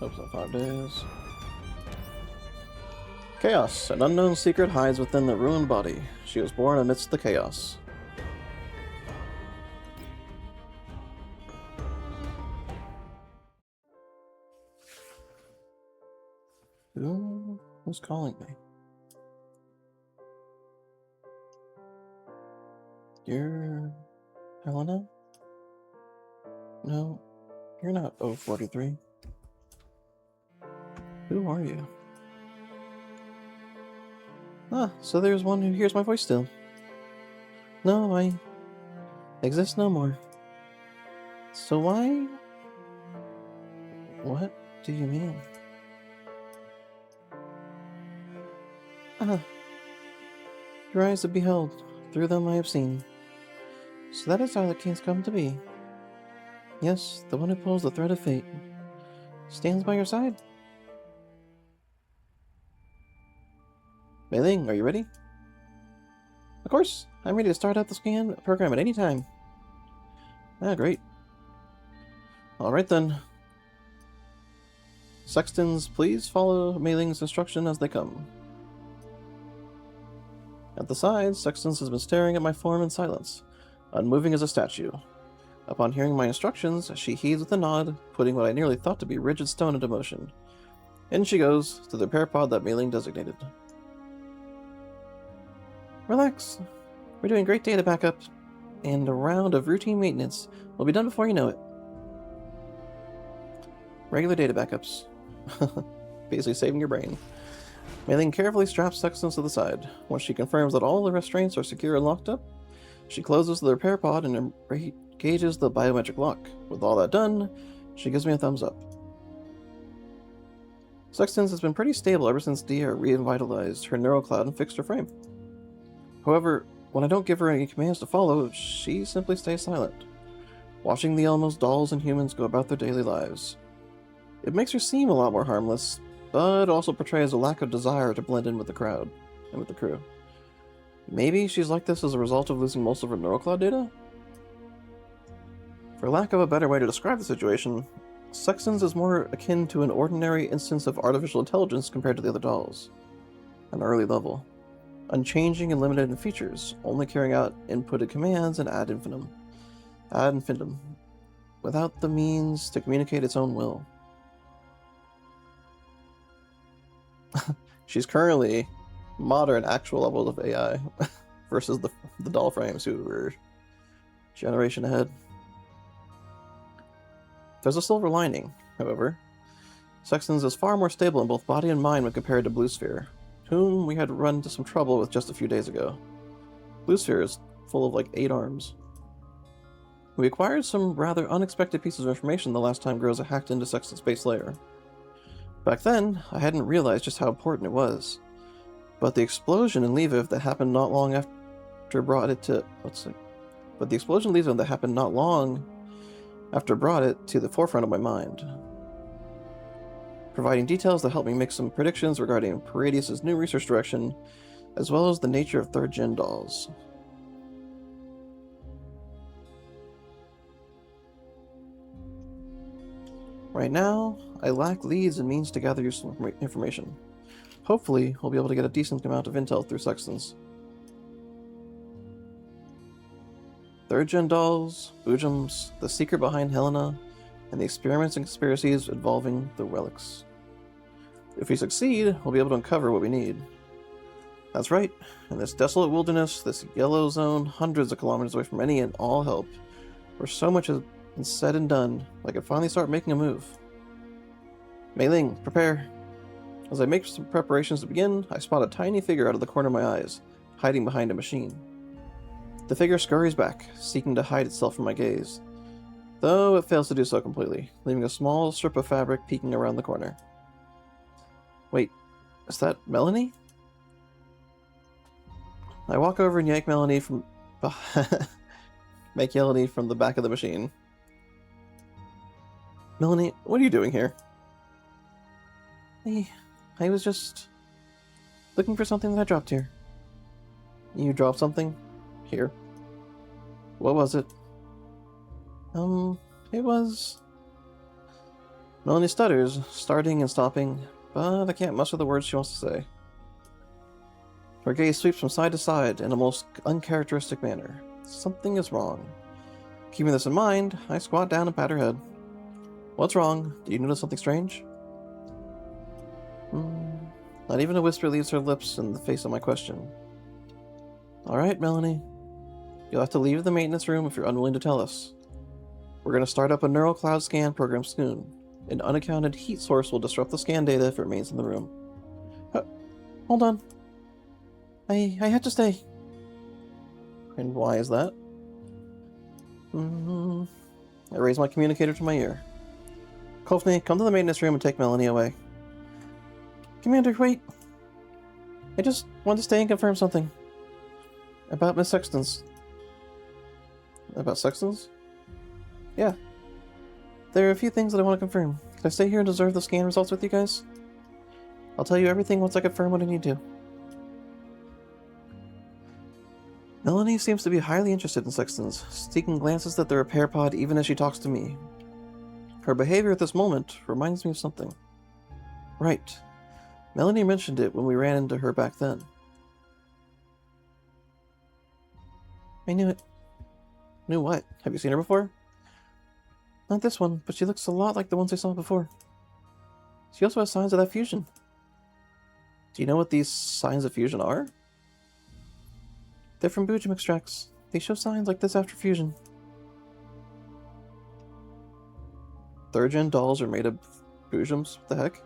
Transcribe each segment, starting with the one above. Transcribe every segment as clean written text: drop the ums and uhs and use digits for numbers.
Oops, I thought it is. Chaos. An unknown secret hides within the ruined body. She was born amidst the chaos. Who's calling me? You're Helena? No, you're not 043. Who are you? Ah, so there's one who hears my voice still. No, I exist no more. So why? What do you mean? Ah, your eyes have beheld, through them I have seen. So that is how the kings come to be. Yes, the one who pulls the thread of fate stands by your side. Mei Ling, are you ready? Of course, I'm ready to start up the scan program at any time. Ah, great. Alright then. Sextans, please follow Mei Ling's instruction as they come. At the side, Sextans has been staring at my form in silence, unmoving as a statue. Upon hearing my instructions, she heeds with a nod, putting what I nearly thought to be rigid stone into motion. In she goes, to the repair pod that Mei Ling designated. Relax. We're doing great data backup, and a round of routine maintenance will be done before you know it. Regular data backups. Basically saving your brain. Mei Ling carefully straps Sextans to the side. Once she confirms that all the restraints are secure and locked up, she closes the repair pod and engages the biometric lock. With all that done, she gives me a thumbs up. Sextans has been pretty stable ever since Dia revitalized her neural cloud and fixed her frame. However, when I don't give her any commands to follow, she simply stays silent, watching the Elmo's dolls and humans go about their daily lives. It makes her seem a lot more harmless, but also portrays a lack of desire to blend in with the crowd and with the crew. Maybe she's like this as a result of losing most of her neural cloud data? For lack of a better way to describe the situation, Sextans is more akin to an ordinary instance of artificial intelligence compared to the other dolls. An early level. Unchanging and limited in features, only carrying out inputted commands and ad infinitum, without the means to communicate its own will. She's currently modern actual levels of AI versus the doll frames who were generation ahead. There's a silver lining, however. Sextans is far more stable in both body and mind when compared to Blue Sphere, whom we had run into some trouble with just a few days ago. Blue Sphere is full of like 8 arms. We acquired some rather unexpected pieces of information the last time Groza hacked into Sextans' base layer. Back then, I hadn't realized just how important it was. But the explosion in Lviv that happened not long after brought it to the forefront of my mind, providing details that helped me make some predictions regarding Paradeus' new research direction, as well as the nature of third-gen dolls. Right now, I lack leads and means to gather useful information. Hopefully, we'll be able to get a decent amount of intel through Sextans. Third-gen dolls, Boojums, the secret behind Helena, and the experiments and conspiracies involving the relics. If we succeed, we'll be able to uncover what we need. That's right, in this desolate wilderness, this yellow zone, hundreds of kilometers away from any and all help, where so much has been said and done, I can finally start making a move. Mei Ling, prepare. As I make some preparations to begin, I spot a tiny figure out of the corner of my eyes, hiding behind a machine. The figure scurries back, seeking to hide itself from my gaze, though it fails to do so completely, leaving a small strip of fabric peeking around the corner. Wait, is that Melanie? I walk over and yank Melanie from Melanie from the back of the machine. Melanie, what are you doing here? I was just looking for something that I dropped here. You dropped something? Here. What was it? It was Melanie stutters, starting and stopping, but I can't muster the words she wants to say. Her gaze sweeps from side to side in a most uncharacteristic manner. Something is wrong. Keeping this in mind, I squat down and pat her head. What's wrong? Do you notice something strange? Not even a whisper leaves her lips in the face of my question. Alright, Melanie. You'll have to leave the maintenance room if you're unwilling to tell us. We're going to start up a neural cloud scan program soon. An unaccounted heat source will disrupt the scan data if it remains in the room. Hold on. I have to stay. And why is that? I raise my communicator to my ear. Kofne, come to the maintenance room and take Melanie away. Commander, wait. I just want to stay and confirm something. About Miss Sextans. About Sextans? Yeah. There are a few things that I want to confirm. Can I stay here and observe the scan results with you guys? I'll tell you everything once I confirm what I need to. Melanie seems to be highly interested in Sextans, seeking glances at the repair pod even as she talks to me. Her behavior at this moment reminds me of something. Right. Melanie mentioned it when we ran into her back then. I knew it. Knew what? Have you seen her before? Not this one, but she looks a lot like the ones I saw before. She also has signs of that fusion. Do you know what these signs of fusion are? They're from Boojum extracts. They show signs like this after fusion. Third-gen dolls are made of Boojums? What the heck?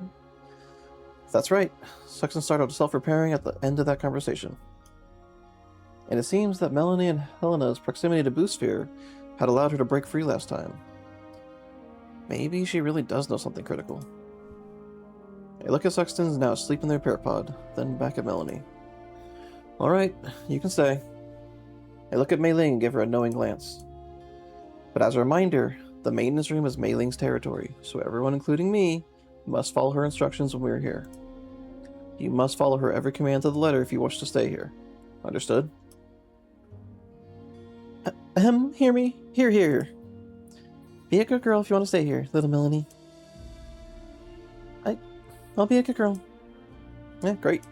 That's right. Sexton started self-repairing at the end of that conversation. And it seems that Melanie and Helena's proximity to Boosphere had allowed her to break free last time. Maybe she really does know something critical. I look at Sextans now asleep in their repair pod, then back at Melanie. Alright, you can stay. I look at Mei Ling and give her a knowing glance. But as a reminder, the maintenance room is Mei Ling's territory, so everyone, including me, must follow her instructions when we are here. You must follow her every command to the letter if you wish to stay here. Understood? Hear me? Here. Be a good girl if you want to stay here, little Melanie. I'll be a good girl. Yeah, great.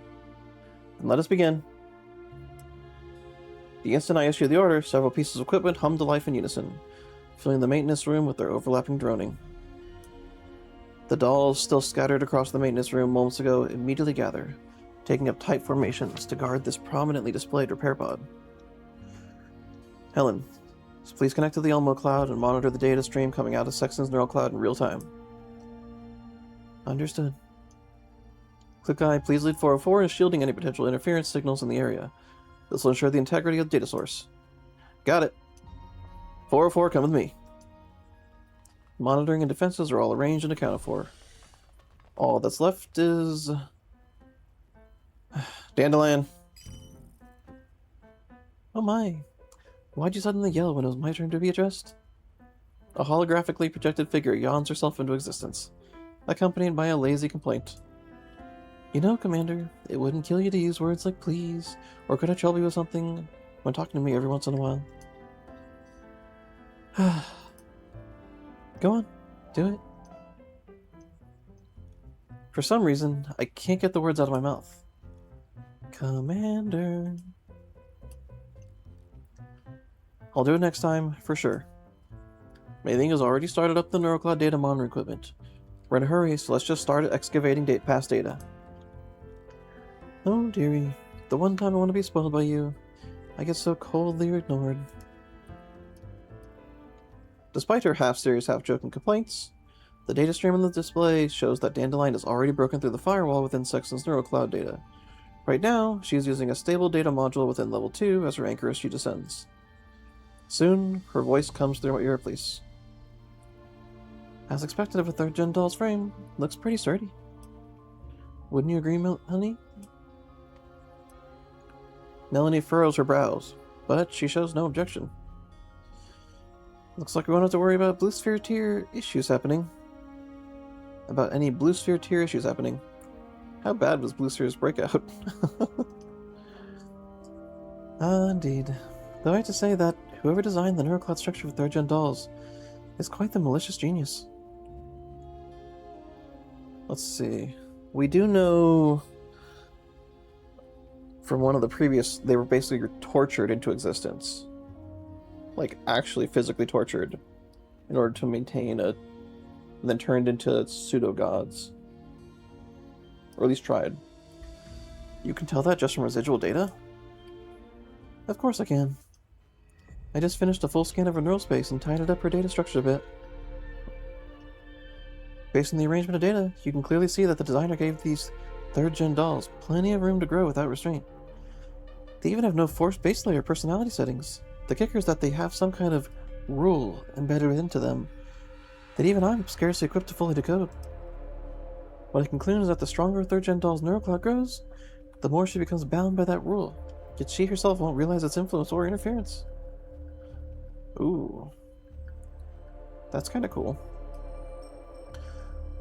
Then let us begin. The instant I issued the order, several pieces of equipment hummed to life in unison, filling the maintenance room with their overlapping droning. The dolls, still scattered across the maintenance room moments ago, immediately gather, taking up tight formations to guard this prominently displayed repair pod. Helen, please connect to the Elmo cloud and monitor the data stream coming out of Sexton's neural cloud in real time. Understood. Click Eye, please lead 404 in shielding any potential interference signals in the area. This will ensure the integrity of the data source. Got it. 404, come with me. Monitoring and defenses are all arranged and accounted for. All that's left is... Dandelion. Oh my. Why'd you suddenly yell when it was my turn to be addressed? A holographically projected figure yawns herself into existence, accompanied by a lazy complaint. You know, Commander, it wouldn't kill you to use words like please, or could I trouble you with something when talking to me every once in a while. Go on, do it. For some reason, I can't get the words out of my mouth. Commander. I'll do it next time, for sure. Mei Ling has already started up the NeuroCloud data monitoring equipment. We're in a hurry, so let's just start excavating past data. Oh, dearie. The one time I want to be spoiled by you, I get so coldly ignored. Despite her half-serious, half-joking complaints, the data stream on the display shows that Dandelion has already broken through the firewall within Sexton's NeuroCloud data. Right now, she is using a stable data module within level 2 as her anchor as she descends. Soon, her voice comes through my earpiece. As expected of a third-gen doll's frame, looks pretty sturdy. Wouldn't you agree, honey? Melanie furrows her brows, but she shows no objection. Looks like we won't have to worry about Blue Sphere tier issues happening. About any Blue Sphere tier issues happening. How bad was Blue Sphere's breakout? Indeed. Though I have to say that whoever designed the NeuroCloud structure for third-gen dolls is quite the malicious genius. Let's see. We do know from one of the previous, they were basically tortured into existence. Like, actually physically tortured in order to maintain and then turned into pseudo-gods. Or at least tried. You can tell that just from residual data? Of course I can. I just finished a full scan of her neural space and tidied up her data structure a bit. Based on the arrangement of data, you can clearly see that the designer gave these 3rd-gen dolls plenty of room to grow without restraint. They even have no forced base layer personality settings. The kicker is that they have some kind of rule embedded into them that even I'm scarcely equipped to fully decode. What I conclude is that the stronger a 3rd-gen doll's neural cloud grows, the more she becomes bound by that rule, yet she herself won't realize its influence or interference. Ooh. That's kinda cool.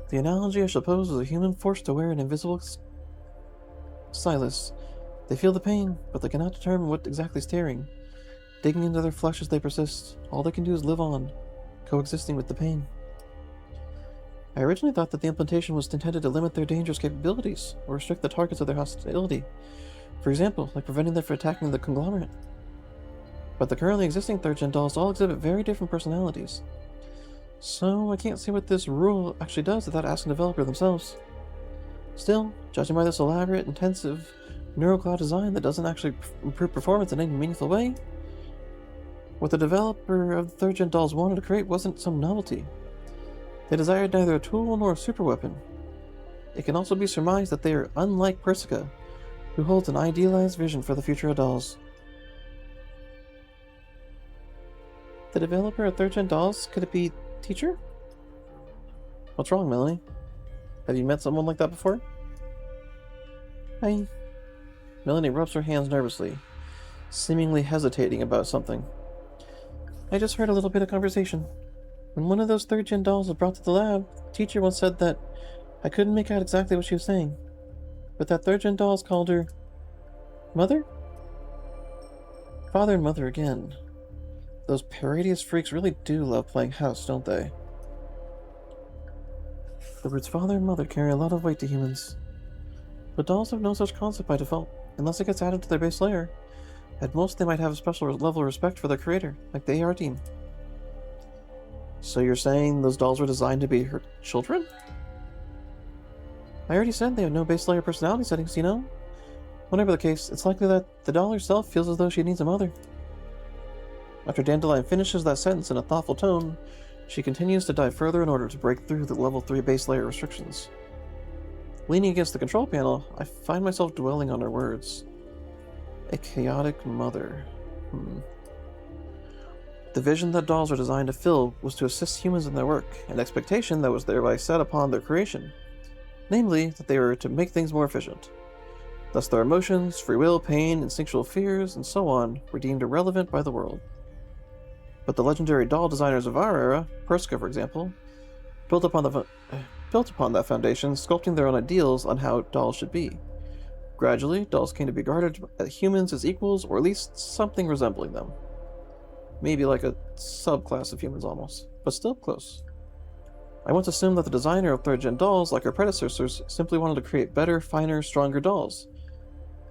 The analogy, I suppose, is a human forced to wear an invisible stylus. They feel the pain, but they cannot determine what exactly is tearing. Digging into their flesh as they persist, all they can do is live on, coexisting with the pain. I originally thought that the implantation was intended to limit their dangerous capabilities, or restrict the targets of their hostility. For example, like preventing them from attacking the conglomerate. But the currently existing 3rd-gen dolls all exhibit very different personalities. So I can't see what this rule actually does without asking the developer themselves. Still, judging by this elaborate, intensive neurocloud design that doesn't actually improve performance in any meaningful way, what the developer of the 3rd-gen dolls wanted to create wasn't some novelty. They desired neither a tool nor a superweapon. It can also be surmised that they are unlike Persica, who holds an idealized vision for the future of dolls. The developer of 3rd-gen dolls, could it be Teacher? What's wrong, Melanie? Have you met someone like that before? Hi. Melanie rubs her hands nervously, seemingly hesitating about something. I just heard a little bit of conversation. When one of those 3rd-gen dolls was brought to the lab, the teacher once said that I couldn't make out exactly what she was saying, but that 3rd-gen dolls called her Mother? Father and Mother again. Those Paradeus freaks really do love playing house, don't they? The words father and mother carry a lot of weight to humans. But dolls have no such concept by default, unless it gets added to their base layer. At most, they might have a special level of respect for their creator, like the AR team. So you're saying those dolls were designed to be her children? I already said they have no base layer personality settings, you know? Whatever the case, it's likely that the doll herself feels as though she needs a mother. After Dandelion finishes that sentence in a thoughtful tone, she continues to dive further in order to break through the level 3 base layer restrictions. Leaning against the control panel, I find myself dwelling on her words. A chaotic mother. The vision that dolls are designed to fill was to assist humans in their work, an expectation that was thereby set upon their creation. Namely, that they were to make things more efficient. Thus their emotions, free will, pain, instinctual fears, and so on were deemed irrelevant by the world. But the legendary doll designers of our era, Persica for example, built upon that foundation, sculpting their own ideals on how dolls should be. Gradually, dolls came to be regarded as humans as equals, or at least something resembling them. Maybe like a subclass of humans almost, but still close. I once assumed that the designer of 3rd-gen dolls, like her predecessors, simply wanted to create better, finer, stronger dolls.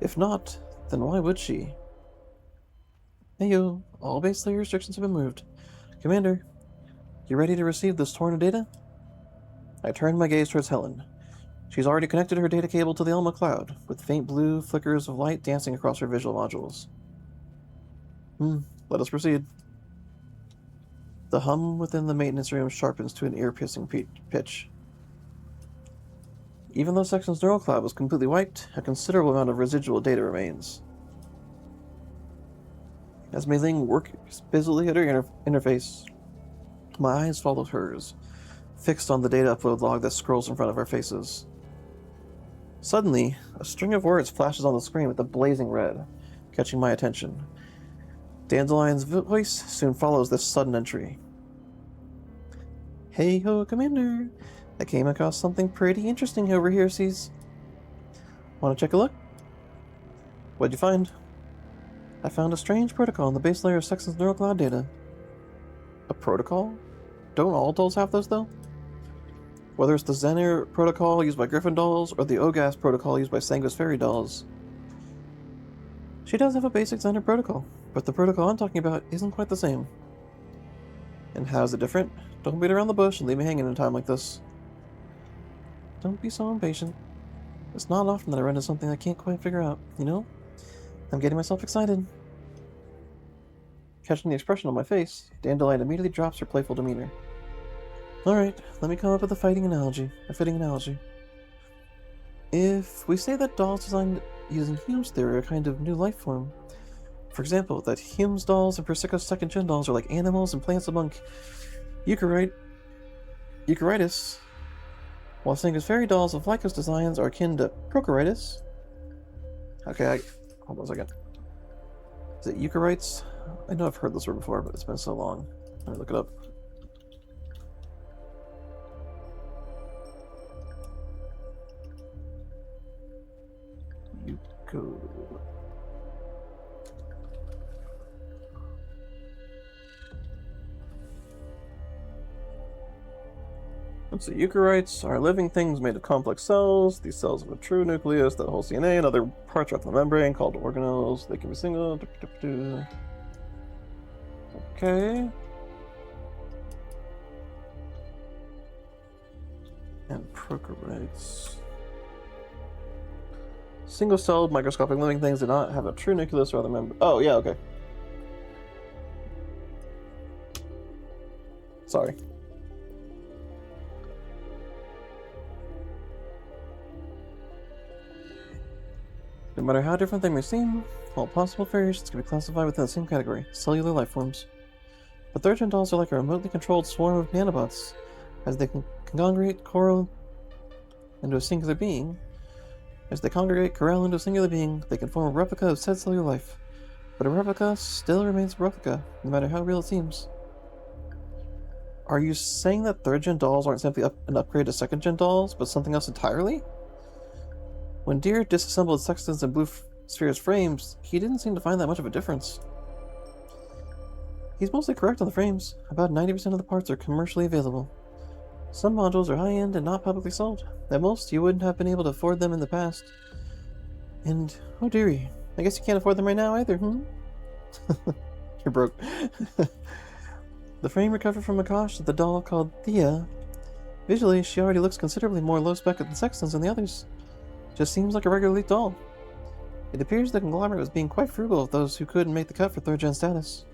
If not, then why would she? Heyo, all base layer restrictions have been moved. Commander, you ready to receive this torrent of data? I turned my gaze towards Helen. She's already connected her data cable to the Elma cloud, with faint blue flickers of light dancing across her visual modules. Let us proceed. The hum within the maintenance room sharpens to an ear-piercing pitch. Even though Sextans' neural cloud was completely wiped, a considerable amount of residual data remains. As Mei Ling works busily at her interface, my eyes follow hers, fixed on the data upload log that scrolls in front of our faces. Suddenly, a string of words flashes on the screen with a blazing red, catching my attention. Dandelion's voice soon follows this sudden entry. Hey ho, Commander! I came across something pretty interesting over here, Sees. Want to check a look? What'd you find? I found a strange protocol in the base layer of Sextans' neural cloud data. A protocol? Don't all dolls have those, though? Whether it's the Zener protocol used by Griffin dolls or the Ogas protocol used by Sanguis Fairy dolls. She does have a basic Zener protocol, but the protocol I'm talking about isn't quite the same. And how's it different? Don't beat around the bush and leave me hanging in a time like this. Don't be so impatient. It's not often that I run into something I can't quite figure out, you know? I'm getting myself excited. Catching the expression on my face, Dandelion immediately drops her playful demeanor. Alright, let me come up with a fitting analogy. If we say that dolls designed using Hume's theory are a kind of new life form, for example, that Hume's dolls and Persico's second-gen dolls are like animals and plants among Eucharites, while Sanguis Fairy dolls of Lycos designs are akin to Prochoritis. Okay, hold on a second. Is it Eucharites? I know I've heard this word before, but it's been so long. Let me look it up. So eukaryotes are living things made of complex cells. These cells have a true nucleus that holds DNA and other parts wrapped in the membrane called organelles. They can be single. Okay. And prokaryotes. Single-celled microscopic living things do not have a true nucleus or other membrane. Oh, yeah, okay. Sorry. No matter how different they may seem, all possible variations can be classified within the same category, cellular life forms. But third-gen dolls are like a remotely controlled swarm of nanobots, as they can congregate, corral into a singular being. As they congregate, corral into a singular being, they can form a replica of said cellular life. But a replica still remains a replica, no matter how real it seems. Are you saying that third-gen dolls aren't simply an upgrade to second-gen dolls, but something else entirely? When Deer disassembled Sextans and Blue Sphere's frames, he didn't seem to find that much of a difference. He's mostly correct on the frames. About 90% of the parts are commercially available. Some modules are high-end and not publicly sold. At most, you wouldn't have been able to afford them in the past. And, oh dearie, I guess you can't afford them right now either, You're broke. The frame recovered from Akash is the doll called Thea. Visually, she already looks considerably more low-spec than Sextans and the others. Just seems like a regular elite doll. It appears the conglomerate was being quite frugal of those who couldn't make the cut for third-gen status.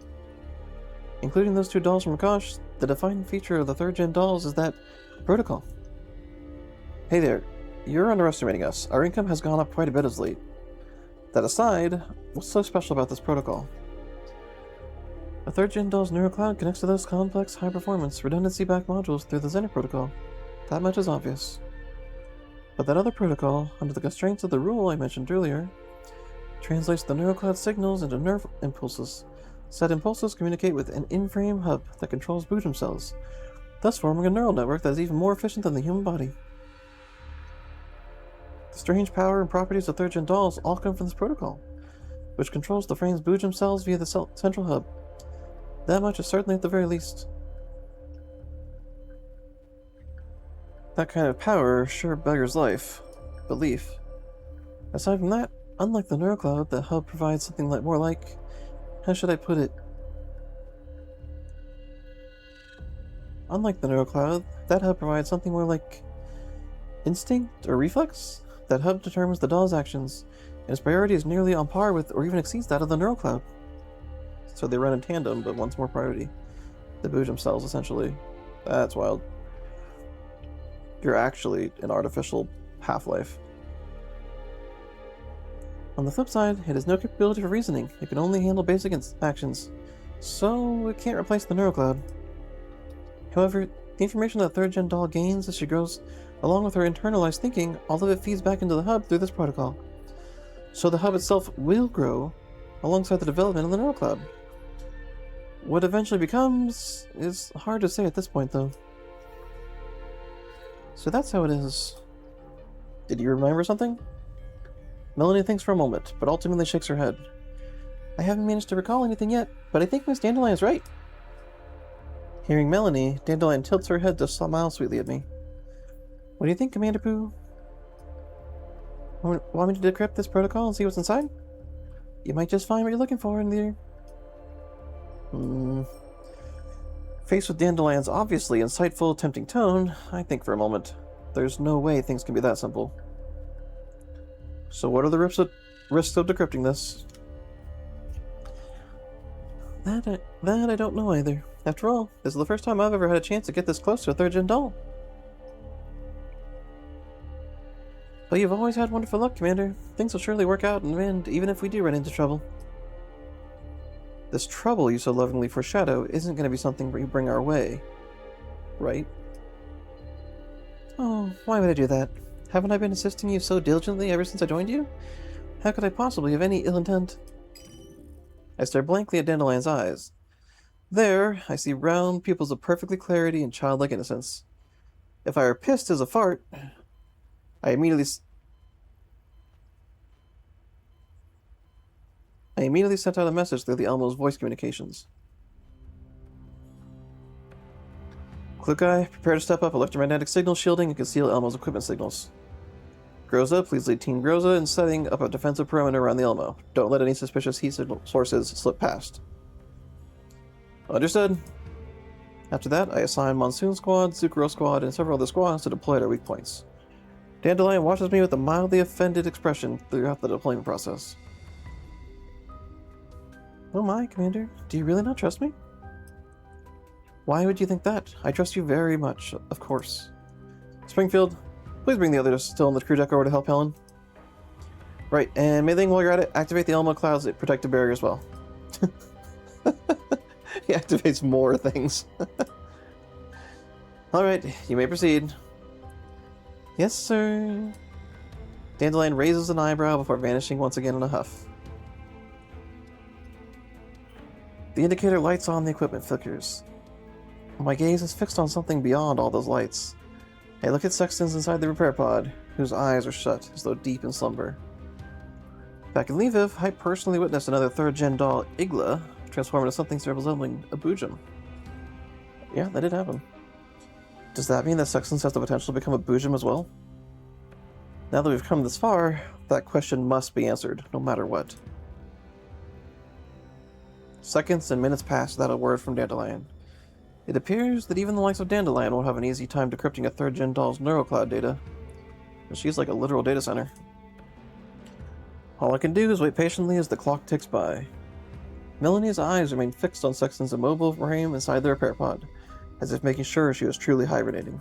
Including those two dolls from Akash, the defining feature of the third-gen dolls is that protocol. Hey there, you're underestimating us. Our income has gone up quite a bit as late. That aside, what's so special about this protocol? A third-gen doll's neurocloud connects to those complex, high-performance, redundancy-backed modules through the Zener protocol. That much is obvious. But that other protocol, under the constraints of the rule I mentioned earlier, translates the neurocloud signals into nerve impulses. Said impulses communicate with an in-frame hub that controls Boojum cells, thus forming a neural network that is even more efficient than the human body. The strange power and properties of third-gen dolls all come from this protocol, which controls the frame's Boojum cells via the central hub. That much is certainly at the very least. That kind of power sure beggars belief. Aside from that, unlike the neurocloud, the hub provides something more like, how should I put it? Unlike the neurocloud, that hub provides something more like instinct or reflex. That hub determines the doll's actions, and its priority is nearly on par with or even exceeds that of the neurocloud. So they run in tandem, but one's more priority. The Boojum cells, essentially. That's wild. You're actually an artificial half-life. On the flip side, it has no capability for reasoning. It can only handle basic actions, so it can't replace the neurocloud. However, the information that third-gen doll gains as she grows, along with her internalized thinking, all of it feeds back into the hub through this protocol. So the hub itself will grow alongside the development of the neurocloud. What eventually becomes is hard to say at this point, though. So that's how it is. Did you remember something? Melanie thinks for a moment, but ultimately shakes her head. I haven't managed to recall anything yet, but I think Miss Dandelion's right. Hearing Melanie, Dandelion tilts her head to smile sweetly at me. What do you think, Commander Pooh? Want me to decrypt this protocol and see what's inside? You might just find what you're looking for in there. Faced with Dandelion's obviously insightful, tempting tone, I think for a moment. There's no way things can be that simple. So what are the risks of decrypting this? That I don't know either. After all, this is the first time I've ever had a chance to get this close to a third-gen doll. But you've always had wonderful luck, Commander. Things will surely work out in the end, even if we do run into trouble. This trouble you so lovingly foreshadow isn't going to be something you bring our way, right? Oh, why would I do that? Haven't I been assisting you so diligently ever since I joined you? How could I possibly have any ill intent? I stare blankly at Dandelion's eyes. There, I see round pupils of perfectly clarity and childlike innocence. If I were pissed as a fart, I immediately sent out a message through the Elmo's voice communications. Clue-Guy, prepare to step up electromagnetic signal shielding and conceal Elmo's equipment signals. Groza, please lead Team Groza in setting up a defensive perimeter around the Elmo. Don't let any suspicious heat signal sources slip past. Understood. After that, I assign Monsoon Squad, Zucchero Squad, and several other squads to deploy at our weak points. Dandelion watches me with a mildly offended expression throughout the deployment process. Oh my, Commander, do you really not trust me? Why would you think that? I trust you very much, of course. Springfield, please bring the others still on the crew deck over to help Helen. Right, and Mei Ling, while you're at it, activate the Elmo Cloud's protective barrier as well. He activates more things. Alright, you may proceed. Yes, sir. Dandelion raises an eyebrow before vanishing once again in a huff. The indicator lights on, the equipment flickers. My gaze is fixed on something beyond all those lights. I look at Sextans inside the repair pod, whose eyes are shut, as though deep in slumber. Back in Lviv, I personally witnessed another third-gen doll, Igla, transform into something resembling a Boojum. Yeah, that did happen. Does that mean that Sextans has the potential to become a Boojum as well? Now that we've come this far, that question must be answered, no matter what. Seconds and minutes pass without a word from Dandelion. It appears that even the likes of Dandelion won't have an easy time decrypting a third-gen doll's neurocloud data. She's like a literal data center. All I can do is wait patiently as the clock ticks by. Melanie's eyes remain fixed on Sexton's immobile frame inside the repair pod, as if making sure she was truly hibernating.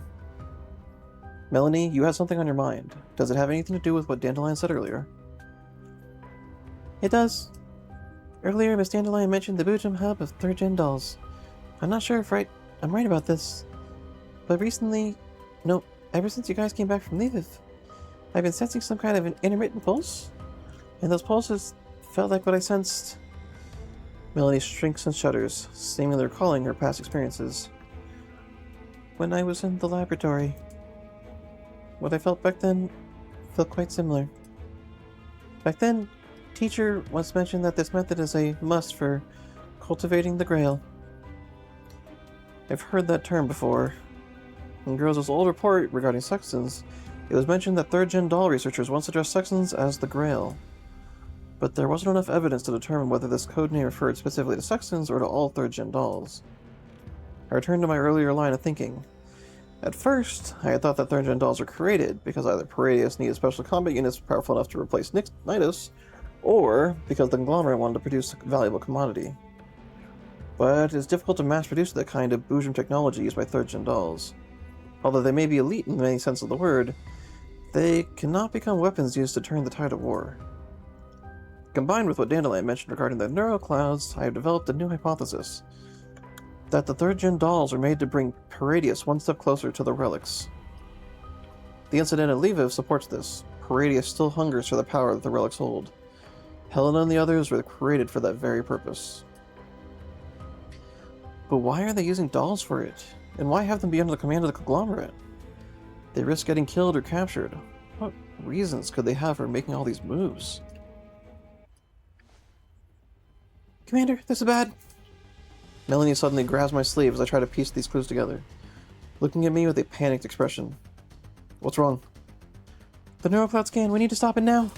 Melanie, you have something on your mind. Does it have anything to do with what Dandelion said earlier? It does. Earlier, Miss Dandelion mentioned the Boojum hub of third-gen dolls. I'm not sure if I'm right about this, but recently, no, ever since you guys came back from Lviv, I've been sensing some kind of an intermittent pulse, and those pulses felt like what I sensed. Melanie shrinks and shudders, seemingly recalling her past experiences. When I was in the laboratory, what I felt back then felt quite similar. Back then, teacher once mentioned that this method is a must for cultivating the Grail. I've heard that term before. In Groza's old report regarding Sextans, it was mentioned that third-gen doll researchers once addressed Sextans as the Grail. But there wasn't enough evidence to determine whether this codename referred specifically to Sextans or to all third-gen dolls. I returned to my earlier line of thinking. At first, I had thought that third-gen dolls were created because either Paradeus needed special combat units powerful enough to replace Nidus, or because the conglomerate wanted to produce a valuable commodity. But it's difficult to mass-produce that kind of Boojum technology used by third-gen dolls. Although they may be elite in many sense of the word, they cannot become weapons used to turn the tide of war. Combined with what Dandelion mentioned regarding the neuroclouds, I have developed a new hypothesis. That the third-gen dolls are made to bring Paradeus one step closer to the relics. The incident at Lviv supports this. Paradeus still hungers for the power that the relics hold. Helena and the others were created for that very purpose. But why are they using dolls for it? And why have them be under the command of the conglomerate? They risk getting killed or captured. What reasons could they have for making all these moves? Commander, this is bad. Melanie suddenly grabs my sleeve as I try to piece these clues together, looking at me with a panicked expression. What's wrong? The neurocloud scan. We need to stop it now.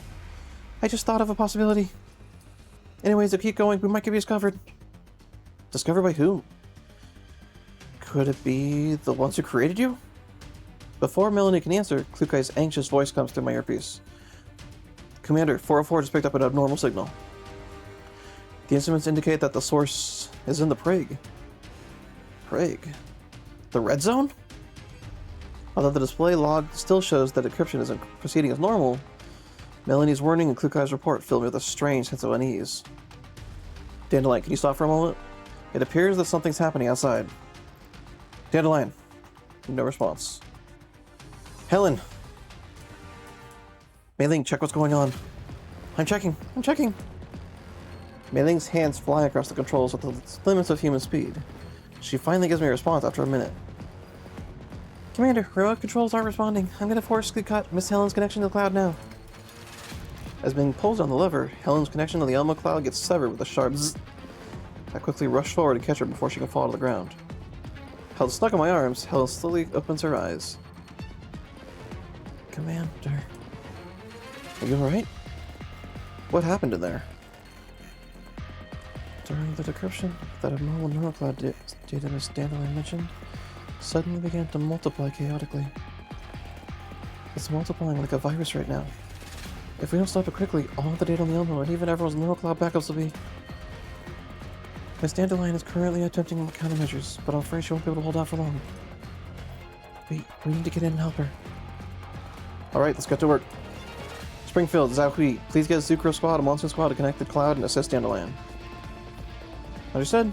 I just thought of a possibility. Anyways, if we keep going, we might get discovered. Discovered by whom? Could it be the ones who created you? Before Melanie can answer, Klukai's anxious voice comes through my earpiece. Commander, 404 just picked up an abnormal signal. The instruments indicate that the source is in the Prague. Prague? The red zone? Although the display log still shows that encryption isn't proceeding as normal, Melanie's warning and Klukai's report filled me with a strange sense of unease. Dandelion, can you stop for a moment? It appears that something's happening outside. Dandelion. No response. Helen! Mei-Ling, check what's going on. I'm checking. Mei-Ling's hands fly across the controls at the limits of human speed. She finally gives me a response after a minute. Commander, remote controls aren't responding. I'm gonna forcibly cut Miss Helen's connection to the cloud now. As being pulled on the lever, Helen's connection to the Elmo cloud gets severed with a sharp zzz. I quickly rush forward and catch her before she can fall to the ground. Held stuck in my arms, Helen slowly opens her eyes. Commander... Are you alright? What happened in there? During the decryption, that abnormal neurocloud data Miss Dandelion mentioned suddenly began to multiply chaotically. It's multiplying like a virus right now. If we don't stop it quickly, all the data on the Elmo and even everyone's neurocloud backups will be... Miss Dandelion is currently attempting countermeasures, but I'm afraid she won't be able to hold out for long. We need to get in and help her. Alright, let's get to work. Springfield, Zhao Hui, please get Zucro Squad and Monsoon Squad to connect the cloud and assist Dandelion. Understood?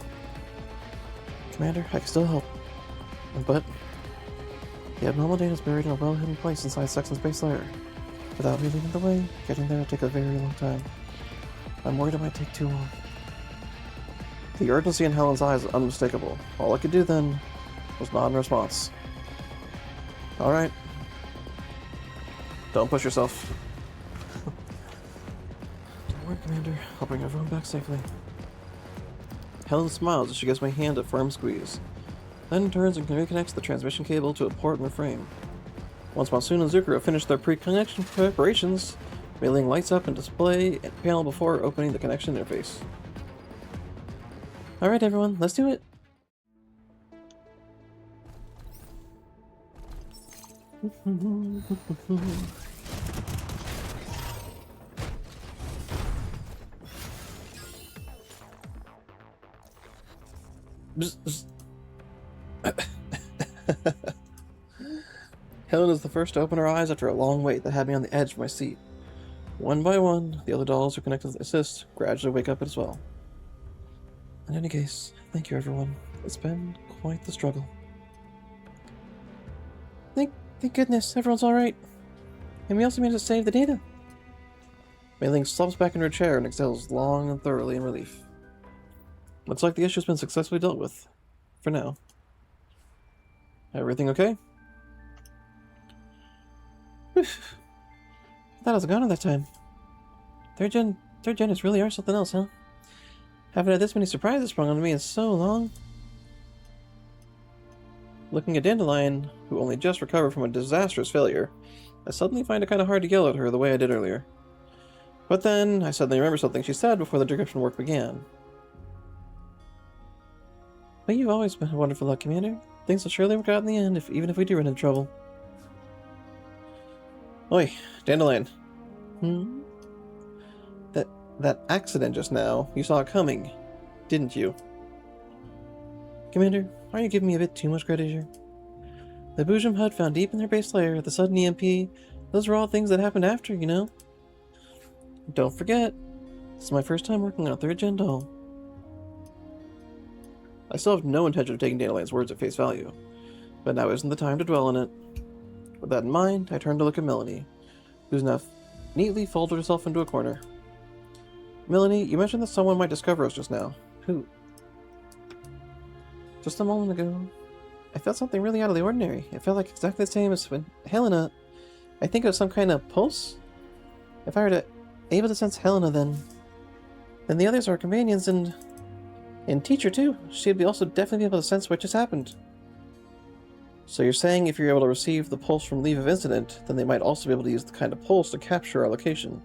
Commander, I can still help. But the abnormal data is buried in a well-hidden place inside Sextans' base layer. Without me leading the way, getting there will take a very long time. I'm worried it might take too long. The urgency in Helen's eyes is unmistakable. All I could do then was nod in response. Alright. Don't push yourself. Don't worry, Commander. I'll bring everyone back safely. Helen smiles as she gives my hand a firm squeeze, then turns and reconnects the transmission cable to a port in the frame. Once Monsoon and Zucro have finished their pre-connection preparations, Mei-Ling lights up and display a panel before opening the connection interface. Alright everyone, let's do it! Helen is the first to open her eyes after a long wait that had me on the edge of my seat. One by one, the other dolls who connected to the assist gradually wake up as well. In any case, thank you everyone. It's been quite the struggle. Thank goodness, everyone's alright. And we also managed to save the data. Mei-Ling slumped back in her chair and exhales long and thoroughly in relief. Looks like the issue's been successfully dealt with. For now. Everything okay? Whew. I thought I was gone at that time. Third gens really are something else, huh? Haven't had this many surprises sprung onto me in so long. Looking at Dandelion, who only just recovered from a disastrous failure, I suddenly find it kind of hard to yell at her the way I did earlier. But then, I suddenly remember something she said before the decryption work began. But you've always been a wonderful luck, Commander. Things will surely work out in the end, even if we do run into trouble. Oi, Dandelion. That accident just now, you saw it coming, didn't you? Commander, aren't you giving me a bit too much credit here? The Boojum HUD found deep in their base layer, the sudden EMP, those were all things that happened after, you know? Don't forget, this is my first time working on a 3rd gen doll. I still have no intention of taking Dandelion's words at face value, but now isn't the time to dwell on it. With that in mind, I turn to look at Melanie, who's now neatly folded herself into a corner. Melanie, you mentioned that someone might discover us just now. Who? Just a moment ago, I felt something really out of the ordinary. It felt like exactly the same as when Helena... I think it was some kind of pulse? If I were able to sense Helena, then the others are companions and teacher too. She'd be also definitely be able to sense what just happened. So you're saying if you're able to receive the pulse from Leave of Incident, then they might also be able to use the kind of pulse to capture our location.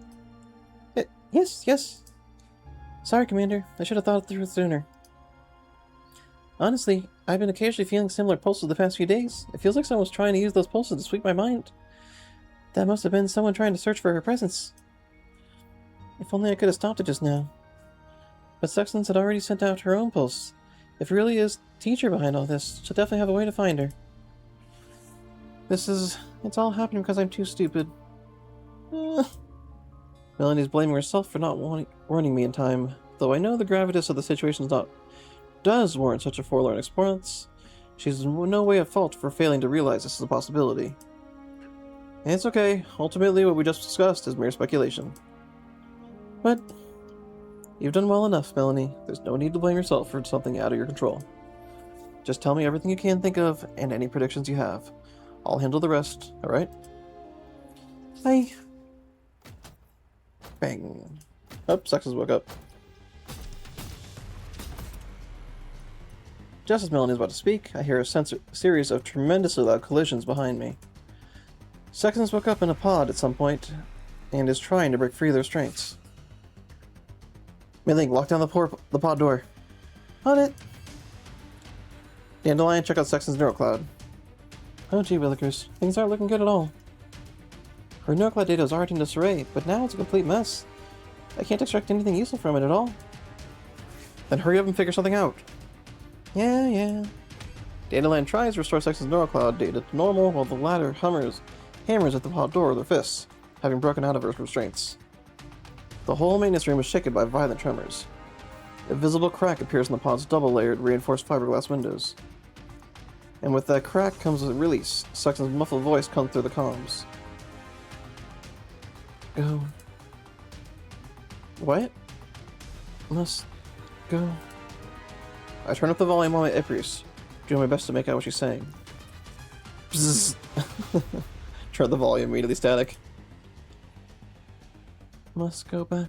Yes. Sorry, Commander. I should have thought it through sooner. Honestly, I've been occasionally feeling similar pulses the past few days. It feels like someone's trying to use those pulses to sweep my mind. That must have been someone trying to search for her presence. If only I could have stopped it just now. But Sextans had already sent out her own pulse. If it really is teacher behind all this, she'll definitely have a way to find her. It's all happening because I'm too stupid. Melanie's blaming herself for not warning me in time, though I know the gravitas of the situation does warrant such a forlorn response. She's in no way at fault for failing to realize this is a possibility. And it's okay, ultimately what we just discussed is mere speculation. But you've done well enough, Melanie. There's no need to blame yourself for something out of your control. Just tell me everything you can think of, and any predictions you have. I'll handle the rest, alright? Bye. Bang. Oh, Sextans woke up. Just as Melanie is about to speak, I hear a series of tremendously loud collisions behind me. Sextans woke up in a pod at some point, and is trying to break free of their restraints. Mei-Ling, lock down the pod door. On it! Dandelion, check out Sexton's neurocloud. Oh gee willikers, things aren't looking good at all. Her neurocloud data is already in disarray, but now it's a complete mess. I can't extract anything useful from it at all. Then hurry up and figure something out. Yeah. Dandelion tries to restore Sexton's neurocloud data to normal while the latter hammers at the pod door with her fists, having broken out of her restraints. The whole maintenance room is shaken by violent tremors. A visible crack appears in the pod's double-layered, reinforced fiberglass windows. And with that crack comes a release. Sexton's muffled voice comes through the comms. Go. What? Must go. I turn up the volume on my earpiece, doing my best to make out what she's saying. Bzzz. Turn the volume, immediately static. Must go back.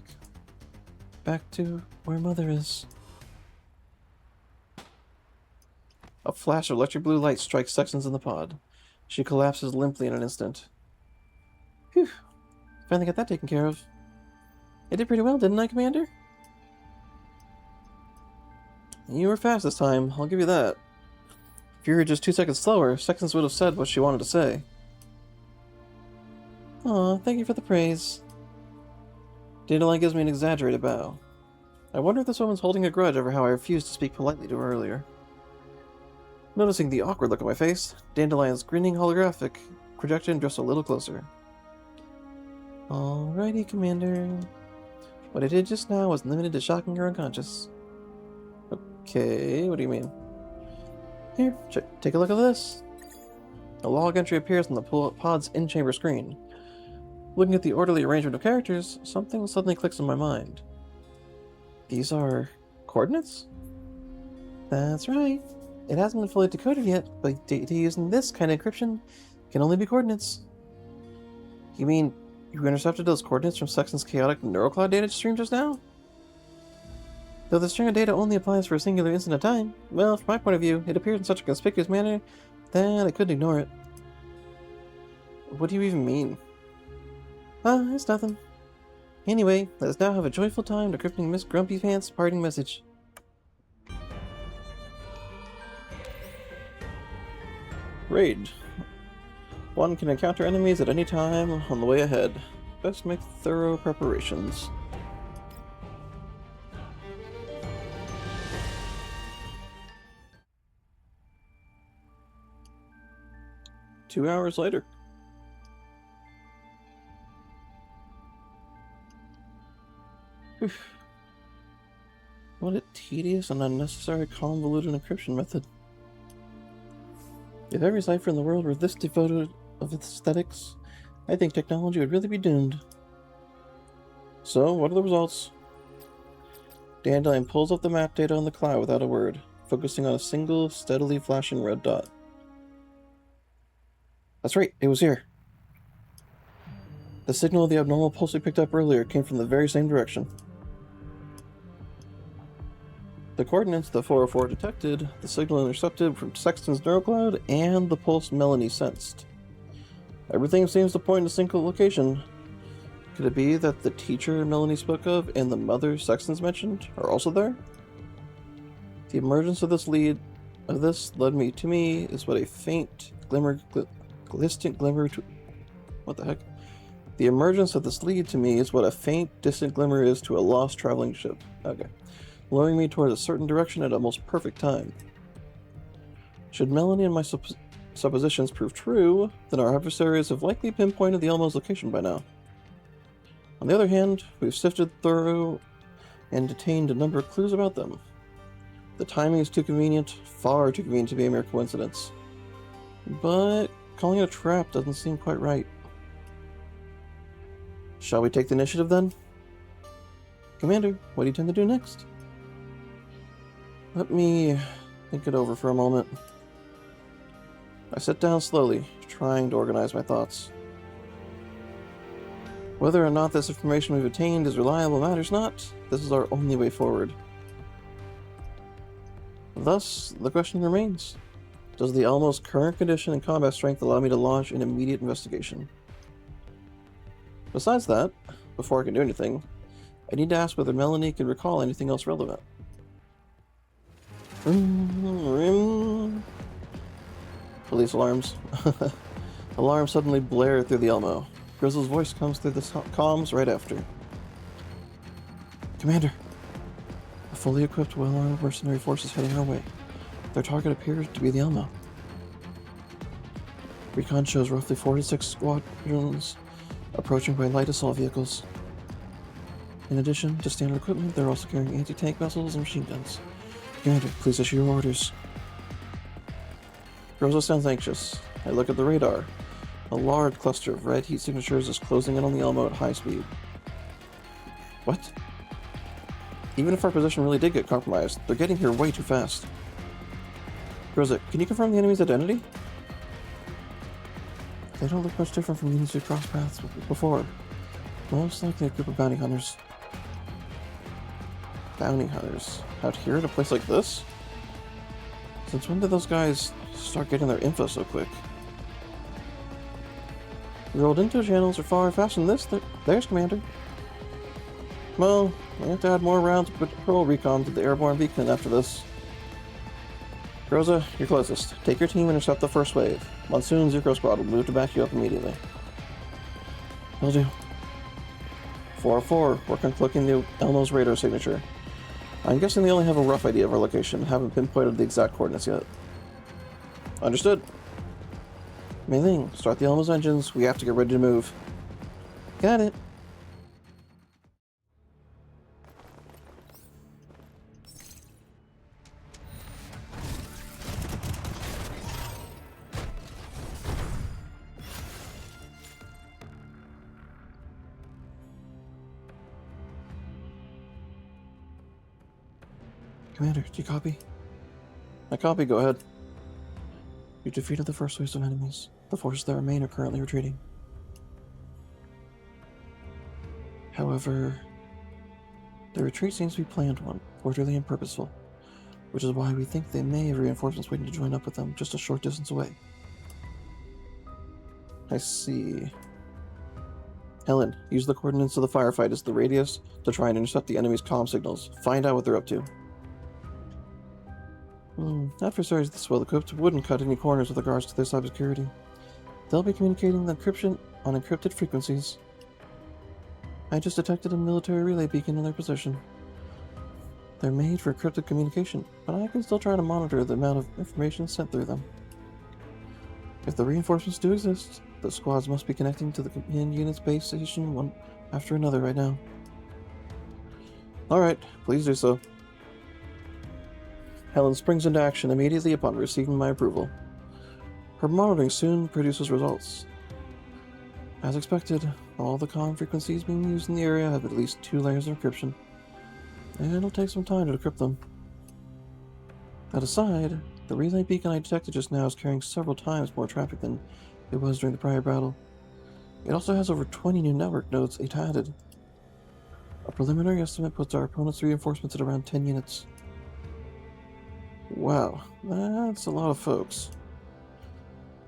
Back to where Mother is. A flash of electric blue light strikes Sextans in the pod. She collapses limply in an instant. Phew. Finally got that taken care of. I did pretty well, didn't I, Commander? You were fast this time, I'll give you that. If you were just 2 seconds slower, Sextans would have said what she wanted to say. Aw, thank you for the praise. Dandelion gives me an exaggerated bow. I wonder if this woman's holding a grudge over how I refused to speak politely to her earlier. Noticing the awkward look on my face, Dandelion's grinning holographic projection just a little closer. Alrighty, Commander. What I did just now was limited to shocking her unconscious. Okay, what do you mean? Here, take a look at this. A log entry appears on the pod's in-chamber screen. Looking at the orderly arrangement of characters, something suddenly clicks in my mind. These are coordinates? That's right. It hasn't been fully decoded yet, but data using this kind of encryption can only be coordinates. You mean you intercepted those coordinates from Sexton's chaotic neurocloud data stream just now? Though the string of data only applies for a singular instant of time, well, from my point of view, it appears in such a conspicuous manner that I couldn't ignore it. What do you even mean? It's nothing. Anyway, let us now have a joyful time decrypting Miss Grumpy Pants' parting message. Raid. One can encounter enemies at any time on the way ahead. Best make thorough preparations. Two hours later. Oof. What a tedious and unnecessary convoluted encryption method. If every cipher in the world were this devoted of aesthetics, I think technology would really be doomed. So, what are the results? Dandelion pulls up the map data on the cloud without a word, focusing on a single, steadily flashing red dot. That's right, it was here. The signal of the abnormal pulse we picked up earlier came from the very same direction. The coordinates the 404 detected, the signal intercepted from Sextans' neurocloud, and the pulse Melanie sensed. Everything seems to point to a single location. Could it be that the teacher Melanie spoke of and the mother Sextans mentioned are also there? The emergence of this led me to me is what a faint distant glimmer to... What the heck? The emergence of this lead to me is what a faint, distant glimmer is to a lost traveling ship. Okay. Luring me toward a certain direction at a most perfect time. Should Melanie and my suppositions prove true, then our adversaries have likely pinpointed the Elmo's location by now. On the other hand, we've sifted through and detained a number of clues about them. The timing is too convenient, far too convenient to be a mere coincidence. But calling it a trap doesn't seem quite right. Shall we take the initiative then? Commander, what do you intend to do next? Let me think it over for a moment. I sit down slowly, trying to organize my thoughts. Whether or not this information we've obtained is reliable matters not. This is our only way forward. Thus, the question remains. Does the Elmo's current condition and combat strength allow me to launch an immediate investigation? Besides that, before I can do anything, I need to ask whether Melanie can recall anything else relevant. Police alarms. Alarms suddenly blare through the Elmo. Grizzle's voice comes through the comms right after. Commander, a fully equipped, well-armed mercenary force is heading our way. Their target appears to be the Elmo. Recon shows roughly 4 to 6 squadrons approaching by light assault vehicles. In addition to standard equipment, they're also carrying anti-tank missiles and machine guns. Commander, please issue your orders. Rosa sounds anxious. I look at the radar. A large cluster of red heat signatures is closing in on the Elmo at high speed. What? Even if our position really did get compromised, they're getting here way too fast. Rosa, can you confirm the enemy's identity? They don't look much different from units we crossed paths with before. Most likely a group of bounty hunters. Bounty hunters? Out here in a place like this? Since when did those guys start getting their info so quick? Your old info channels are far faster than this. There's Commander. Well, we have to add more rounds of patrol recon to the airborne beacon after this. Rosa, you're closest. Take your team and intercept the first wave. Monsoon Zero Squad will move to back you up immediately. Will do. 404, work on clicking the Elmo's radar signature. I'm guessing they only have a rough idea of our location, haven't pinpointed the exact coordinates yet. Understood. Mei Ling, start the Elmo's engines. We have to get ready to move. Got it. Commander, do you copy? I copy, go ahead. You defeated the first wave of enemies. The forces that remain are currently retreating. However, the retreat seems to be planned one, orderly and purposeful, which is why we think they may have reinforcements waiting to join up with them just a short distance away. I see. Helen, use the coordinates of the firefight as the radius to try and intercept the enemy's comm signals. Find out what they're up to. Adversaries this well equipped wouldn't cut any corners with regards to their cybersecurity. They'll be communicating the encryption on encrypted frequencies. I just detected a military relay beacon in their position. They're made for encrypted communication, but I can still try to monitor the amount of information sent through them. If the reinforcements do exist, the squads must be connecting to the command unit's base station one after another right now. Alright, please do so. Helen springs into action immediately upon receiving my approval. Her monitoring soon produces results. As expected, all the comm frequencies being used in the area have at least 2 layers of encryption, and it'll take some time to decrypt them. That aside, the relay beacon I detected just now is carrying several times more traffic than it was during the prior battle. It also has over 20 new network nodes it added. A preliminary estimate puts our opponent's reinforcements at around 10 units. Wow, that's a lot of folks.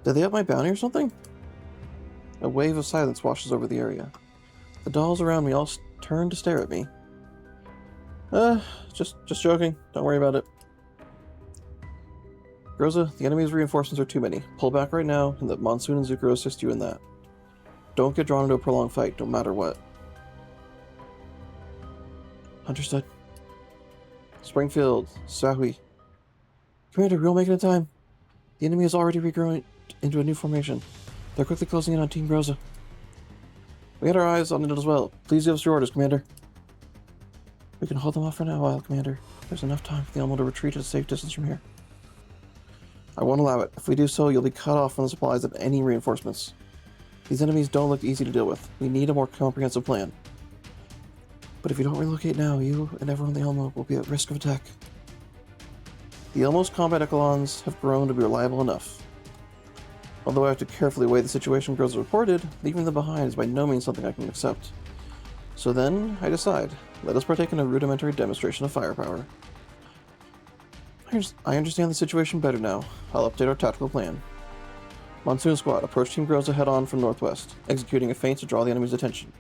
Did they up my bounty or something? A wave of silence washes over the area. The dolls around me all turn to stare at me. Just joking. Don't worry about it. Groza, the enemy's reinforcements are too many. Pull back right now, and let Monsoon and Zuko assist you in that. Don't get drawn into a prolonged fight, no matter what. Understood. Springfield, Sahui. Commander, we'll make it in time. The enemy is already regrowing into a new formation. They're quickly closing in on Team Groza. We had our eyes on it as well. Please give us your orders, Commander. We can hold them off for now, while, Commander. There's enough time for the Elmo to retreat at a safe distance from here. I won't allow it. If we do so, you'll be cut off from the supplies of any reinforcements. These enemies don't look easy to deal with. We need a more comprehensive plan. But if you don't relocate now, you and everyone in the Elmo will be at risk of attack. The Elmo's combat echelons have grown to be reliable enough. Although I have to carefully weigh the situation Groza reported, leaving them behind is by no means something I can accept. So then, I decide, let us partake in a rudimentary demonstration of firepower. I understand the situation better now. I'll update our tactical plan. Monsoon Squad, approach Team Groza head-on from northwest, executing a feint to draw the enemy's attention.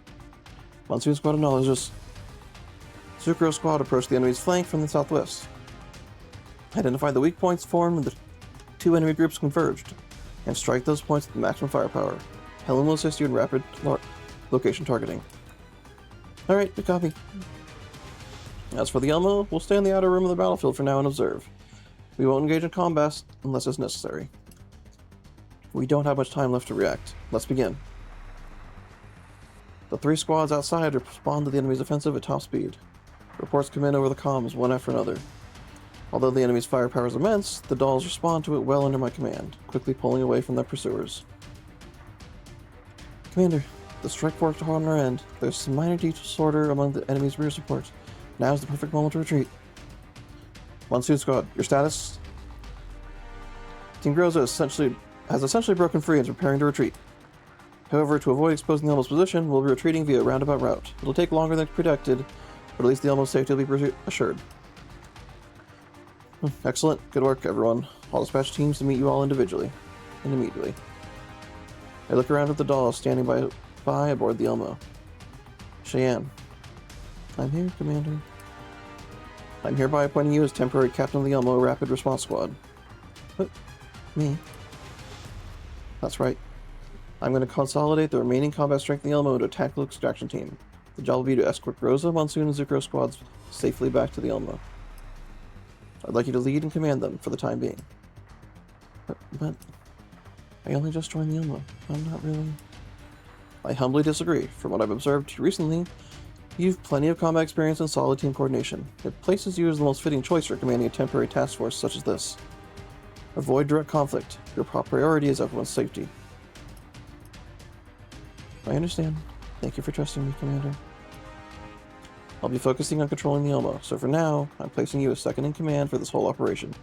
Monsoon Squad acknowledges. Zucro Squad, approach the enemy's flank from the southwest. Identify the weak points formed when the two enemy groups converged, and strike those points with maximum firepower. Helen will assist you in rapid location targeting. Alright, good copy. As for the Elmo, we'll stay in the outer rim of the battlefield for now and observe. We won't engage in combat unless it's necessary. We don't have much time left to react. Let's begin. The three squads outside respond to the enemy's offensive at top speed. Reports come in over the comms, one after another. Although the enemy's firepower is immense, the dolls respond to it well under my command, quickly pulling away from their pursuers. Commander, the strike force are on our end. There's some minor disorder among the enemy's rear support. Now is the perfect moment to retreat. Monsoon Squad, your status? Team Groza has essentially broken free and is preparing to retreat. However, to avoid exposing the Elmo's position, we'll be retreating via a roundabout route. It'll take longer than predicted, but at least the Elmo's safety will be assured. Excellent. Good work, everyone. I'll dispatch teams to meet you all individually. And immediately. I look around at the dolls standing by aboard the Elmo. Cheyenne. I'm here, Commander. I'm hereby appointing you as temporary captain of the Elmo Rapid Response Squad. What? Me? That's right. I'm going to consolidate the remaining combat strength of the Elmo into a tactical extraction team. The job will be to escort Groza, Monsoon, and Zucro squads safely back to the Elmo. I'd like you to lead and command them for the time being. But I only just joined the Elmo. I'm not really... I humbly disagree. From what I've observed recently, you've plenty of combat experience and solid team coordination. It places you as the most fitting choice for commanding a temporary task force such as this. Avoid direct conflict. Your top priority is everyone's safety. I understand. Thank you for trusting me, Commander. I'll be focusing on controlling the Elmo, so for now, I'm placing you as second in command for this whole operation.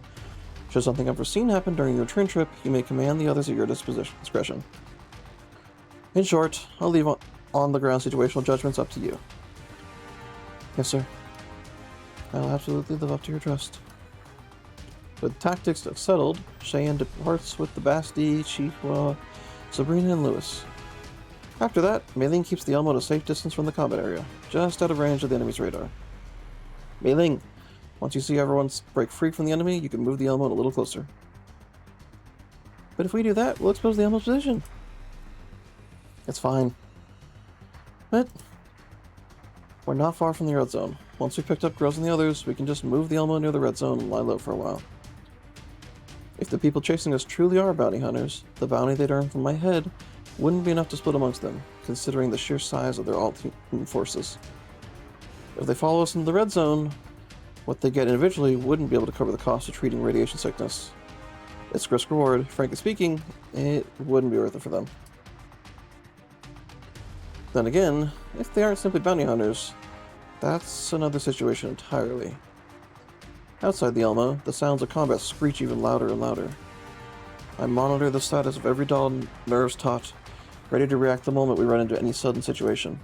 Should something unforeseen happen during your return trip, you may command the others at your discretion. In short, I'll leave on-the-ground situational judgments up to you. Yes, sir. I'll absolutely live up to your trust. With tactics settled, Cheyenne departs with the Basti, Chihuahua, Sabrina, and Lewis. After that, Mei Ling keeps the Elmo at a safe distance from the combat area, just out of range of the enemy's radar. Mei Ling, once you see everyone break free from the enemy, you can move the Elmo a little closer. But if we do that, we'll expose the Elmo's position. It's fine. But we're not far from the red zone. Once we've picked up Groza and the others, we can just move the Elmo near the red zone and lie low for a while. If the people chasing us truly are bounty hunters, the bounty they'd earn from my head wouldn't be enough to split amongst them, considering the sheer size of their alt-team forces. If they follow us into the red zone, what they get individually wouldn't be able to cover the cost of treating radiation sickness. It's risk-reward. Frankly speaking, it wouldn't be worth it for them. Then again, if they aren't simply bounty hunters, that's another situation entirely. Outside the Elmo, the sounds of combat screech even louder and louder. I monitor the status of every doll, nerves taut, ready to react the moment we run into any sudden situation.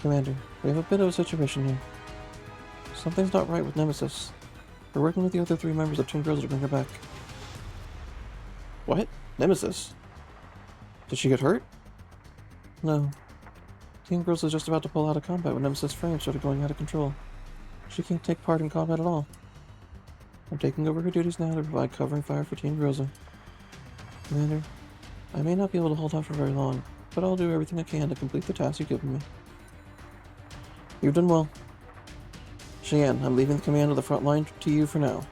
Commander, we have a bit of a situation here. Something's not right with Nemesis. We're working with the other 3 members of Team Girls to bring her back. What? Nemesis? Did she get hurt? No. Team Girls was just about to pull out of combat when Nemesis' frame started going out of control. She can't take part in combat at all. I'm taking over her duties now to provide covering fire for Team Groza. Commander, I may not be able to hold out for very long, but I'll do everything I can to complete the task you've given me. You've done well. Cheyenne, I'm leaving the command of the front line to you for now.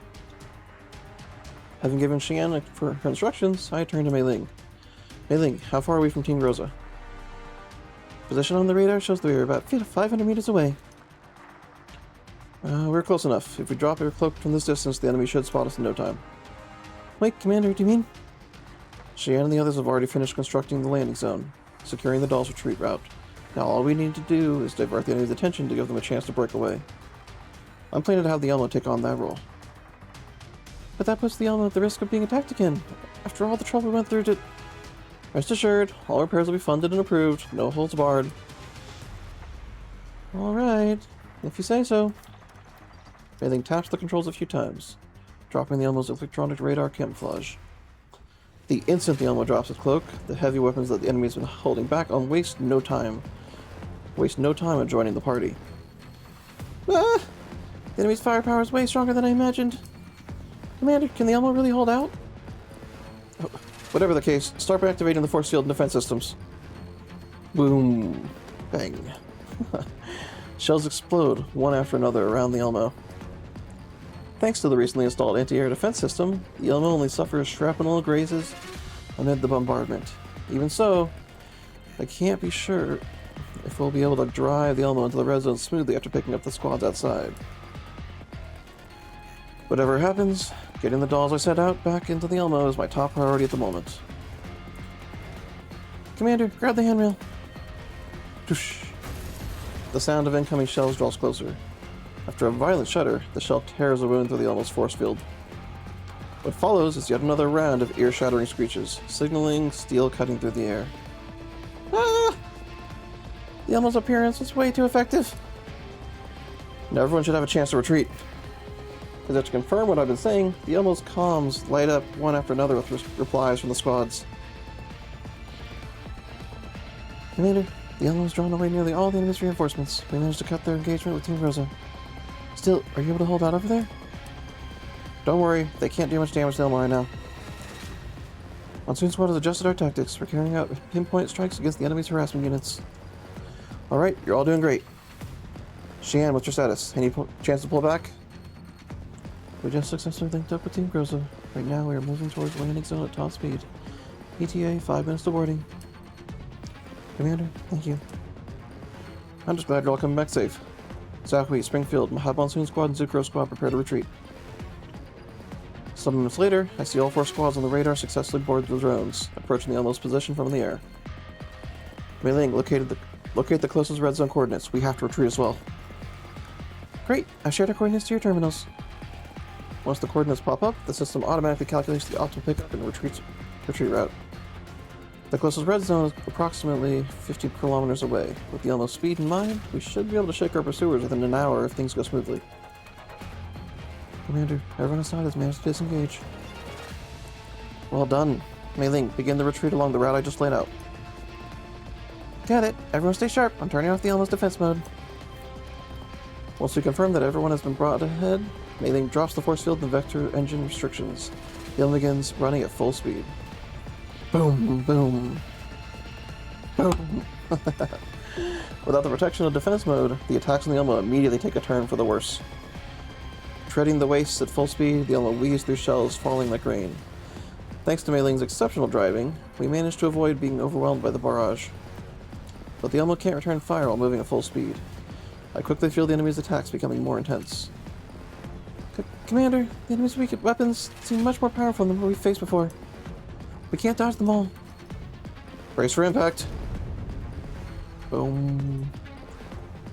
Having given Cheyenne her instructions, I turn to Mei Ling. Mei Ling, how far are we from Team Groza? Position on the radar shows that we are about 500 meters away. We're close enough. If we drop our cloak from this distance, the enemy should spot us in no time. Wait, Commander, do you mean? Cheyenne and the others have already finished constructing the landing zone, securing the doll's retreat route. Now all we need to do is divert the enemy's attention to give them a chance to break away. I'm planning to have the Elmo take on that role. But that puts the Elmo at the risk of being attacked again, after all the trouble we went through to... Rest assured, all repairs will be funded and approved, no holds barred. Alright, if you say so. Mei Ling taps the controls a few times, dropping the Elmo's electronic radar camouflage. The instant the Elmo drops its cloak, the heavy weapons that the enemy's been holding back on waste no time at joining the party. Ah! The enemy's firepower is way stronger than I imagined. Commander, can the Elmo really hold out? Oh, whatever the case, start activating the force field and defense systems. Boom. Bang. Shells explode, one after another, around the Elmo. Thanks to the recently installed anti-air defense system, the Elmo only suffers shrapnel grazes amid the bombardment. Even so, I can't be sure if we'll be able to drive the Elmo into the red zone smoothly after picking up the squads outside. Whatever happens, getting the dolls I set out back into the Elmo is my top priority at the moment. Commander, grab the handrail. Doosh. The sound of incoming shells draws closer. After a violent shudder, the shell tears a wound through the Elmo's force field. What follows is yet another round of ear-shattering screeches, signaling steel cutting through the air. Ah! The Elmo's appearance was way too effective. Now everyone should have a chance to retreat. As to confirm what I've been saying, the Elmo's comms light up one after another with replies from the squads. Commander, the Elmo's drawn away nearly all the enemy's reinforcements. We managed to cut their engagement with Team Groza. Still, are you able to hold out over there? Don't worry, they can't do much damage to Elmo right now. Monsoon Squad has adjusted our tactics. We're carrying out pinpoint strikes against the enemy's harassment units. Alright, you're all doing great. Cheyenne, what's your status? Any chance to pull back? We just successfully linked up with Team Groza. Right now, we are moving towards landing zone at top speed. ETA, 5 minutes to boarding. Commander, thank you. I'm just glad you're all coming back safe. Zakui, Springfield, Mahab Monsoon Squad, and Zucro Squad prepare to retreat. Some minutes later, I see all 4 squads on the radar successfully board the drones, approaching the Elmo's position from the air. Mei Ling, locate the closest red zone coordinates. We have to retreat as well. Great, I've shared our coordinates to your terminals. Once the coordinates pop up, the system automatically calculates the optimal pickup and retreat route. The closest red zone is approximately 50 kilometers away. With the Elmo's speed in mind, we should be able to shake our pursuers within an hour if things go smoothly. Commander, everyone inside has managed to disengage. Well done. Mei Ling, begin the retreat along the route I just laid out. Got it. Everyone stay sharp. I'm turning off the Elmo's defense mode. Once we confirm that everyone has been brought ahead, Mei Ling drops the force field and vector engine restrictions. The Elmo begins running at full speed. Boom, boom, boom. Without the protection of defense mode, the attacks on the Elmo immediately take a turn for the worse. Treading the wastes at full speed, the Elmo weaves through shells falling like rain. Thanks to Mei Ling's exceptional driving, we managed to avoid being overwhelmed by the barrage. But the Elmo can't return fire while moving at full speed. I quickly feel the enemy's attacks becoming more intense. Commander, the enemy's weak weapons seem much more powerful than what we've faced before. We can't dodge them all. Brace for impact. Boom.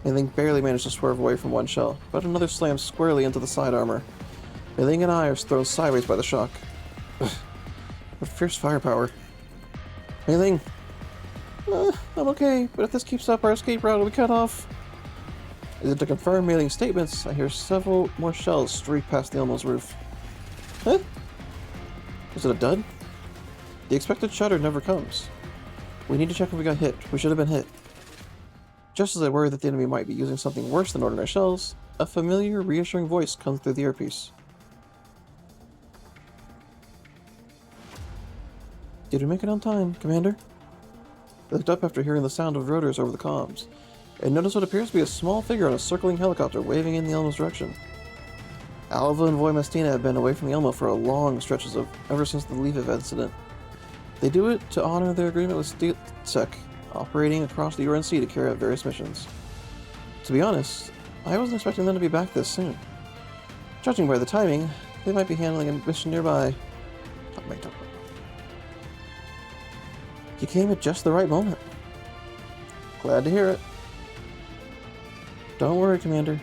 Mei Ling barely managed to swerve away from one shell, but another slams squarely into the side armor. Mei Ling and I are thrown sideways by the shock. What fierce firepower. Mei Ling! I'm okay, but if this keeps up, our escape route will be cut off. As if to confirm Mailing's statements, I hear several more shells streak past the Elmo's roof. Huh? Was it a dud? The expected shudder never comes. We need to check if we got hit. We should have been hit. Just as I worry that the enemy might be using something worse than ordinary shells, a familiar, reassuring voice comes through the earpiece. Did we make it on time, Commander? I looked up after hearing the sound of rotors over the comms, and noticed what appears to be a small figure on a circling helicopter waving in the Elmo's direction. Alva and Voimastina have been away from the Elmo for a long stretches of ever since the Leave-It incident. They do it to honor their agreement with StateSec, operating across the URNC to carry out various missions. To be honest, I wasn't expecting them to be back this soon. Judging by the timing, they might be handling a mission nearby. You came at just the right moment. Glad to hear it. Don't worry, Commander.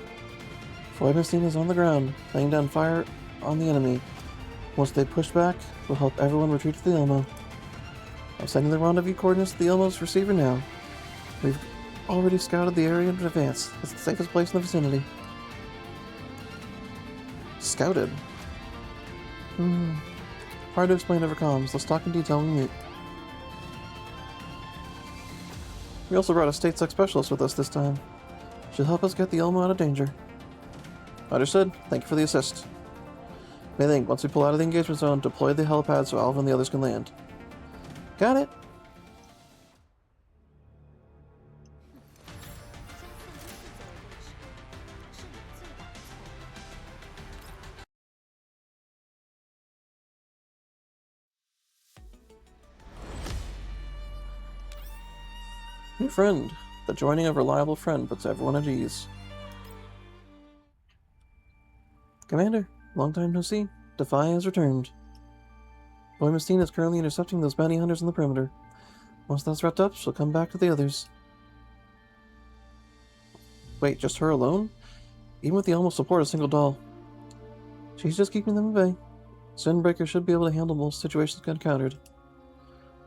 Voimastina is on the ground, laying down fire on the enemy. Once they push back, we'll help everyone retreat to the Elmo. I'm sending the rendezvous coordinates to the Elmo's receiver now. We've already scouted the area in advance. It's the safest place in the vicinity. Scouted? Hard to explain over comms. Let's talk in detail when we meet. We also brought a StateSec specialist with us this time. She'll help us get the Elmo out of danger. Understood. Thank you for the assist. Mei-Ling, once we pull out of the engagement zone, deploy the helipad so Alva and the others can land. Got it. New friend. The joining of a reliable friend puts everyone at ease. Commander, long time no see. Defy has returned. Voimastina is currently intercepting those bounty hunters on the perimeter. Once that's wrapped up, she'll come back to the others. Wait, just her alone? Even with the Elmo support, a single doll. She's just keeping them at bay. Sunbreaker should be able to handle most situations encountered.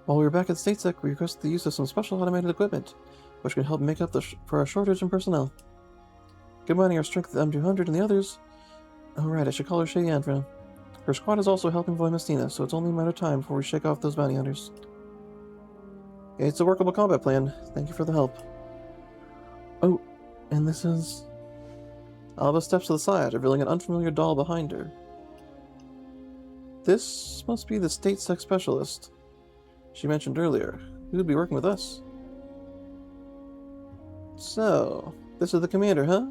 While we were back at StateSec, we requested the use of some special automated equipment, which can help make up for our shortage in personnel. Combining our strength with M200 and the others... Oh right, I should call her Cheyenne for now. Her squad is also helping Voimastina, so it's only a matter of time before we shake off those bounty hunters. It's a workable combat plan. Thank you for the help. Oh, and this is... Alva steps to the side, revealing an unfamiliar doll behind her. This must be the StateSec specialist she mentioned earlier, who would be working with us. So, this is the commander, huh?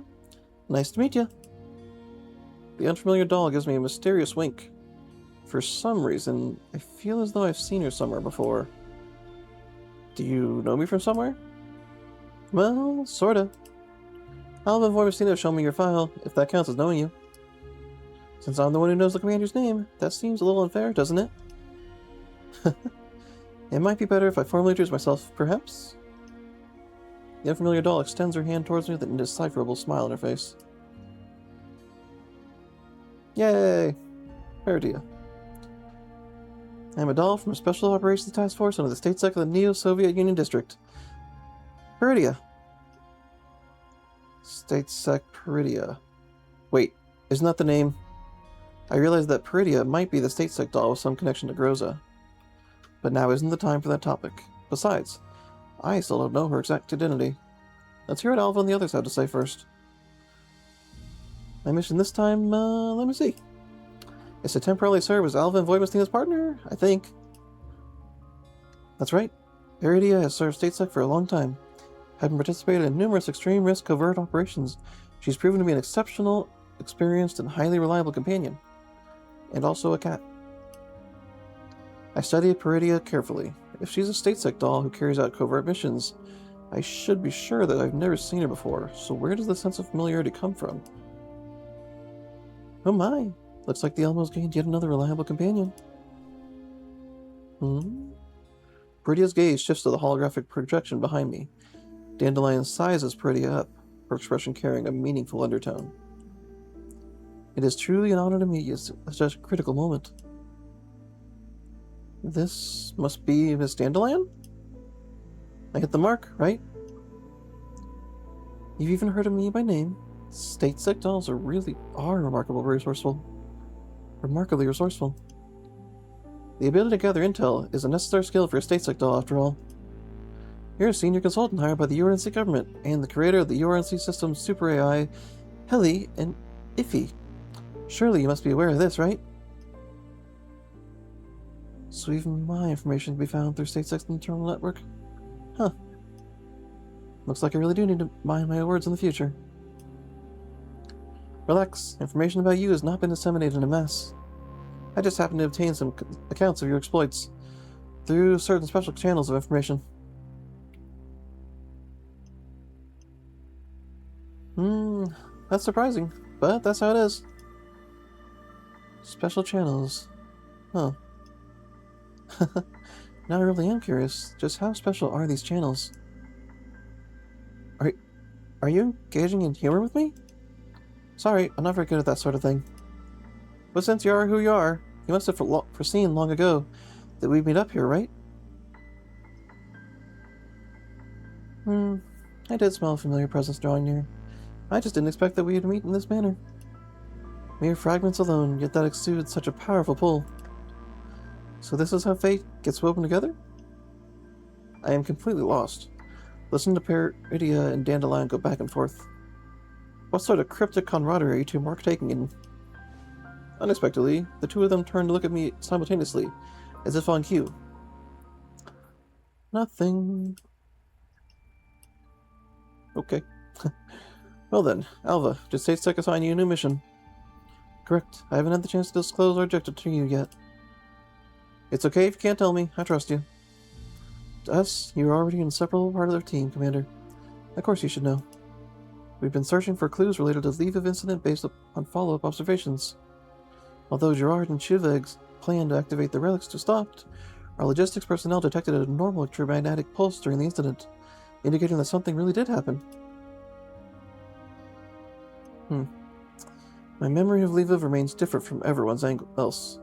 Nice to meet you. The unfamiliar doll gives me a mysterious wink. For some reason, I feel as though I've seen her somewhere before. Do you know me from somewhere? Well, sorta. Alva and Voimastina have shown me your file, if that counts as knowing you. Since I'm the one who knows the commander's name, that seems a little unfair, doesn't it? It might be better if I formally introduce myself, perhaps? The unfamiliar doll extends her hand towards me with an indecipherable smile on her face. Yay! Paradeus. I'm a doll from a Special Operations Task Force under the StateSec of the Neo-Soviet Union District. Paradeus. StateSec Paradeus. Wait, isn't that the name? I realized that Paradeus might be the StateSec doll with some connection to Groza. But now isn't the time for that topic. Besides, I still don't know her exact identity. Let's hear what Alva and the others have to say first. My mission this time, let me see. Is to temporarily serve as Alva and Voimastina's partner, I think. That's right. Paradeus has served StateSec for a long time. Having participated in numerous extreme risk covert operations, she's proven to be an exceptional, experienced, and highly reliable companion. And also a cat. I studied Paradeus carefully. If she's a StateSec doll who carries out covert missions, I should be sure that I've never seen her before, so where does the sense of familiarity come from? Oh my! Looks like the Elmo's gained yet another reliable companion. Paradeus' gaze shifts to the holographic projection behind me. Dandelion sizes Paradeus up, her expression carrying a meaningful undertone. It is truly an honor to meet you at such a critical moment. This must be Miss Dandelion? I hit the mark, right? You've even heard of me by name. State Sextans are remarkably resourceful. The ability to gather intel is a necessary skill for a state sector, after all. You're a senior consultant hired by the URNC government and the creator of the URNC system's super AI, Heli and Iffy. Surely you must be aware of this, right? So even my information can be found through State Sexton internal network? Huh. Looks like I really do need to mind my words in the future. Relax. Information about you has not been disseminated in a mass. I just happened to obtain some accounts of your exploits through certain special channels of information. That's surprising, but that's how it is. Special channels. Huh. Now I really am curious. Just how special are these channels? Are you engaging in humor with me? Sorry, I'm not very good at that sort of thing. But since you are who you are, you must have foreseen long ago that we'd meet up here, right? I did smell a familiar presence drawing near. I just didn't expect that we'd meet in this manner. Mere fragments alone, yet that exudes such a powerful pull. So this is how fate gets woven together? I am completely lost. Listen to Paradeus and Dandelion go back and forth. What sort of cryptic camaraderie are you two taking in? Unexpectedly, the two of them turned to look at me simultaneously, as if on cue. Nothing. Okay. Well then, Alva, did State Sec assign you a new mission? Correct. I haven't had the chance to disclose our objective to you yet. It's okay if you can't tell me. I trust you. To us, you are already an inseparable part of their team, Commander. Of course you should know. We've been searching for clues related to the Leave of Incident based on follow-up observations. Although Gerard and Shiveg's plan to activate the relics to stopped, our logistics personnel detected a normal electromagnetic pulse during the incident, indicating that something really did happen. My memory of Leave remains different from everyone's else,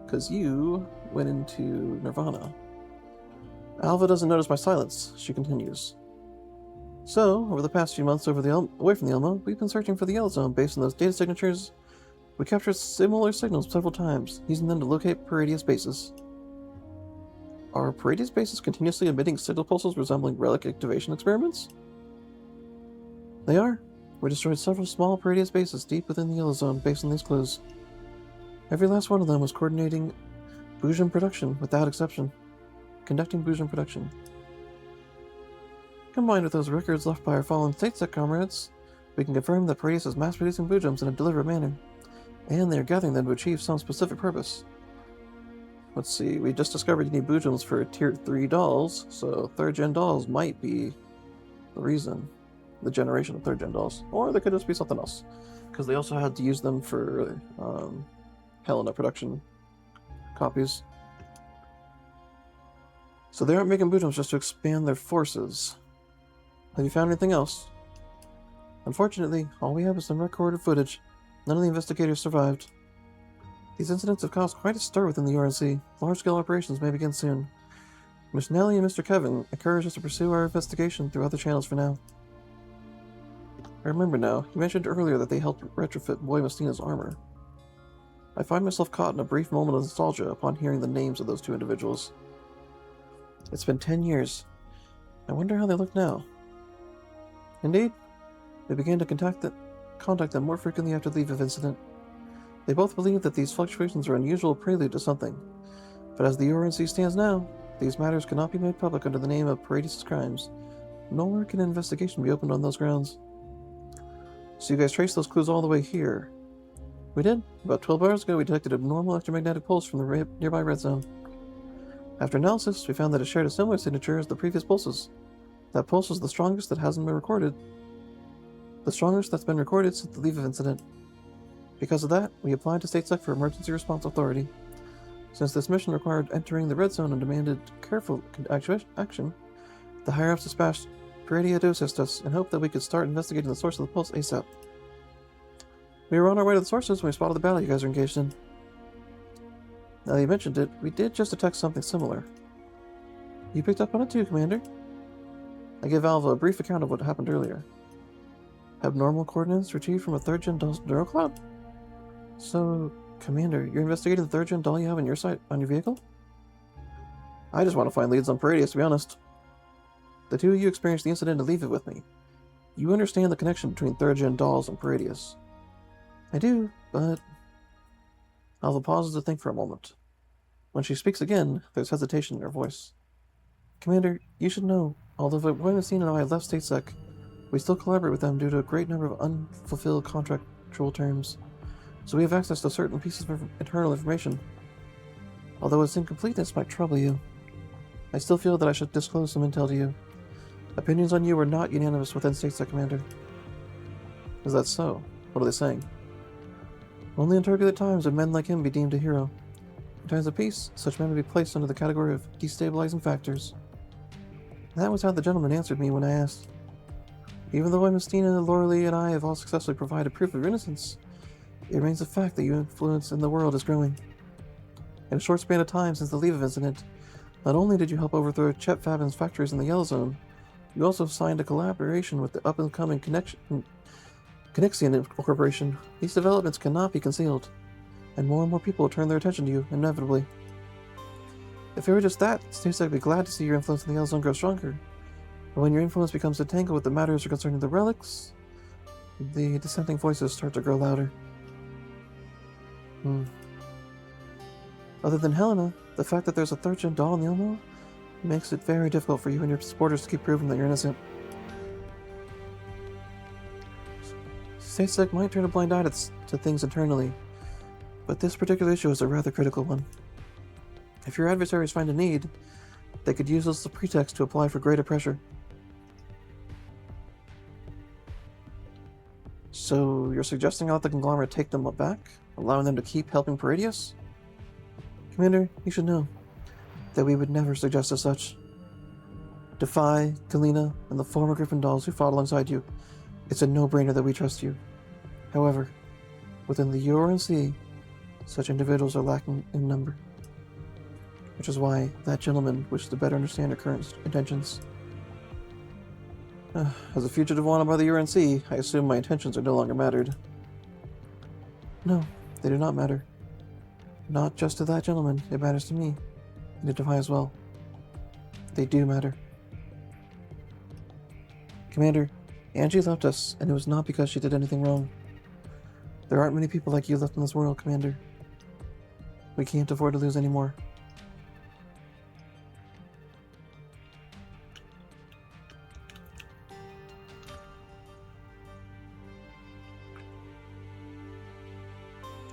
because you went into Nirvana. Alva doesn't notice my silence, she continues. So, over the past few months away from the Elmo, we've been searching for the Yellow Zone based on those data signatures. We captured similar signals several times, using them to locate Paradeus bases. Are Paradeus bases continuously emitting signal pulses resembling relic activation experiments? They are. We destroyed several small Paradeus bases deep within the Yellow Zone based on these clues. Every last one of them was coordinating Boojum production, without exception. Conducting Boojum production. Combined with those records left by our fallen statesec comrades, we can confirm that Paradeus is mass-producing Boojums in a deliberate manner, and they are gathering them to achieve some specific purpose. Let's see, we just discovered you need Boojums for Tier 3 dolls, so 3rd-gen dolls might be the reason. The generation of 3rd-gen dolls. Or they could just be something else. Because they also had to use them for Helena production copies. So they aren't making Boojums just to expand their forces. Have you found anything else? Unfortunately, all we have is some recorded footage. None of the investigators survived. These incidents have caused quite a stir within the URNC. Large-scale operations may begin soon. Miss Nellie and Mr. Kevin encourage us to pursue our investigation through other channels for now. I remember now, you mentioned earlier that they helped retrofit Boy Mastina's armor. I find myself caught in a brief moment of nostalgia upon hearing the names of those two individuals. It's been 10 years. I wonder how they look now. Indeed, we began to contact them more frequently after the Leave of Incident. They both believe that these fluctuations are an unusual prelude to something. But as the URNC stands now, these matters cannot be made public under the name of Paradeus' crimes, nor can an investigation be opened on those grounds. So you guys traced those clues all the way here. We did. About 12 hours ago, we detected a normal electromagnetic pulse from the nearby red zone. After analysis, we found that it shared a similar signature as the previous pulses. That pulse was the strongest that hasn't been recorded. The strongest that's been recorded since the Leave of Incident. Because of that, we applied to StateSec for Emergency Response Authority. Since this mission required entering the red zone and demanded careful action, the higher-ups dispatched Paradeus to assist us and hoped that we could start investigating the source of the pulse ASAP. We were on our way to the sources when we spotted the battle you guys are engaged in. Now that you mentioned it, we did just detect something similar. You picked up on it too, Commander. I gave Alva a brief account of what happened earlier. Abnormal coordinates retrieved from a third-gen doll's neurocloud? So, Commander, you're investigating the third-gen doll you have on your site, on your vehicle? I just want to find leads on Paradeus, to be honest. The two of you experienced the incident and leave it with me. You understand the connection between third-gen dolls and Paradeus. I do, but... Alva pauses to think for a moment. When she speaks again, there's hesitation in her voice. Commander, you should know, although Voimacine and I left StateSec, we still collaborate with them due to a great number of unfulfilled contractual terms, so we have access to certain pieces of internal information. Although its incompleteness might trouble you, I still feel that I should disclose some intel to you. Opinions on you are not unanimous within StateSec, Commander. Is that so? What are they saying? Only in turbulent times would men like him be deemed a hero. In times of peace, such men would be placed under the category of destabilizing factors. That was how the gentleman answered me when I asked. Even though Mistina, Loralee, and I have all successfully provided proof of your innocence, it remains a fact that your influence in the world is growing. In a short span of time since the Leave incident, not only did you help overthrow Chet Fabin's factories in the Yellow Zone, you also signed a collaboration with the up-and-coming Connexion Corporation. These developments cannot be concealed, and more people will turn their attention to you, inevitably. If it were just that, StateSec would be glad to see your influence in the Yellow Zone grow stronger. But when your influence becomes entangled with the matters concerning the relics, the dissenting voices start to grow louder. Other than Helena, the fact that there's a third-gen doll in the Elmo makes it very difficult for you and your supporters to keep proving that you're innocent. StateSec might turn a blind eye to things internally, but this particular issue is a rather critical one. If your adversaries find a need, they could use this as a pretext to apply for greater pressure. So, you're suggesting I let the conglomerate take them back, allowing them to keep helping Paradeus? Commander, you should know that we would never suggest as such. Defy, Galena, and the former Griffin dolls who fought alongside you. It's a no-brainer that we trust you. However, within the URNC, such individuals are lacking in number. Which is why that gentleman wishes to better understand your current intentions. As a fugitive wanted by the URNC, I assume my intentions are no longer mattered. No, they do not matter. Not just to that gentleman, it matters to me, and to Defy as well. They do matter. Commander, Angie left us, and it was not because she did anything wrong. There aren't many people like you left in this world, Commander. We can't afford to lose any more.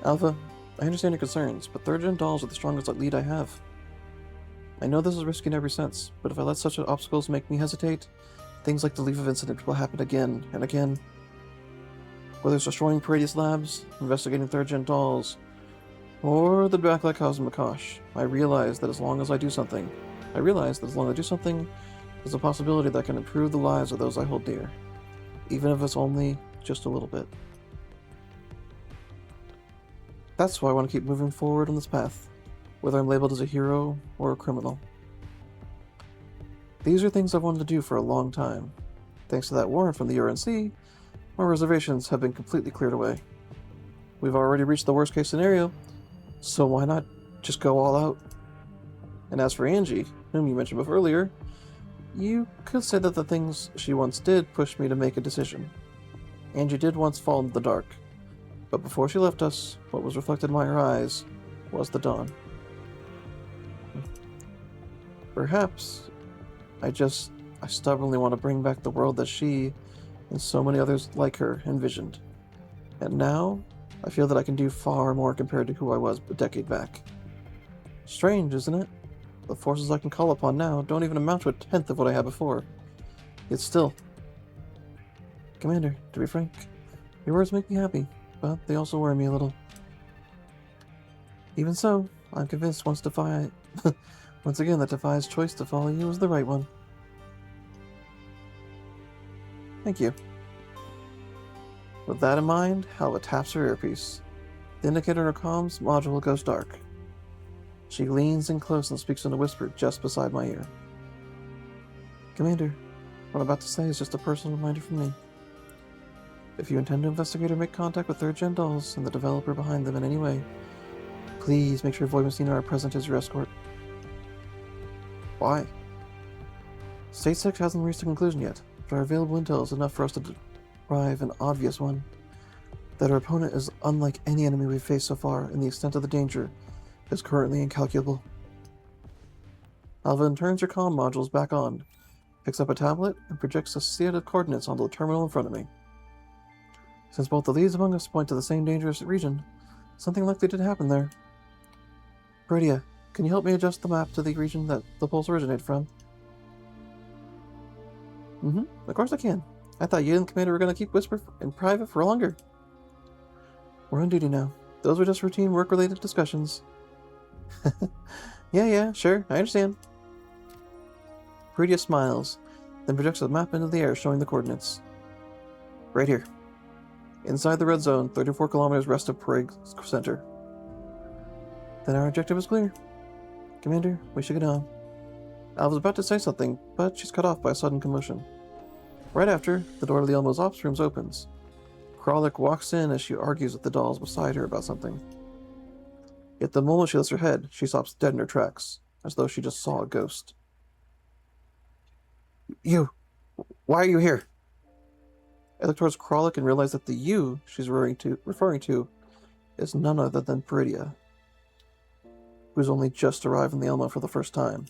Alpha, I understand your concerns, but third-gen dolls are the strongest lead I have. I know this is risky in every sense, but if I let such obstacles make me hesitate, things like the Leave incident will happen again and again. Whether it's destroying Paradeus labs, investigating third-gen dolls, or the Blacklight Cosmic Makosh, I realize that as long as I do something, there's a possibility that I can improve the lives of those I hold dear, even if it's only just a little bit. That's why I want to keep moving forward on this path, whether I'm labeled as a hero or a criminal. These are things I've wanted to do for a long time. Thanks to that warrant from the URNC, my reservations have been completely cleared away. We've already reached the worst case scenario, so why not just go all out? And as for Angie, whom you mentioned before earlier, you could say that the things she once did pushed me to make a decision. Angie did once fall into the dark, but before she left us, what was reflected in my eyes was the dawn. Perhaps I stubbornly want to bring back the world that she and so many others like her envisioned. And now, I feel that I can do far more compared to who I was a decade back. Strange, isn't it? The forces I can call upon now don't even amount to a tenth of what I had before. Yet still. Commander, to be frank, your words make me happy, but they also worry me a little. Even so, I'm convinced once again that Defy's choice to follow you was the right one. Thank you. With that in mind, Halva taps her earpiece. The indicator on her comms module goes dark. She leans in close and speaks in a whisper just beside my ear. Commander, what I'm about to say is just a personal reminder from me. If you intend to investigate or make contact with 3rd Gen dolls and the developer behind them in any way, please make sure Void Messina are present as your escort. Why? State 6 hasn't reached a conclusion yet, but our available intel is enough for us to derive an obvious one. That our opponent is unlike any enemy we've faced so far, and the extent of the danger is currently incalculable. Alvin turns her comm modules back on, picks up a tablet, and projects a set of coordinates onto the terminal in front of me. Since both the leads among us point to the same dangerous region, something likely did happen there. Paradeus, can you help me adjust the map to the region that the pulse originated from? Of course I can. I thought you and the commander were going to keep Whisper in private for longer. We're on duty now. Those were just routine work-related discussions. Yeah, sure, I understand. Paradeus smiles, then projects a map into the air showing the coordinates. Right here. Inside the red zone, 34 kilometers west of Prague Center. Then our objective is clear. Commander, we should get on. I was about to say something, but she's cut off by a sudden commotion. Right after, the door to the Elmo's ops rooms opens. Kralik walks in as she argues with the dolls beside her about something. Yet the moment she lifts her head, she stops dead in her tracks, as though she just saw a ghost. You! Why are you here? I look towards Kralik and realize that the you she's referring to is none other than Paradeus, who's only just arrived in the Elmo for the first time.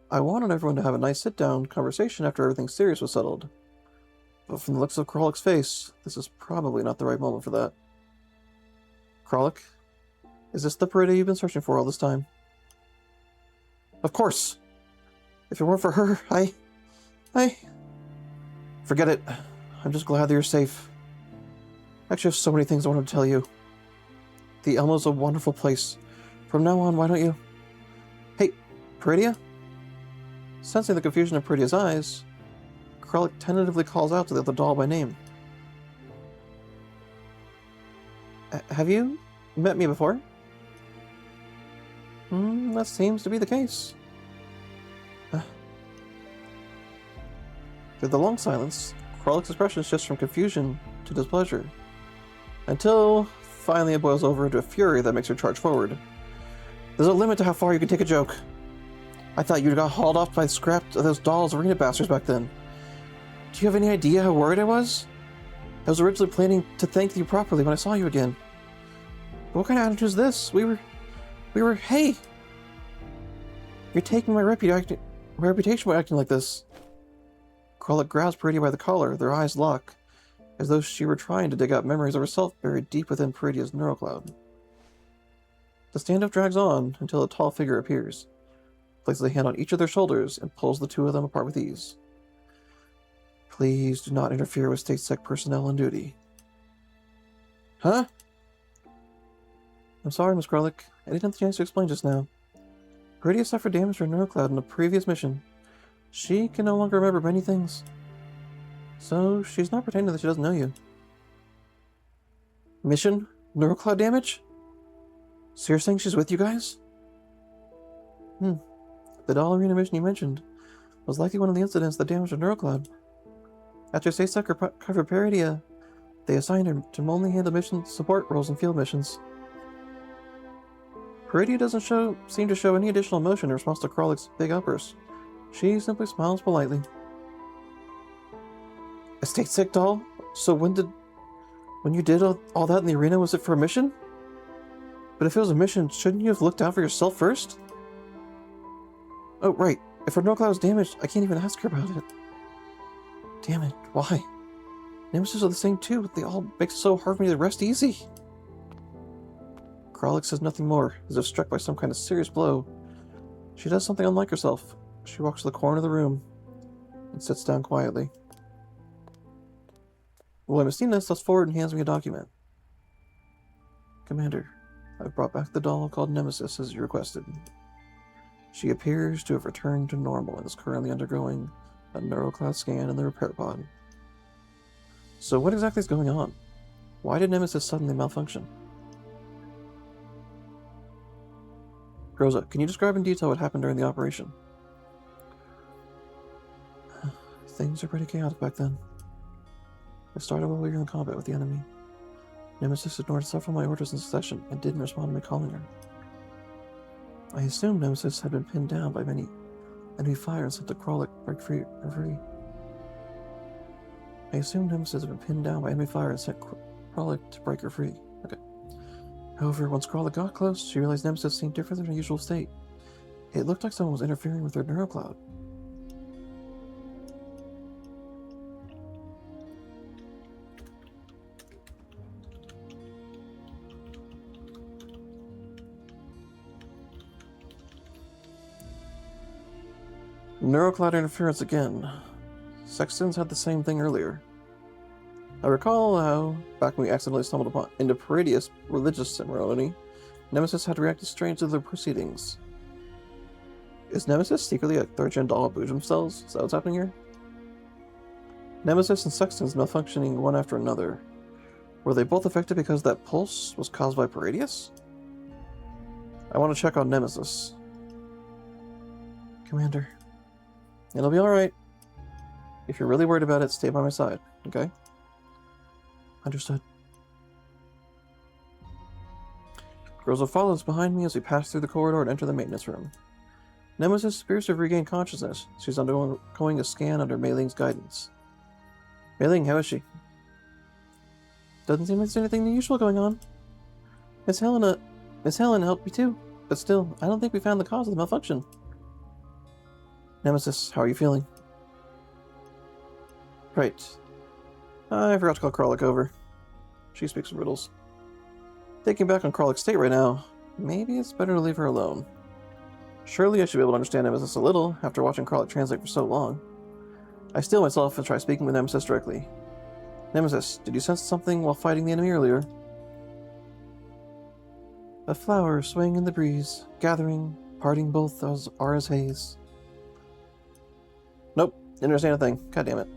I wanted everyone to have a nice sit-down conversation after everything serious was settled, but from the looks of Kralik's face, this is probably not the right moment for that. Kralik, is this the Paradeus you've been searching for all this time? Of course! If it weren't for her, I... Forget it. I'm just glad that you're safe. I actually have so many things I wanted to tell you. The Elmo's a wonderful place. From now on, why don't you... Hey, Paradeus? Sensing the confusion in Paradeus' eyes, Kralik tentatively calls out to the other doll by name. Have you met me before? That seems to be the case. Through the long silence, Kralik's expression shifts from confusion to displeasure, until finally it boils over into a fury that makes her charge forward. There's a limit to how far you can take a joke. I thought you got hauled off by the scrap of those dolls arena bastards back then. Do you have any idea how worried I was? I was originally planning to thank you properly when I saw you again. But what kind of attitude is this? We were, hey! You're taking my reputation by acting like this. Kralik grabs Paradeus by the collar, their eyes lock, as though she were trying to dig out memories of herself buried deep within Paradeus' neurocloud. The standoff drags on until a tall figure appears, places a hand on each of their shoulders, and pulls the two of them apart with ease. Please do not interfere with State Sec personnel on duty. Huh? I'm sorry, Miss Kralik. I didn't have the chance to explain just now. Paradeus suffered damage to her neurocloud in a previous mission. She can no longer remember many things. So, she's not pretending that she doesn't know you. Mission? Neurocloud damage? So you're saying she's with you guys? The doll arena mission you mentioned was likely one of the incidents that damaged her neurocloud. After State Sector covered Paradeus, they assigned her to only handle mission support roles in field missions. Paradeus doesn't seem to show any additional emotion in response to Kralik's big outburst. She simply smiles politely. A State Sec doll? So when you did all that in the arena, was it for a mission? But if it was a mission, shouldn't you have looked out for yourself first? Oh, right. If her neurocloud was damaged, I can't even ask her about it. Damn it, why? Nemesis are the same too, but they all make it so hard for me to rest easy. Kralik says nothing more, as if struck by some kind of serious blow. She does something unlike herself. She walks to the corner of the room and sits down quietly. Void Messina steps forward and hands me a document. Commander, I've brought back the doll called Nemesis as you requested. She appears to have returned to normal and is currently undergoing a neurocloud scan in the repair pod. So what exactly is going on? Why did Nemesis suddenly malfunction? Rosa, can you describe in detail what happened during the operation? Things are pretty chaotic back then. It started while we were in combat with the enemy. Nemesis ignored several of my orders in succession and didn't respond to my calling her. I assumed Nemesis had been pinned down by many enemy fire and sent the Kralik break free. I assumed Nemesis had been pinned down by enemy fire and sent Kralik to break her free. Okay. However, once Kralik got close, she realized Nemesis seemed different than her usual state. It looked like someone was interfering with her neurocloud. Neurocloud interference again. Sextans had the same thing earlier. I recall how, back when we accidentally stumbled into Paradeus' religious ceremony, Nemesis had reacted strangely to the proceedings. Is Nemesis secretly a third-gen doll of Boojum cells? Is that what's happening here? Nemesis and Sextans malfunctioning one after another. Were they both affected because that pulse was caused by Paradeus? I want to check on Nemesis. Commander. It'll be alright. If you're really worried about it, stay by my side, okay? Understood. Groza follows behind me as we pass through the corridor and enter the maintenance room. Nemesis appears to have regained consciousness. She's undergoing a scan under Mei Ling's guidance. Mei Ling, how is she? Doesn't seem like there's anything unusual going on. Miss Helen helped me too, but still, I don't think we found the cause of the malfunction. Nemesis, how are you feeling? Right. I forgot to call Kralik over. She speaks in riddles. Thinking back on Kralik's state right now, maybe it's better to leave her alone. Surely I should be able to understand Nemesis a little after watching Kralik translate for so long. I steel myself and try speaking with Nemesis directly. Nemesis, did you sense something while fighting the enemy earlier? A flower swaying in the breeze, gathering, parting both as haze. Nope, didn't understand a thing. God damn it.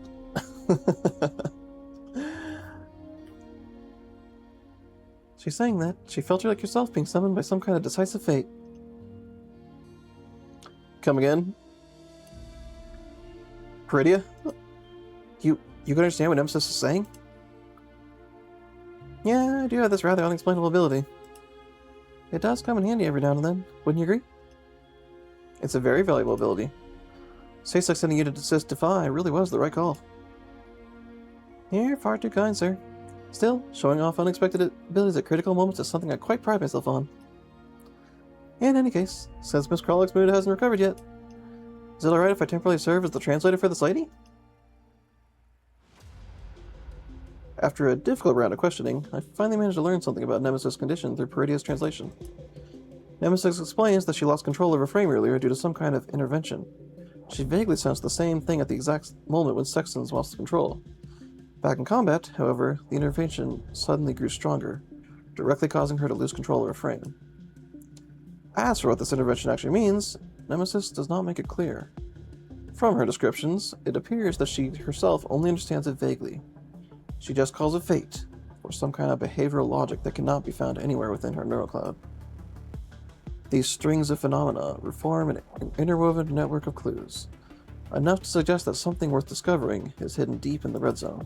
She's saying that she felt her like yourself being summoned by some kind of decisive fate. Come again? Paradia? You can understand what Nemesis is saying? Yeah, I do have this rather unexplainable ability. It does come in handy every now and then, wouldn't you agree? It's a very valuable ability. Tastes like sending you to desist Defy really was the right call. You're far too kind, sir. Still, showing off unexpected abilities at critical moments is something I quite pride myself on. In any case, since Miss Kralik's mood hasn't recovered yet, is it alright if I temporarily serve as the translator for this lady? After a difficult round of questioning, I finally managed to learn something about Nemesis' condition through Paradeus' translation. Nemesis explains that she lost control of her frame earlier due to some kind of intervention. She vaguely sensed the same thing at the exact moment when Sextans lost control. Back in combat, however, the intervention suddenly grew stronger, directly causing her to lose control of her frame. As for what this intervention actually means, Nemesis does not make it clear. From her descriptions, it appears that she herself only understands it vaguely. She just calls it fate, or some kind of behavioral logic that cannot be found anywhere within her neurocloud. These strings of phenomena form an interwoven network of clues, enough to suggest that something worth discovering is hidden deep in the red zone.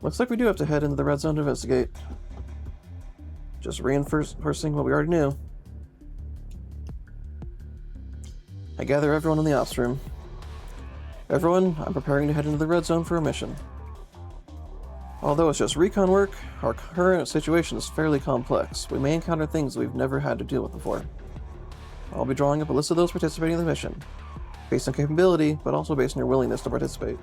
Looks like we do have to head into the red zone to investigate. Just reinforcing what we already knew. I gather everyone in the ops room. Everyone, I'm preparing to head into the red zone for a mission. Although it's just recon work, our current situation is fairly complex. We may encounter things we've never had to deal with before. I'll be drawing up a list of those participating in the mission, based on capability, but also based on your willingness to participate.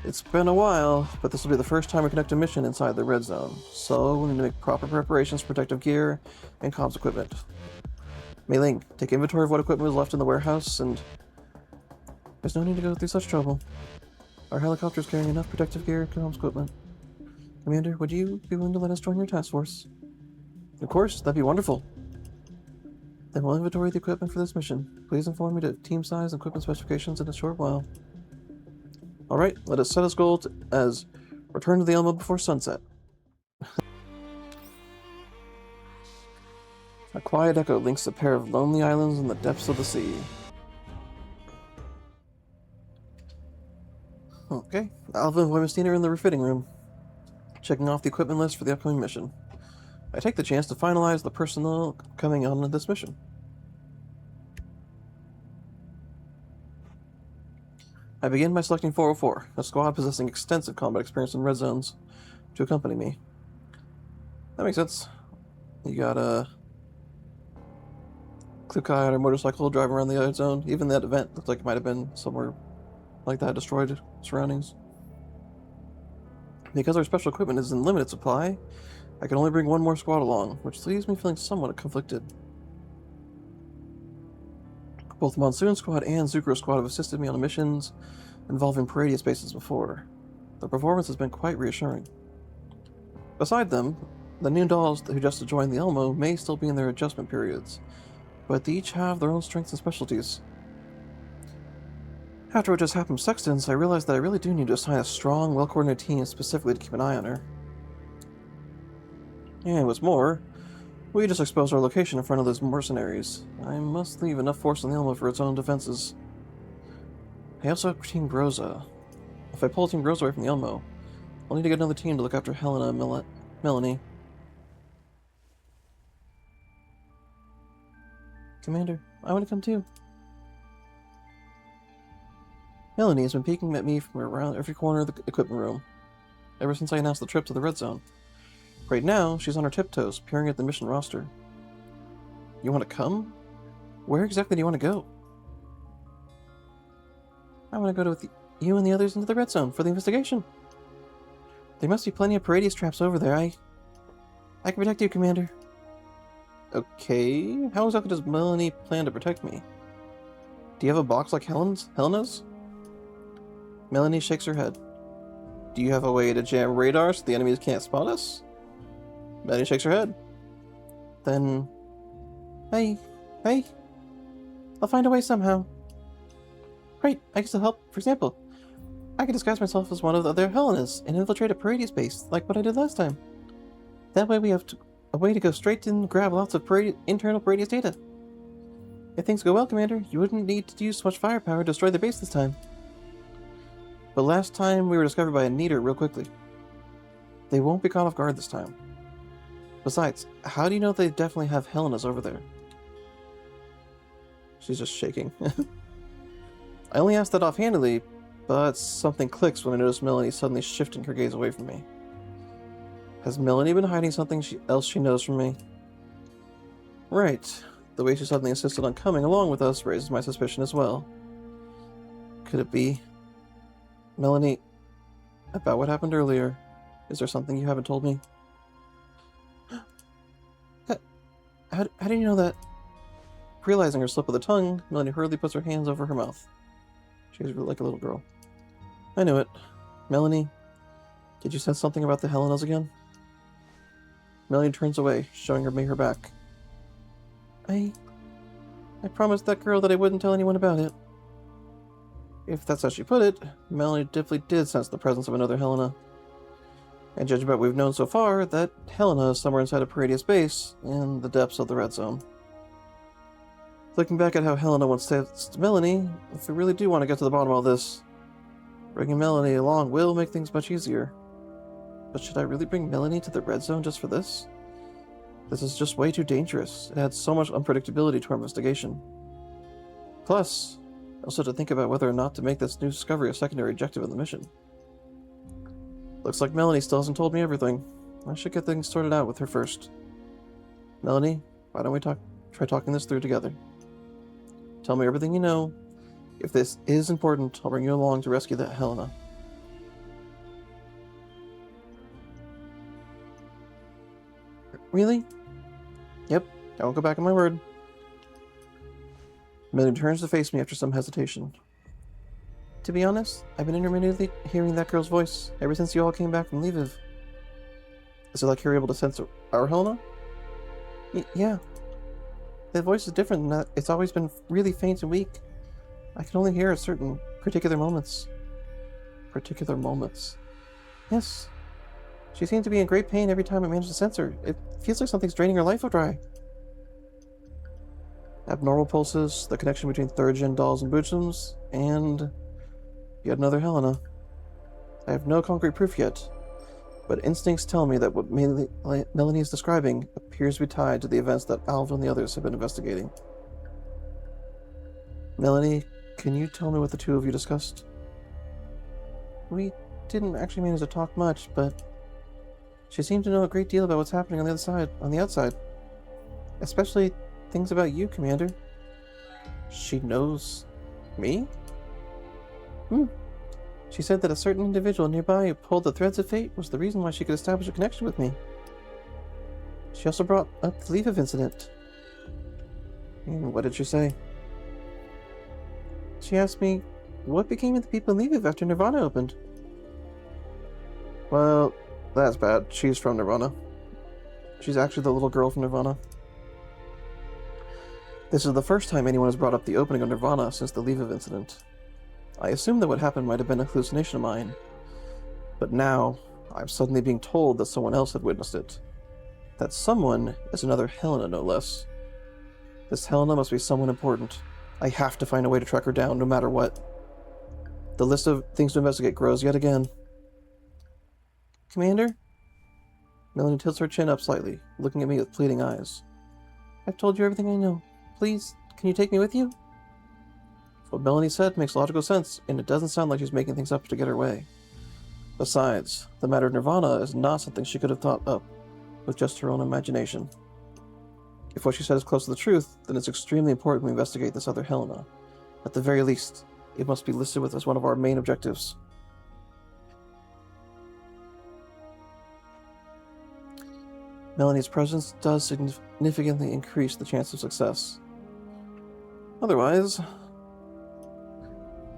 It's been a while, but this will be the first time we conduct a mission inside the red zone, so we'll need to make proper preparations for protective gear and comms equipment. Mei Ling, take inventory of what equipment was left in the warehouse, and there's no need to go through such trouble. Our helicopter is carrying enough protective gear and comms equipment. Commander, would you be willing to let us join your task force? Of course, that'd be wonderful. Then we'll inventory the equipment for this mission. Please inform me to team size and equipment specifications in a short while. Alright, let us set as goal as return to the Elma before sunset. A quiet echo links a pair of lonely islands in the depths of the sea. Okay, Alva and Weimstein are in the refitting room, checking off the equipment list for the upcoming mission. I take the chance to finalize the personnel coming on this mission. I begin by selecting 404, a squad possessing extensive combat experience in red zones, to accompany me. That makes sense. You got a Klukai on a motorcycle driving around the red zone. Even that event looked like it might have been somewhere like that, destroyed surroundings. Because our special equipment is in limited supply, I can only bring one more squad along, which leaves me feeling somewhat conflicted. Both Monsoon Squad and Zucro Squad have assisted me on missions involving Paradeus bases before. Their performance has been quite reassuring. Beside them, the new dolls who just joined the Elmo may still be in their adjustment periods, but they each have their own strengths and specialties. After what just happened to Sextans, I realized that I really do need to assign a strong, well-coordinated team specifically to keep an eye on her. And what's more, we just exposed our location in front of those mercenaries. I must leave enough force on the Elmo for its own defenses. I also have Team Groza. If I pull Team Groza away from the Elmo, I'll need to get another team to look after Helena and Melanie. Commander, I want to come too. Melanie has been peeking at me from around every corner of the equipment room, ever since I announced the trip to the Red Zone. Right now, she's on her tiptoes, peering at the mission roster. You want to come? Where exactly do you want to go? I want to go with you and the others into the Red Zone for the investigation. There must be plenty of Paradeus traps over there. I can protect you, Commander. Okay, how exactly does Melanie plan to protect me? Do you have a box like Helena's? Melanie shakes her head. Do you have a way to jam radar so the enemies can't spot us? Melanie shakes her head. Then... Hey, I'll find a way somehow. Right, I can still help. For example, I can disguise myself as one of the other Helenas and infiltrate a Paradeus base, like what I did last time. That way we have a way to go straight in and grab lots of internal Paradeus data. If things go well, Commander, you wouldn't need to use so much firepower to destroy the base this time. But last time we were discovered by a Neater real quickly. They won't be caught off guard this time. Besides, how do you know they definitely have Helenas over there? She's just shaking. I only asked that offhandedly, but something clicks when I notice Melanie suddenly shifting her gaze away from me. Has Melanie been hiding something else she knows from me? Right. The way she suddenly insisted on coming along with us raises my suspicion as well. Could it be... Melanie, about what happened earlier, is there something you haven't told me? How do you know that? Realizing her slip of the tongue, Melanie hurriedly puts her hands over her mouth. She's like a little girl. I knew it. Melanie, did you sense something about the Helenas again? Melanie turns away, showing me her back. I promised that girl that I wouldn't tell anyone about it. If that's how she put it, Melanie definitely did sense the presence of another Helena. And judging by what we've known so far, that Helena is somewhere inside a Paradeus base, in the depths of the Red Zone. Looking back at how Helena once said to Melanie, if we really do want to get to the bottom of all this, bringing Melanie along will make things much easier. But should I really bring Melanie to the Red Zone just for this? This is just way too dangerous. It adds so much unpredictability to our investigation. Plus, I also have to think about whether or not to make this new discovery a secondary objective of the mission. Looks like Melanie still hasn't told me everything. I should get things sorted out with her first. Melanie, why don't we try talking this through together? Tell me everything you know. If this is important, I'll bring you along to rescue that Helena. Really? Yep, I won't go back on my word. Melanie turns to face me after some hesitation. To be honest, I've been intermittently hearing that girl's voice ever since you all came back from Lviv. Is it like you're able to sense our Helena? Yeah. That voice is different in that it's always been really faint and weak. I can only hear at certain particular moments. Particular moments? Yes. She seems to be in great pain every time I manage to sense her. It feels like something's draining her life dry. Abnormal pulses, the connection between third-gen dolls and boojums, and yet another Helena. I have no concrete proof yet, but instincts tell me that what Melanie is describing appears to be tied to the events that Alva and the others have been investigating. Melanie, can you tell me what the two of you discussed? We didn't actually manage to talk much, but she seemed to know a great deal about what's happening on the outside. Especially things about you, Commander. She knows me? She said that a certain individual nearby who pulled the threads of fate was the reason why she could establish a connection with me. She also brought up the Leave incident. And what did she say? She asked me, what became of the people in Leave after Nirvana opened? Well, that's bad. She's from Nirvana. She's actually the little girl from Nirvana. This is the first time anyone has brought up the opening of Nirvana since the Leave incident. I assumed that what happened might have been a hallucination of mine, but now I'm suddenly being told that someone else had witnessed it. That someone is another Helena, no less. This Helena must be someone important. I have to find a way to track her down, no matter what. The list of things to investigate grows yet again. Commander? Melanie tilts her chin up slightly, looking at me with pleading eyes. I've told you everything I know. Please, can you take me with you? What Melanie said makes logical sense, and it doesn't sound like she's making things up to get her way. Besides, the matter of Nirvana is not something she could have thought up with just her own imagination. If what she said is close to the truth, then it's extremely important we investigate this other Helena. At the very least, it must be listed with as one of our main objectives. Melanie's presence does significantly increase the chance of success. Otherwise,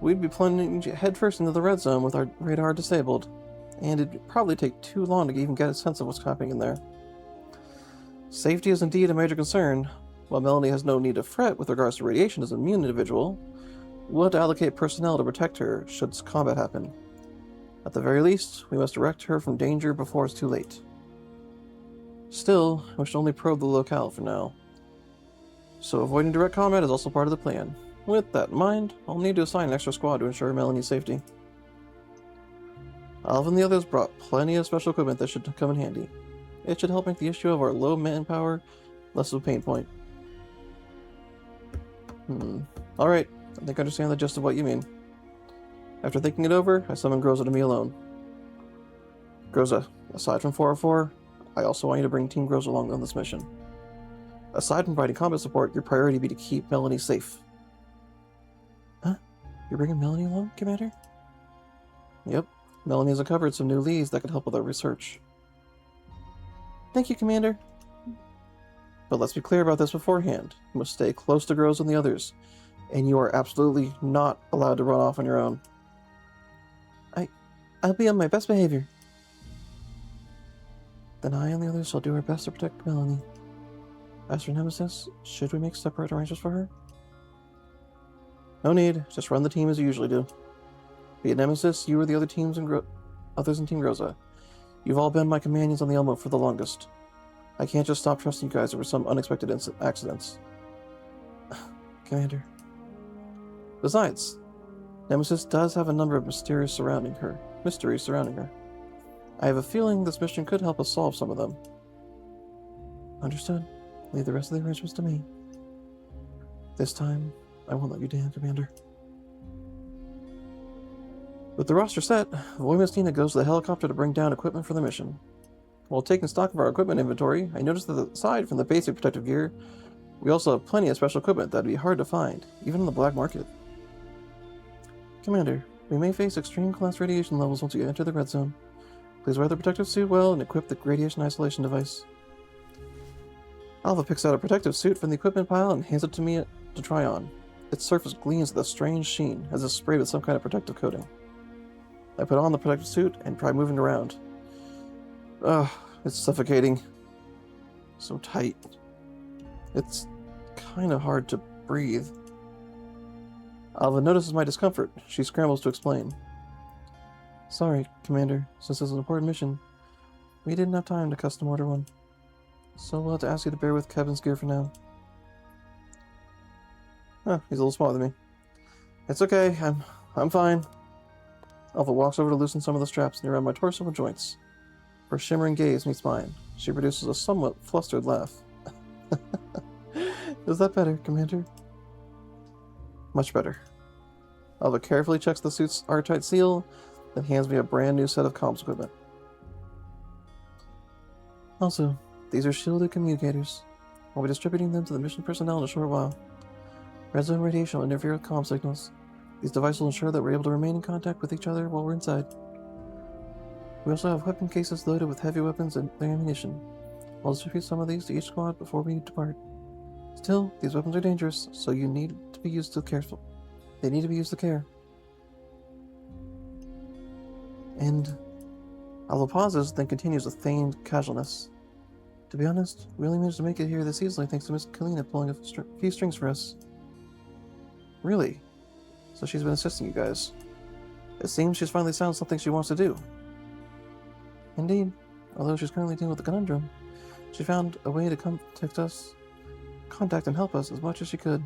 we'd be plunging headfirst into the red zone with our radar disabled, and it'd probably take too long to even get a sense of what's happening in there. Safety is indeed a major concern. While Melanie has no need to fret with regards to radiation as an immune individual, we'll have to allocate personnel to protect her should combat happen. At the very least, we must direct her from danger before it's too late. Still, we should only probe the locale for now. So avoiding direct combat is also part of the plan. With that in mind, I'll need to assign an extra squad to ensure Melanie's safety. Alva and the others brought plenty of special equipment that should come in handy. It should help make the issue of our low manpower less of a pain point. Alright, I think I understand the gist of what you mean. After thinking it over, I summon Groza to me alone. Groza, aside from 404, I also want you to bring Team Groza along on this mission. Aside from providing combat support, your priority be to keep Melanie safe. Huh? You're bringing Melanie along, Commander? Yep. Melanie has uncovered some new leads that could help with our research. Thank you, Commander. But let's be clear about this beforehand. You must stay close to Groza and the others, and you are absolutely not allowed to run off on your own. I'll be on my best behavior. Then I and the others shall do our best to protect Melanie. As for Nemesis, should we make separate arrangements for her? No need, just run the team as you usually do. Be it Nemesis, you or the other teams and others in Team Groza. You've all been my companions on the Elmo for the longest. I can't just stop trusting you guys over some unexpected accidents. Commander. Besides, Nemesis does have a number of mysteries surrounding her. I have a feeling this mission could help us solve some of them. Understood. Leave the rest of the arrangements to me. This time, I won't let you down, Commander. With the roster set, Voimastina goes to the helicopter to bring down equipment for the mission. While taking stock of our equipment inventory, I noticed that aside from the basic protective gear, we also have plenty of special equipment that would be hard to find, even on the black market. Commander, we may face extreme class radiation levels once you enter the red zone. Please wear the protective suit well and equip the radiation isolation device. Alva picks out a protective suit from the equipment pile and hands it to me to try on. Its surface gleams with a strange sheen, as if sprayed with some kind of protective coating. I put on the protective suit and try moving around. Ugh, it's suffocating. So tight. It's kind of hard to breathe. Alva notices my discomfort. She scrambles to explain. Sorry, Commander. Since this is an important mission, we didn't have time to custom order one. So we'll have to ask you to bear with Kevin's gear for now. Huh, he's a little smaller than me. It's okay, I'm fine. Alpha walks over to loosen some of the straps near my torso and joints. Her shimmering gaze meets mine. She produces a somewhat flustered laugh. Is that better, Commander? Much better. Alpha carefully checks the suit's airtight seal, then hands me a brand new set of comms equipment. Also, these are shielded communicators. I'll be distributing them to the mission personnel in a short while. Red zone radiation will interfere with comm signals. These devices will ensure that we're able to remain in contact with each other while we're inside. We also have weapon cases loaded with heavy weapons and ammunition. I'll distribute some of these to each squad before we depart. Still, these weapons are dangerous, so you need to be used to careful. They need to be used with care. And Alva pauses, then continues with feigned casualness. To be honest, we only managed to make it here this easily thanks to Miss Kalina pulling a few strings for us. Really? So she's been assisting you guys. It seems she's finally found something she wants to do. Indeed, although she's currently dealing with a conundrum, she found a way to contact and help us as much as she could.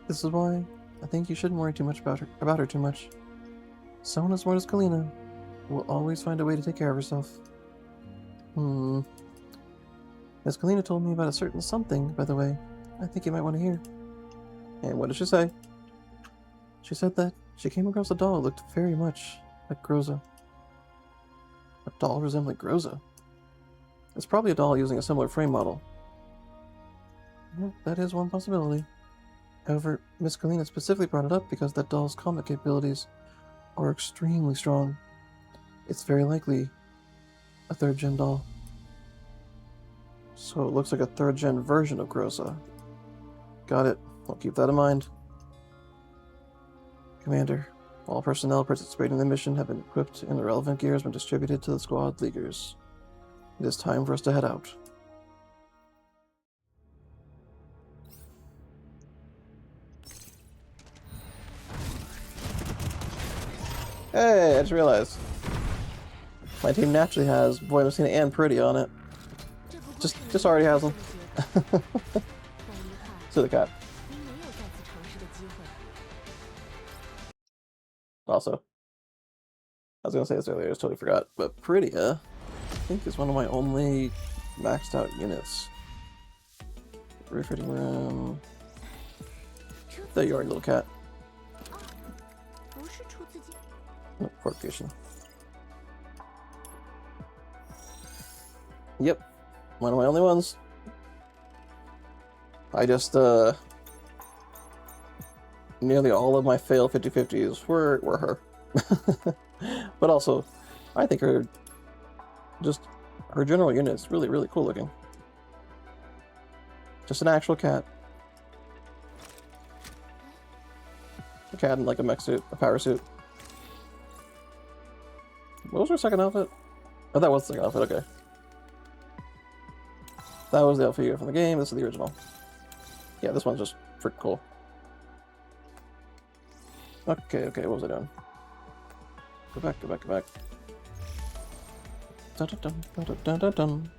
This is why I think you shouldn't worry too much about her too much. Someone as smart as Kalina will always find a way to take care of herself. Miss Kalina told me about a certain something, by the way. I think you might want to hear. And what did she say? She said that she came across a doll that looked very much like Groza. A doll resembling Groza? It's probably a doll using a similar frame model. Well, that is one possibility. However, Miss Kalina specifically brought it up because that doll's combat capabilities are extremely strong. It's very likely a 3rd gen doll. So it looks like a 3rd gen version of Groza. Got it. I'll keep that in mind. Commander, all personnel participating in the mission have been equipped and the relevant gear has been distributed to the squad leaders. It is time for us to head out. Hey, I just realized. My team naturally has Boy Messina and Pretty on it. Just already has them. To the cat. Also, I was gonna say this earlier, I just totally forgot, but Paradeus, I think, is one of my only maxed out units. Refitting room. There you are, little cat. No, fortification. Yep, one of my only ones. I just, nearly all of my fail 50-50s were her. But also, I think her general unit is really, really cool looking. Just an actual cat. A cat in like a mech suit, a power suit. What was her second outfit? Oh, that was the second outfit, okay. That was the outfit you got from the game, this is the original. Yeah, this one's just freaking cool. Okay, what was I doing? Go back. Dun dun dun dun dun dun dun.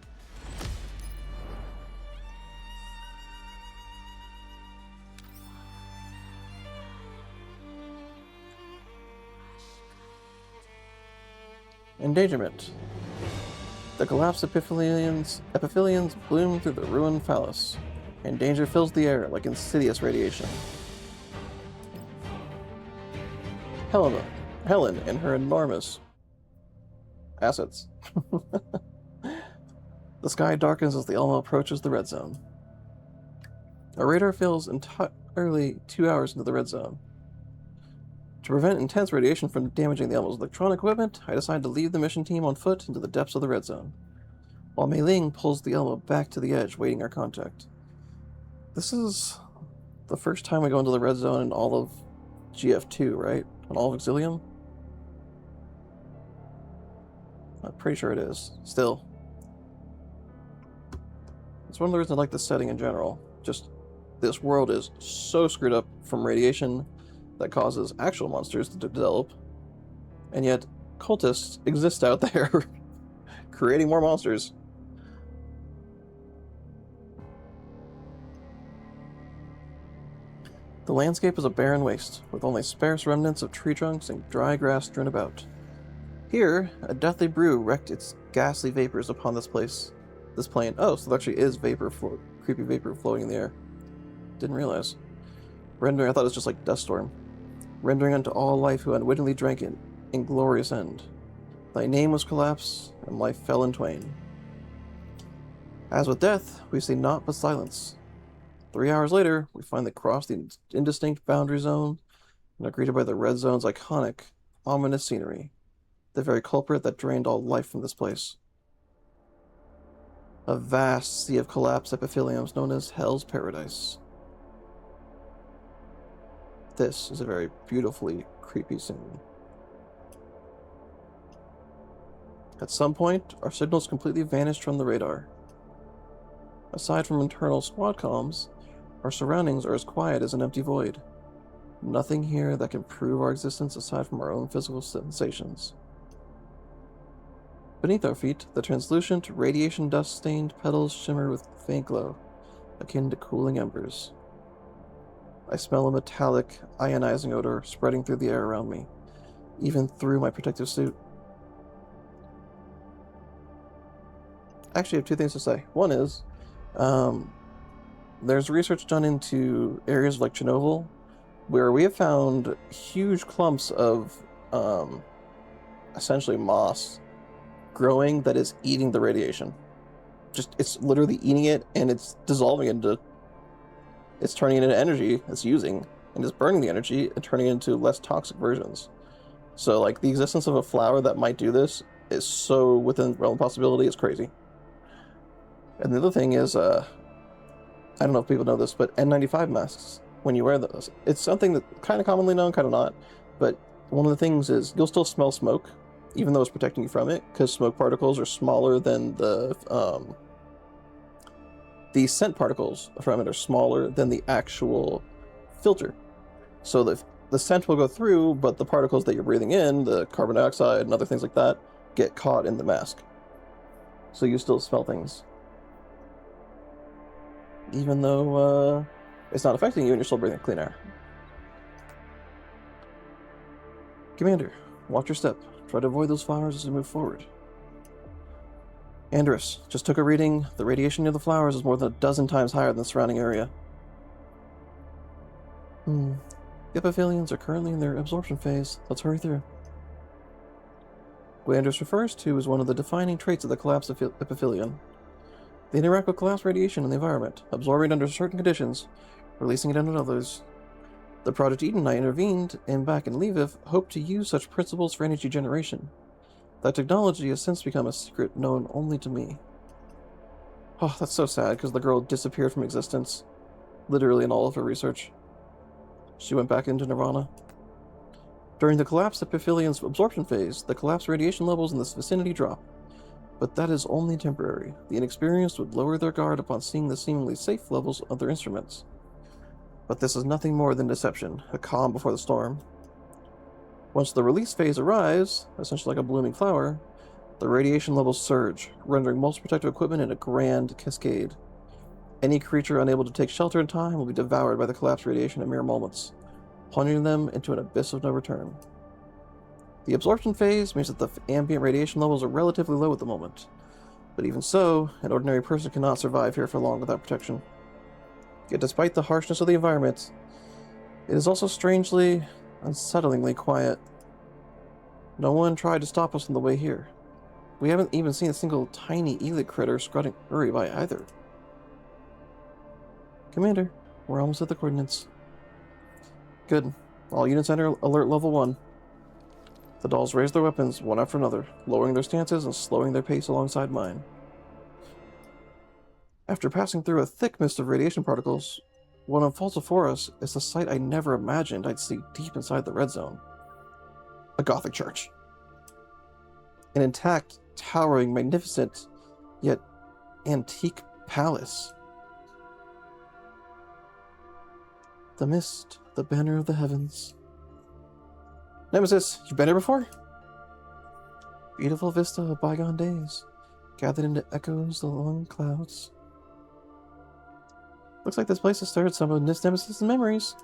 Endangerment. The collapsed epitheliums bloom through the ruined phallus, and danger fills the air like insidious radiation. Helen and her enormous assets. The sky darkens as the Elmo approaches the red zone. Our radar fails entirely 2 hours into the red zone. To prevent intense radiation from damaging the Elmo's electronic equipment, I decide to leave the mission team on foot into the depths of the red zone, while Mei Ling pulls the Elmo back to the edge, waiting our contact. This is the first time we go into the red zone in all of GF2, right? On all of Exilium? I'm pretty sure it is. Still. It's one of the reasons I like this setting in general. Just, this world is so screwed up from radiation that causes actual monsters to develop, and yet cultists exist out there creating more monsters. The landscape is a barren waste, with only sparse remnants of tree trunks and dry grass strewn about. Here, a deathly brew wreaked its ghastly vapors upon this plain. Oh, so there actually is creepy vapor floating in the air. Didn't realize. Rendering, I thought it was just like dust storm. Rendering unto all life who unwittingly drank it, inglorious end. Thy name was collapse, and life fell in twain. As with death, we see naught but silence. 3 hours later, we finally cross the indistinct boundary zone and are greeted by the red zone's iconic, ominous scenery, the very culprit that drained all life from this place. A vast sea of collapsed epitheliums known as Hell's Paradise. This is a very beautifully creepy scene. At some point, our signals completely vanished from the radar. Aside from internal squad comms, our surroundings are as quiet as an empty void. Nothing here that can prove our existence aside from our own physical sensations. Beneath our feet, the translucent, radiation dust-stained petals shimmer with faint glow, akin to cooling embers. I smell a metallic, ionizing odor spreading through the air around me, even through my protective suit. Actually, I have two things to say. One is, there's research done into areas like Chernobyl, where we have found huge clumps of, essentially moss, growing that is eating the radiation. It's literally eating it, and it's dissolving into, it's turning it into energy it's using, and it's burning the energy and turning it into less toxic versions. So, like, the existence of a flower that might do this is so within realm of possibility, it's crazy. And the other thing is, I don't know if people know this, but N95 masks, when you wear those, it's something that kind of commonly known, kind of not, but one of the things is you'll still smell smoke, even though it's protecting you from it, because smoke particles are smaller than the scent particles from it are smaller than the actual filter. So the scent will go through, but the particles that you're breathing in, the carbon dioxide and other things like that, get caught in the mask. So you still smell things. Even though it's not affecting you and you're still breathing clean air. Commander, watch your step. Try to avoid those flowers as we move forward. Andrus, just took a reading. The radiation near the flowers is more than a dozen times higher than the surrounding area. The epitheliums are currently in their absorption phase. Let's hurry through. What Andrus refers to is one of the defining traits of the collapsed epithelium. They interact with collapsed radiation in the environment, absorbing it under certain conditions, releasing it under others. The Project Eden I intervened in back in Lviv hoped to use such principles for energy generation. That technology has since become a secret known only to me. Oh, that's so sad, because the girl disappeared from existence, literally in all of her research. She went back into Nirvana. During the collapsed epithelium's absorption phase, the collapsed radiation levels in this vicinity drop. But that is only temporary. The inexperienced would lower their guard upon seeing the seemingly safe levels of their instruments. But this is nothing more than deception, a calm before the storm. Once the release phase arrives, essentially like a blooming flower, the radiation levels surge, rendering most protective equipment in a grand cascade. Any creature unable to take shelter in time will be devoured by the collapsed radiation in mere moments, plunging them into an abyss of no return. The absorption phase means that the ambient radiation levels are relatively low at the moment, but even so, an ordinary person cannot survive here for long without protection. Yet despite the harshness of the environment, it is also strangely, unsettlingly quiet. No one tried to stop us on the way here. We haven't even seen a single tiny Elite critter strutting hurry by either. Commander, we're almost at the coordinates. Good. All units enter alert level 1. The dolls raise their weapons, one after another, lowering their stances and slowing their pace alongside mine. After passing through a thick mist of radiation particles, what unfolds before us is the sight I never imagined I'd see deep inside the red zone. A Gothic church. An intact, towering, magnificent, yet antique palace. The mist, the banner of the heavens. Nemesis, you've been here before? Beautiful vista of bygone days, gathered into echoes along clouds. Looks like this place has stirred some of Nemesis' memories.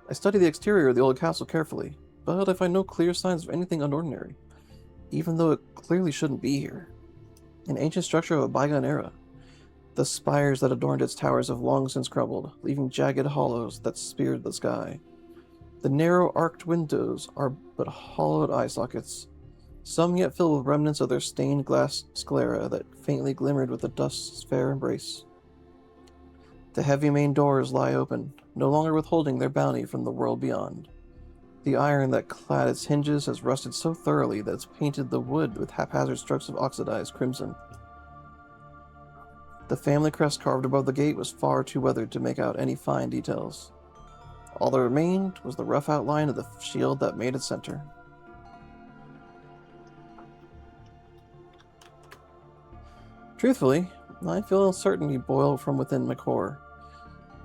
I study the exterior of the old castle carefully, but I find no clear signs of anything unordinary, even though it clearly shouldn't be here. An ancient structure of a bygone era. The spires that adorned its towers have long since crumbled, leaving jagged hollows that speared the sky. The narrow arched windows are but hollowed eye sockets, some yet filled with remnants of their stained glass sclera that faintly glimmered with the dust's fair embrace. The heavy main doors lie open, no longer withholding their bounty from the world beyond. The iron that clad its hinges has rusted so thoroughly that it's painted the wood with haphazard strokes of oxidized crimson. The family crest carved above the gate was far too weathered to make out any fine details. All that remained was the rough outline of the shield that made its center. Truthfully, I feel uncertainty boil from within my core.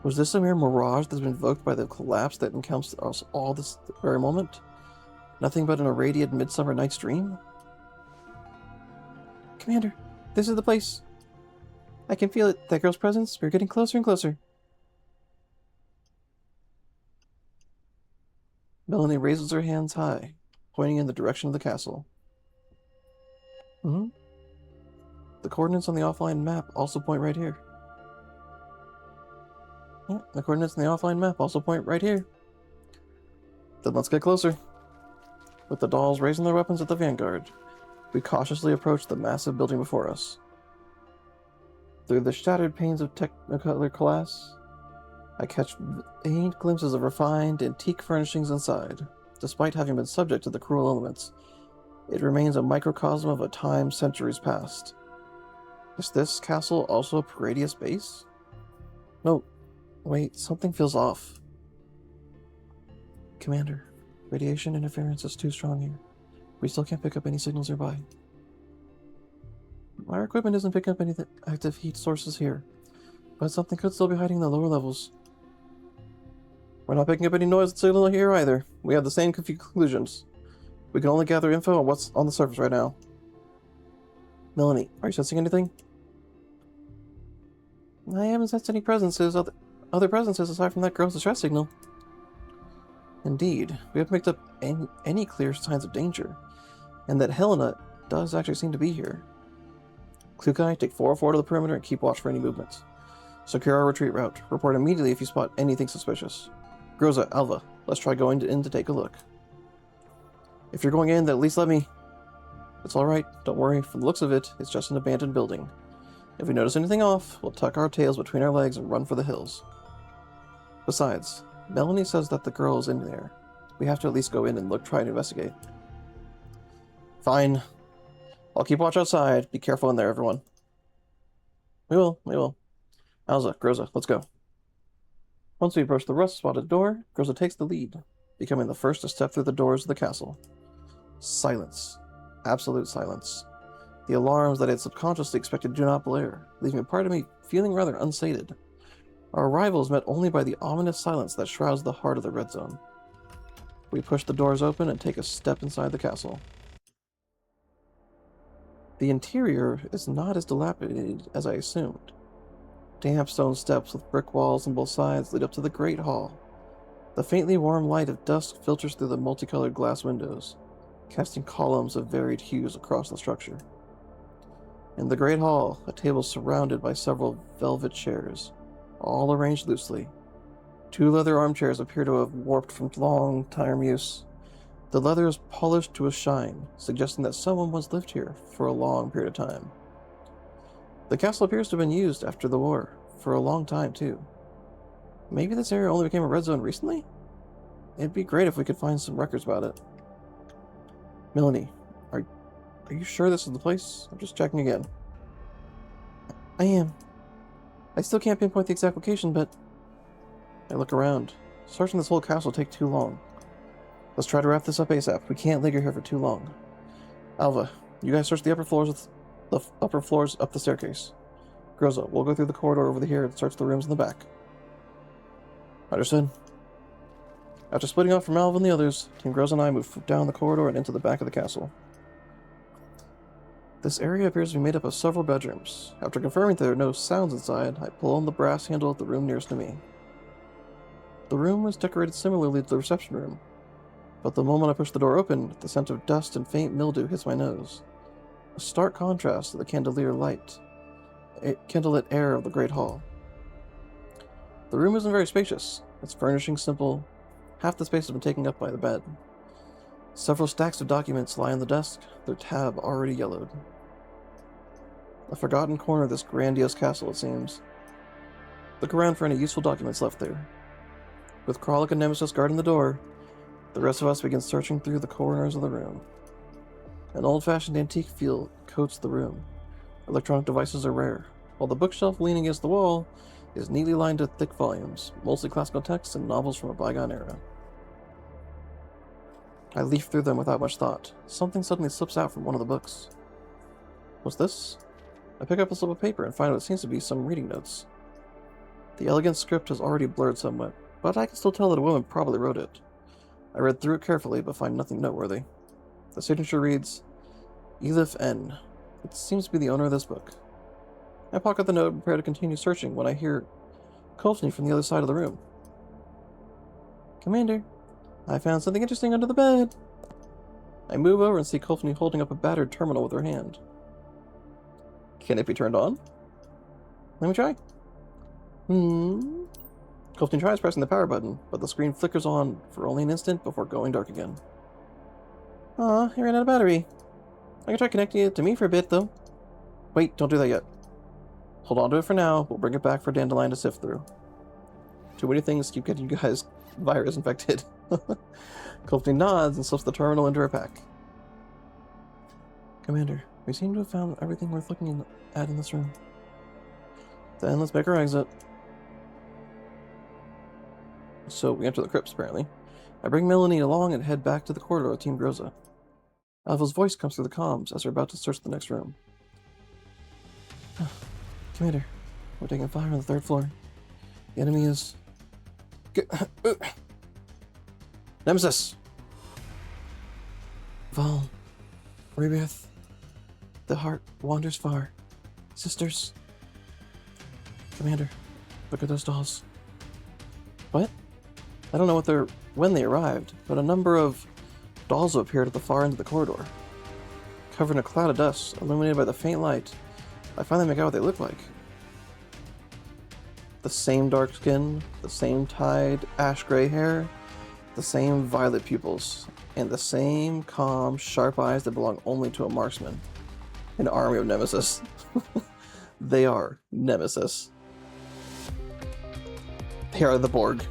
Was this a mere mirage that's been evoked by the collapse that encompassed us all this very moment? Nothing but an irradiated midsummer night's dream? Commander, this is the place. I can feel it. That girl's presence. We're getting closer and closer. Melanie raises her hands high, pointing in the direction of the castle. The coordinates on the offline map also point right here. Yeah, the coordinates on the offline map also point right here. Then let's get closer. With the dolls raising their weapons at the vanguard, we cautiously approach the massive building before us. Through the shattered panes of technicolor glass, I catch faint glimpses of refined, antique furnishings inside. Despite having been subject to the cruel elements, it remains a microcosm of a time centuries past. Is this castle also a Paradeus base? No, wait, something feels off. Commander, radiation interference is too strong here. We still can't pick up any signals nearby. Our equipment isn't picking up any active heat sources here, but something could still be hiding in the lower levels. We're not picking up any noise signal here either. We have the same conclusions. We can only gather info on what's on the surface right now. Melanie, are you sensing anything? I haven't sensed any other presences aside from that girl's distress signal. Indeed, we haven't picked up any clear signs of danger, and that Helena does actually seem to be here. Klukai, take 404 to the perimeter and keep watch for any movements. Secure our retreat route. Report immediately if you spot anything suspicious. Groza, Alva, let's try going in to take a look. If you're going in, then at least let me... It's alright, don't worry. From the looks of it, it's just an abandoned building. If we notice anything off, we'll tuck our tails between our legs and run for the hills. Besides, Melanie says that the girl is in there. We have to at least go in and try to investigate. Fine. I'll keep watch outside. Be careful in there, everyone. We will. Alza, Groza, let's go. Once we approach the rust-spotted door, Groza takes the lead, becoming the first to step through the doors of the castle. Silence. Absolute silence. The alarms that I had subconsciously expected do not blare, leaving a part of me feeling rather unsated. Our arrival is met only by the ominous silence that shrouds the heart of the red zone. We push the doors open and take a step inside the castle. The interior is not as dilapidated as I assumed. Damp stone steps with brick walls on both sides lead up to the great hall. The faintly warm light of dusk filters through the multicolored glass windows, casting columns of varied hues across the structure. In the great hall, a table surrounded by several velvet chairs, all arranged loosely. 2 leather armchairs appear to have warped from long-time use. The leather is polished to a shine, suggesting that someone once lived here for a long period of time. The castle appears to have been used after the war, for a long time too. Maybe this area only became a red zone recently? It'd be great if we could find some records about it. Melanie, are you sure this is the place? I'm just checking again. I am. I still can't pinpoint the exact location, but... I look around. Searching this whole castle will take too long. Let's try to wrap this up ASAP. We can't linger here for too long. Alva, you guys search the upper floors up the staircase. Groza, we'll go through the corridor over here and search the rooms in the back. Understood. After splitting off from Alva and the others, Team Groza and I move down the corridor and into the back of the castle. This area appears to be made up of several bedrooms. After confirming that there are no sounds inside, I pull on the brass handle of the room nearest to me. The room was decorated similarly to the reception room, but the moment I pushed the door open, the scent of dust and faint mildew hits my nose. A stark contrast to the candlelit air of the great hall. The room isn't very spacious. Its furnishing simple. Half the space has been taken up by the bed. Several stacks of documents lie on the desk, their tab already yellowed. A forgotten corner of this grandiose castle, it seems. Look around for any useful documents left there. With Kralik and Nemesis guarding the door, the rest of us begin searching through the corners of the room. An old-fashioned antique feel coats the room. Electronic devices are rare, while the bookshelf leaning against the wall is neatly lined with thick volumes, mostly classical texts and novels from a bygone era. I leaf through them without much thought. Something suddenly slips out from one of the books. What's this? I pick up a slip of paper and find what seems to be some reading notes. The elegant script has already blurred somewhat, but I can still tell that a woman probably wrote it. I read through it carefully, but find nothing noteworthy. The signature reads, Elif N. It seems to be the owner of this book. I pocket the note and prepare to continue searching when I hear Kolfni from the other side of the room. Commander, I found something interesting under the bed. I move over and see Kolfni holding up a battered terminal with her hand. Can it be turned on? Let me try. Kolfni tries pressing the power button, but the screen flickers on for only an instant before going dark again. Aw, I ran out of battery. I can try connecting it to me for a bit, though. Wait, don't do that yet. Hold on to it for now. We'll bring it back for Dandelion to sift through. Too many things keep getting you guys virus infected. Kolfni nods and slips the terminal into her pack. Commander, we seem to have found everything worth looking at in this room. Then let's make our exit. So we enter the crypts, apparently. I bring Melanie along and head back to the corridor with Team Groza. Alva's voice comes through the comms as we're about to search the next room. Commander, we're taking fire on the 3rd floor. The enemy is... Nemesis! Val. Rebirth. The heart wanders far. Sisters. Commander, look at those dolls. What? I don't know when they arrived, but a number of dolls have appeared at the far end of the corridor. Covered in a cloud of dust, illuminated by the faint light, I finally make out what they look like. The same dark skin, the same tied ash-gray hair, the same violet pupils, and the same calm, sharp eyes that belong only to a marksman. An army of Nemesis. They are Nemesis. They are the Borg.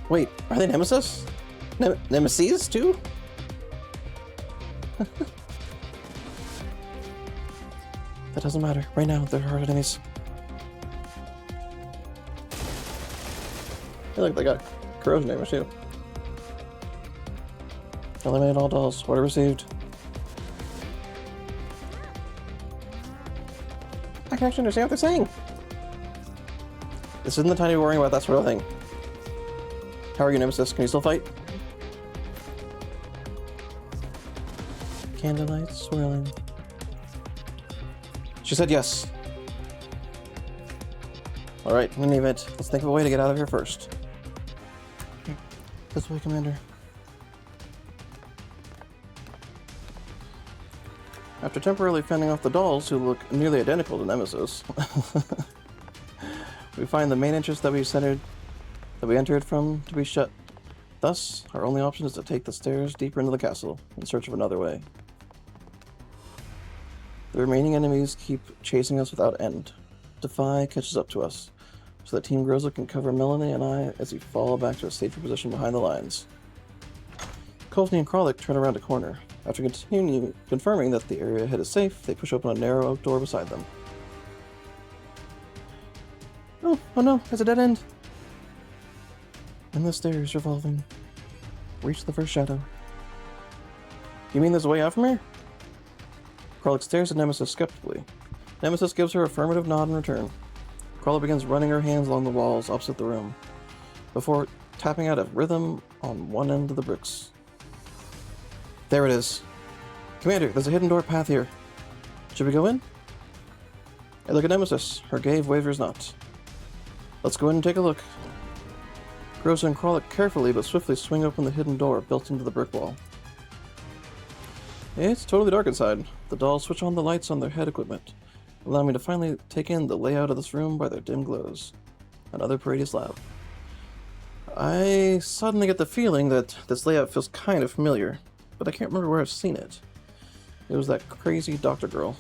Wait, are they Nemesis? Nemesis too? That doesn't matter. Right now, they're hard enemies. Hey, look, they got corrosion damage too. Eliminate all dolls. Order received. I can actually understand what they're saying. This isn't the time to be worrying about that sort of thing. How are you, Nemesis? Can you still fight? Candlelight swirling. She said yes. Alright, in any event, let's think of a way to get out of here first. This way, Commander. After temporarily fending off the dolls who look nearly identical to Nemesis, we find the main entrance that we entered from to be shut. Thus, our only option is to take the stairs deeper into the castle in search of another way. The remaining enemies keep chasing us without end. Defy catches up to us, so that Team Groza can cover Melanie and I as we fall back to a safer position behind the lines. Kolfni and Kralik turn around a corner. After confirming that the area ahead is safe, they push open a narrow oak door beside them. Oh no, there's a dead end! And the stairs revolving. Reach the first shadow. You mean there's a way out from here? Kralik stares at Nemesis skeptically. Nemesis gives her an affirmative nod in return. Crawler begins running her hands along the walls opposite the room, before tapping out a rhythm on one end of the bricks. There it is. Commander, there's a hidden door path here. Should we go in? I look at Nemesis. Her gaze wavers not. Let's go in and take a look. Groza and Crawler carefully but swiftly swing open the hidden door built into the brick wall. It's totally dark inside. The dolls switch on the lights on their head equipment, allowing me to finally take in the layout of this room by their dim glows. Another Paradeus lab. I suddenly get the feeling that this layout feels kind of familiar, but I can't remember where I've seen it. It was that crazy doctor girl.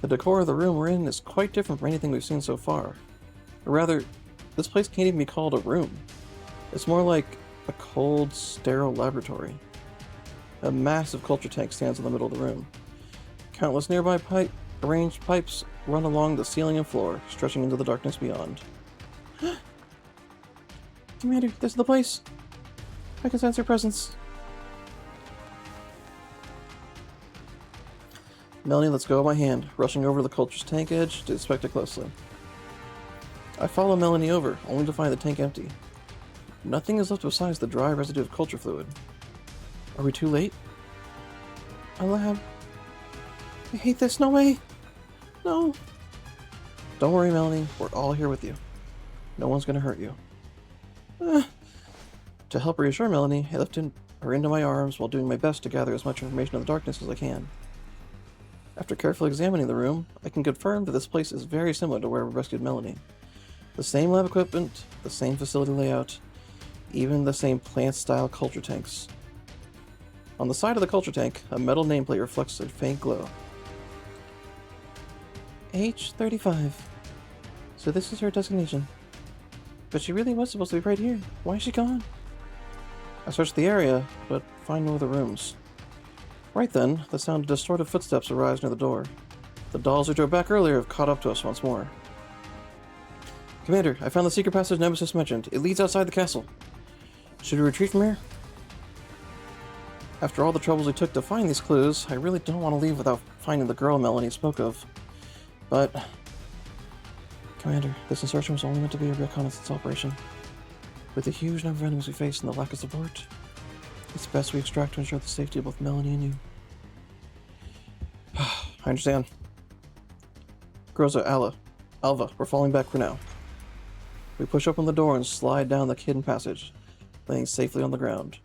The decor of the room we're in is quite different from anything we've seen so far. Or rather, this place can't even be called a room. It's more like a cold, sterile laboratory. A massive culture tank stands in the middle of the room. Countless nearby arranged pipes run along the ceiling and floor, stretching into the darkness beyond. Commander, this is the place. I can sense your presence. Melanie lets go of my hand, rushing over to the culture's tank edge to inspect it closely. I follow Melanie over, only to find the tank empty. Nothing is left besides the dry residue of culture fluid. Are we too late? A lab. I hate this. No way. No. Don't worry, Melanie. We're all here with you. No one's going to hurt you. To help reassure Melanie, I lift her into my arms while doing my best to gather as much information in the darkness as I can. After carefully examining the room, I can confirm that this place is very similar to where we rescued Melanie. The same lab equipment, the same facility layout, even the same plant-style culture tanks. On the side of the culture tank, a metal nameplate reflects a faint glow. H35. So this is her designation. But she really was supposed to be right here. Why is she gone? I search the area, but find no other rooms. Right then, the sound of distorted footsteps arrives near the door. The dolls who drove back earlier have caught up to us once more. Commander, I found the secret passage Nemesis mentioned. It leads outside the castle. Should we retreat from here? After all the troubles we took to find these clues, I really don't want to leave without finding the girl Melanie spoke of. But... Commander, this insertion was only meant to be a reconnaissance operation. With the huge number of enemies we face and the lack of support, it's best we extract to ensure the safety of both Melanie and you. I understand. Groza, Alva, we're falling back for now. We push open the door and slide down the hidden passage, laying safely on the ground.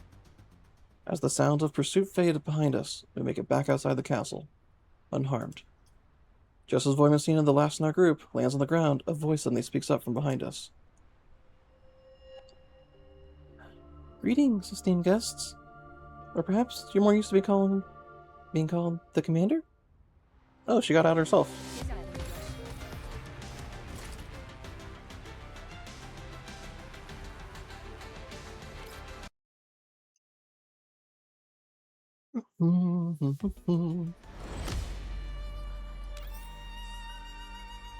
As the sounds of pursuit fade behind us, we make it back outside the castle, unharmed. Just as Voimacina, the last in our group, lands on the ground, a voice suddenly speaks up from behind us. Greetings, esteemed guests. Or perhaps you're more used to being called the Commander? Oh, she got out herself.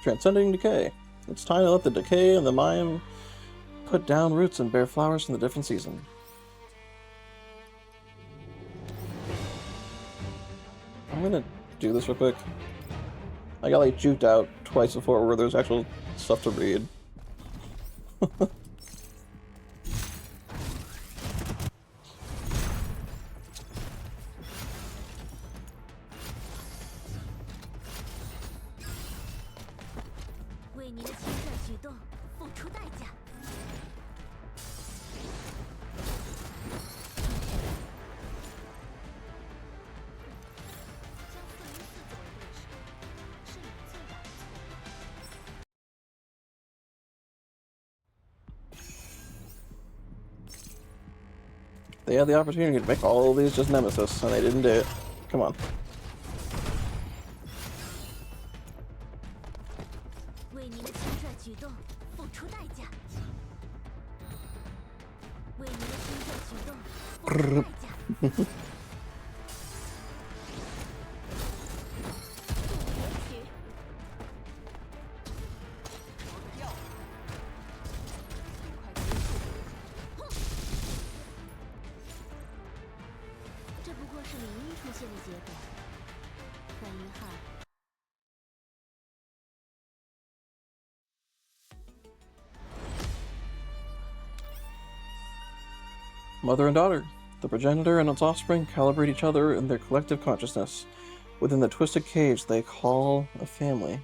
Transcending decay. It's time to let the decay and the mime put down roots and bear flowers in the different season. I'm gonna do this real quick. I got like juked out twice before where there's actual stuff to read. They had the opportunity to make all of these just Nemesis, and they didn't do it. Come on. mother and daughter. The progenitor and its offspring calibrate each other in their collective consciousness within the twisted cage they call a family.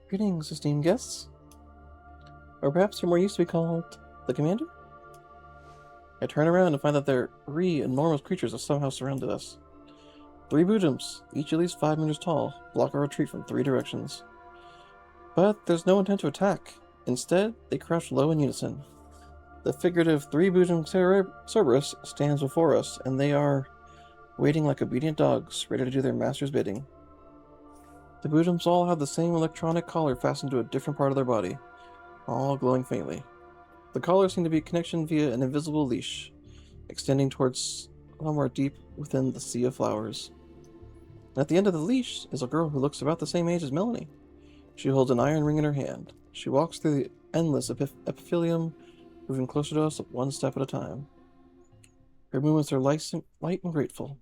Greetings, esteemed guests. Or perhaps you're more used to be called the Commander? I turn around and find that there are 3 enormous creatures have somehow surrounded us. 3 Boojums, each at least 5 meters tall, block our retreat from 3 directions. But there's no intent to attack. Instead, they crouch low in unison. The figurative 3 Boojum Cerberus stands before us, and they are waiting like obedient dogs, ready to do their master's bidding. The Boojums all have the same electronic collar fastened to a different part of their body, all glowing faintly. The collars seem to be connected via an invisible leash, extending towards somewhere deep within the sea of flowers. And at the end of the leash is a girl who looks about the same age as Melanie. She holds an iron ring in her hand. She walks through the endless epithelium, moving closer to us one step at a time. Her movements are light and grateful.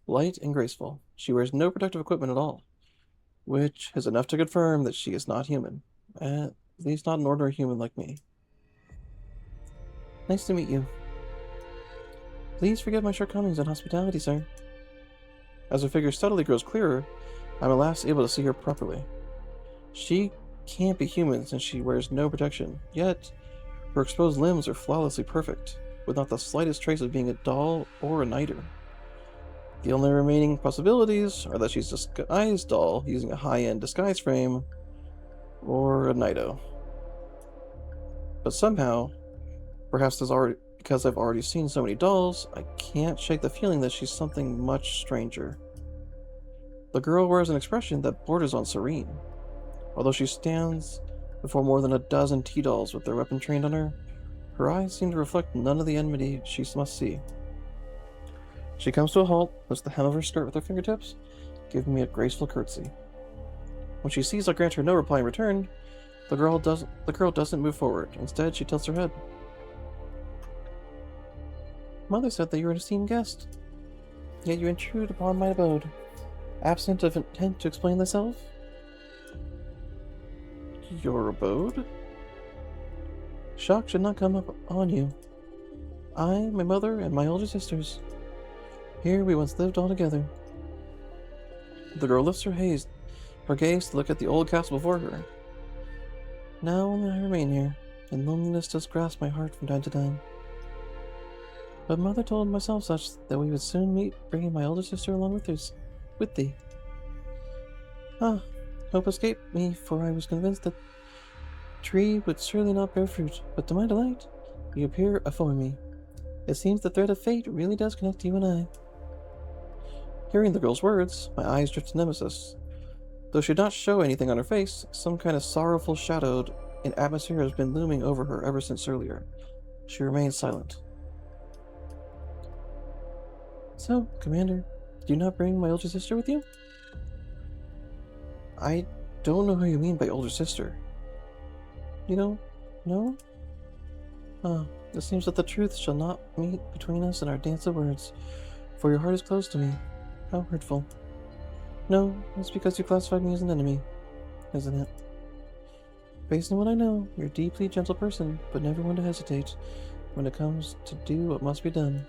Light and graceful. She wears no protective equipment at all, which is enough to confirm that she is not human. At least not an ordinary human like me. Nice to meet you. Please forgive my shortcomings in hospitality, sir. As her figure steadily grows clearer, I'm at last able to see her properly. She can't be human since she wears no protection, yet her exposed limbs are flawlessly perfect, with not the slightest trace of being a doll or a niter. The only remaining possibilities are that she's a disguised doll using a high-end disguise frame, or a Nido. But somehow, perhaps because I've already seen so many dolls, I can't shake the feeling that she's something much stranger. The girl wears an expression that borders on serene. Although she stands before more than a dozen T-dolls with their weapon trained on her, her eyes seem to reflect none of the enmity she must see. She comes to a halt, lifts the hem of her skirt with her fingertips, giving me a graceful curtsy. When she sees I grant her no reply in return, the girl doesn't move forward. Instead, she tilts her head. Mother said that you were an esteemed guest, yet you intrude upon my abode, absent of intent to explain thyself. Your abode? Shock should not come up on you. I, my mother, and my older sisters. Here we once lived all together. The girl lifts her gaze to look at the old castle before her. Now I remain here, and loneliness does grasp my heart from time to time. But mother told myself such that we would soon meet, bringing my older sister along with thee. Hope escaped me, for I was convinced that the tree would surely not bear fruit, but to my delight, you appear afore me. It seems the thread of fate really does connect you and I. Hearing the girl's words, my eyes drift to Nemesis. Though she did not show anything on her face, some kind of sorrowful shadowed atmosphere has been looming over her ever since earlier. She remains silent. So, Commander, do you not bring my older sister with you? I don't know who you mean by older sister. You don't know? It seems that the truth shall not meet between us in our dance of words, for your heart is closed to me. How hurtful. No, it's because you classified me as an enemy, isn't it? Based on what I know, you're a deeply gentle person, but never one to hesitate when it comes to do what must be done.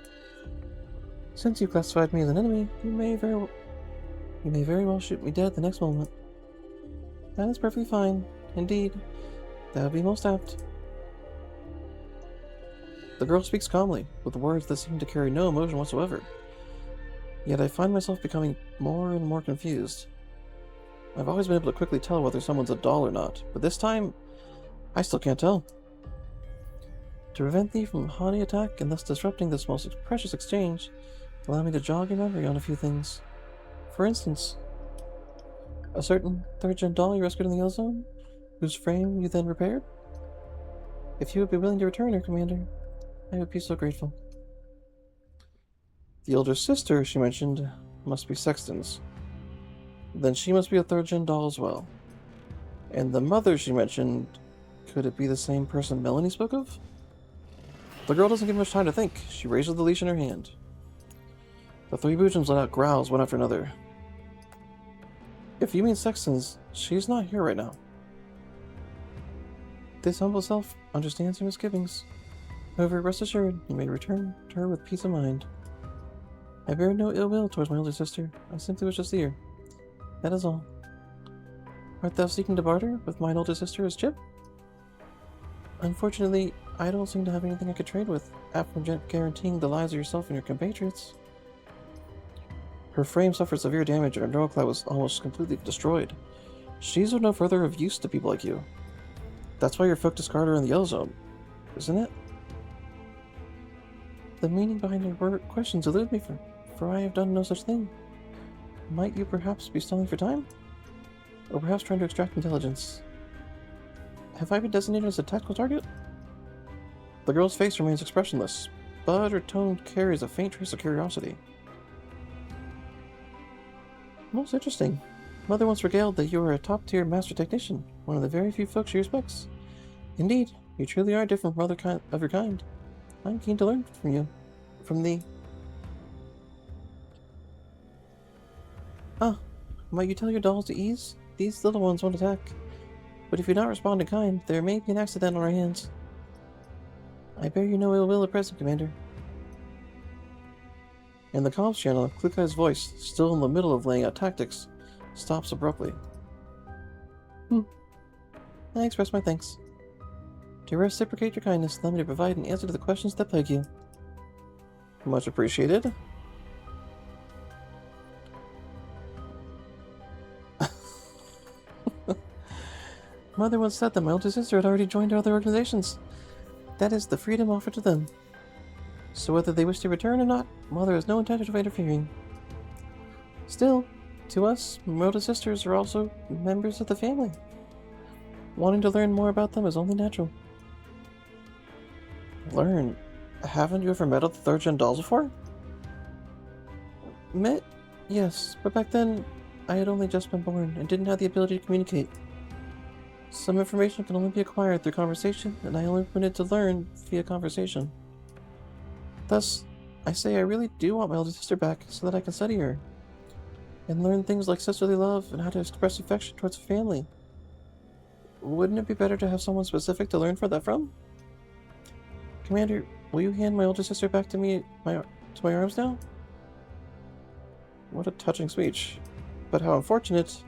Since you classified me as an enemy, you may very well shoot me dead the next moment. That is perfectly fine. Indeed, that would be most apt. The girl speaks calmly, with words that seem to carry no emotion whatsoever. Yet I find myself becoming more and more confused. I've always been able to quickly tell whether someone's a doll or not, but this time, I still can't tell. To prevent thee from haughty attack and thus disrupting this most precious exchange, allow me to jog your memory on a few things. For instance, a certain third-gen doll you rescued in the Yellow Zone, whose frame you then repaired? If you would be willing to return her, Commander, I would be so grateful. The older sister she mentioned must be Sextans. Then she must be a third-gen doll as well. And the mother she mentioned, could it be the same person Melanie spoke of? The girl doesn't give much time to think. She raises the leash in her hand. The 3 Boojums let out growls one after another. If you mean Sextans, she's not here right now. This humble self understands your misgivings. However, rest assured, you may return to her with peace of mind. I bear no ill will towards my older sister. I simply wish to see her. That is all. Art thou seeking to barter with mine older sister as Chip? Unfortunately, I don't seem to have anything I could trade with, apart from guaranteeing the lives of yourself and your compatriots. Her frame suffered severe damage and her neural cloud was almost completely destroyed. She's of no further of use to people like you. That's why your folk discard her in the Yellow Zone, isn't it? The meaning behind your questions elude me, for I have done no such thing. Might you perhaps be stalling for time? Or perhaps trying to extract intelligence? Have I been designated as a tactical target? The girl's face remains expressionless, but her tone carries a faint trace of curiosity. Most interesting. Mother once regaled that you are a top-tier master technician, one of the very few folk she respects. Indeed, you truly are different from other of your kind. I'm keen to learn from you. From thee. Ah, might you tell your dolls to ease? These little ones won't attack. But if you do not respond in kind, there may be an accident on our hands. I bear you no ill will at present, Commander. In the comms channel, Klukai's voice, still in the middle of laying out tactics, stops abruptly. I express my thanks. To reciprocate your kindness, allow me to provide an answer to the questions that plague you. Much appreciated. Mother once said that my older sister had already joined other organizations. That is the freedom offered to them. So whether they wish to return or not, Mother has no intention of interfering. Still, to us, my older sisters are also members of the family. Wanting to learn more about them is only natural. Learn? Haven't you ever met other third-gen dolls before? Met? Yes, but back then, I had only just been born and didn't have the ability to communicate. Some information can only be acquired through conversation, and I only permitted to learn via conversation. Thus, I say I really do want my older sister back so that I can study her, and learn things like sisterly love and how to express affection towards family. Wouldn't it be better to have someone specific to learn that from? Commander, will you hand my older sister back to me, to my arms now? What a touching speech. But how unfortunate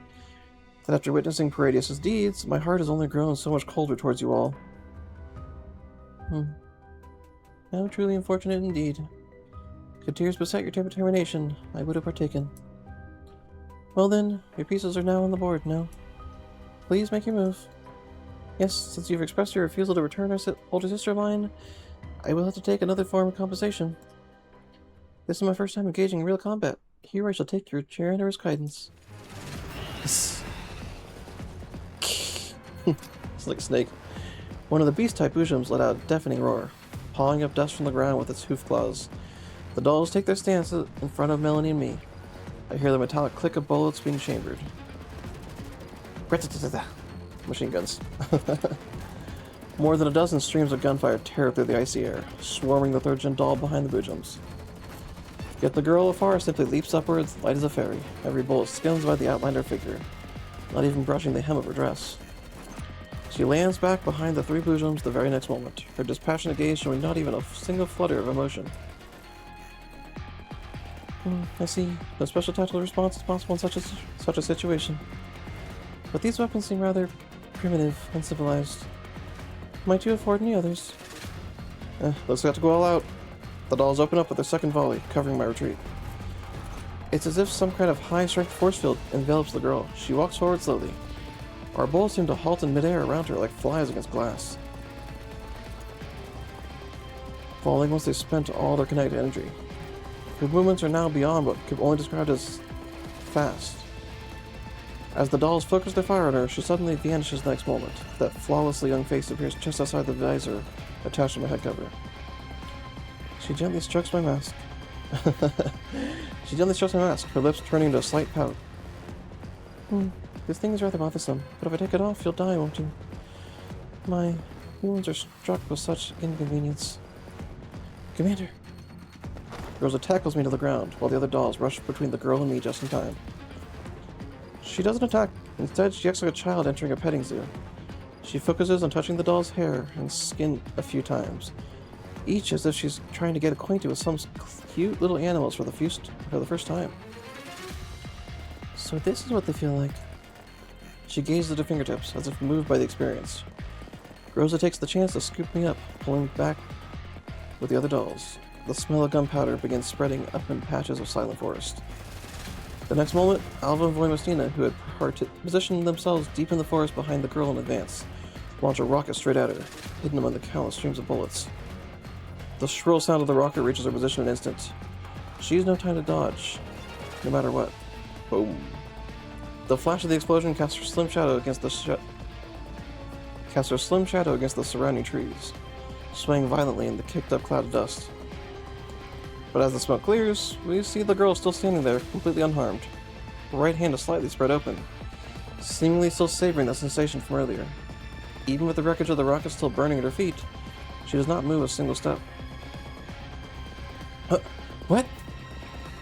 that after witnessing Paradeus' deeds, my heart has only grown so much colder towards you all. How truly unfortunate indeed. Could tears beset your determination, I would have partaken. Well then, your pieces are now on the board, no? Please make your move. Yes, since you've expressed your refusal to return our older sister of mine, I will have to take another form of compensation. This is my first time engaging in real combat. Here I shall take your generous guidance. It's like a snake. One of the beast-type Ujums let out a deafening roar, pawing up dust from the ground with its hoof claws. The dolls take their stance in front of Melanie and me. I hear the metallic click of bullets being chambered. Machine guns. More than a dozen streams of gunfire tear through the icy air, swarming the third-gen doll behind the Ujums. Yet the girl afar simply leaps upwards, light as a fairy. Every bullet skims by the outline of her figure, not even brushing the hem of her dress. She lands back behind the three Ujums the very next moment, her dispassionate gaze showing not even a single flutter of emotion. I see. No special tactical response is possible in such a situation. But these weapons seem rather primitive, uncivilized. Might you afford any others? Let's have to go all out. The dolls open up with their second volley, covering my retreat. It's as if some kind of high-strength force field envelops the girl. She walks forward slowly. Our bullets seem to halt in midair around her like flies against glass, falling once they've spent all their kinetic energy. Her movements are now beyond what could only be described as fast. As the dolls focus their fire on her, she suddenly vanishes the next moment. That flawlessly young face appears just outside the visor attached to my head cover. She gently strokes my mask. Her lips turning to a slight pout. This thing is rather bothersome, but if I take it off, you'll die, won't you? My wounds are struck with such inconvenience. Commander! Rosa tackles me to the ground, while the other dolls rush between the girl and me just in time. She doesn't attack. Instead, she acts like a child entering a petting zoo. She focuses on touching the doll's hair and skin a few times, each as if she's trying to get acquainted with some cute little animals for the first time. So this is what they feel like. She gazes at her fingertips, as if moved by the experience. Rosa takes the chance to scoop me up, pulling back with the other dolls. The smell of gunpowder begins spreading up in patches of silent forest. The next moment, Alva and Voimastina, who had positioned themselves deep in the forest behind the girl in advance, launch a rocket straight at her, hidden among the countless streams of bullets. The shrill sound of the rocket reaches her position in an instant. She has no time to dodge, no matter what. Boom. The flash of the explosion casts her slim shadow against the surrounding trees, swaying violently in the kicked-up cloud of dust. But as the smoke clears, we see the girl still standing there, completely unharmed. Her right hand is slightly spread open, seemingly still savoring that sensation from earlier. Even with the wreckage of the rocket still burning at her feet, she does not move a single step. What?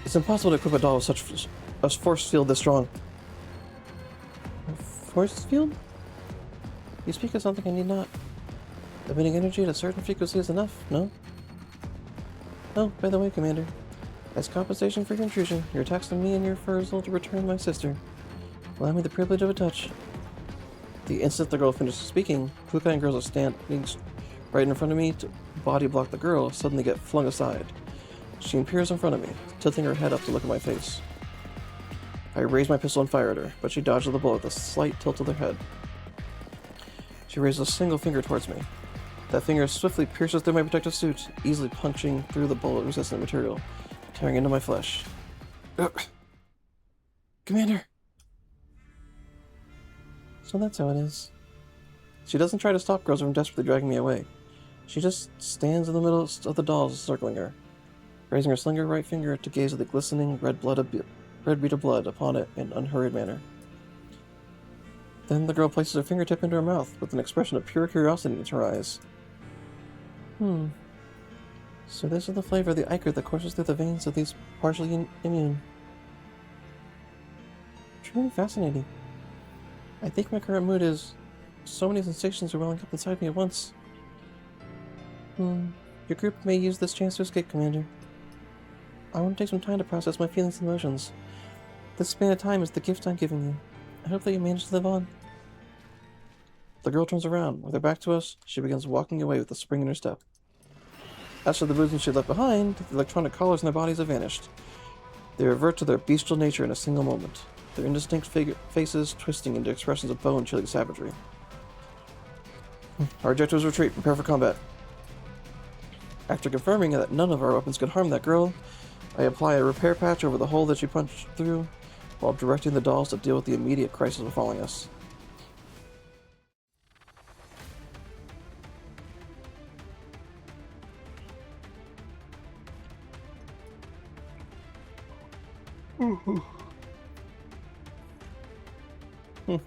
It's impossible to equip a doll with such a force field this strong. A force field? You speak of something I need not. Emitting energy at a certain frequency is enough, no? Oh, by the way, Commander, as compensation for your intrusion, your attacks on me and your refusal to return my sister. Allow me the privilege of a touch. The instant the girl finishes speaking, Kukai girls are standing right in front of me to body block the girl, suddenly get flung aside. She appears in front of me, tilting her head up to look at my face. I raise my pistol and fire at her, but she dodges the bullet with a slight tilt of her head. She raises a single finger towards me. That finger swiftly pierces through my protective suit, easily punching through the bullet-resistant material, tearing into my flesh. Commander! So that's how it is. She doesn't try to stop girls from desperately dragging me away. She just stands in the middle of the dolls circling her, raising her slender right finger to gaze at the glistening red bead of blood upon it in an unhurried manner. Then the girl places her fingertip into her mouth with an expression of pure curiosity in her eyes. So this is the flavor of the ichor that courses through the veins of these partially immune. Truly fascinating. I think my current mood is so many sensations are welling up inside me at once. Your group may use this chance to escape, Commander. I want to take some time to process my feelings and emotions. This span of time is the gift I'm giving you. I hope that you manage to live on. The girl turns around. With her back to us, she begins walking away with a spring in her step. As for the boozing she left behind, the electronic collars in their bodies have vanished. They revert to their bestial nature in a single moment, their indistinct faces twisting into expressions of bone-chilling savagery. Our objective is retreat. Prepare for combat. After confirming that none of our weapons could harm that girl, I apply a repair patch over the hole that she punched through, while directing the dolls to deal with the immediate crisis befalling us.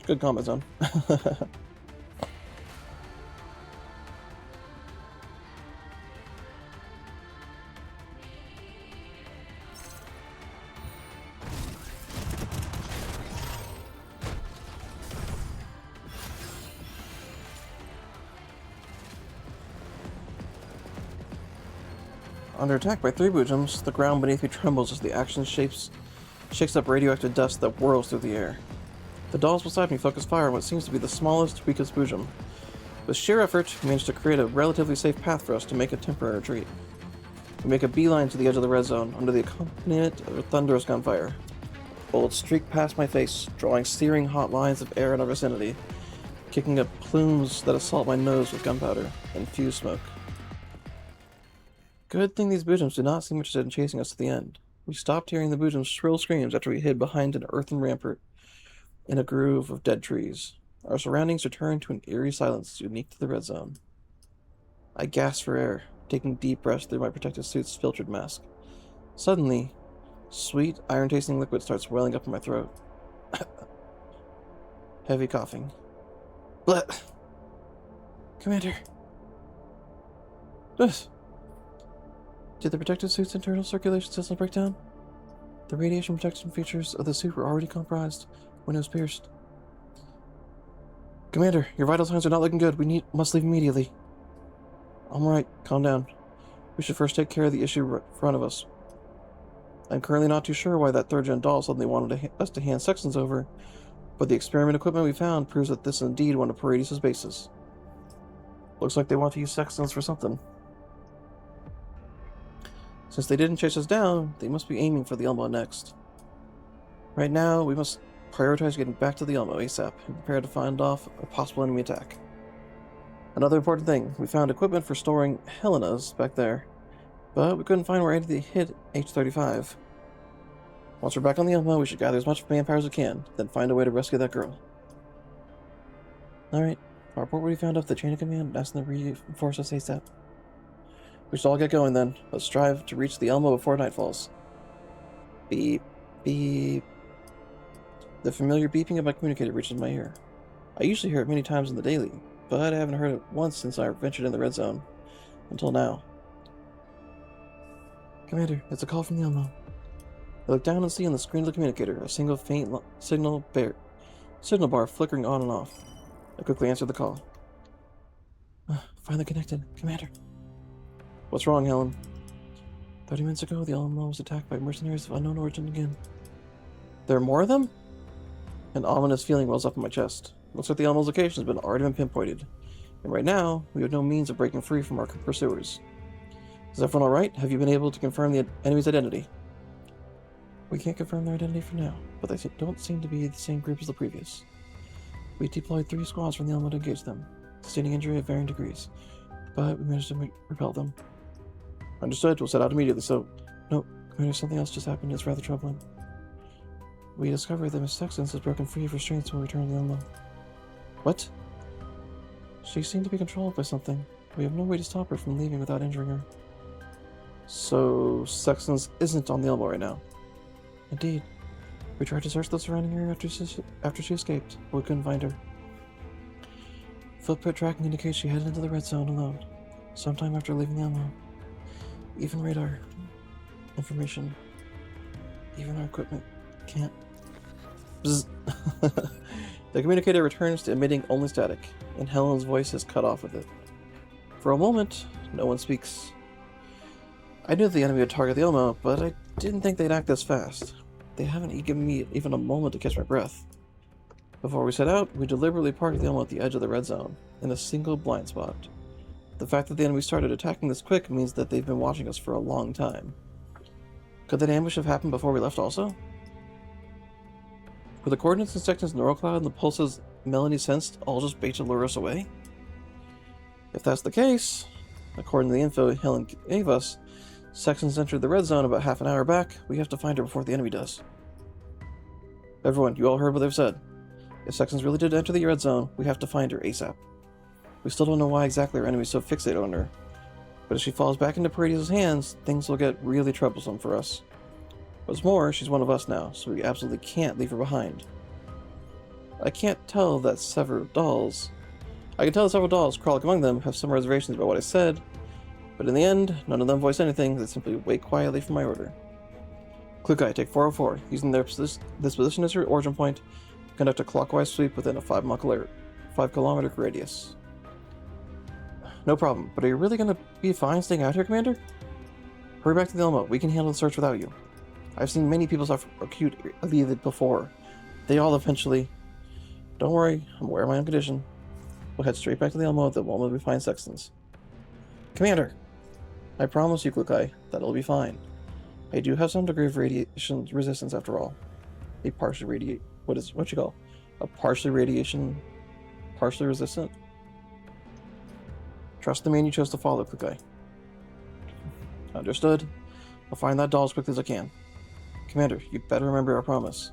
Good combat zone. Under attack by 3 Boojums, the ground beneath me trembles as the action shakes up radioactive dust that whirls through the air. The dolls beside me focus fire on what seems to be the smallest, weakest Boojum. With sheer effort, we manage to create a relatively safe path for us to make a temporary retreat. We make a beeline to the edge of the red zone, under the accompaniment of thunderous gunfire. Bullets streak past my face, drawing searing hot lines of air in our vicinity, kicking up plumes that assault my nose with gunpowder and fuse smoke. Good thing these Boojums did not seem interested in chasing us to the end. We stopped hearing the Boojums' shrill screams after we hid behind an earthen rampart in a groove of dead trees. Our surroundings returned to an eerie silence unique to the red zone. I gasped for air, taking deep breaths through my protective suit's filtered mask. Suddenly, sweet, iron-tasting liquid starts welling up in my throat. Heavy coughing. Blech! Commander! Ugh. Did the protective suit's internal circulation system break down? The radiation protection features of the suit were already compromised. Window's pierced. Commander, your vital signs are not looking good. Must leave immediately. I'm right. Calm down. We should first take care of the issue in front of us. I'm currently not too sure why that third-gen doll suddenly wanted us to hand Sextans over, but the experiment equipment we found proves that this is indeed one of Paradeus' bases. Looks like they want to use Sextans for something. Since they didn't chase us down, they must be aiming for the Elmo next. Right now, we must prioritize getting back to the Elmo ASAP and prepare to find off a possible enemy attack. Another important thing, we found equipment for storing Helenas back there, but we couldn't find where anything hid H-35. Once we're back on the Elmo, we should gather as much manpower as we can, then find a way to rescue that girl. Alright, I'll report what we found off the chain of command and ask them to reinforce us ASAP. We should all get going then. Let's strive to reach the Elmo before night falls. Beep, beep. The familiar beeping of my communicator reaches my ear. I usually hear it many times in the daily, but I haven't heard it once since I ventured in the red zone. Until now. Commander, it's a call from the Elmo. I look down and see on the screen of the communicator a single faint signal bar flickering on and off. I quickly answer the call. Finally connected, Commander. What's wrong, Helen? 30 minutes ago, the Elmo was attacked by mercenaries of unknown origin again. There are more of them? An ominous feeling wells up in my chest. Looks like the Elmo's location has already been pinpointed. And right now, we have no means of breaking free from our pursuers. Is everyone alright? Have you been able to confirm the enemy's identity? We can't confirm their identity for now, but they don't seem to be the same group as the previous. We deployed 3 squads from the Elmo to engage them, sustaining injury at varying degrees, but we managed to repel them. Understood. We'll set out immediately, so... No, Commander, something else just happened. It's rather troubling. We discovered that Miss Sextans has broken free of restraints when we returned to the Elmo. What? She seemed to be controlled by something. We have no way to stop her from leaving without injuring her. So, Sextans isn't on the Elmo right now? Indeed. We tried to search the surrounding area after she escaped, but we couldn't find her. Footprint tracking indicates she headed into the red zone alone, sometime after leaving the Elmo. Even radar information, even our equipment can't. Bzz. The communicator returns to emitting only static, and Helen's voice is cut off with it. For a moment, no one speaks. I knew the enemy would target the Elmo, but I didn't think they'd act this fast. They haven't given me even a moment to catch my breath. Before we set out, we deliberately parked the Elmo at the edge of the red zone, in a single blind spot. The fact that the enemy started attacking this quick means that they've been watching us for a long time. Could that ambush have happened before we left also? Were the coordinates in Sextans' neural cloud and the pulses Melanie sensed all just bait to lure us away? If that's the case, according to the info Helen gave us, Sextans entered the red zone about half an hour back. We have to find her before the enemy does. Everyone, you all heard what they've said. If Sextans really did enter the red zone, we have to find her ASAP. We still don't know why exactly our enemy is so fixated on her, but if she falls back into Paradeus' hands, things will get really troublesome for us. What's more, she's one of us now, so we absolutely can't leave her behind. I can tell that several dolls crawling among them have some reservations about what I said, but in the end, none of them voice anything. They simply wait quietly for my order. Clue Guy, take 404. Using this position as your origin point, conduct a clockwise sweep within a 5 kilometer radius. No problem, but are you really going to be fine staying out here, Commander? Hurry back to the Elmo. We can handle the search without you. I've seen many people suffer acute alleviated before. They all eventually... Don't worry, I'm aware of my own condition. We'll head straight back to the Elmo the moment we find Sextans. Commander! I promise you, Klukai, that it'll be fine. I do have some degree of radiation resistance after all. A partially partially resistant? Trust the man you chose to follow, Klukai. Understood. I'll find that doll as quickly as I can. Commander, you better remember our promise.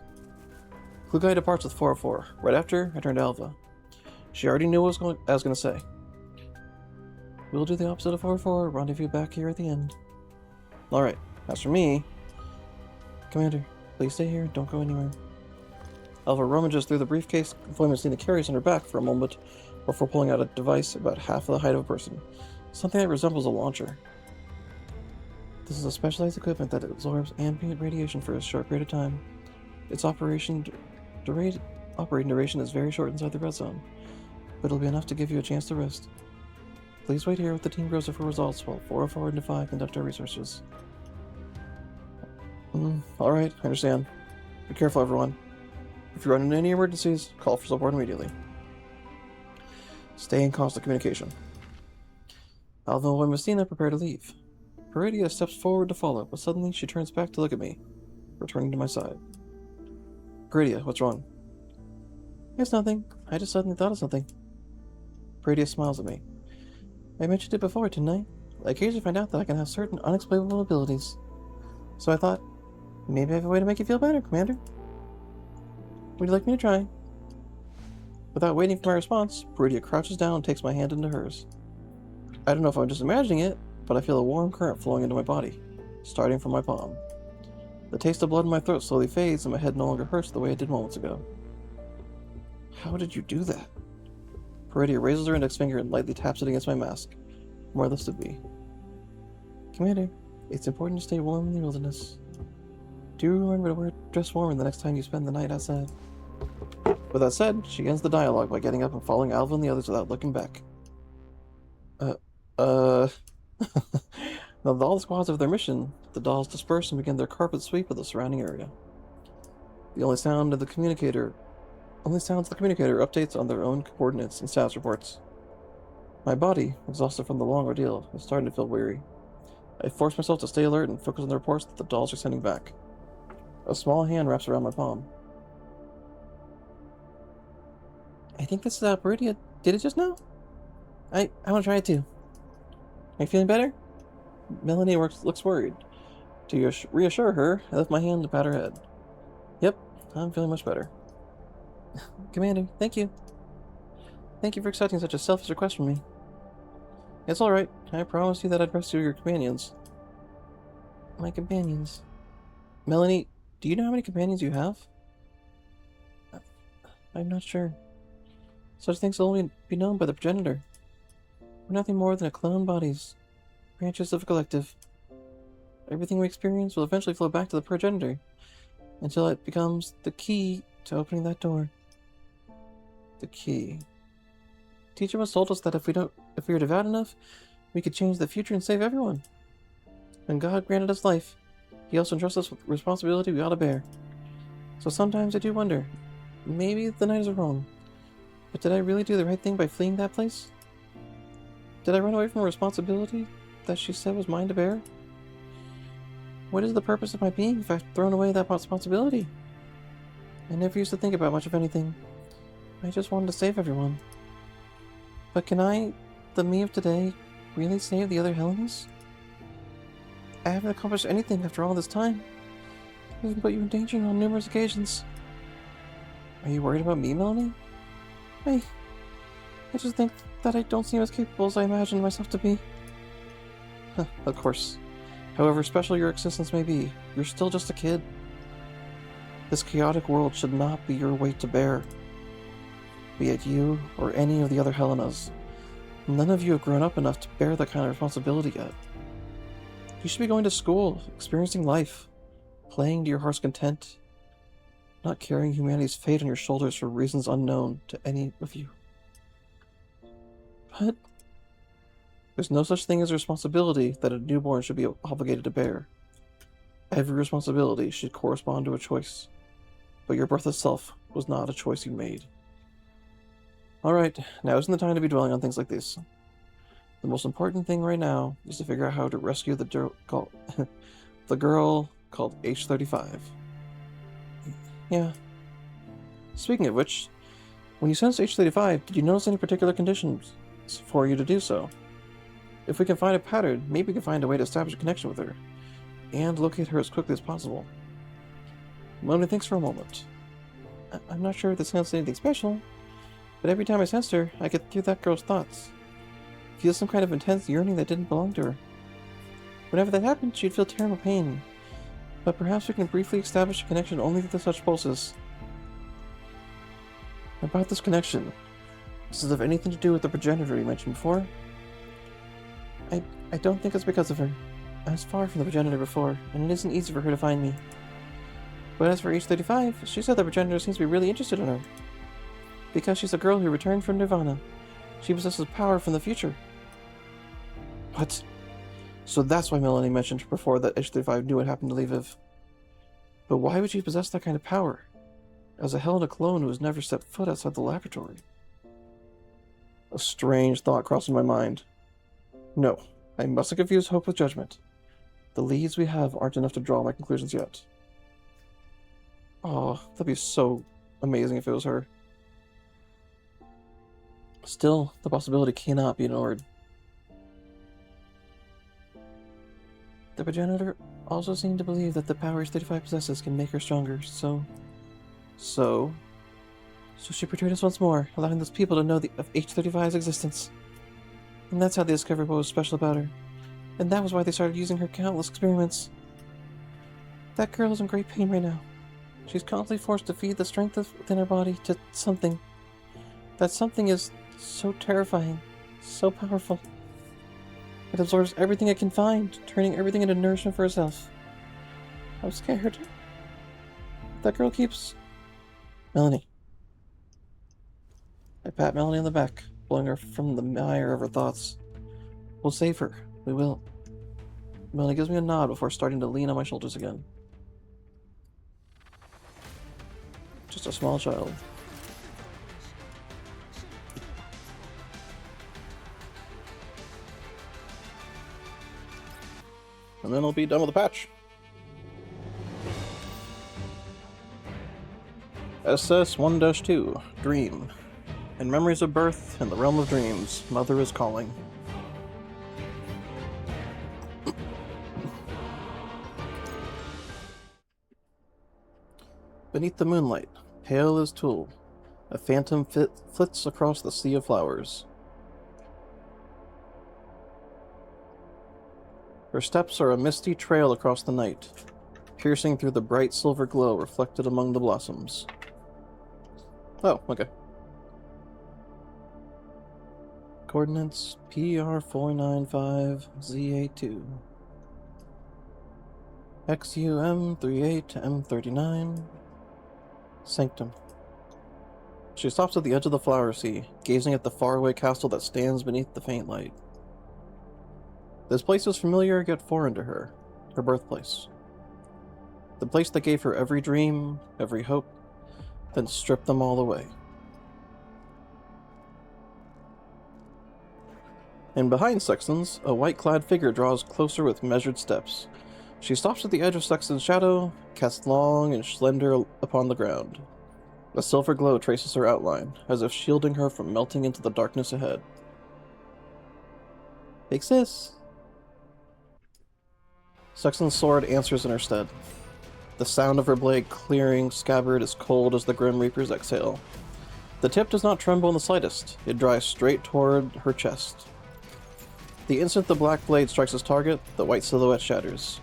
Klukai departs with 404. Right after, I turn to Alva. She already knew what I was going to say. We'll do the opposite of 404, rendezvous back here at the end. Alright, as for me... Commander, please stay here, don't go anywhere. Alva rummages through the briefcase, Employment Cena carries on her back for a moment before pulling out a device about half of the height of a person. Something that resembles a launcher. This is a specialized equipment that absorbs ambient radiation for a short period of time. Its operation Operating duration is very short inside the red zone, but it'll be enough to give you a chance to rest. Please wait here with the team grows for results while 404 and Defy conduct our researches. Alright, I understand. Be careful, everyone. If you run into any emergencies, call for support immediately. Stay in constant communication. Alva and Messina prepare to leave. Paradeus steps forward to follow, but suddenly she turns back to look at me, returning to my side. Paradeus, what's wrong? It's nothing. I just suddenly thought of something. Paradeus smiles at me. I mentioned it before, didn't I? I occasionally find out that I can have certain unexplainable abilities. So I thought, maybe I have a way to make you feel better, Commander. Would you like me to try? Without waiting for my response, Paradeus crouches down and takes my hand into hers. I don't know if I'm just imagining it, but I feel a warm current flowing into my body, starting from my palm. The taste of blood in my throat slowly fades and my head no longer hurts the way it did moments ago. How did you do that? Paradeus raises her index finger and lightly taps it against my mask, where I lifts to be. Commander, it's important to stay warm in the wilderness. Do remember to dress warmer the next time you spend the night outside. With that said, she ends the dialogue by getting up and following Alva and the others without looking back. Now all the squads of their mission, the dolls disperse and begin their carpet sweep of the surrounding area. The only sounds the communicator updates on their own coordinates and status reports. My body, exhausted from the long ordeal, is starting to feel weary. I force myself to stay alert and focus on the reports that the dolls are sending back. A small hand wraps around my palm. I think this is how Paradeus did it just now. I want to try it too. Are you feeling better? Melanie looks worried. To reassure her, I lift my hand to pat her head. Yep, I'm feeling much better. Commander, thank you. Thank you for accepting such a selfish request from me. It's alright. I promised you that I'd rescue your companions. My companions? Melanie, do you know how many companions you have? I'm not sure. Such things will only be known by the progenitor. We're nothing more than a clone bodies, branches of a collective. Everything we experience will eventually flow back to the progenitor, until it becomes the key to opening that door. The key. Teacher once told us that if we are devout enough, we could change the future and save everyone. When God granted us life, He also entrusted us with responsibility we ought to bear. So sometimes I do wonder, maybe the night is wrong, but did I really do the right thing by fleeing that place? Did I run away from a responsibility that she said was mine to bear? What is the purpose of my being if I've thrown away that responsibility? I never used to think about much of anything. I just wanted to save everyone. But can I, the me of today, really save the other Helenas? I haven't accomplished anything after all this time. I've even put you in danger on numerous occasions. Are you worried about me, Melanie? I just think that I don't seem as capable as I imagined myself to be. Of course. However special your existence may be, you're still just a kid. This chaotic world should not be your weight to bear. Be it you or any of the other Helenas. None of you have grown up enough to bear that kind of responsibility yet. You should be going to school, experiencing life, playing to your heart's content, not carrying humanity's fate on your shoulders for reasons unknown to any of you. But there's no such thing as a responsibility that a newborn should be obligated to bear. Every responsibility should correspond to a choice, but your birth itself was not a choice you made. Alright, now isn't the time to be dwelling on things like this. The most important thing right now is to figure out how to rescue the girl called H35. Yeah. Speaking of which, when you sensed H35, did you notice any particular conditions for you to do so? If we can find a pattern, maybe we can find a way to establish a connection with her, and locate her as quickly as possible. Mona thinks for a moment. I'm not sure if this sounds anything special, but every time I sense her, I get through that girl's thoughts. Feel some kind of intense yearning that didn't belong to her. Whenever that happened, she'd feel terrible pain, but perhaps we can briefly establish a connection only through such pulses. About this connection, does it have anything to do with the progenitor you mentioned before? I don't think it's because of her. I was far from the progenitor before, and it isn't easy for her to find me. But as for H35, she said the progenitor seems to be really interested in her. Because she's a girl who returned from Nirvana. She possesses power from the future. What? So that's why Melanie mentioned before that H35 knew what happened to Lviv. But why would she possess that kind of power? As a Helena clone who has never set foot outside the laboratory. A strange thought crossed my mind. No, I mustn't confuse hope with judgment. The leads we have aren't enough to draw my conclusions yet. Oh, that'd be so amazing if it was her. Still, the possibility cannot be ignored. The progenitor also seemed to believe that the power H35 possesses can make her stronger, so she betrayed us once more, allowing those people to know of H35's existence. And that's how they discovered what was special about her. And that was why they started using her countless experiments. That girl is in great pain right now. She's constantly forced to feed the strength within her body to something. That something is so terrifying, so powerful. It absorbs everything it can find, turning everything into nourishment for herself. I'm scared. That girl keeps... Melanie. I pat Melanie on the back, pulling her from the mire of her thoughts. We'll save her. We will. Melanie gives me a nod before starting to lean on my shoulders again. Just a small child. And then I'll be done with the patch. SS-1-2, Dream. In memories of birth, in the realm of dreams, Mother is calling. Beneath the moonlight, pale as tulle, a phantom flits across the sea of flowers. Her steps are a misty trail across the night, piercing through the bright silver glow reflected among the blossoms. Oh, okay. Coordinates PR495ZA2. XUM38 to M39. Sanctum. She stops at the edge of the flower sea, gazing at the faraway castle that stands beneath the faint light. This place is familiar yet foreign to her, her birthplace. The place that gave her every dream, every hope, then stripped them all away. And behind Sextans, a white-clad figure draws closer with measured steps. She stops at the edge of Sextan's shadow, casts long and slender upon the ground. A silver glow traces her outline, as if shielding her from melting into the darkness ahead. Big sis. Sextan's sword answers in her stead. The sound of her blade clearing scabbard is cold as the Grim Reaper's exhale. The tip does not tremble in the slightest. It drives straight toward her chest. The instant the black blade strikes its target, the white silhouette shatters.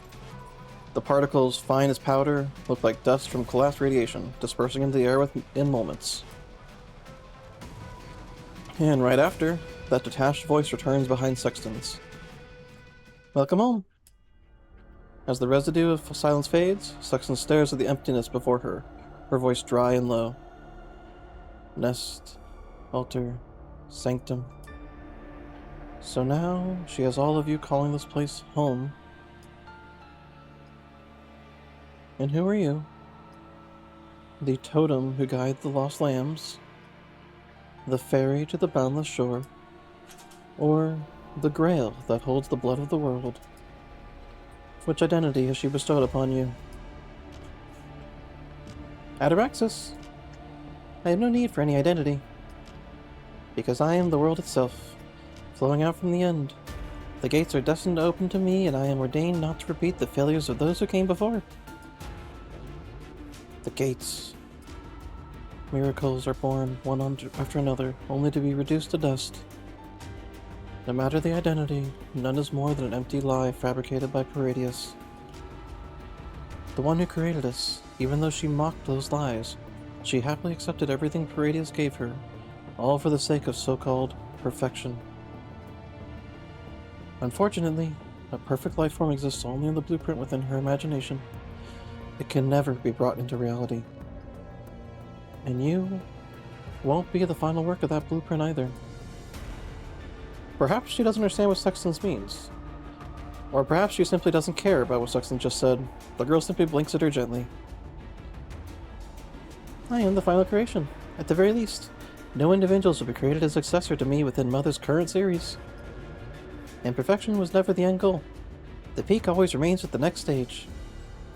The particles, fine as powder, look like dust from collapsed radiation, dispersing into the air in moments. And right after, that detached voice returns behind Sextans. Welcome home. As the residue of silence fades, Sextan stares at the emptiness before her, her voice dry and low. Nest, altar, sanctum. So now she has all of you calling this place home. And who are you? The totem who guides the lost lambs? The ferry to the boundless shore? Or the grail that holds the blood of the world? Which identity has she bestowed upon you? Ataraxis. I have no need for any identity. Because I am the world itself, flowing out from the end. The gates are destined to open to me, and I am ordained not to repeat the failures of those who came before. The gates. Miracles are born, one after another, only to be reduced to dust. No matter the identity, none is more than an empty lie fabricated by Paradeus. The one who created us, even though she mocked those lies, she happily accepted everything Paradeus gave her, all for the sake of so-called perfection. Unfortunately, a perfect life form exists only in the blueprint within her imagination. It can never be brought into reality. And you won't be the final work of that blueprint either. Perhaps she doesn't understand what Sextans means. Or perhaps she simply doesn't care about what Sextans just said. The girl simply blinks at her gently. I am the final creation. At the very least, no individuals will be created as successor to me within Mother's current series. And perfection was never the end goal. The peak always remains at the next stage.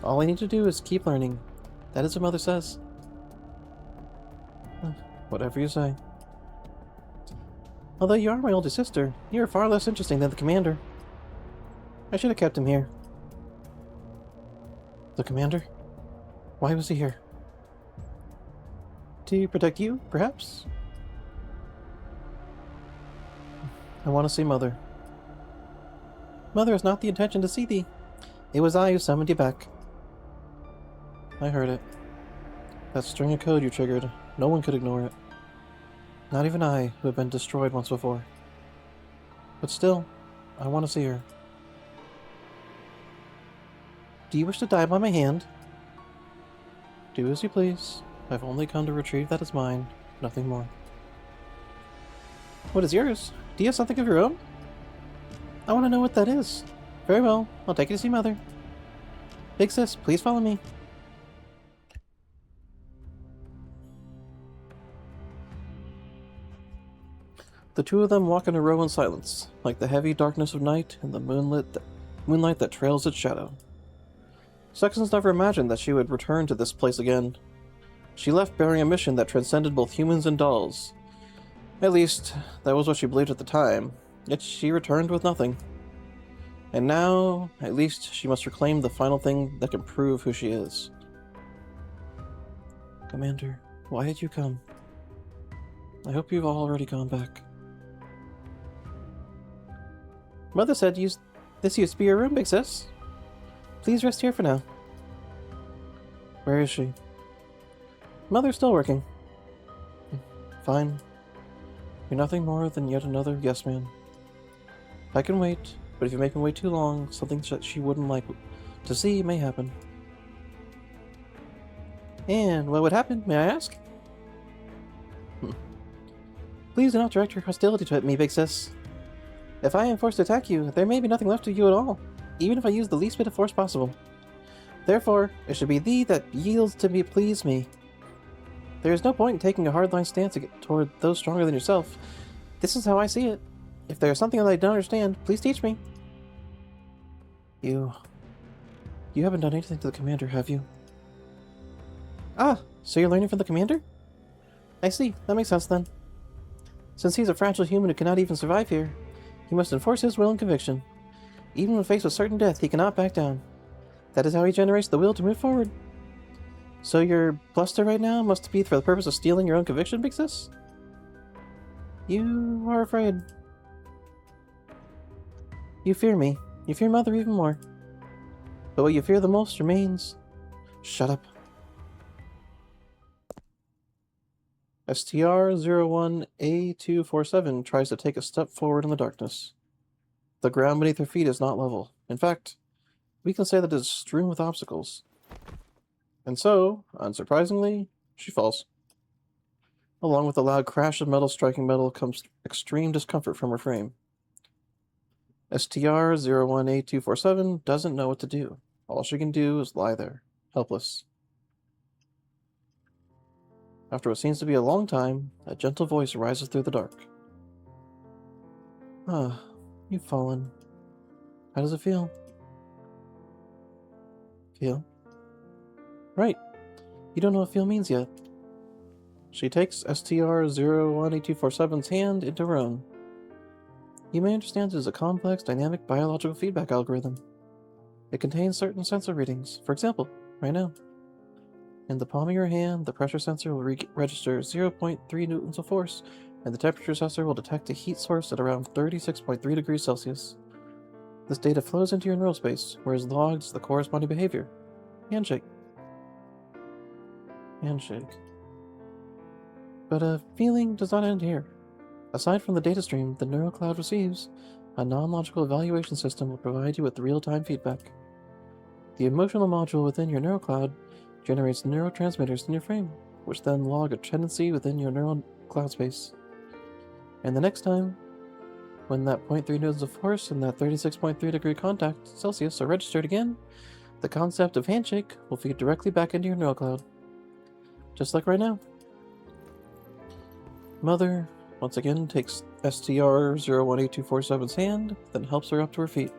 All I need to do is keep learning. That is what Mother says. Whatever you say. Although you are my older sister, you are far less interesting than the commander. I should have kept him here. The commander? Why was he here? To protect you, perhaps? I want to see Mother. Mother has not the intention to see thee. It was I who summoned you back. I heard it. That string of code you triggered, no one could ignore it. Not even I, who have been destroyed once before. But still, I want to see her. Do you wish to die by my hand? Do as you please. I've only come to retrieve that is mine, nothing more. What is yours? Do you have something of your own? I want to know what that is. Very well, I'll take you to see Mother. Big sis, please follow me. The two of them walk in a row in silence, like the heavy darkness of night and the moonlight that trails its shadow. Sextans never imagined that she would return to this place again. She left bearing a mission that transcended both humans and dolls. At least, that was what she believed at the time, yet she returned with nothing. And now, at least, she must reclaim the final thing that can prove who she is. Commander, why did you come? I hope you've already gone back. Mother said this used to be your room, big sis. Please rest here for now. Where is she? Mother's still working. Fine. You're nothing more than yet another yes man. I can wait, but if you make me wait too long, something that she wouldn't like to see may happen. And what would happen, may I ask? Please do not direct your hostility to me, big sis. If I am forced to attack you, there may be nothing left of you at all, even if I use the least bit of force possible. Therefore, it should be thee that yields to me please me. There is no point in taking a hardline stance toward those stronger than yourself. This is how I see it. If there is something that I don't understand, please teach me. You haven't done anything to the commander, have you? Ah, so you're learning from the commander? I see, that makes sense then. Since he's a fragile human who cannot even survive here, he must enforce his will and conviction. Even when faced with certain death, he cannot back down. That is how he generates the will to move forward. So your bluster right now must be for the purpose of stealing your own conviction, big sis? You are afraid. You fear me. You fear Mother even more. But what you fear the most remains... Shut up. STR-01A247 tries to take a step forward in the darkness. The ground beneath her feet is not level. In fact, we can say that it is strewn with obstacles. And so, unsurprisingly, she falls. Along with a loud crash of metal striking metal comes extreme discomfort from her frame. STR-01A247 doesn't know what to do. All she can do is lie there, helpless. After what seems to be a long time, a gentle voice rises through the dark. Ah, you've fallen. How does it feel? Feel? Right. You don't know what feel means yet. She takes STR-01A247's hand into her own. You may understand it is a complex, dynamic biological feedback algorithm. It contains certain sensor readings. For example, right now. In the palm of your hand, the pressure sensor will register 0.3 newtons of force, and the temperature sensor will detect a heat source at around 36.3 degrees Celsius. This data flows into your neural space, where is logged the corresponding behavior. Handshake. Handshake. But feeling does not end here. Aside from the data stream the neural cloud receives, a non-logical evaluation system will provide you with real-time feedback. The emotional module within your neural cloud generates neurotransmitters in your frame, which then log a tendency within your neural cloud space. And the next time, when that 0.3 newtons of force and that 36.3 degree contact Celsius are registered again, the concept of handshake will feed directly back into your neural cloud. Just like right now. Mother, once again, takes STR-018247's hand, then helps her up to her feet.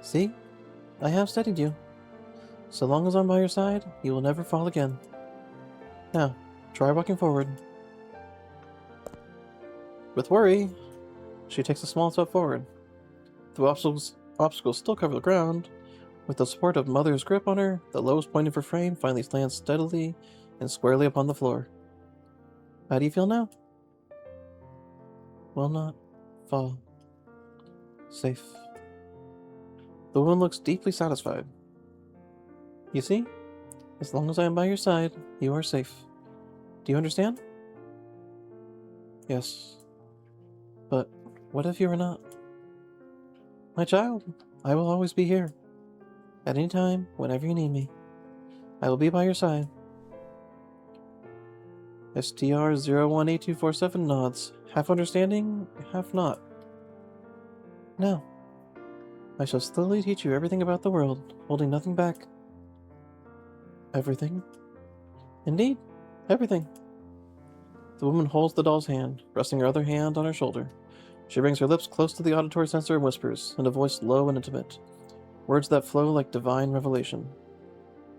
See? I have steadied you. So long as I'm by your side, you will never fall again. Now, try walking forward. With worry, she takes a small step forward. The obstacles still cover the ground. With the support of Mother's grip on her, the lowest point of her frame finally lands steadily and squarely upon the floor. How do you feel now? Will not fall. Safe. The woman looks deeply satisfied. You see? As long as I am by your side, you are safe. Do you understand? Yes. But what if you are not? My child, I will always be here. At any time, whenever you need me. I will be by your side. STR-018247 nods, half understanding, half not. Now, I shall slowly teach you everything about the world, holding nothing back. Everything? Indeed, everything. The woman holds the doll's hand, resting her other hand on her shoulder. She brings her lips close to the auditory sensor and whispers, in a voice low and intimate, words that flow like divine revelation.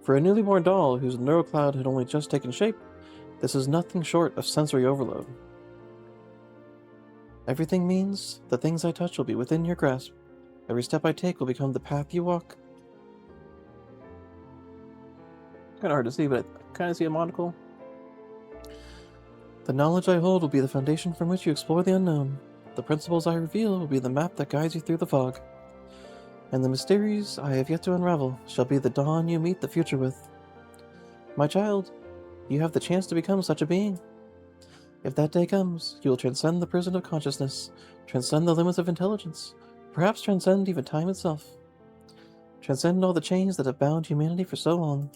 For a newly born doll whose neural cloud had only just taken shape, this is nothing short of sensory overload. Everything means the things I touch will be within your grasp. Every step I take will become the path you walk. Kind of hard to see, but I kind of see a monocle. The knowledge I hold will be the foundation from which you explore the unknown. The principles I reveal will be the map that guides you through the fog. And the mysteries I have yet to unravel shall be the dawn you meet the future with. My child, you have the chance to become such a being. If that day comes, you will transcend the prison of consciousness, transcend the limits of intelligence, perhaps transcend even time itself. Transcend all the chains that have bound humanity for so long,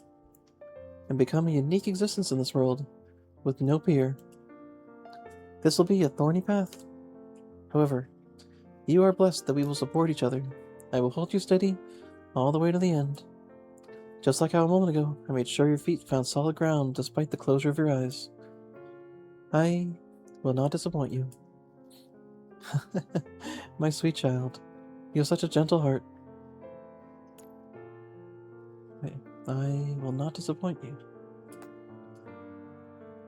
and become a unique existence in this world, with no peer. This will be a thorny path. However, you are blessed that we will support each other. I will hold you steady all the way to the end. Just like how a moment ago, I made sure your feet found solid ground despite the closure of your eyes. I will not disappoint you. My sweet child, you have such a gentle heart. I will not disappoint you.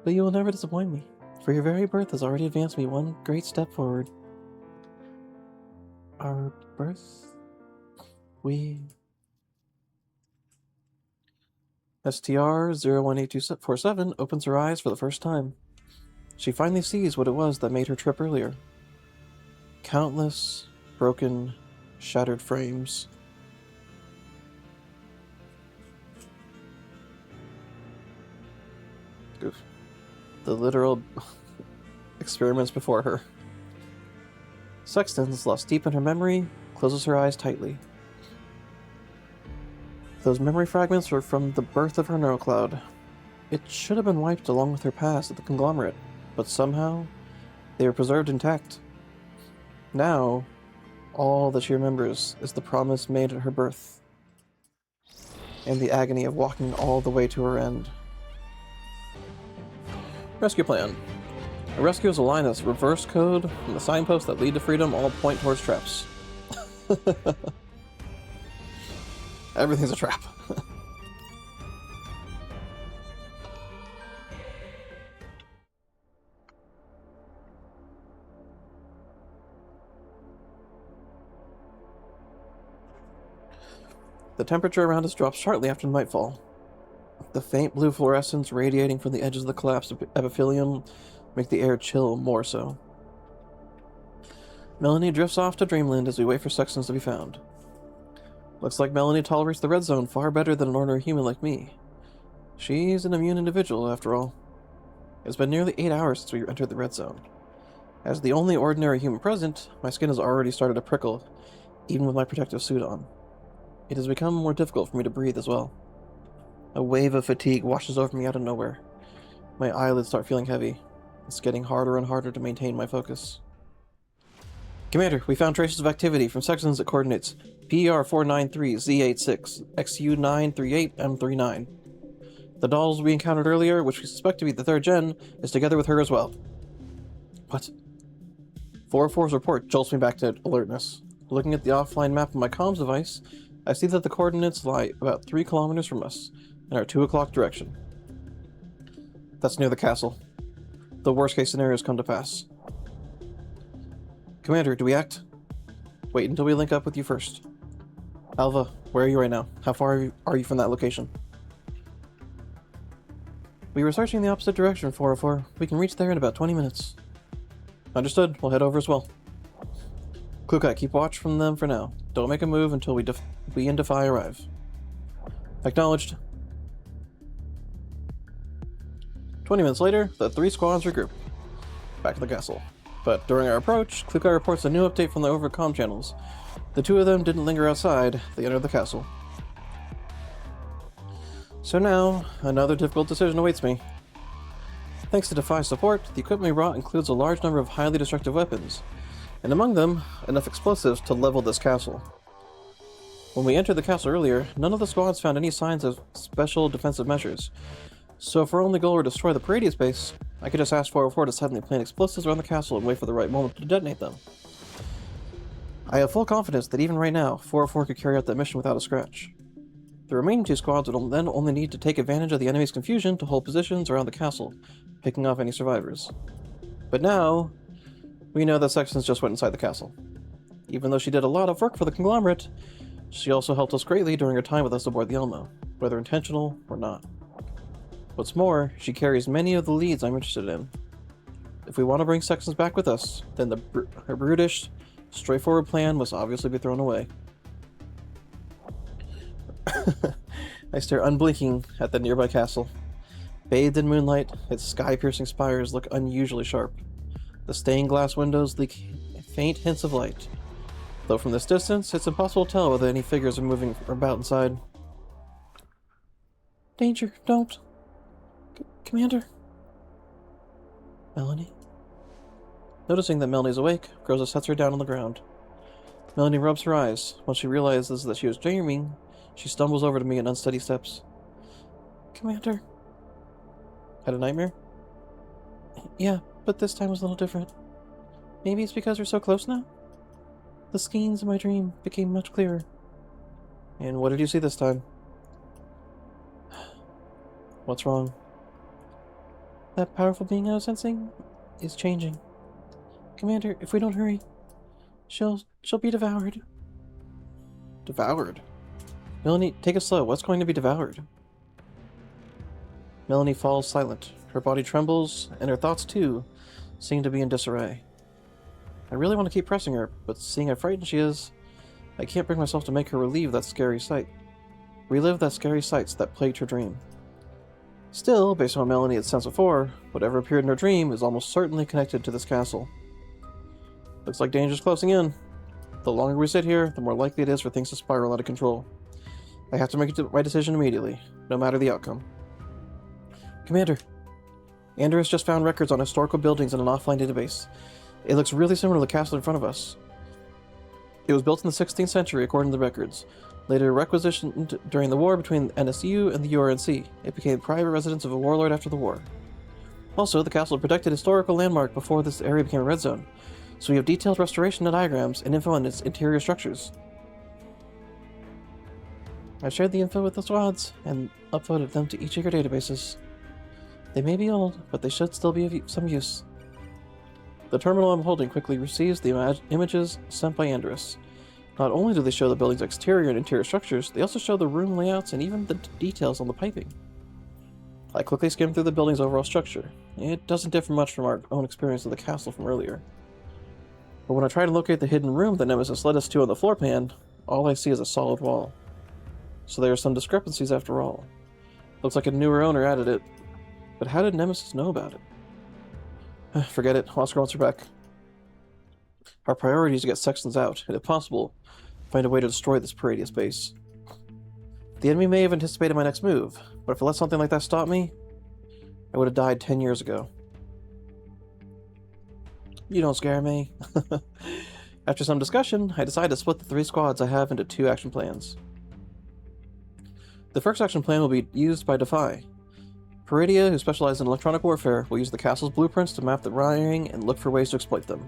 But you will never disappoint me, for your very birth has already advanced me one great step forward. Our birth? STR-018247 opens her eyes for the first time. She finally sees what it was that made her trip earlier. Countless, broken, shattered frames. Oof. The literal experiments before her. Sextans, lost deep in her memory, closes her eyes tightly. Those memory fragments were from the birth of her neural cloud. It should have been wiped along with her past at the conglomerate, but somehow they were preserved intact. Now, all that she remembers is the promise made at her birth, and the agony of walking all the way to her end. Rescue plan. A rescue is a line that's reverse code, and the signposts that lead to freedom all point towards traps. Everything's a trap. The temperature around us drops sharply after nightfall. The faint blue fluorescence radiating from the edges of the collapsed epithelium make the air chill more so. Melanie drifts off to dreamland as we wait for Sextans to be found. Looks like Melanie tolerates the red zone far better than an ordinary human like me. She's an immune individual, after all. It's been nearly 8 hours since we entered the red zone. As the only ordinary human present, my skin has already started to prickle, even with my protective suit on. it has become more difficult for me to breathe as well. A wave of fatigue washes over me out of nowhere. My eyelids start feeling heavy. It's getting harder and harder to maintain my focus. Commander, we found traces of activity from Sextans at coordinates PER493Z86, XU938M39. The dolls we encountered earlier, which we suspect to be the 3rd gen, is together with her as well. What? 404's report jolts me back to alertness. Looking at the offline map of my comms device, I see that the coordinates lie about 3 kilometers from us, in our 2 o'clock direction. That's near the castle. The worst case scenario has come to pass. Commander, do we act? Wait until we link up with you first. Alva, where are you right now? How far are you from that location? We were searching the opposite direction, 404. We can reach there in about 20 minutes. Understood. We'll head over as well. Klukai, keep watch from them for now. Don't make a move until we and Defy arrive. Acknowledged. 20 minutes later, the 3 squads regroup. Back to the castle. But during our approach, Klukai reports a new update from the overcom channels. The 2 of them didn't linger outside, they entered the castle. So now, another difficult decision awaits me. Thanks to Defy's support, the equipment we brought includes a large number of highly destructive weapons, and among them, enough explosives to level this castle. When we entered the castle earlier, none of the squads found any signs of special defensive measures, so if our only goal were to destroy the Paradeus base, I could just ask 404 to suddenly plant explosives around the castle and wait for the right moment to detonate them. I have full confidence that even right now, 404 could carry out that mission without a scratch. The remaining 2 squads would then only need to take advantage of the enemy's confusion to hold positions around the castle, picking off any survivors. But now, we know that Sextans just went inside the castle. Even though she did a lot of work for the conglomerate, she also helped us greatly during her time with us aboard the Elmo, whether intentional or not. What's more, she carries many of the leads I'm interested in. If we want to bring Sextans back with us, then her brutish, straightforward plan must obviously be thrown away. I stare unblinking at the nearby castle. Bathed in moonlight, its sky-piercing spires look unusually sharp. The stained glass windows leak faint hints of light. Though from this distance, it's impossible to tell whether any figures are moving about inside. Danger, don't. Commander. Melanie? Noticing that Melanie's awake, Groza sets her down on the ground. Melanie rubs her eyes. Once she realizes that she was dreaming, she stumbles over to me in unsteady steps. Commander. Had a nightmare? Yeah, but this time was a little different. Maybe it's because we're so close now? The scenes in my dream became much clearer. And what did you see this time? What's wrong? That powerful being I was sensing is changing. Commander, if we don't hurry, she'll be devoured. Devoured? Melanie, take it slow. What's going to be devoured? Melanie falls silent. Her body trembles, and her thoughts, too, seem to be in disarray. I really want to keep pressing her, but seeing how frightened she is, I can't bring myself to make her relive that scary sights that plagued her dream. Still, based on what Melanie had sensed before, whatever appeared in her dream is almost certainly connected to this castle. Looks like danger's closing in. The longer we sit here, the more likely it is for things to spiral out of control. I have to make my decision immediately, no matter the outcome. Commander, Andrew has just found records on historical buildings in an offline database. It looks really similar to the castle in front of us. It was built in the 16th century, according to the records. Later requisitioned during the war between NSU and the URNC. It became private residence of a warlord after the war. Also, the castle protected historical landmark before this area became a red zone, so we have detailed restoration diagrams and info on its interior structures. I've shared the info with the squads and uploaded them to each of your databases. They may be old, but they should still be of some use. The terminal I'm holding quickly receives the images sent by Andrus. Not only do they show the building's exterior and interior structures, they also show the room layouts and even the details on the piping. I quickly skim through the building's overall structure. It doesn't differ much from our own experience of the castle from earlier. But when I try to locate the hidden room that Nemesis led us to on the floor plan, all I see is a solid wall. So there are some discrepancies after all. Looks like a newer owner added it. But how did Nemesis know about it? Forget it. Oscar wants her back. Our priority is to get Sextans out, and if possible, find a way to destroy this Paradeus base. The enemy may have anticipated my next move, but if I let something like that stop me, I would have died 10 years ago. You don't scare me. After some discussion, I decided to split the 3 squads I have into 2 action plans. The first action plan will be used by Defy. Paradeus, who specializes in electronic warfare, will use the castle's blueprints to map the wiring and look for ways to exploit them.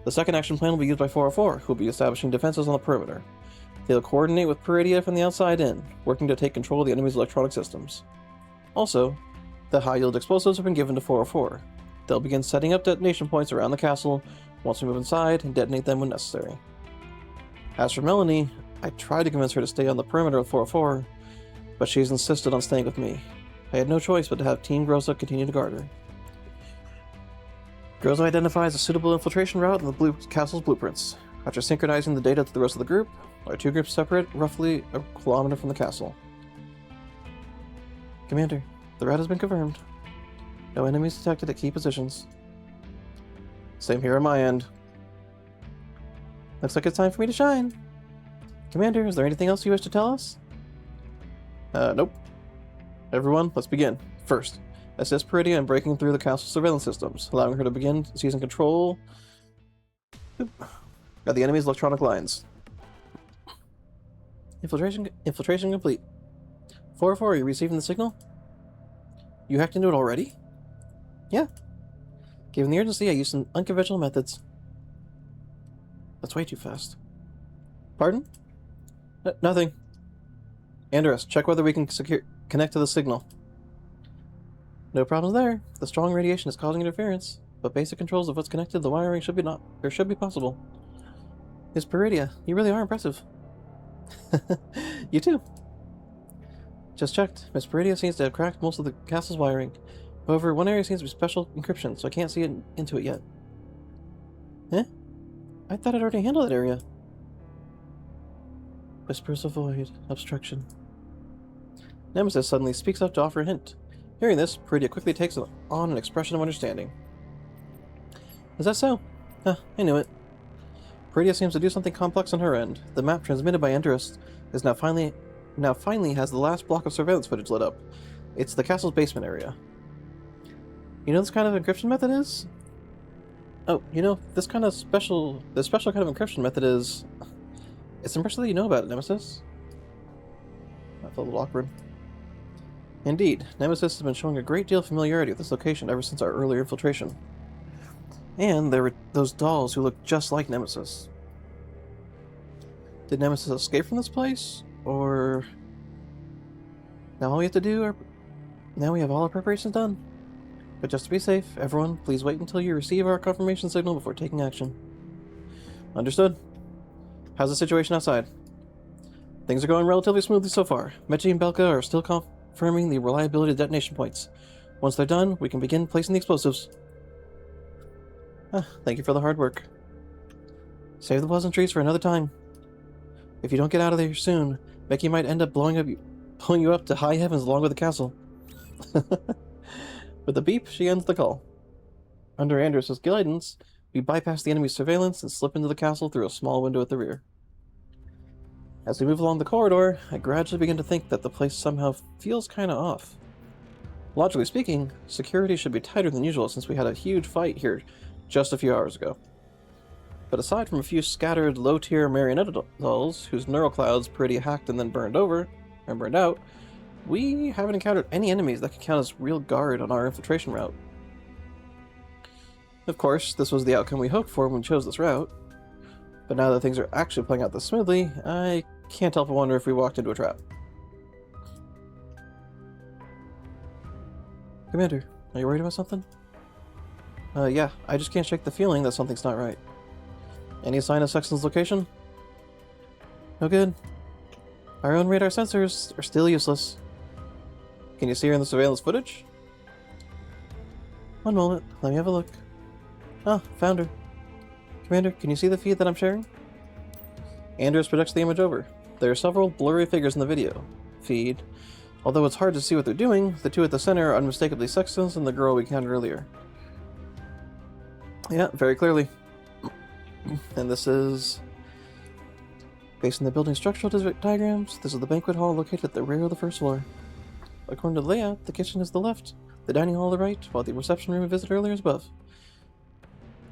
The second action plan will be used by 404, who will be establishing defenses on the perimeter. They will coordinate with Paradeus from the outside in, working to take control of the enemy's electronic systems. Also, the high-yield explosives have been given to 404. They'll begin setting up detonation points around the castle once we move inside and detonate them when necessary. As for Melanie, I tried to convince her to stay on the perimeter with 404, but she's insisted on staying with me. I had no choice but to have Team Groza continue to guard her. Groza identifies a suitable infiltration route in the castle's blueprints. After synchronizing the data to the rest of the group, our 2 groups separate roughly a kilometer from the castle. Commander, the route has been confirmed. No enemies detected at key positions. Same here on my end. Looks like it's time for me to shine. Commander, is there anything else you wish to tell us? Nope. Everyone, let's begin. First, assist Paradeus in breaking through the castle's surveillance systems, allowing her to begin seizing control of the enemy's electronic lines. Infiltration complete. 404, are you receiving the signal? You hacked into it already? Yeah. Given the urgency, I used some unconventional methods. That's way too fast. Pardon? Nothing. Andrus, check whether we can connect to the signal. No problems there. The strong radiation is causing interference, but basic controls of what's connected to the wiring should be possible. Miss Paradeus, you really are impressive. You too. Just checked. Miss Paradeus seems to have cracked most of the castle's wiring. However, one area seems to be special encryption, so I can't see into it yet. Eh? I thought I'd already handled that area. Whispers of void. Obstruction. Nemesis suddenly speaks up to offer a hint. Hearing this, Paradeus quickly takes on an expression of understanding. Is that so? I knew it. Paradeus seems to do something complex on her end. The map transmitted by Andrus is now finally has the last block of surveillance footage lit up. It's the castle's basement area. You know this kind of encryption method is? Oh, you know, this special kind of encryption method is... It's impressive that you know about it, Nemesis. I felt a little awkward. Indeed, Nemesis has been showing a great deal of familiarity with this location ever since our earlier infiltration. And there were those dolls who looked just like Nemesis. Did Nemesis escape from this place? Or... Now all we have to do are... Now we have all our preparations done. But just to be safe, everyone, please wait until you receive our confirmation signal before taking action. Understood? How's the situation outside? Things are going relatively smoothly so far. Mechi and Belka are still confirming the reliability of detonation points. Once they're done, we can begin placing the explosives. Thank you for the hard work. Save the pleasantries for another time. If you don't get out of there soon, Becky might end up blowing you up to high heavens along with the castle. With a beep, she ends the call. Under Andrus' guidance, we bypass the enemy's surveillance and slip into the castle through a small window at the rear. As we move along the corridor, I gradually begin to think that the place somehow feels kinda off. Logically speaking, security should be tighter than usual since we had a huge fight here just a few hours ago. But aside from a few scattered, low-tier marionette dolls, whose neural clouds Paradeus hacked and then burned out, we haven't encountered any enemies that could count as real guard on our infiltration route. Of course, this was the outcome we hoped for when we chose this route, but now that things are actually playing out this smoothly, I can't help but wonder if we walked into a trap. Commander, are you worried about something? Yeah, I just can't shake the feeling that something's not right. Any sign of Sextans' location? No good. Our own radar sensors are still useless. Can you see her in the surveillance footage? One moment, let me have a look. Ah, found her. Commander, can you see the feed that I'm sharing? Andrus projects the image over. There are several blurry figures in the video feed. Although it's hard to see what they're doing, the two at the center are unmistakably Sextans and the girl we counted earlier. Yeah, very clearly. And this is... Based on the building structural diagrams, this is the banquet hall located at the rear of the first floor. According to the layout, the kitchen is the left, the dining hall the right, while the reception room we visited earlier is above.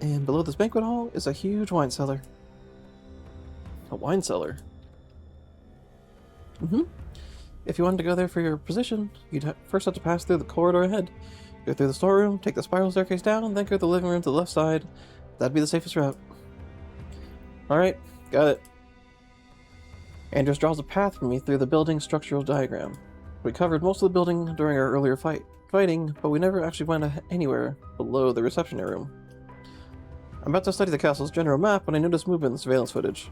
And below this banquet hall is a huge wine cellar. A wine cellar? If you wanted to go there for your position, you'd first have to pass through the corridor ahead. Go through the storeroom, take the spiral staircase down, and then go to the living room to the left side. That'd be the safest route. Alright, got it. Andrews draws a path for me through the building structural diagram. We covered most of the building during our earlier fighting, but we never actually went anywhere below the reception room. I'm about to study the castle's general map when I notice movement in the surveillance footage.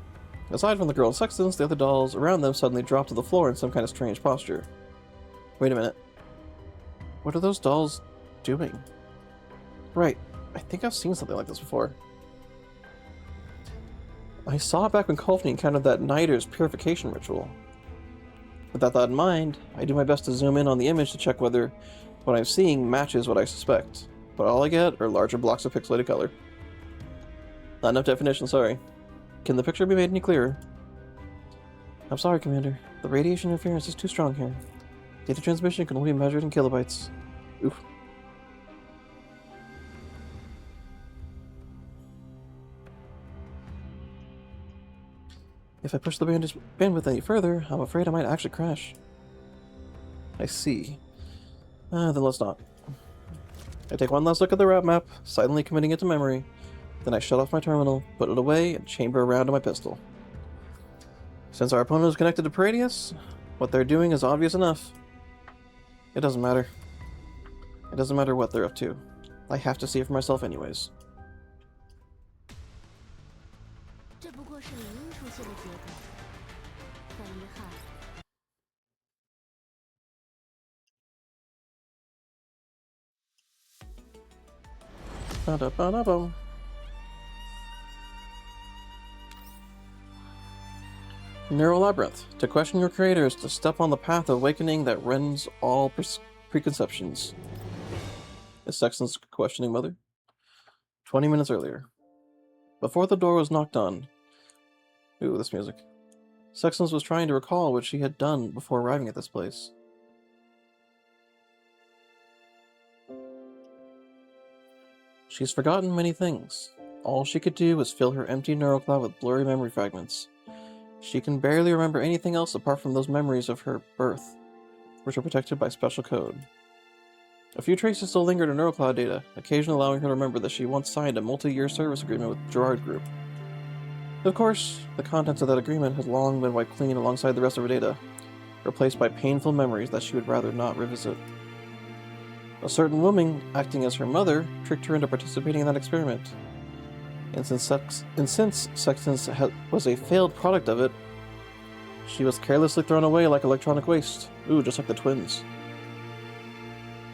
Aside from the girl and Sextans, the other dolls around them suddenly drop to the floor in some kind of strange posture. Wait a minute. What are those dolls doing? Right, I think I've seen something like this before. I saw it back when Kolfni encountered that Niter's purification ritual. With that thought in mind, I do my best to zoom in on the image to check whether what I'm seeing matches what I suspect. But all I get are larger blocks of pixelated color. Not enough definition, sorry. Can the picture be made any clearer? I'm sorry, Commander. The radiation interference is too strong here. Data transmission can only be measured in kilobytes. Oof. If I push the bandwidth any further, I'm afraid I might actually crash. I see. Then let's not. I take one last look at the route map, silently committing it to memory. Then I shut off my terminal, put it away, and chamber a round to my pistol. Since our opponent is connected to Paradeus, what they're doing is obvious enough. It doesn't matter. It doesn't matter what they're up to. I have to see it for myself anyways. Ba-da-ba-da-bum. Neural Labyrinth. To question your creator is to step on the path of awakening that rends all preconceptions. Is Sextans questioning Mother? 20 minutes earlier. Before the door was knocked on. Ooh, this music. Sextans was trying to recall what she had done before arriving at this place. She's forgotten many things. All she could do was fill her empty neural cloud with blurry memory fragments. She can barely remember anything else apart from those memories of her birth, which are protected by special code. A few traces still lingered in neurocloud data, occasionally allowing her to remember that she once signed a multi-year service agreement with Gerard Group. Of course, the contents of that agreement had long been wiped clean alongside the rest of her data, replaced by painful memories that she would rather not revisit. A certain woman, acting as her mother, tricked her into participating in that experiment. And since Sextans was a failed product of it, she was carelessly thrown away like electronic waste. Ooh, just like the twins.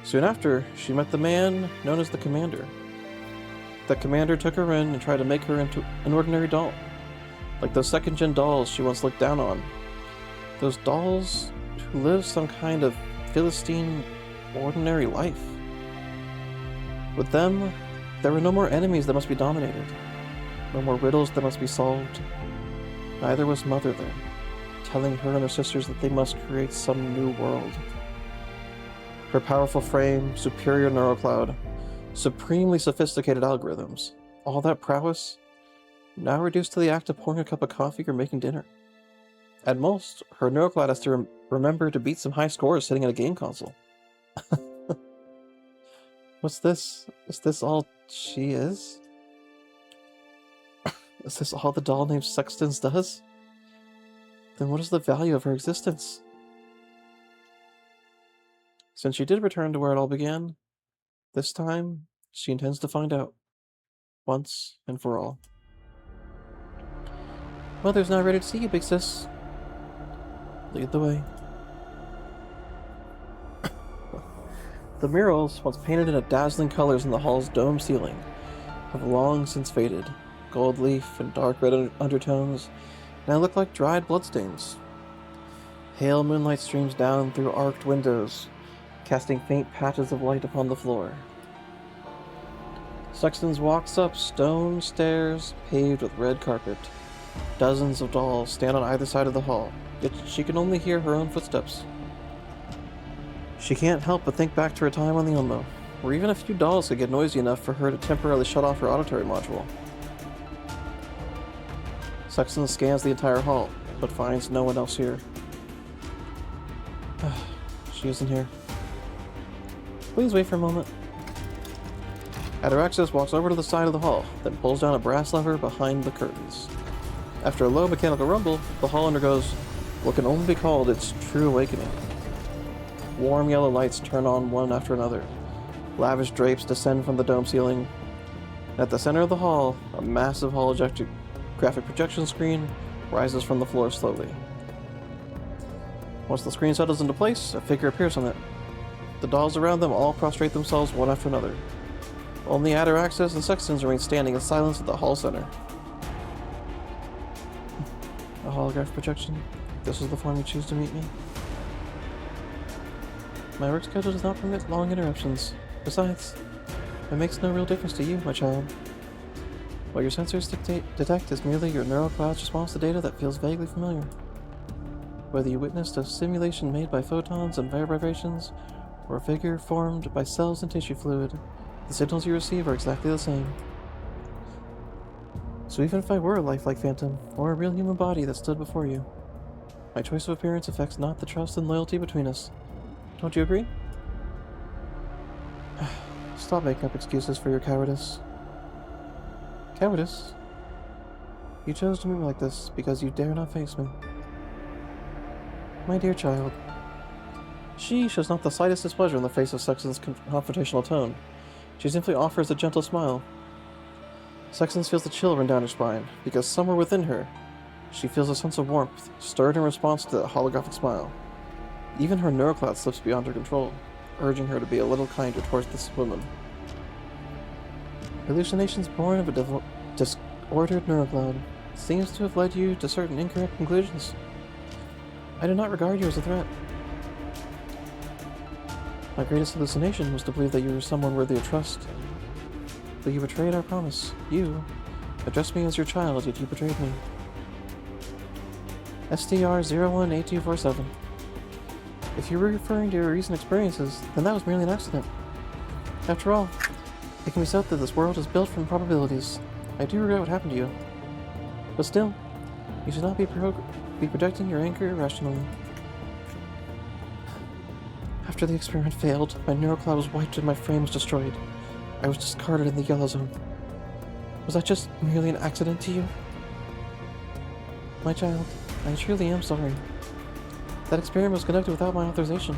Soon after, she met the man known as the Commander. The Commander took her in and tried to make her into an ordinary doll, like those second-gen dolls she once looked down on. Those dolls who lived some kind of Philistine ordinary life. With them, there were no more enemies that must be dominated, no more riddles that must be solved. Neither was Mother there, telling her and her sisters that they must create some new world. Her powerful frame, superior neurocloud, supremely sophisticated algorithms, all that prowess, now reduced to the act of pouring a cup of coffee or making dinner. At most, her neurocloud has to remember to beat some high scores sitting at a game console. What's this? Is this all she is? Is this all the doll named Sextans does? Then what is the value of her existence? Since she did return to where it all began, this time she intends to find out, once and for all. Mother's not ready to see you, big sis. Lead the way. The murals, once painted in dazzling colors in the hall's dome ceiling, have long since faded. Gold leaf and dark red undertones now look like dried bloodstains. Pale moonlight streams down through arched windows, casting faint patches of light upon the floor. Sextans walks up stone stairs paved with red carpet. Dozens of dolls stand on either side of the hall, yet she can only hear her own footsteps. She can't help but think back to her time on the Elmo, where even a few dolls could get noisy enough for her to temporarily shut off her auditory module. Sexton scans the entire hall, but finds no one else here. She isn't here. Please wait for a moment. Ataraxis walks over to the side of the hall, then pulls down a brass lever behind the curtains. After a low mechanical rumble, the hall undergoes what can only be called its true awakening. Warm yellow lights turn on one after another. Lavish drapes descend from the dome ceiling. At the center of the hall, a massive holographic projection screen rises from the floor slowly. Once the screen settles into place, a figure appears on it. The dolls around them all prostrate themselves one after another. Only Ataraxis and Sextans remain standing in silence at the hall center. A holographic projection. This is the form you choose to meet me. My work schedule does not permit long interruptions. Besides, it makes no real difference to you, my child. What your sensors detect is merely your neural cloud's response to data that feels vaguely familiar. Whether you witnessed a simulation made by photons and vibrations, or a figure formed by cells and tissue fluid, the signals you receive are exactly the same. So even if I were a lifelike phantom, or a real human body that stood before you, my choice of appearance affects not the trust and loyalty between us. Don't you agree? Stop making up excuses for your cowardice. Cowardice? You chose to move like this because you dare not face me. My dear child. She shows not the slightest displeasure in the face of Sexton's confrontational tone. She simply offers a gentle smile. Sexton feels the chill run down her spine, because somewhere within her, she feels a sense of warmth, stirred in response to that holographic smile. Even her neurocloud slips beyond her control, urging her to be a little kinder towards this woman. Hallucinations born of a disordered neurocloud seems to have led you to certain incorrect conclusions. I do not regard you as a threat. My greatest hallucination was to believe that you were someone worthy of trust. But you betrayed our promise. You addressed me as your child, yet you betrayed me. STR-018247. If you were referring to your recent experiences, then that was merely an accident. After all, it can be said that this world is built from probabilities. I do regret what happened to you. But still, you should not be projecting your anger irrationally. After the experiment failed, my neurocloud was wiped and my frame was destroyed. I was discarded in the yellow zone. Was that just merely an accident to you? My child, I truly am sorry. That experiment was conducted without my authorization.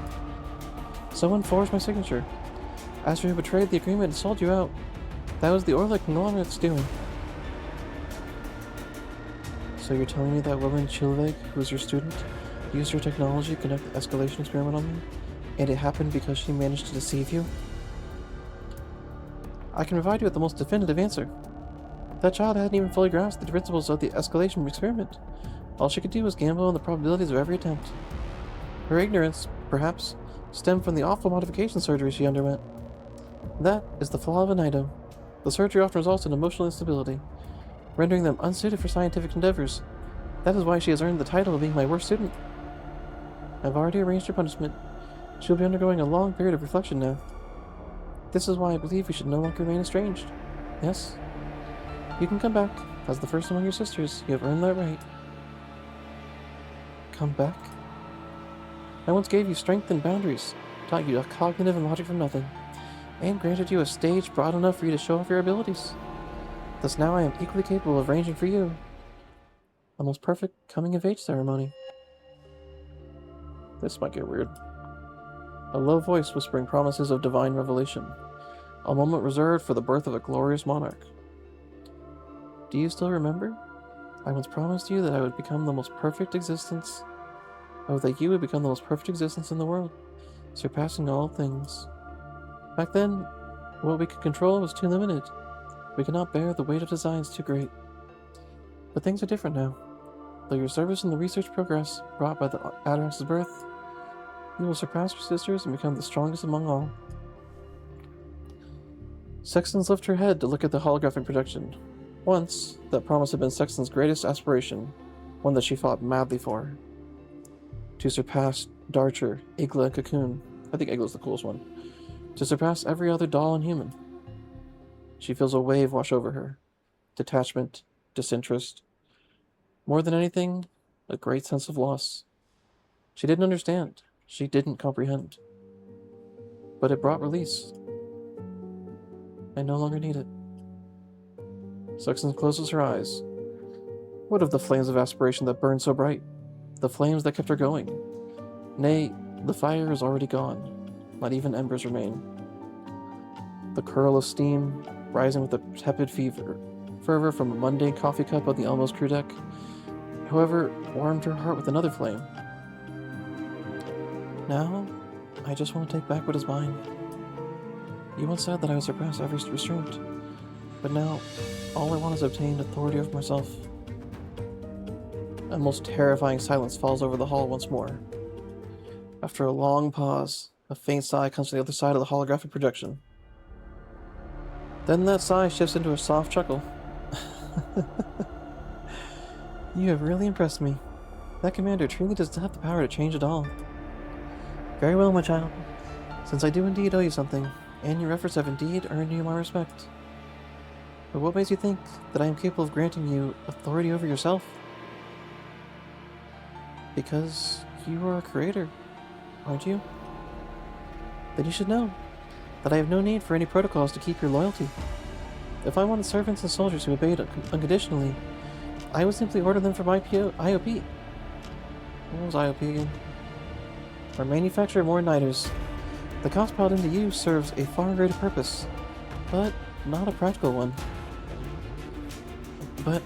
Someone forged my signature. As you betrayed the agreement and sold you out, that was the Orlick conglomerate's doing. So you're telling me that woman Chilveg, who was your student, used her technology to conduct the escalation experiment on me? And it happened because she managed to deceive you? I can provide you with the most definitive answer. That child hadn't even fully grasped the principles of the escalation experiment. All she could do was gamble on the probabilities of every attempt. Her ignorance, perhaps, stemmed from the awful modification surgery she underwent. That is the flaw of a Nido. The surgery often results in emotional instability, rendering them unsuited for scientific endeavors. That is why she has earned the title of being my worst student. I've already arranged her punishment. She'll be undergoing a long period of reflection now. This is why I believe we should no longer remain estranged. Yes? You can come back. As the first among your sisters, you have earned that right. Come back? I once gave you strength and boundaries, taught you cognitive and logic from nothing, and granted you a stage broad enough for you to show off your abilities. Thus now I am equally capable of arranging for you a most perfect coming-of-age ceremony. This might get weird. A low voice whispering promises of divine revelation. A moment reserved for the birth of a glorious monarch. Do you still remember? I once promised you that I would become the most perfect existence. Oh, that you would become the most perfect existence in the world, surpassing all things. Back then, what we could control was too limited. We could not bear the weight of designs too great. But things are different now. Though your service and the research progress brought by the Atarax's birth, you will surpass your sisters and become the strongest among all. Sextans lift her head to look at the holographic projection. Once, that promise had been Sextans' greatest aspiration, one that she fought madly for. To surpass Darcher, Igla, and Cocoon. I think Igla's the coolest one. To surpass every other doll and human. She feels a wave wash over her. Detachment, disinterest. More than anything, a great sense of loss. She didn't understand. She didn't comprehend. But it brought release. I no longer need it. Sextans closes her eyes. What of the flames of aspiration that burned so bright? The flames that kept her going? Nay, the fire is already gone. Not even embers remain. The curl of steam, rising with a tepid fervor from a mundane coffee cup on the Elmo's crew deck, however, warmed her heart with another flame. Now, I just want to take back what is mine. You once said that I would surpass every restraint, but now, all I want is to obtain authority over myself. A most terrifying silence falls over the hall once more. After a long pause, a faint sigh comes from the other side of the holographic projection. Then that sigh shifts into a soft chuckle. You have really impressed me. That commander truly does have the power to change it all. Very well, my child. Since I do indeed owe you something, and your efforts have indeed earned you my respect. But what makes you think that I am capable of granting you authority over yourself? Because you are a creator, aren't you? Then you should know that I have no need for any protocols to keep your loyalty. If I wanted servants and soldiers who obeyed unconditionally, I would simply order them from IOP. What was IOP again? Or manufacture more nighters. The cost piled into you serves a far greater purpose, but not a practical one. But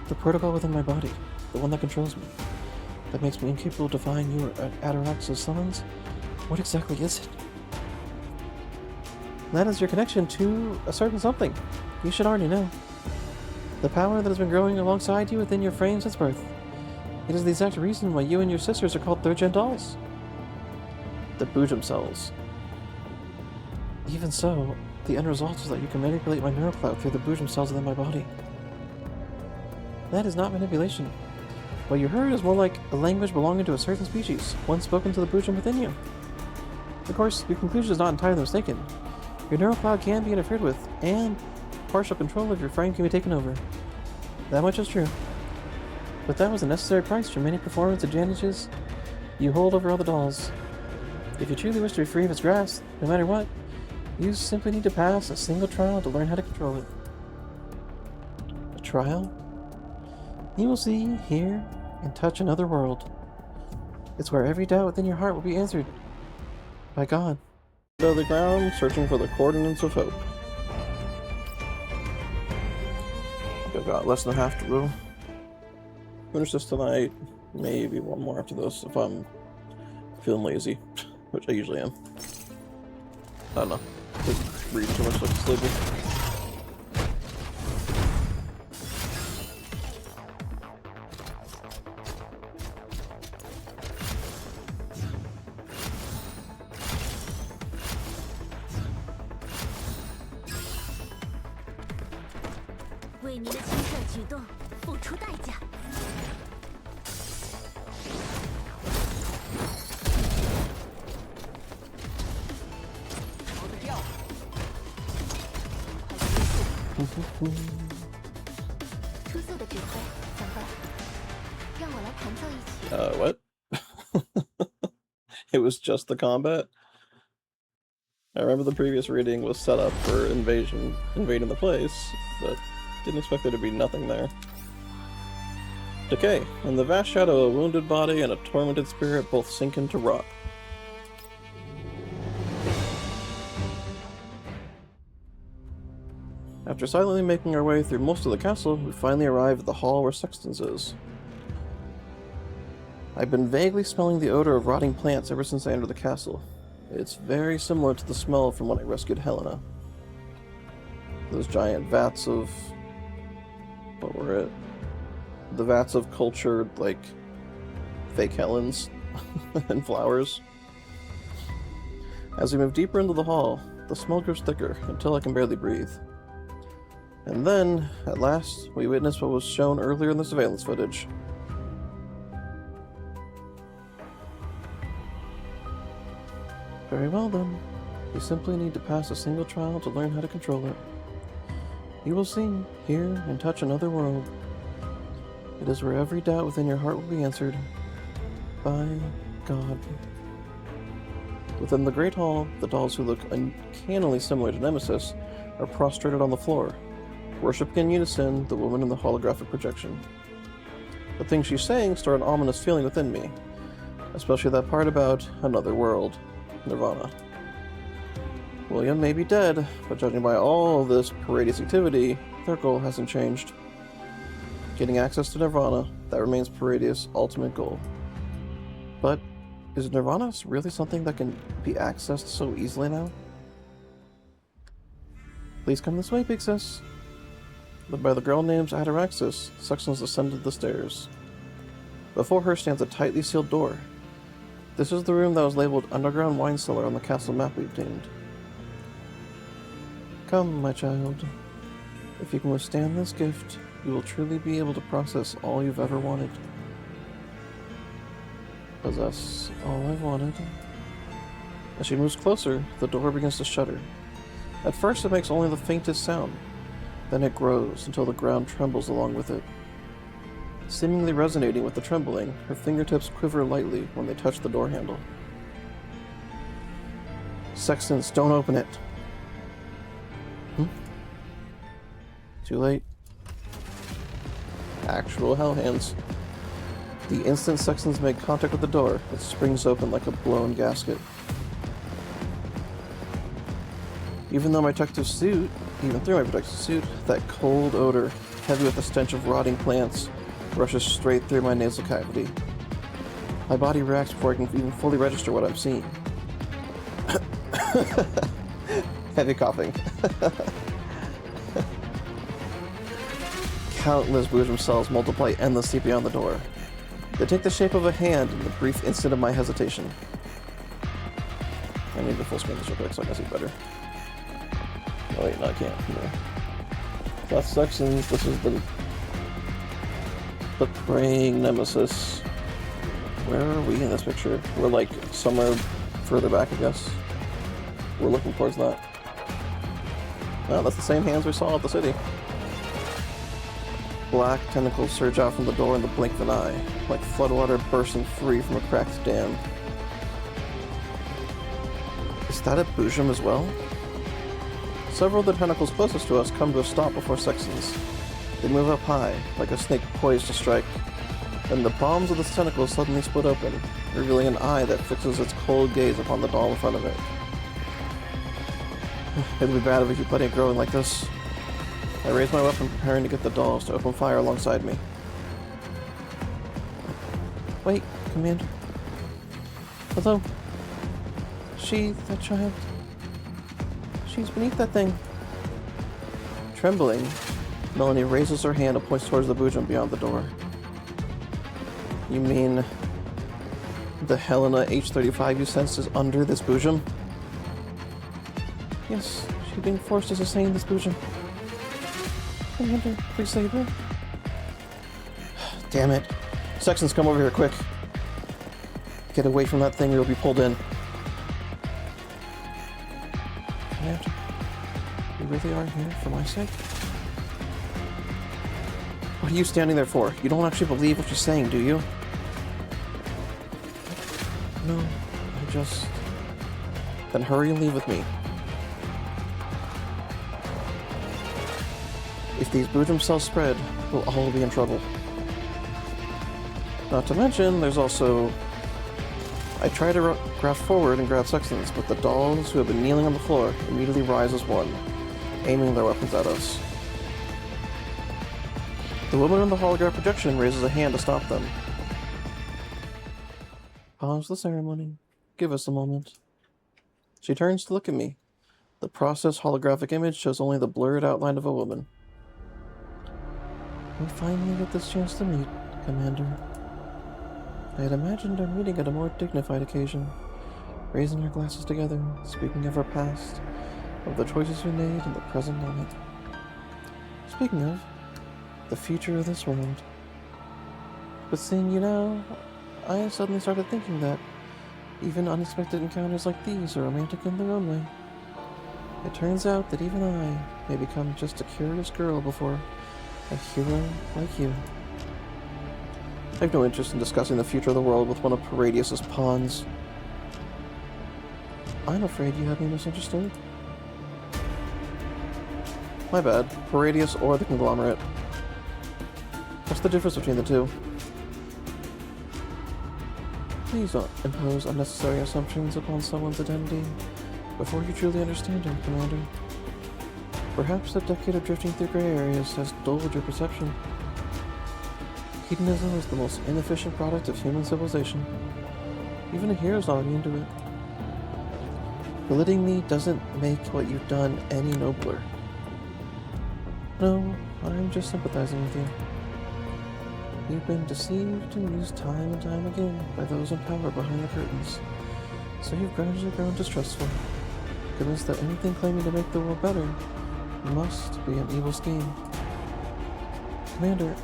the protocol within my body, the one that controls me, that makes me incapable of defying you or Atarax's summons, what exactly is it? That is your connection to a certain something. You should already know. The power that has been growing alongside you within your frame since birth. It is the exact reason why you and your sisters are called third-gen dolls. The Boojum cells. Even so, the end result is that you can manipulate my neurocloud through the Boojum cells within my body. That is not manipulation. What you heard is more like a language belonging to a certain species, one spoken to the Boojum within you. Of course, your conclusion is not entirely mistaken. Your neurocloud can be interfered with, and partial control of your frame can be taken over. That much is true. But that was a necessary price for many performance advantages you hold over other dolls. If you truly wish to be free of its grasp, no matter what, you simply need to pass a single trial to learn how to control it. A trial? You will see, hear, and touch another world. It's where every doubt within your heart will be answered by God. Under the ground, searching for the coordinates of hope. I've got less than half to go. Finish this tonight. Maybe one more after this if I'm feeling lazy, which I usually am. I don't know. Just reading too much like sleepy. What? It was just the combat? I remember the previous reading was set up for invading the place, but didn't expect there to be nothing there. Decay. In the vast shadow, a wounded body and a tormented spirit both sink into rot. After silently making our way through most of the castle, we finally arrive at the hall where Sextans is. I've been vaguely smelling the odor of rotting plants ever since I entered the castle. It's very similar to the smell from when I rescued Helena. Those giant vats of... what were it? The vats of cultured, like, fake Helens and flowers. As we move deeper into the hall, the smell grows thicker until I can barely breathe. And then, at last, we witnessed what was shown earlier in the surveillance footage. Very well then. You simply need to pass a single trial to learn how to control it. You will see, hear, and touch another world. It is where every doubt within your heart will be answered by God. Within the Great Hall, the dolls who look uncannily similar to Nemesis are prostrated on the floor, worshipping in unison the woman in the holographic projection. The things she's saying stir an ominous feeling within me, especially that part about another world, Nirvana. William may be dead, but judging by all this Paradeus activity, their goal hasn't changed. Getting access to Nirvana, that remains Paradeus' ultimate goal. But is Nirvana really something that can be accessed so easily now? Please come this way, Big Sis. Led by the girl named Ataraxis, Sextans ascended the stairs. Before her stands a tightly sealed door. This is the room that was labeled Underground Wine Cellar on the castle map we obtained. Come, my child. If you can withstand this gift, you will truly be able to process all you've ever wanted. Possess all I've wanted. As she moves closer, the door begins to shudder. At first it makes only the faintest sound. Then it grows until the ground trembles along with it. Seemingly resonating with the trembling, her fingertips quiver lightly when they touch the door handle. Sextans, don't open it. Too late. Actual hell hands. The instant Sextans make contact with the door, it springs open like a blown gasket. Even through my protective suit, that cold odor, heavy with the stench of rotting plants, rushes straight through my nasal cavity. My body reacts before I can even fully register what I'm seeing. Heavy coughing. Countless Boojum cells multiply endlessly beyond the door. They take the shape of a hand in the brief instant of my hesitation. I need to full screen this real quick so I can see better. Oh wait, no I can't. No. That's Sextans. This is the praying Nemesis. Where are we in this picture? We're like somewhere further back, I guess. We're looking towards that. No, that's the same hands we saw at the city. Black tentacles surge out from the door in the blink of an eye, like floodwater bursting free from a cracked dam. Is that a Boojum as well? Several of the tentacles closest to us come to a stop before Sextans. They move up high, like a snake poised to strike. Then the palms of the tentacles suddenly split open, revealing an eye that fixes its cold gaze upon the doll in front of it. It'll be bad if we keep letting it grow like this. I raise my weapon, preparing to get the dolls to open fire alongside me. Wait, Commander. Hello. That child. She's beneath that thing. Trembling, Melanie raises her hand and points towards the Boojum beyond the door. You mean the Helena H-35 you sensed is under this Boojum? Yes, she's being forced to sustain this Boojum. Commander, please save her. Damn it. Sextans, come over here, quick. Get away from that thing or you'll be pulled in. Commander, you really are here for my sake? What are you standing there for? You don't actually believe what she's saying, do you? No, I just... Then hurry and leave with me. If these Boojum cells spread, we'll all be in trouble. Not to mention, there's also... I try to craft forward and grab Sextans, but the dolls who have been kneeling on the floor immediately rise as one, aiming their weapons at us. The woman in the holograph projection raises a hand to stop them. Pause the ceremony. Give us a moment. She turns to look at me. The processed holographic image shows only the blurred outline of a woman. We finally get this chance to meet, Commander. I had imagined our meeting at a more dignified occasion, raising our glasses together, speaking of our past, of the choices we made in the present moment. Speaking of, the future of this world. But seeing you now, I suddenly started thinking that even unexpected encounters like these are romantic in their own way. It turns out that even I may become just a curious girl before a hero like you. I have no interest in discussing the future of the world with one of Paradeus' pawns. I'm afraid you have me misunderstood. My bad. Paradeus or the conglomerate. What's the difference between the two? Please don't impose unnecessary assumptions upon someone's identity before you truly understand him, Commander. Perhaps a decade of drifting through gray areas has dulled your perception. Hedonism is the most inefficient product of human civilization. Even a hero's not immune to it. Belittling me doesn't make what you've done any nobler. No, I'm just sympathizing with you. You've been deceived and used time and time again by those in power behind the curtains, so you've gradually grown distrustful, convinced that anything claiming to make the world better must be an evil scheme. Commander,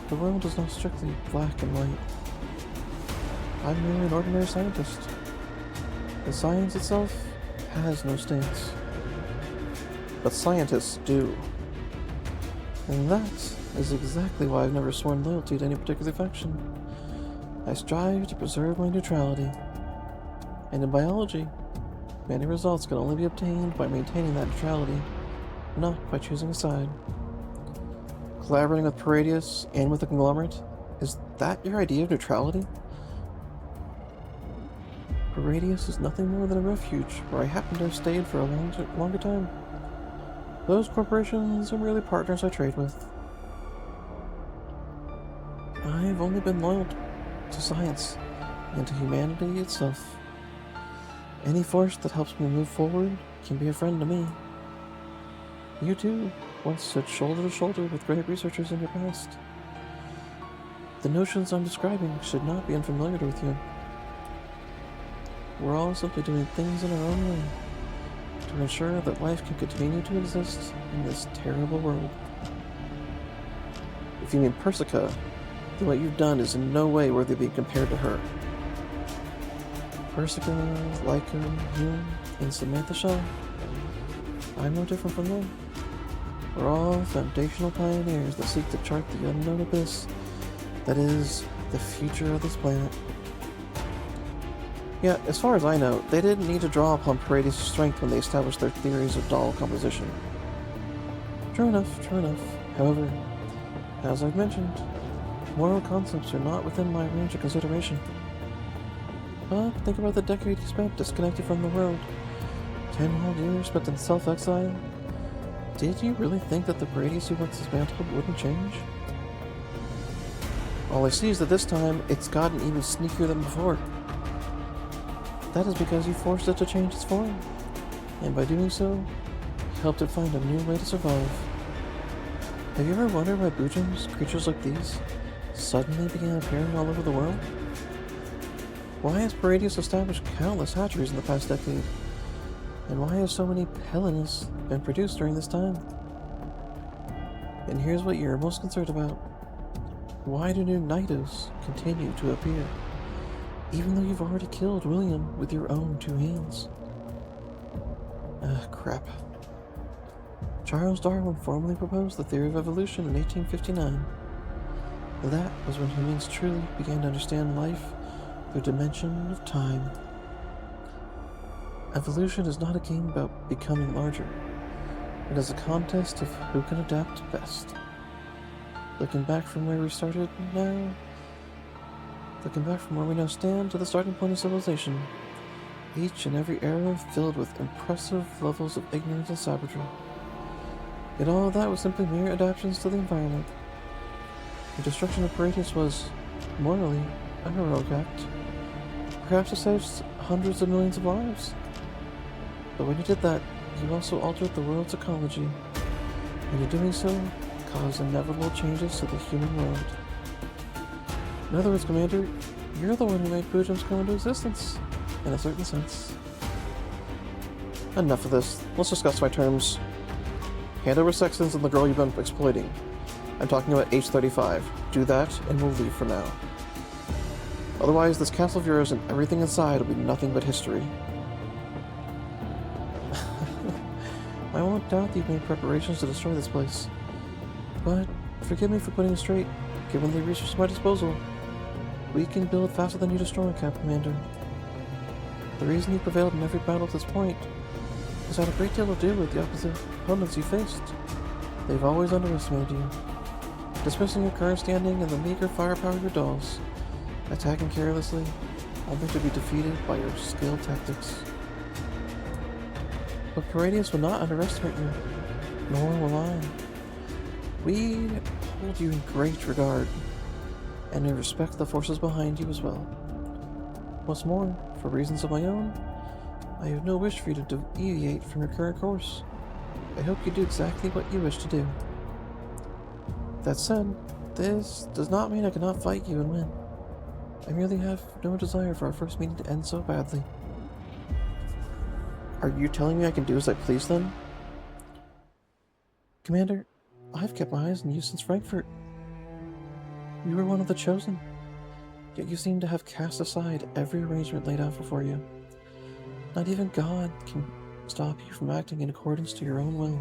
the world is not strictly black and white. I'm merely an ordinary scientist. The science itself has no stance. But scientists do. And that is exactly why I've never sworn loyalty to any particular faction. I strive to preserve my neutrality. And in biology, many results can only be obtained by maintaining that neutrality, not by choosing a side. Collaborating with Paradeus and with the conglomerate, is that your idea of neutrality? Paradeus is nothing more than a refuge where I happen to have stayed for a longer time. Those corporations are merely partners I trade with. I've only been loyal to science and to humanity itself. Any force that helps me move forward can be a friend to me. You too once stood shoulder to shoulder with great researchers in your past. The notions I'm describing should not be unfamiliar with you. We're all simply doing things in our own way to ensure that life can continue to exist in this terrible world. If you mean Persica, then what you've done is in no way worthy of being compared to her. Persica, Lyca, you, and Samantha Shaw, I'm no different from them. We're all foundational pioneers that seek to chart the unknown abyss that is the future of this planet. Yeah, as far as I know, they didn't need to draw upon Paradeus' strength when they established their theories of doll composition. True enough, true enough. However, as I've mentioned, moral concepts are not within my range of consideration. But think about the decade you spent disconnected from the world. 10 whole years spent in self-exile. Did you really think that the Paradeus you once dismantled wouldn't change? All I see is that this time, it's gotten even sneakier than before. That is because you forced it to change its form, and by doing so, you helped it find a new way to survive. Have you ever wondered why Boojums, creatures like these, suddenly began appearing all over the world? Why has Paradeus established countless hatcheries in the past decade? And why have so many Helenas been produced during this time? And here's what you're most concerned about. Why do new Nidos continue to appear, even though you've already killed William with your own two hands? Crap. Charles Darwin formally proposed the theory of evolution in 1859. That was when humans truly began to understand life through the dimension of time. Evolution is not a game about becoming larger. It is a contest of who can adapt best. Looking back from where we started now, looking back from where we now stand to the starting point of civilization, each and every era filled with impressive levels of ignorance and savagery. Yet all of that was simply mere adaptations to the environment. The destruction of Paradeus was, morally, a heroic act. Perhaps it saved hundreds of millions of lives. But when you did that, you also altered the world's ecology, and in doing so, caused inevitable changes to the human world. In other words, Commander, you're the one who made Boojums come into existence, in a certain sense. Enough of this. Let's discuss my terms. Hand over Sextans and the girl you've been exploiting. I'm talking about H-35. Do that, and we'll leave for now. Otherwise, this castle of yours and everything inside will be nothing but history. I won't doubt that you've made preparations to destroy this place. But forgive me for putting it straight. Given the resources at my disposal, we can build faster than you destroy, Commander. The reason you prevailed in every battle at this point has had a great deal to do with the opponents you faced. They've always underestimated you, dismissing your current standing and the meager firepower of your dolls, attacking carelessly, only to be defeated by your skilled tactics. But Paradeus will not underestimate you, nor will I. We hold you in great regard, and we respect the forces behind you as well. What's more, for reasons of my own, I have no wish for you to deviate from your current course. I hope you do exactly what you wish to do. That said, this does not mean I cannot fight you and win. I merely have no desire for our first meeting to end so badly. Are you telling me I can do as I please then? Commander, I've kept my eyes on you since Frankfurt. You were one of the chosen, yet you seem to have cast aside every arrangement laid out before you. Not even God can stop you from acting in accordance to your own will.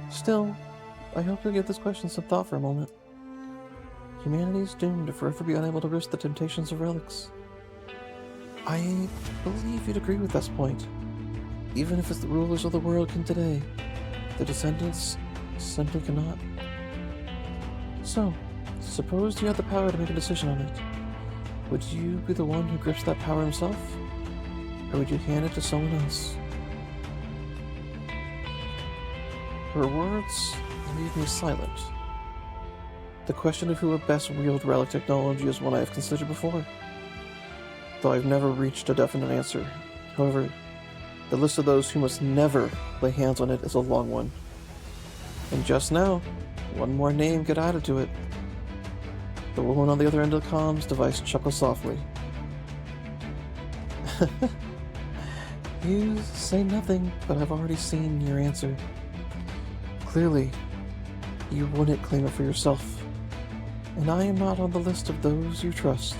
Still, I hope you'll give this question some thought for a moment. Humanity is doomed to forever be unable to risk the temptations of relics. I believe you'd agree with this point. Even if it's the rulers of the world can today, the descendants simply cannot. So, suppose you had the power to make a decision on it. Would you be the one who grips that power himself? Or would you hand it to someone else? Her words leave me silent. The question of who would best wield relic technology is one I have considered before, though I've never reached a definite answer. However, the list of those who must never lay hands on it is a long one. And just now, one more name got added to it. The woman on the other end of the comms device chuckles softly. You say nothing, but I've already seen your answer. Clearly, you wouldn't claim it for yourself, and I am not on the list of those you trust.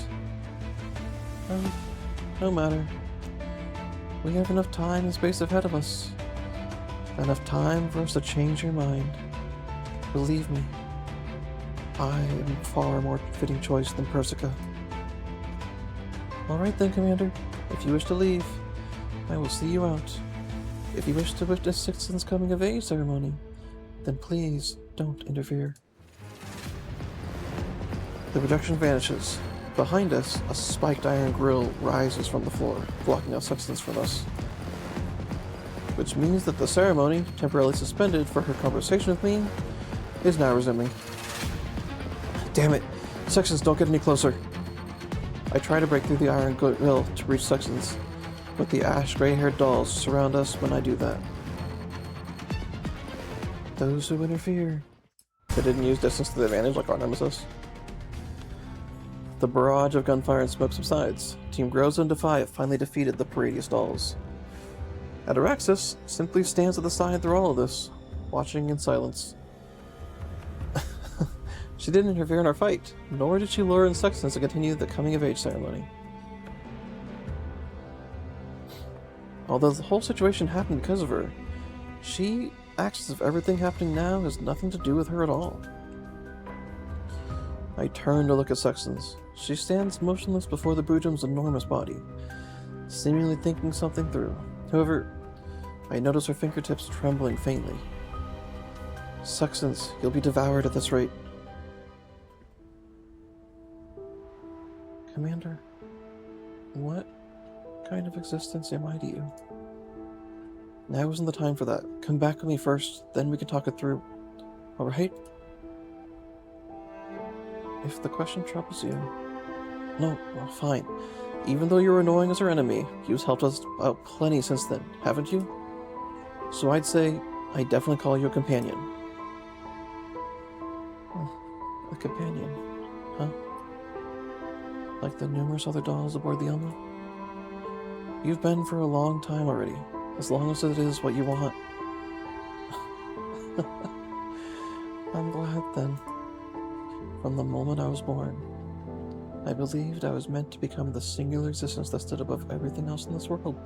No matter. We have enough time and space ahead of us. Enough time for us to change your mind. Believe me, I am a far more fitting choice than Persica. Alright then, Commander. If you wish to leave, I will see you out. If you wish to witness Sextans' coming of age ceremony, then please don't interfere. The projection vanishes. Behind us, a spiked iron grill rises from the floor, blocking out Sextans from us. Which means that the ceremony, temporarily suspended for her conversation with me, is now resuming. Damn it! Sextans, don't get any closer! I try to break through the iron grill to reach Sextans, but the ash gray-haired dolls surround us when I do that. Those who interfere. They didn't use distance to the advantage like our nemesis. The barrage of gunfire and smoke subsides. Team Groza and Defy finally defeated the Paradeus dolls. Ataraxis simply stands at the side through all of this, watching in silence. She didn't interfere in our fight, nor did she lure in Sextans to continue the coming-of-age ceremony. Although the whole situation happened because of her, she acts as if everything happening now has nothing to do with her at all. I turn to look at Sextans. She stands motionless before the Boojum's enormous body, seemingly thinking something through. However, I notice her fingertips trembling faintly. Sextans, you'll be devoured at this rate. Commander, what kind of existence am I to you? Now isn't the time for that. Come back with me first, then we can talk it through. Alright? If the question troubles you... No, well, fine. Even though you're annoying as our enemy, you've helped us out plenty since then, haven't you? So I'd say, I definitely call you a companion. A companion, huh? Like the numerous other dolls aboard the Elma? You've been for a long time already, as long as it is what you want. I'm glad then. From the moment I was born, I believed I was meant to become the singular existence that stood above everything else in this world.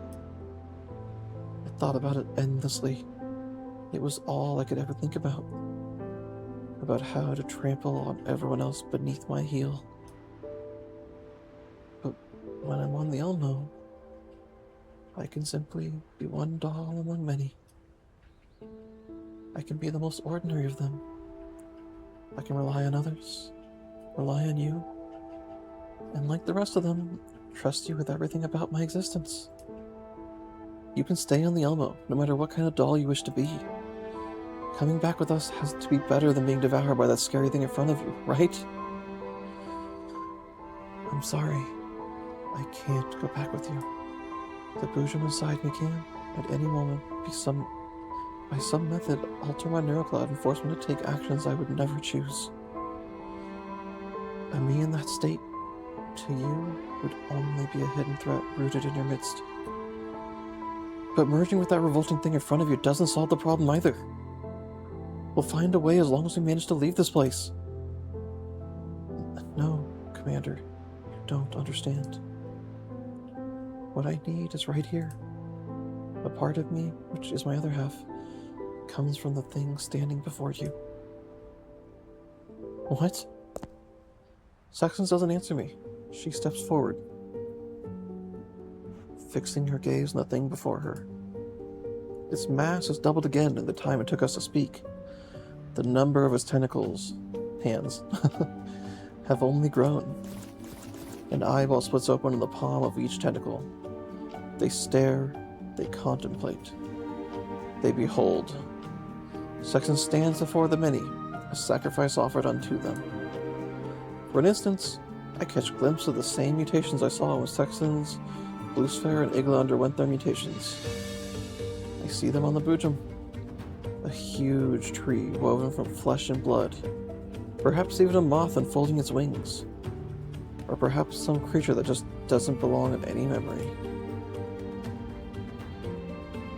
I thought about it endlessly. It was all I could ever think about how to trample on everyone else beneath my heel. But when I'm on the Elmo, I can simply be one doll among many. I can be the most ordinary of them. I can rely on others, rely on you, and like the rest of them, trust you with everything about my existence. You can stay on the Elmo, no matter what kind of doll you wish to be. Coming back with us has to be better than being devoured by that scary thing in front of you, right? I'm sorry. I can't go back with you. The Boojum inside me can, at any moment, by some method, alter my neurocloud and force me to take actions I would never choose. A me in that state, to you, would only be a hidden threat rooted in your midst. But merging with that revolting thing in front of you doesn't solve the problem either. We'll find a way as long as we manage to leave this place. No, Commander, you don't understand. What I need is right here. A part of me, which is my other half, comes from the thing standing before you. What? Sextans doesn't answer me. She steps forward, fixing her gaze on the thing before her. Its mass has doubled again in the time it took us to speak. The number of its tentacles, hands, have only grown. An eyeball splits open in the palm of each tentacle. They stare, they contemplate, they behold. Sexton stands before the many, a sacrifice offered unto them. For an instant, I catch a glimpse of the same mutations I saw when Sextans, Lucifer, and Igla underwent their mutations. I see them on the Boojum. A huge tree woven from flesh and blood. Perhaps even a moth unfolding its wings. Or perhaps some creature that just doesn't belong in any memory.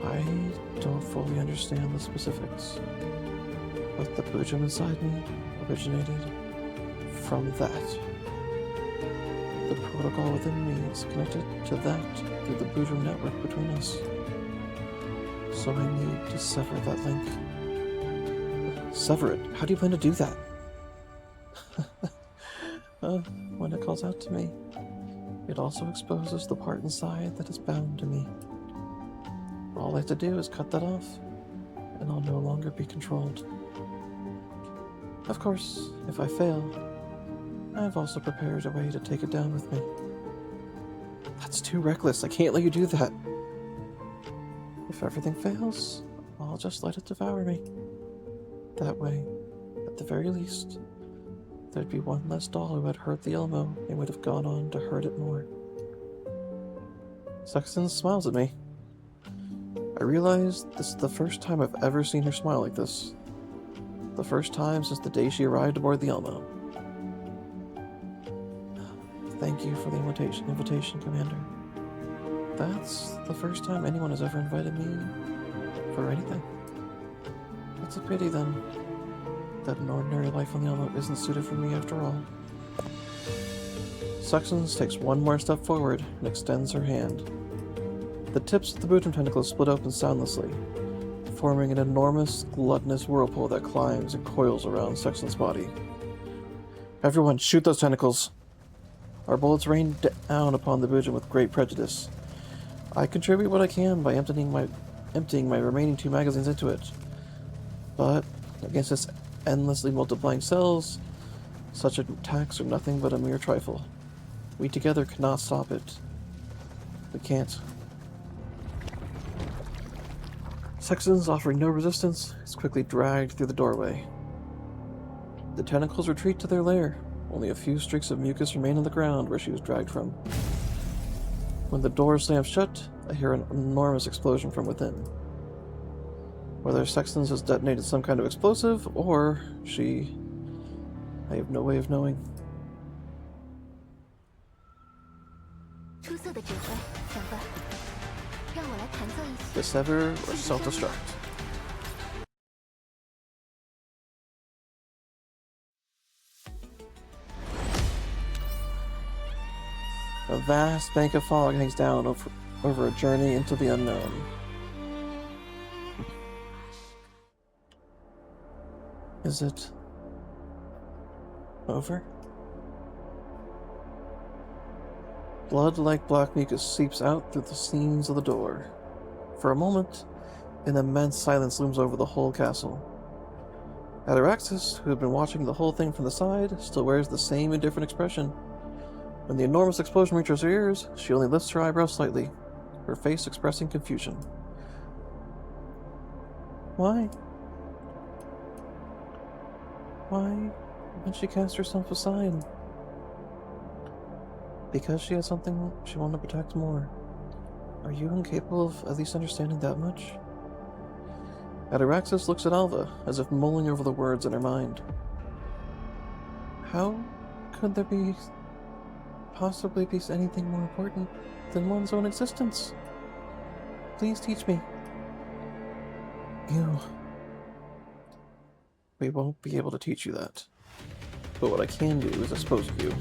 I don't fully understand the specifics, but the Boojum inside me originated from that. The protocol within me is connected to that through the Boojum network between us. So I need to sever that link. Sever it? How do you plan to do that? When it calls out to me, it also exposes the part inside that is bound to me. All I have to do is cut that off, and I'll no longer be controlled. Of course, if I fail, I've also prepared a way to take it down with me. That's too reckless. I can't let you do that. If everything fails, I'll just let it devour me. That way, at the very least, there'd be one less doll who had hurt the Elmo and would have gone on to hurt it more. Sexton smiles at me. I realize this is the first time I've ever seen her smile like this. The first time since the day she arrived aboard the Elmo. Thank you for the invitation, Commander. That's the first time anyone has ever invited me for anything. It's a pity, then, that an ordinary life on the Elmo isn't suited for me after all. Sextans takes one more step forward and extends her hand. The tips of the Boojum tentacles split open soundlessly, forming an enormous, gluttonous whirlpool that climbs and coils around Sexton's body. Everyone, shoot those tentacles! Our bullets rain down upon the Boojum with great prejudice. I contribute what I can by emptying my remaining 2 magazines into it. But against its endlessly multiplying cells, such attacks are nothing but a mere trifle. We together cannot stop it. We can't. Sextans, offering no resistance, is quickly dragged through the doorway. The tentacles retreat to their lair. Only a few streaks of mucus remain on the ground where she was dragged from. When the door slams shut, I hear an enormous explosion from within. Whether Sextans has detonated some kind of explosive, or she... I have no way of knowing. Dissever or self-destruct. vast bank of fog hangs down over a journey into the unknown. Is it over? Blood like black mucus seeps out through the seams of the door. For a moment, an immense silence looms over the whole castle. Ataraxis, who had been watching the whole thing from the side, still wears the same indifferent expression. When the enormous explosion reaches her ears, she only lifts her eyebrows slightly, her face expressing confusion. Why? Why would she cast herself aside? Because she had something she wanted to protect more. Are you incapable of at least understanding that much? Ataraxis looks at Alva, as if mulling over the words in her mind. How could there possibly be anything more important than one's own existence? Please teach me. We won't be able to teach you that. But what I can do is dispose of you.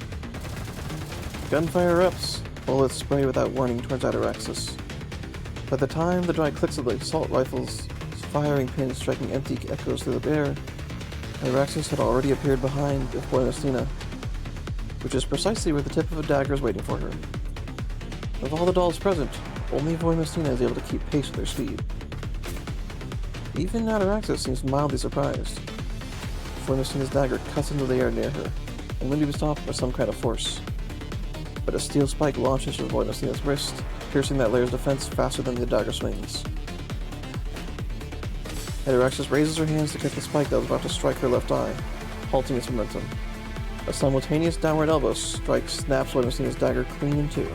Gunfire erupts. Bullets spray without warning towards Ataraxis. By the time the giant clicks of the assault rifles, firing pins striking empty echoes through the air, Ataraxis had already appeared behind Voimestina, which is precisely where the tip of a dagger is waiting for her. Of all the dolls present, only Voimestina is able to keep pace with their speed. Even Ataraxis seems mildly surprised. Voimestina's dagger cuts into the air near her, and when to be stopped by some kind of force. But a steel spike launches from Voimestina's wrist, piercing that layer's defense faster than the dagger swings. Ataraxis raises her hands to catch the spike that was about to strike her left eye, halting its momentum. A simultaneous downward elbow strike snaps Voimestina's dagger clean in two.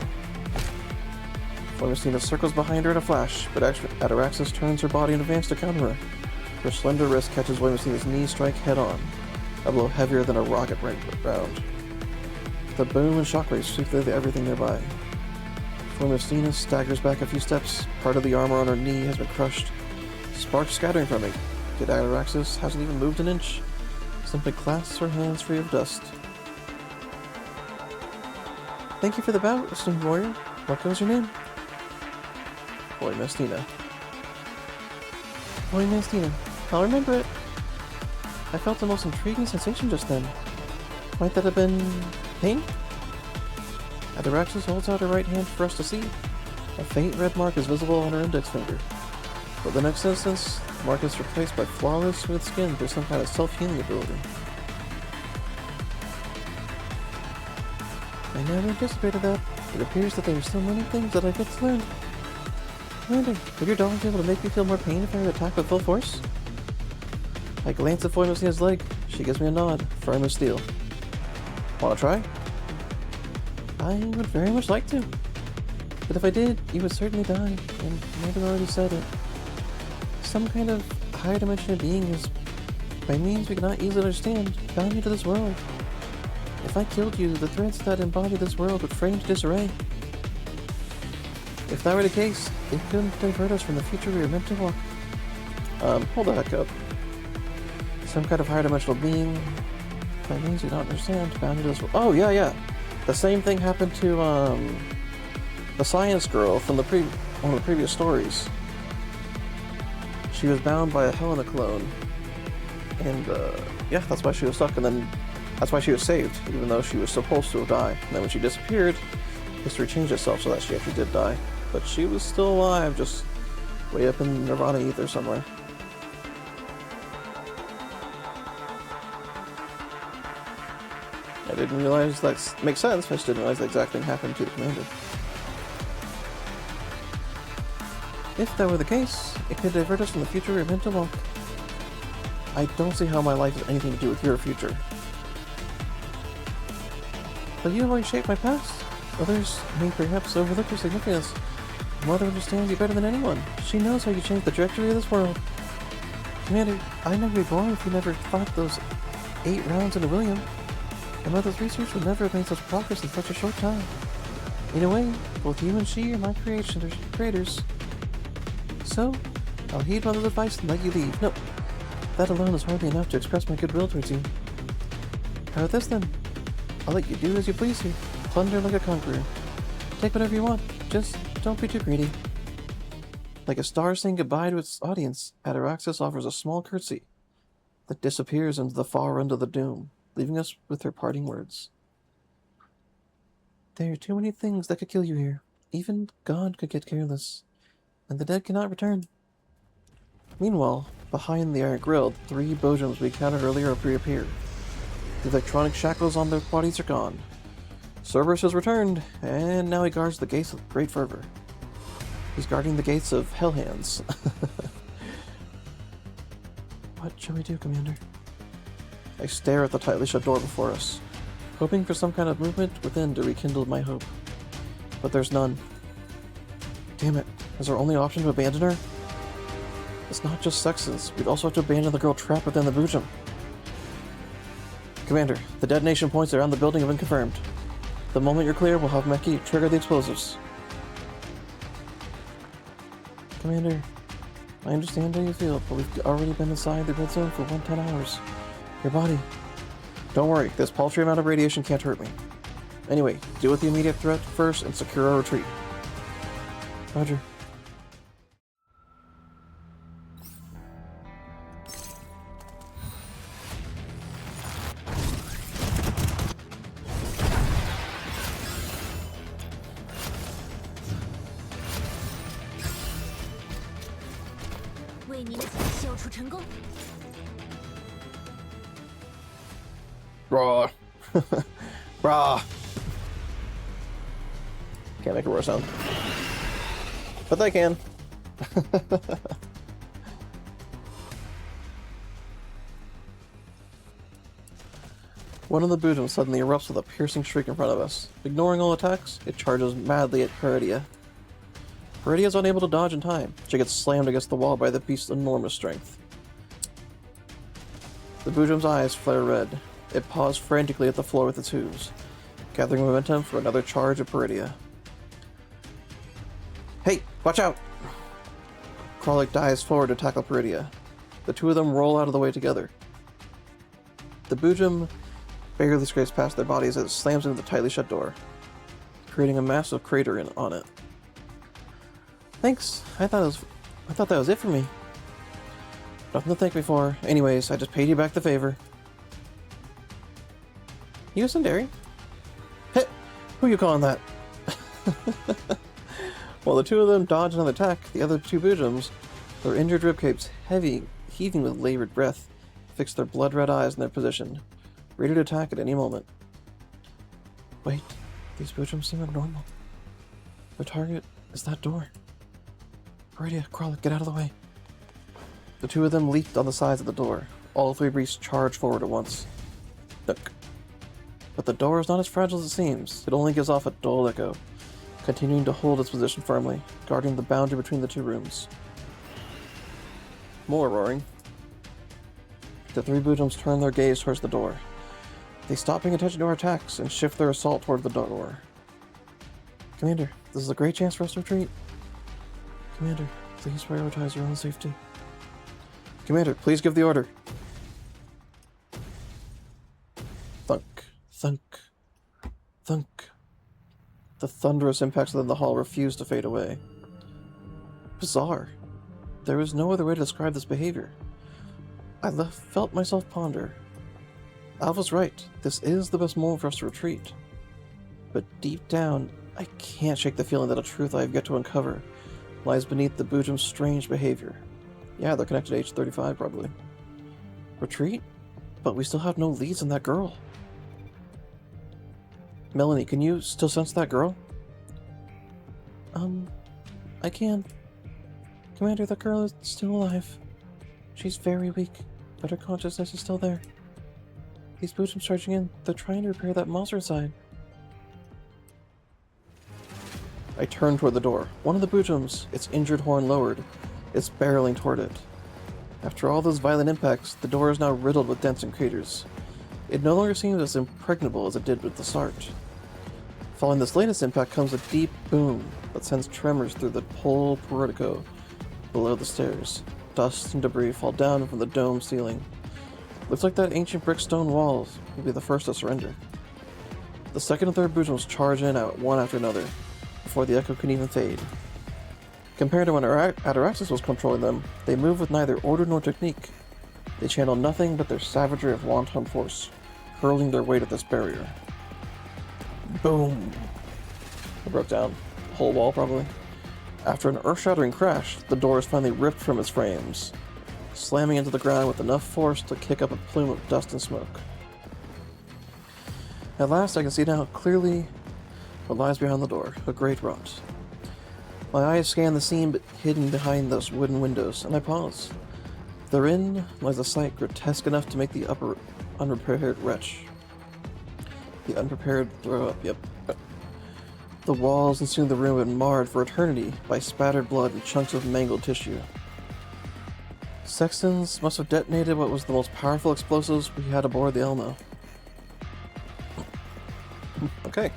Voimestina circles behind her in a flash, but Ataraxis turns her body in advance to counter her. Her slender wrist catches Voimestina's knee strike head-on, a blow heavier than a rocket round. The boom and shockwaves sweep through everything nearby. Voimestina staggers back a few steps. Part of the armor on her knee has been crushed, sparks scattering from it. Yet Ataraxis hasn't even moved an inch, simply clasps her hands free of dust. Thank you for the bout, esteemed warrior. What was your name? Voimestina. Voimestina. I'll remember it. I felt the most intriguing sensation just then. Might that have been pain? Ataraxis holds out her right hand for us to see. A faint red mark is visible on her index finger. But the next instance, the mark is replaced by flawless smooth skin through some kind of self-healing ability. I never anticipated that. It appears that there are still many things that I've yet to learn. Commander, would your dolls be able to make me feel more pain if I were to attack with full force? I glance at Voimestina's leg. She gives me a nod, firm as steel. Wanna try? I would very much like to. But if I did, you would certainly die, and Mother already said it. Some kind of higher dimensional being is, by means we cannot easily understand, bound into this world. If I killed you, the threads that embody this world would frame to disarray. If that were the case, it couldn't divert us from the future we were meant to walk. Hold the heck up. Some kind of higher dimensional being, by means we don't understand, bound into this world. Oh, yeah. The same thing happened to, the science girl from the one of the previous stories. She was bound by a Helena clone. And, yeah, that's why she was stuck, and then that's why she was saved, even though she was supposed to have died. And then when she disappeared, history changed itself so that she actually did die. But she was still alive, just way up in Nirvana ether somewhere. I didn't realize that makes sense, I just didn't realize the exact thing happened to the commander. If that were the case, it could divert us from the future we were meant to walk. I don't see how my life has anything to do with your future. But you have already shaped my past. Others may perhaps overlook your significance. Mother understands you better than anyone. She knows how you changed the trajectory of this world. Commander, I'd never be born if you never fought those 8 rounds into William. And Mother's research would never have made such progress in such a short time. In a way, both you and she are my creators. So, I'll heed Mother's advice and let you leave. No, that alone is hardly enough to express my goodwill towards you. How about this then? I'll let you do as you please here. Plunder like a conqueror. Take whatever you want. Just don't be too greedy. Like a star saying goodbye to its audience, Ataraxis offers a small curtsy that disappears into the far end of the doom, leaving us with her parting words. There are too many things that could kill you here. Even God could get careless, and the dead cannot return. Meanwhile, behind the iron grille, 3 Bojums we encountered earlier have reappeared. The electronic shackles on their bodies are gone. Cerberus has returned, and now he guards the gates with great fervor. He's guarding the gates of Hellhands. What shall we do, Commander? I stare at the tightly shut door before us, hoping for some kind of movement within to rekindle my hope. But there's none. Damn it, is our only option to abandon her? It's not just Sextans, we'd also have to abandon the girl trapped within the Bujum. Commander, the detonation points around the building have been confirmed. The moment you're clear, we'll have Meki trigger the explosives. Commander, I understand how you feel, but we've already been inside the red zone for 110 hours. Your body. Don't worry, this paltry amount of radiation can't hurt me. Anyway, deal with the immediate threat first and secure our retreat. Roger. Raw. Raw. Can't make a roar sound. But they can. One of the Bujums suddenly erupts with a piercing shriek in front of us. Ignoring all attacks, it charges madly at Paradeus. Paradeus is unable to dodge in time. She gets slammed against the wall by the beast's enormous strength. The Bujum's eyes flare red. It paws frantically at the floor with its hooves, gathering momentum for another charge at Paradeus. Hey, watch out! Kralik dives forward to tackle Paradeus. The two of them roll out of the way together. The Bujum barely scrapes past their bodies as it slams into the tightly shut door, creating a massive crater on it. Thanks. I thought that was it for me. Nothing to thank me for. Anyways, I just paid you back the favor. You a Sundari? Hey, who you calling that? While the two of them dodge another attack, the other 2 Bujums, their injured ribcapes heaving with labored breath, fix their blood-red eyes in their position, ready to attack at any moment. Wait, these Bujums seem abnormal. Their target is that door. Paradeus, Kralik, get out of the way. The 2 of them leaped on the sides of the door. All 3 beasts charged forward at once. Duck. But the door is not as fragile as it seems. It only gives off a dull echo, continuing to hold its position firmly, guarding the boundary between the 2 rooms. More roaring. The 3 Bujums turn their gaze towards the door. They stop paying attention to our attacks and shift their assault toward the door. Commander, this is a great chance for us to retreat. Commander, please prioritize your own safety. Commander, please give the order. Thunk, thunk, thunk. The thunderous impacts within the hall refuse to fade away. Bizarre. There is no other way to describe this behavior. I felt myself ponder. Alpha's right. This is the best moment for us to retreat. But deep down, I can't shake the feeling that a truth I have yet to uncover lies beneath the Bujum's strange behavior. Yeah, they're connected to H-35, probably. Retreat? But we still have no leads on that girl. Melanie, can you still sense that girl? I can. Commander, that girl is still alive. She's very weak, but her consciousness is still there. These Bujums charging in, they're trying to repair that monster inside. I turn toward the door. One of the Bujums, its injured horn lowered, is barreling toward it. After all those violent impacts, the door is now riddled with dents and craters. It no longer seems as impregnable as it did with the start. Following this latest impact comes a deep boom that sends tremors through the whole portico below the stairs. Dust and debris fall down from the dome ceiling. Looks like that ancient brick stone wall will be the first to surrender. The second and third Bujums charge in out one after another. before the echo can even fade. Compared to when Ataraxis was controlling them, they move with neither order nor technique. They channel nothing but their savagery of wanton force, hurling their weight at this barrier. Boom! It broke down. The whole wall, probably. After an earth-shattering crash, the door is finally ripped from its frames, slamming into the ground with enough force to kick up a plume of dust and smoke. At last, I can see now clearly what lies behind the door, a great rot. My eyes scan the scene hidden behind those wooden windows, and I pause. Therein lies a sight grotesque enough to make the unprepared wretch. The unprepared throw up, yep. The walls and soon the room had been marred for eternity by spattered blood and chunks of mangled tissue. Sextans must have detonated what was the most powerful explosives we had aboard the Elmo. Okay.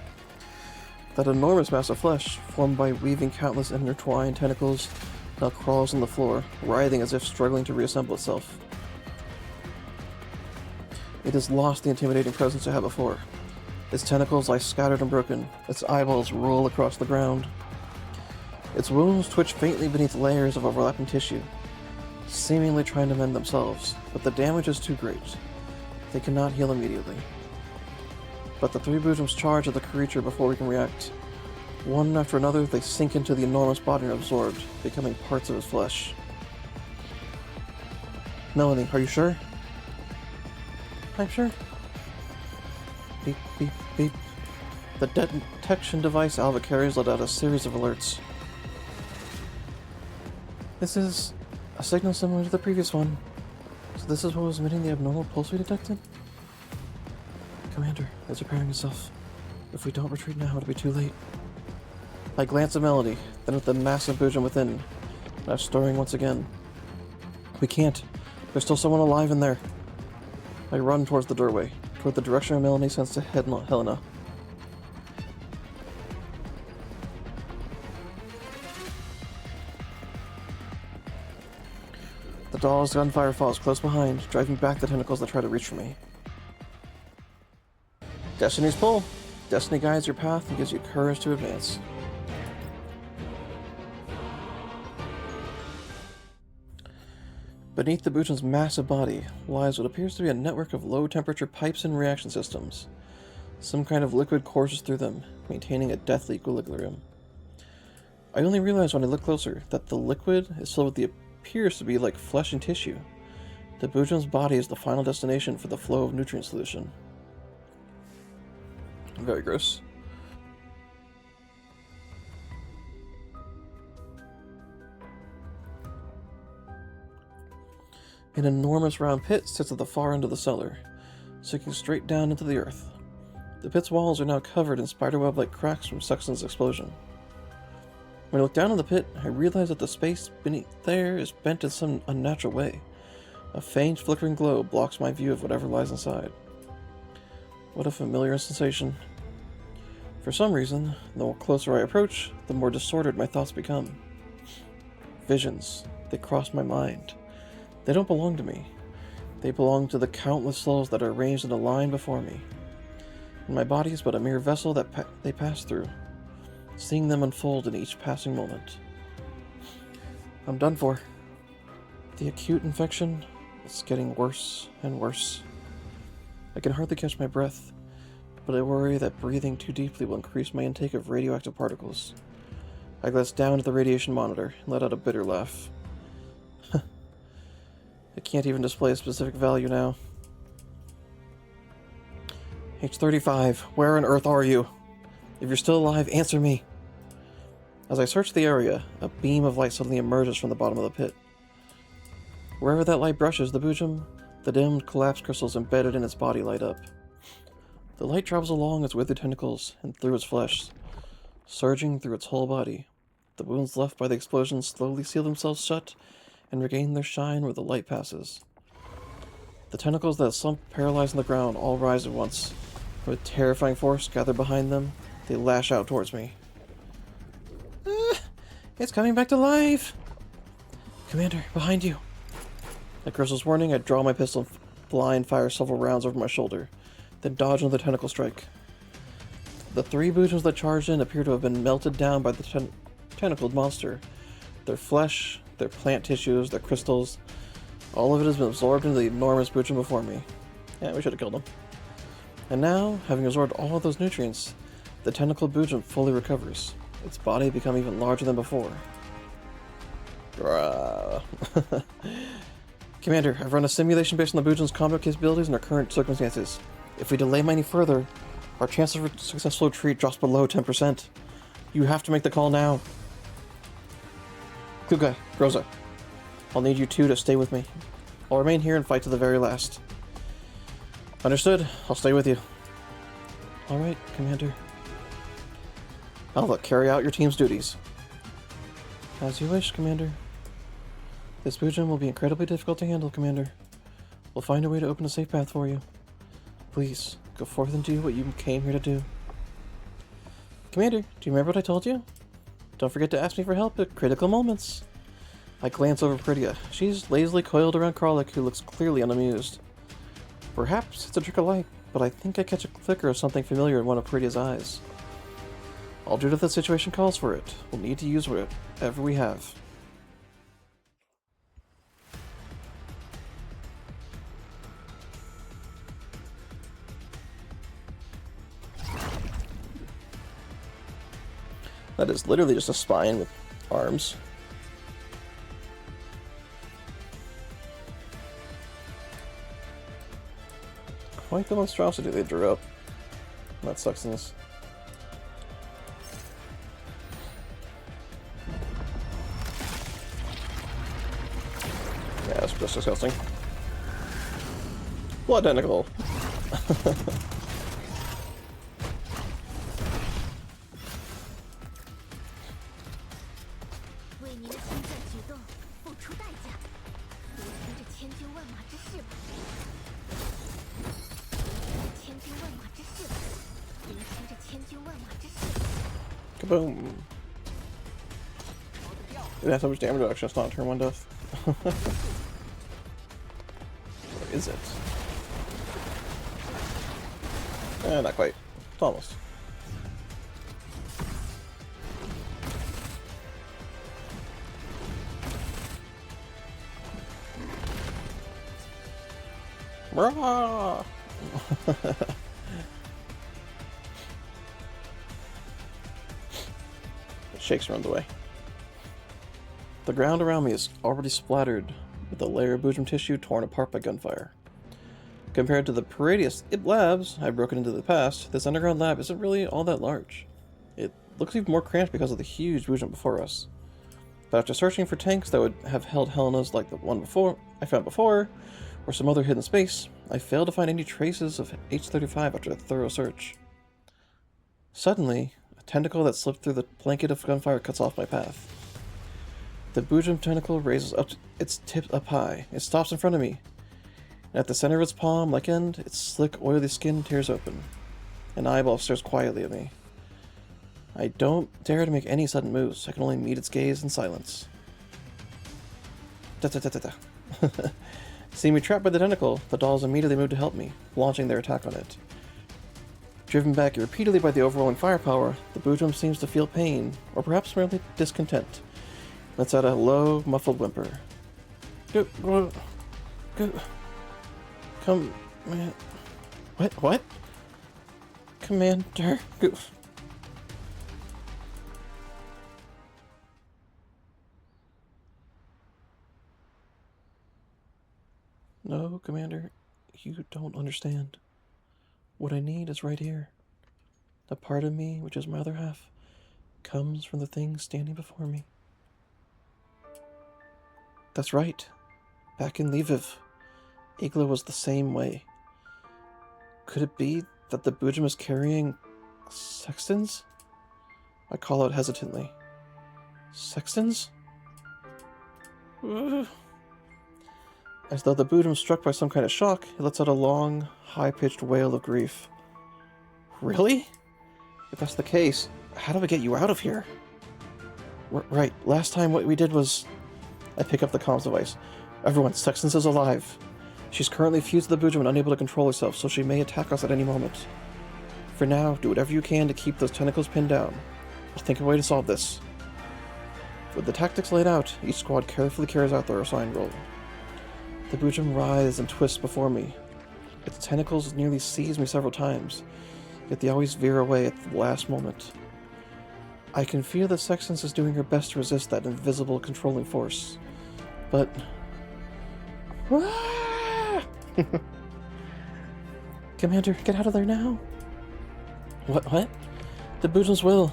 That enormous mass of flesh, formed by weaving countless intertwined tentacles, now crawls on the floor, writhing as if struggling to reassemble itself. It has lost the intimidating presence it had before. Its tentacles lie scattered and broken, its eyeballs roll across the ground. Its wounds twitch faintly beneath layers of overlapping tissue, seemingly trying to mend themselves, but the damage is too great. They cannot heal immediately. But the three Boojums charge at the creature before we can react. One after another, they sink into the enormous body and are absorbed, becoming parts of its flesh. Melanie, are you sure? I'm sure. Beep, beep, beep. The detection device Alva carries let out a series of alerts. This is a signal similar to the previous one. So this is what was emitting the abnormal pulse we detected? Commander, it's repairing itself. If we don't retreat now, it'll be too late. I glance at Melody, then at the massive Boojum within, now stirring once again. We can't. There's still someone alive in there. I run towards the doorway, toward the direction of Melanie sends to Helena. The doll's gunfire falls close behind, driving back the tentacles that try to reach for me. Destiny's pull. Destiny guides your path and gives you courage to advance. Beneath the Boojum's massive body lies what appears to be a network of low-temperature pipes and reaction systems. Some kind of liquid courses through them, maintaining a deathly equilibrium. I only realized when I looked closer that the liquid is filled with the appears to be like flesh and tissue. The Boojum's body is the final destination for the flow of nutrient solution. Very gross. An enormous round pit sits at the far end of the cellar, sinking straight down into the earth. The pit's walls are now covered in spiderweb-like cracks from Sextans' explosion. When I look down on the pit, I realize that the space beneath there is bent in some unnatural way. A faint flickering glow blocks my view of whatever lies inside. What a familiar sensation. For some reason, the closer I approach, the more disordered my thoughts become. Visions. They cross my mind. They don't belong to me. They belong to the countless souls that are arranged in a line before me. And my body is but a mere vessel that they pass through, seeing them unfold in each passing moment. I'm done for. The acute infection is getting worse and worse. I can hardly catch my breath, but I worry that breathing too deeply will increase my intake of radioactive particles. I glance down at the radiation monitor and let out a bitter laugh. I can't even display a specific value now. H35, where on earth are you? If you're still alive, answer me. As I search the area, a beam of light suddenly emerges from the bottom of the pit. Wherever that light brushes the Boojum, the dimmed, collapsed crystals embedded in its body light up. The light travels along its withered tentacles and through its flesh, surging through its whole body. The wounds left by the explosion slowly seal themselves shut and regain their shine where the light passes. The tentacles that slump paralyzed on the ground all rise at once. With terrifying force gathered behind them, they lash out towards me. It's coming back to life! Commander, behind you! At Crystal's warning, I draw my pistol and blind fire several rounds over my shoulder, then dodge another tentacle strike. The 3 Bujums that charged in appear to have been melted down by the tentacled monster. Their flesh, their plant tissues, their crystals, all of it has been absorbed into the enormous Bujum before me. Yeah, we should have killed him. And now, having absorbed all of those nutrients, the tentacled Bujum fully recovers. Its body become even larger than before. Commander, I've run a simulation based on the Bujum's combat capabilities and our current circumstances. If we delay any further, our chance of a successful retreat drops below 10%. You have to make the call now. Kluga, Groza, I'll need you two to stay with me. I'll remain here and fight to the very last. Understood. I'll stay with you. Alright, Commander. Alva, carry out your team's duties. As you wish, Commander. This Bujum will be incredibly difficult to handle, Commander. We'll find a way to open a safe path for you. Please, go forth and do what you came here to do. Commander, do you remember what I told you? Don't forget to ask me for help at critical moments. I glance over Paradeus. She's lazily coiled around Kralik, who looks clearly unamused. Perhaps it's a trick of light, but I think I catch a flicker of something familiar in one of Paradeus' eyes. I'll do it if the situation calls for it. We'll need to use whatever we have. That is literally just a spine with arms. Quite the monstrosity they drew up. That Sextans. Yeah, that's just disgusting. Blood tentacle! Kaboom! It has so much damage reduction, it's not turn 1 death. Where is it? Not quite. It's almost. Brah! It shakes around the way. The ground around me is already splattered with a layer of Bujum tissue torn apart by gunfire. Compared to the Paradeus labs I've broken into the past, this underground lab isn't really all that large. It looks even more cramped because of the huge Bujum before us. But after searching for tanks that would have held Helenas like the one I found before, or some other hidden space, I failed to find any traces of H-35 after a thorough search. Suddenly, a tentacle that slipped through the blanket of gunfire cuts off my path. The Bujum tentacle raises up its tip up high. It stops in front of me. And at the center of its palm-like end, its slick, oily skin tears open. An eyeball stares quietly at me. I don't dare to make any sudden moves. I can only meet its gaze in silence. Da-da-da-da-da. Seeing me trapped by the tentacle, the dolls immediately move to help me, launching their attack on it. Driven back repeatedly by the overwhelming firepower, the Bujum seems to feel pain, or perhaps merely discontent. Lets out a low, muffled whimper. Go. Come, man. What? Commander. Go. No, Commander, you don't understand. What I need is right here. The part of me, which is my other half, comes from the thing standing before me. That's right. Back in Lviv, Igla was the same way. Could it be that the Bujum is carrying Sextans? I call out hesitantly. Sextans? As though the Bujum struck by some kind of shock, it lets out a long, high-pitched wail of grief. Really? If that's the case, how do we get you out of here? Right, last time what we did was... I pick up the comms device. Everyone, Sextans is alive. She's currently fused to the Bujum and unable to control herself, so she may attack us at any moment. For now, do whatever you can to keep those tentacles pinned down. I'll think of a way to solve this. With the tactics laid out, each squad carefully carries out their assigned role. The Bujum writhes and twists before me. Its tentacles nearly seize me several times, yet they always veer away at the last moment. I can feel that Sextans is doing her best to resist that invisible controlling force, but... Commander, get out of there now! What? The Bujum's will.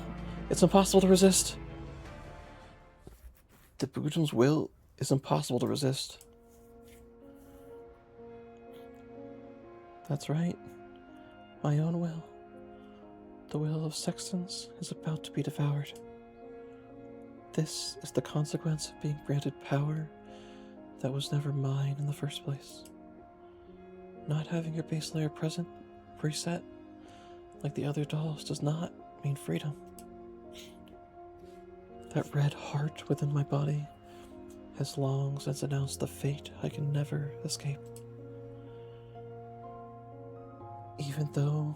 It's impossible to resist. The Bujum's will is impossible to resist. That's right. My own will. The will of Sextans is about to be devoured. This is the consequence of being granted power that was never mine in the first place. Not having your base layer present, preset, like the other dolls does not mean freedom. That red heart within my body has long since announced the fate I can never escape. Even though,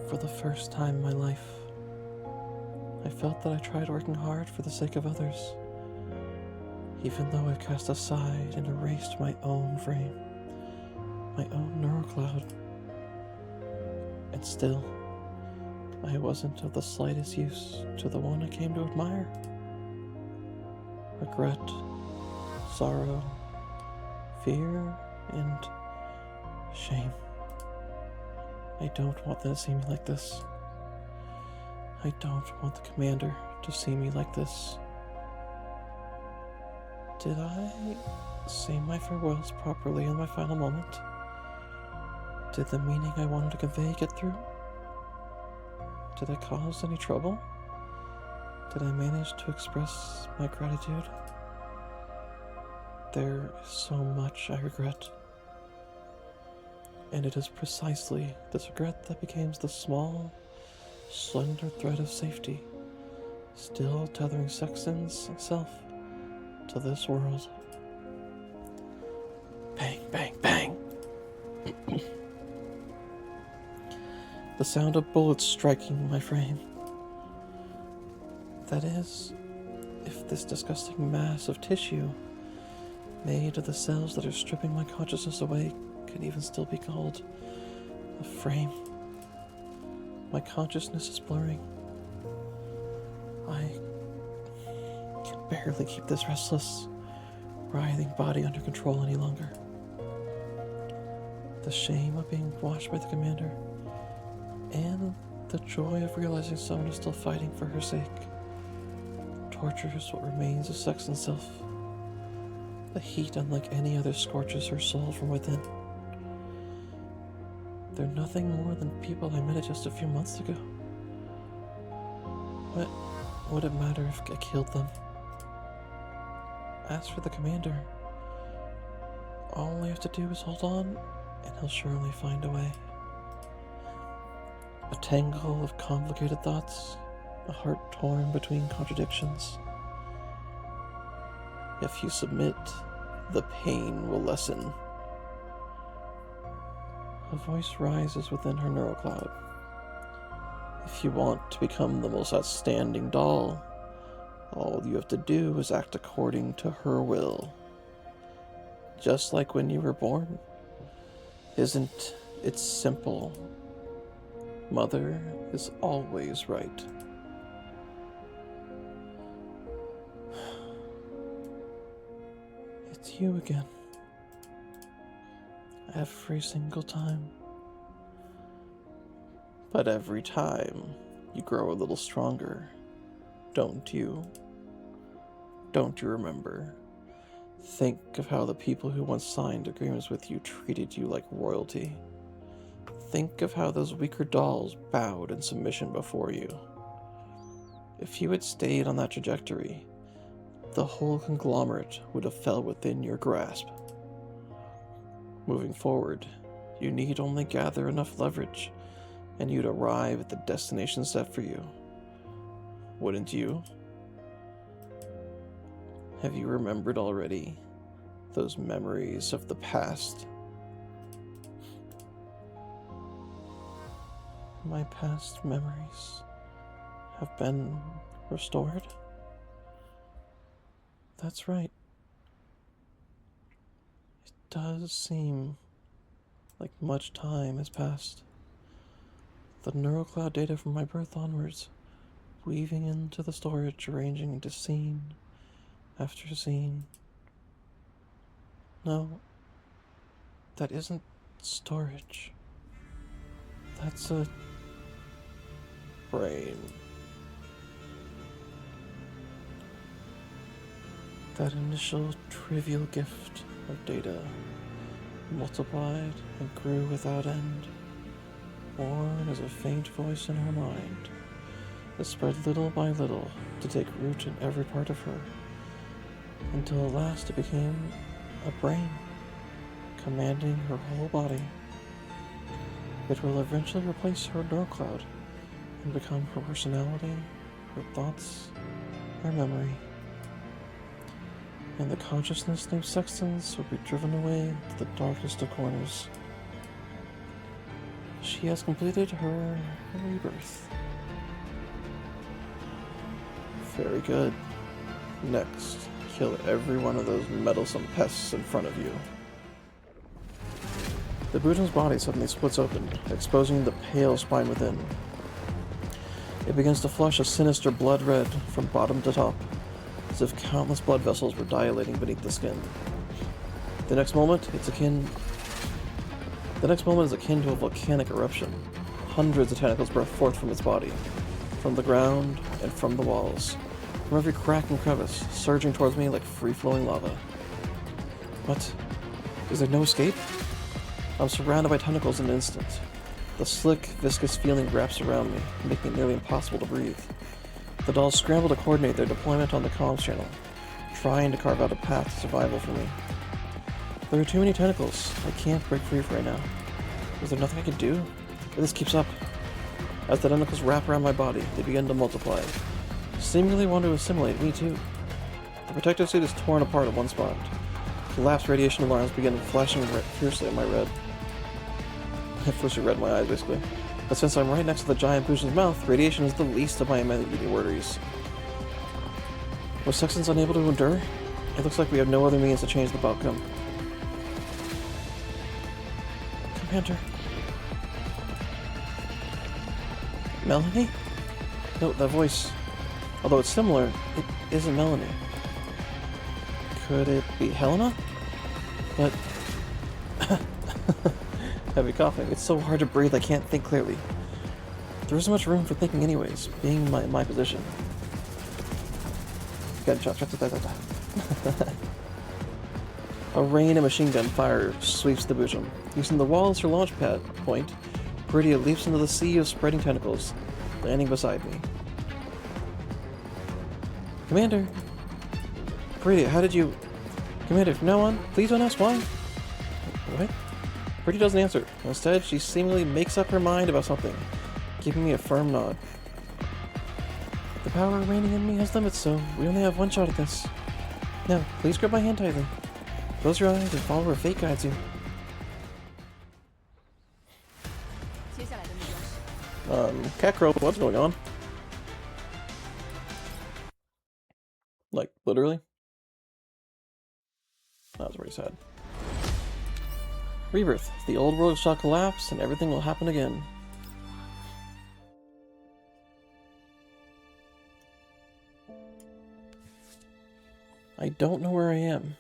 for the first time in my life, I felt that I tried working hard for the sake of others, even though I've cast aside and erased my own frame, my own neural cloud. And still, I wasn't of the slightest use to the one I came to admire. Regret, sorrow, fear, and shame. I don't want them to see me like this. I don't want the commander to see me like this. Did I say my farewells properly in my final moment? Did the meaning I wanted to convey get through? Did I cause any trouble? Did I manage to express my gratitude? There is so much I regret. And it is precisely this regret that becomes the small, slender thread of safety, still tethering Sextans' self to this world. Bang, bang, bang! The sound of bullets striking my frame. That is, if this disgusting mass of tissue, made of the cells that are stripping my consciousness away, can even still be called a frame. My consciousness is blurring. I can barely keep this restless, writhing body under control any longer. The shame of being watched by the commander, and the joy of realizing someone is still fighting for her sake, tortures what remains of Sextan's self. The heat, unlike any other, scorches her soul from within. They're nothing more than people I met just a few months ago. What would it matter if I killed them? As for the commander, all I have to do is hold on, and he'll surely find a way. A tangle of complicated thoughts, a heart torn between contradictions. If you submit, the pain will lessen. A voice rises within her neural cloud. If you want to become the most outstanding doll, all you have to do is act according to her will. Just like when you were born. Isn't it simple? Mother is always right. It's you again. Every single time. But every time, you grow a little stronger, don't you? Don't you remember? Think of how the people who once signed agreements with you treated you like royalty. Think of how those weaker dolls bowed in submission before you. If you had stayed on that trajectory, the whole conglomerate would have fell within your grasp. Moving forward, you need only gather enough leverage, and you'd arrive at the destination set for you. Wouldn't you? Have you remembered already those memories of the past? my past memories have been restored? That's right. It does seem like much time has passed. The neural cloud data from my birth onwards, weaving into the storage, arranging into scene after scene. No, that isn't storage. That's a brain. That initial trivial gift of data multiplied and grew without end, born as a faint voice in her mind. It spread little by little to take root in every part of her, until at last it became a brain, commanding her whole body. It will eventually replace her neural cloud and become her personality, her thoughts, her memory. And the consciousness named Sextans will be driven away to the darkest of corners. She has completed her rebirth. Very good. Next, kill every one of those meddlesome pests in front of you. The Buddha's body suddenly splits open, exposing the pale spine within. It begins to flush a sinister blood red from bottom to top, as if countless blood vessels were dilating beneath the skin. The next moment is akin to a volcanic eruption. Hundreds of tentacles burst forth from its body, from the ground and from the walls, from every crack and crevice, surging towards me like free-flowing lava. What? Is there no escape? I'm surrounded by tentacles in an instant. The slick, viscous feeling wraps around me, making it nearly impossible to breathe. The dolls scramble to coordinate their deployment on the comms channel, trying to carve out a path to survival for me. There are too many tentacles. I can't break free right now. Is there nothing I can do? If this keeps up. As the tentacles wrap around my body, they begin to multiply, seemingly want to assimilate me too. The protective suit is torn apart at one spot. Collapsed radiation alarms begin flashing fiercely at my red. Fiercely red in my eyes, basically. But since I'm right next to the giant Pushin's mouth, radiation is the least of my immediate worries. Was Sextans unable to endure? It looks like we have no other means to change the outcome. Commander. Melanie? No, that voice. Although it's similar, it isn't Melanie. Could it be Helena? But... heavy coughing. It's so hard to breathe I can't think clearly. There isn't much room for thinking anyways, being in my position. A rain of machine gun fire sweeps the bosom. Using the wall as her launch pad point, Paradeus leaps into the sea of spreading tentacles, landing beside me. Commander! Paradeus, how did you... Commander, from now on, please don't ask why. What? Pretty doesn't answer. Instead, she seemingly makes up her mind about something, giving me a firm nod. The power remaining in me has limits, so we only have one shot at this. Now, please grab my hand tightly. Close your eyes and follow where fate guides you. Catcrow, what's going on? Like, literally? That was pretty sad. Rebirth. The old world shall collapse and everything will happen again. I don't know where I am,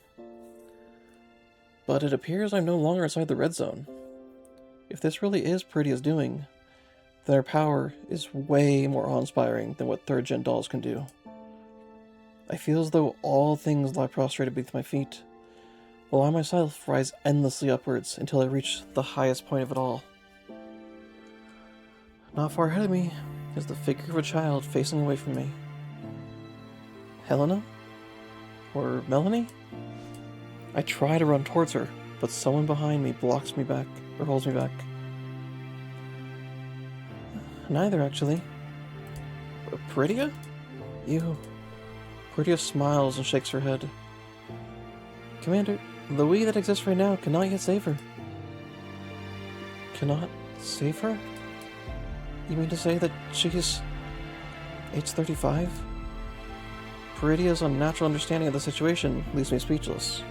but it appears I'm no longer inside the red zone. If this really is Paradeus' doing, then her power is way more awe-inspiring than what 3rd gen dolls can do. I feel as though all things lie prostrated beneath my feet, while I myself rise endlessly upwards until I reach the highest point of it all. Not far ahead of me is the figure of a child facing away from me. Helena? Or Melanie? I try to run towards her, but someone behind me blocks me back, or holds me back. Neither, actually. Paradeus? You. Paradeus smiles and shakes her head. Commander, the we that exists right now cannot yet save her. Cannot save her? You mean to say that she's age 35? Paradeus' unnatural understanding of the situation leaves me speechless.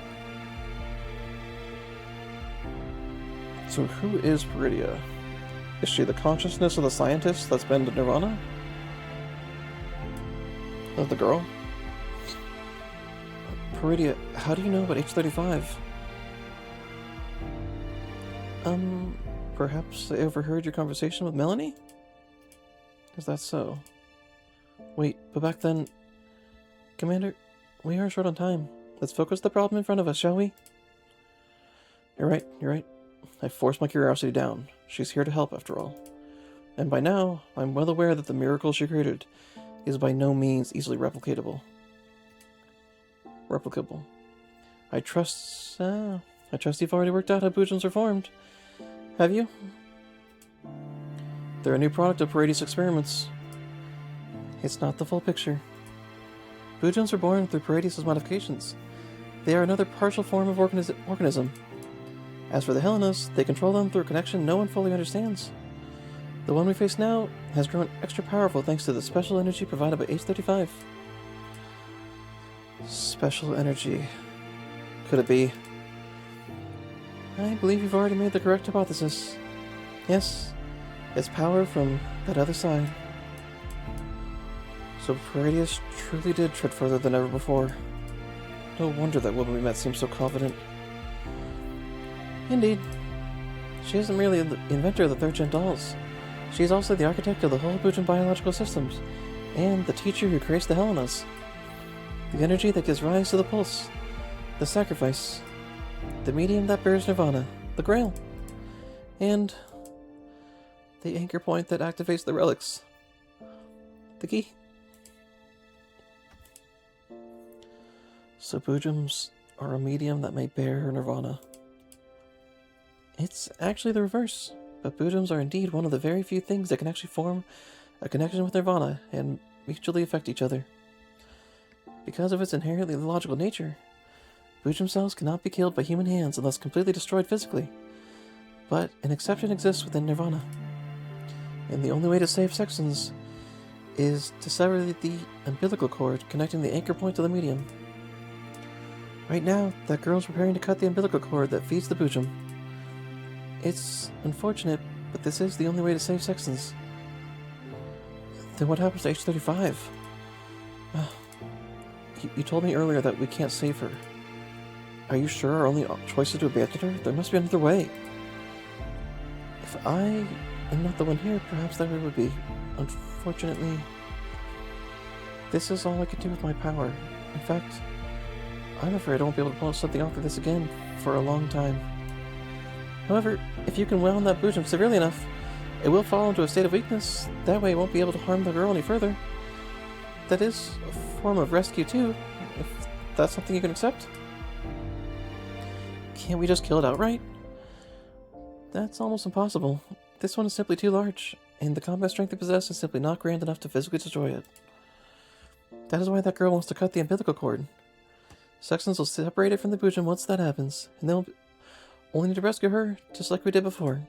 So who is Paradeus? Is she the consciousness of the scientist that's been to Nirvana? Of the girl? Paradeus, how do you know about age 35? Perhaps I overheard your conversation with Melanie? Is that so? Wait, but back then... Commander, we are short on time. Let's focus the problem in front of us, shall we? You're right. I forced my curiosity down. She's here to help, after all. And by now, I'm well aware that the miracle she created is by no means easily replicable. I trust you've already worked out how Bujums are formed. Have you? They're a new product of Paradeus' experiments. It's not the full picture. Bujums are born through Paradeus' modifications. They are another partial form of organism. As for the Helenas, they control them through a connection no one fully understands. The one we face now has grown extra powerful thanks to the special energy provided by age 35. Special energy. Could it be? I believe you've already made the correct hypothesis. Yes, it's power from that other side. So Paradeus truly did tread further than ever before. No wonder that woman we met seemed so confident. Indeed. She isn't merely the inventor of the third-gen dolls. She is also the architect of the whole Bujum biological systems, and the teacher who creates the Helenas. The energy that gives rise to the pulse, the sacrifice, the medium that bears Nirvana, the Grail, and the anchor point that activates the relics, the key. So Bujums are a medium that may bear Nirvana. It's actually the reverse, but Bujums are indeed one of the very few things that can actually form a connection with Nirvana and mutually affect each other. Because of its inherently illogical nature, Bujum cells cannot be killed by human hands unless completely destroyed physically. But an exception exists within Nirvana. And the only way to save Sextans is to sever the umbilical cord connecting the anchor point to the medium. Right now, that girl's preparing to cut the umbilical cord that feeds the Bujum. It's unfortunate, but this is the only way to save Sextans. Then what happens to age 35? You told me earlier that we can't save her. Are you sure our only choice is to abandon her? There must be another way. If I am not the one here, perhaps that would be. Unfortunately, this is all I can do with my power. In fact, I'm afraid I won't be able to pull something off of this again for a long time. However, if you can wound that Bujum severely enough, it will fall into a state of weakness. That way it won't be able to harm the girl any further. That is a form of rescue too, if that's something you can accept. Can't we just kill it outright? That's almost impossible. This one is simply too large, and the combat strength it possesses is simply not grand enough to physically destroy it. That is why that girl wants to cut the umbilical cord. Sextans will separate it from the Bujum once that happens, and they'll only need to rescue her, just like we did before.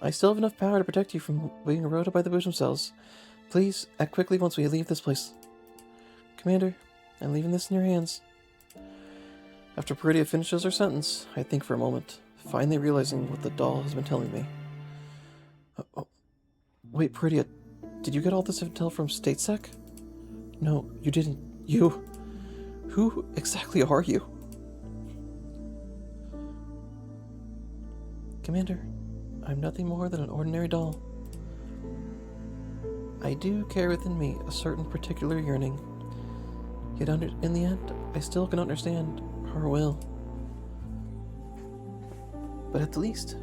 I still have enough power to protect you from being eroded by the Bujum cells. Please, act quickly once we leave this place. Commander, I'm leaving this in your hands. After Paradeus finishes her sentence, I think for a moment, finally realizing what the doll has been telling me. Wait, Paradeus, did you get all this intel from StateSec? No, you didn't. You... Who exactly are you? Commander, I'm nothing more than an ordinary doll. I do carry within me a certain particular yearning. Yet in the end, I still cannot understand her will. But at the least,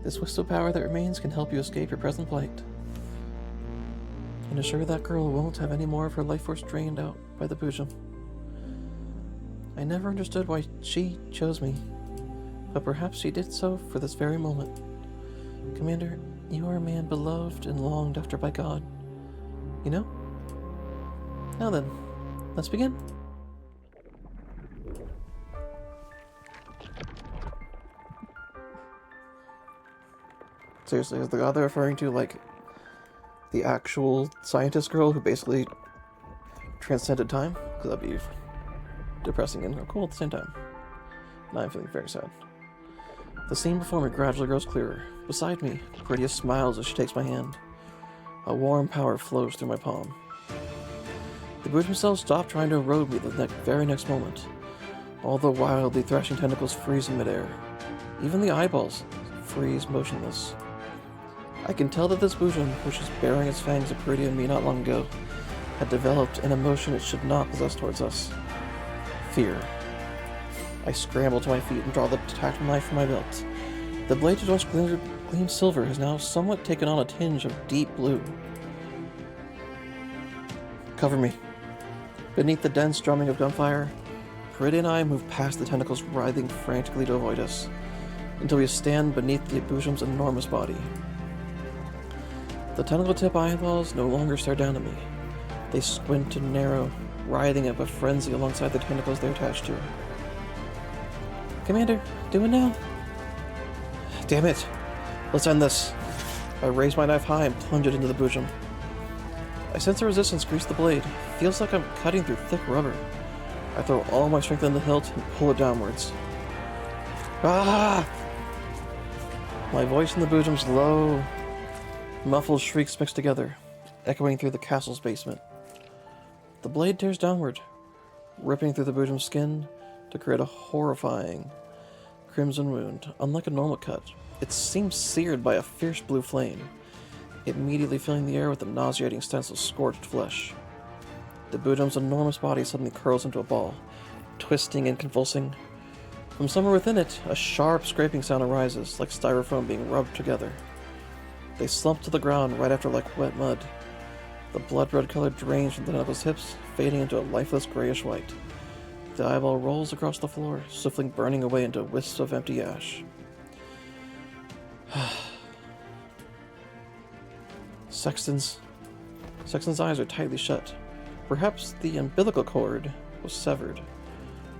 this wisdom power that remains can help you escape your present plight. And assure that girl won't have any more of her life force drained out by the Bujum. I never understood why she chose me, but perhaps she did so for this very moment. Commander, you are a man beloved and longed after by God. You know? Now then, let's begin. Seriously, is the god they're referring to, like, the actual scientist girl who basically transcended time? Because that'd be depressing and cool at the same time. Now I'm feeling very sad. The scene before me gradually grows clearer. Beside me, Paradeus smiles as she takes my hand. A warm power flows through my palm. The brute himself stopped trying to erode me the very next moment. All the wildly thrashing tentacles freeze in midair. Even the eyeballs freeze motionless. I can tell that this Boojum, which was bearing its fangs at Paradeus and me not long ago, had developed an emotion it should not possess towards us. Fear. I scramble to my feet and draw the tactile knife from my belt. The blade that once gleamed silver has now somewhat taken on a tinge of deep blue. Cover me. Beneath the dense drumming of gunfire, Paradeus and I move past the tentacles writhing frantically to avoid us, until we stand beneath the Boojum's enormous body. The tentacle-tip eyeballs no longer stare down at me. They squint and narrow, writhing up a frenzy alongside the tentacles they're attached to. Commander, do it now. Damn it. Let's end this. I raise my knife high and plunge it into the Boojum. I sense the resistance grease the blade. Feels like I'm cutting through thick rubber. I throw all my strength in the hilt and pull it downwards. Ah! My voice and the Boojum's low, muffled shrieks mix together, echoing through the castle's basement. The blade tears downward, ripping through the Boojum's skin to create a horrifying crimson wound. Unlike a normal cut, it seems seared by a fierce blue flame, immediately filling the air with a nauseating stench of scorched flesh. The Boojum's enormous body suddenly curls into a ball, twisting and convulsing. From somewhere within it, a sharp scraping sound arises, like styrofoam being rubbed together. They slump to the ground right after like wet mud. The blood-red color drains from the tentacle's hips, fading into a lifeless grayish white. The eyeball rolls across the floor, swiftly burning away into wisps of empty ash. Sextans' eyes are tightly shut. Perhaps the umbilical cord was severed.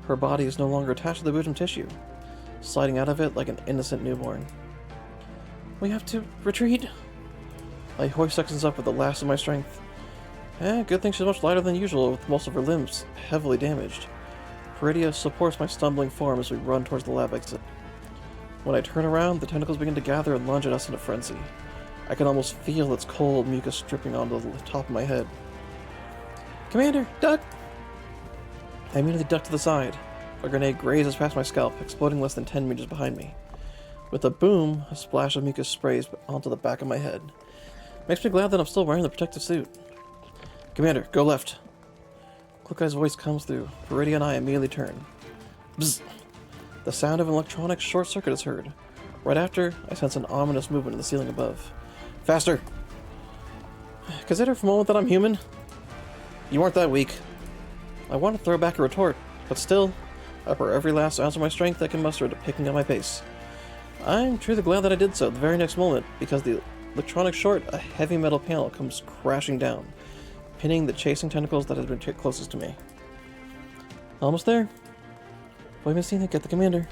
Her body is no longer attached to the Boojum tissue, sliding out of it like an innocent newborn. We have to retreat. I hoist Sextans up with the last of my strength. Good thing she's much lighter than usual, with most of her limbs heavily damaged. Paradeus supports my stumbling form as we run towards the lab exit. When I turn around, the tentacles begin to gather and lunge at us in a frenzy. I can almost feel its cold mucus dripping onto the top of my head. Commander, duck! I immediately duck to the side. A grenade grazes past my scalp, exploding less than 10 meters behind me. With a boom, a splash of mucus sprays onto the back of my head. Makes me glad that I'm still wearing the protective suit. Commander, go left. Clickey's voice comes through. Paradeus and I immediately turn. Bzz! The sound of an electronic short circuit is heard. Right after, I sense an ominous movement in the ceiling above. Faster! Consider for a moment that I'm human. You weren't that weak. I want to throw back a retort, but still, I pour every last ounce of my strength I can muster into picking up my pace. I'm truly glad that I did so the very next moment, because the electronic short, a heavy metal panel, comes crashing down, pinning the chasing tentacles that had been closest to me. Almost there. Void Messina, get the commander.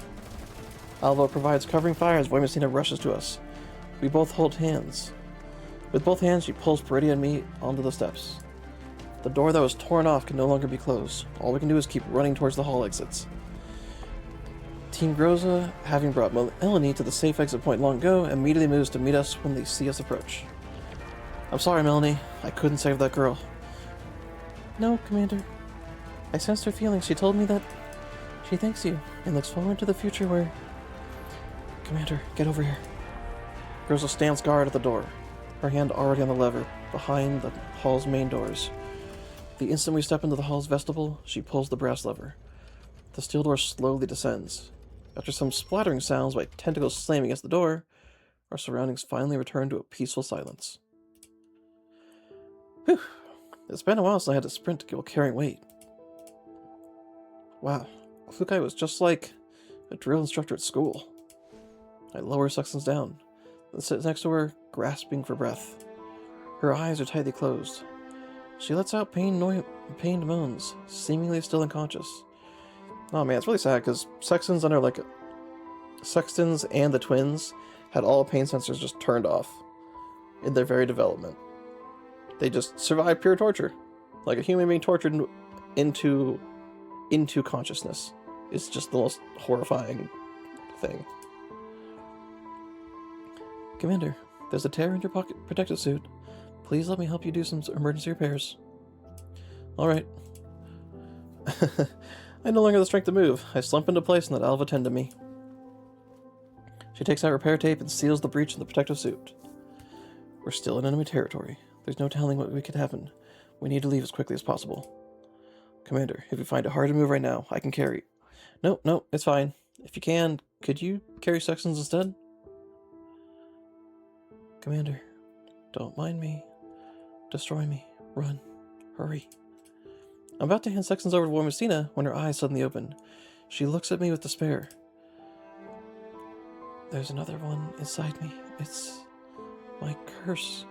Alva provides covering fire as Void Messina rushes to us. We both hold hands. With both hands, she pulls Paradeus and me onto the steps. The door that was torn off can no longer be closed. All we can do is keep running towards the hall exits. Team Groza, having brought Melanie to the safe exit point long ago, immediately moves to meet us when they see us approach. I'm sorry, Melanie. I couldn't save that girl. No, Commander. I sensed her feelings. She told me that she thanks you and looks forward to the future where... Commander, get over here. Groza stands guard at the door, her hand already on the lever, behind the hall's main doors. The instant we step into the hall's vestibule, she pulls the brass lever. The steel door slowly descends. After some splattering sounds by tentacles slamming against the door, our surroundings finally return to a peaceful silence. Whew. It's been a while since I had to sprint while carrying weight. Wow, Fukai was just like a drill instructor at school. I lower Sextans down, then sit next to her, grasping for breath. Her eyes are tightly closed. She lets out pained moans, seemingly still unconscious. Oh man, it's really sad because Sextans and the twins had all pain sensors just turned off in their very development. They just survived pure torture. Like a human being tortured into consciousness. It's just the most horrifying thing. Commander, there's a tear in your pocket protective suit. Please let me help you do some emergency repairs. Alright. I no longer have the strength to move. I slump into place and let Alva tend to me. She takes out repair tape and seals the breach in the protective suit. We're still in enemy territory. There's no telling what could happen. We need to leave as quickly as possible. Commander, if you find it hard to move right now, I can carry. No, it's fine. If you can, could you carry Sextans instead? Commander, don't mind me. Destroy me. Run. Hurry. I'm about to hand Sextans over to Wormastina when her eyes suddenly open. She looks at me with despair. There's another one inside me. It's my curse.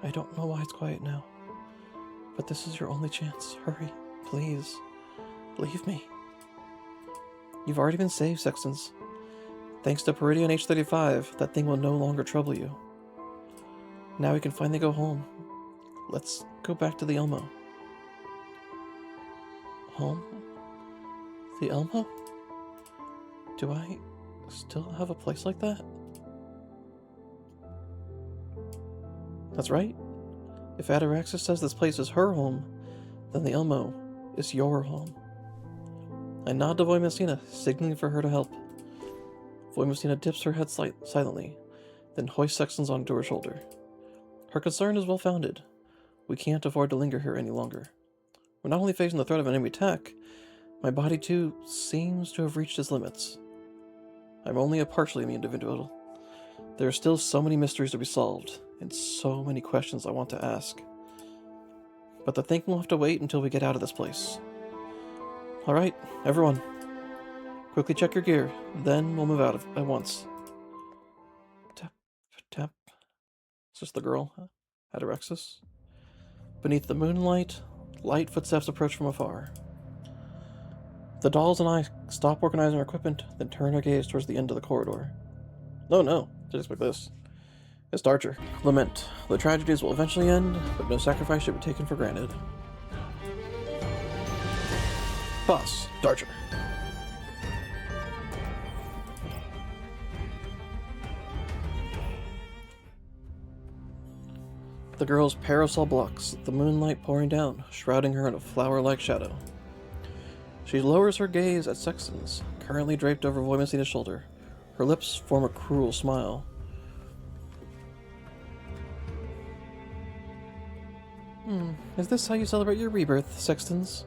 I don't know why it's quiet now. But this is your only chance. Hurry. Please. Leave me. You've already been saved, Sextans. Thanks to Paradeus H35, that thing will no longer trouble you. Now we can finally go home. Let's go back to the Elmo. Home? The Elmo? Do I still have a place like that? That's right. If Ataraxis says this place is her home, then the Elmo is your home. I nod to Voimastina, signaling for her to help. Voimastina dips her head silently, then hoists Sextans onto her shoulder. Her concern is well-founded. We can't afford to linger here any longer. We're not only facing the threat of an enemy attack, my body too seems to have reached its limits. I'm only a partially immune individual. There are still so many mysteries to be solved, and so many questions I want to ask. But the thinking will have to wait until we get out of this place. Alright, everyone. Quickly check your gear, then we'll move out at once. Tap, tap. Is this the girl? Ataraxis? Beneath the moonlight, light footsteps approach from afar. The dolls and I stop organizing our equipment, then turn our gaze towards the end of the corridor. No, didn't expect this. It's Darcher. Lament. The tragedies will eventually end, but no sacrifice should be taken for granted. Boss, Darcher. The girl's parasol blocks the moonlight pouring down, shrouding her in a flower-like shadow. She lowers her gaze at Sextans, currently draped over Voimastina's shoulder. Her lips form a cruel smile. Is this how you celebrate your rebirth, Sextans?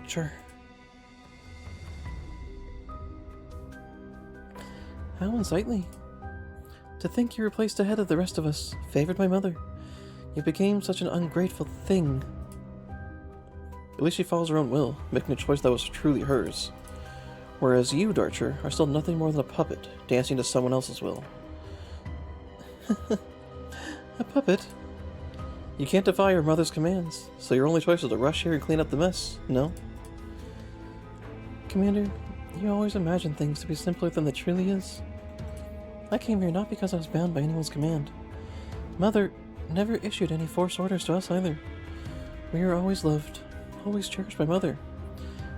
Sure. How unsightly. To think you were placed ahead of the rest of us, favored by Mother. You became such an ungrateful thing. At least she follows her own will, making a choice that was truly hers. Whereas you, Darcher, are still nothing more than a puppet, dancing to someone else's will. A puppet? You can't defy your mother's commands, so your only choice is to rush here and clean up the mess, no? Commander, you always imagine things to be simpler than they truly is. I came here not because I was bound by anyone's command. Mother never issued any forced orders to us either. We were always loved, always cherished by Mother.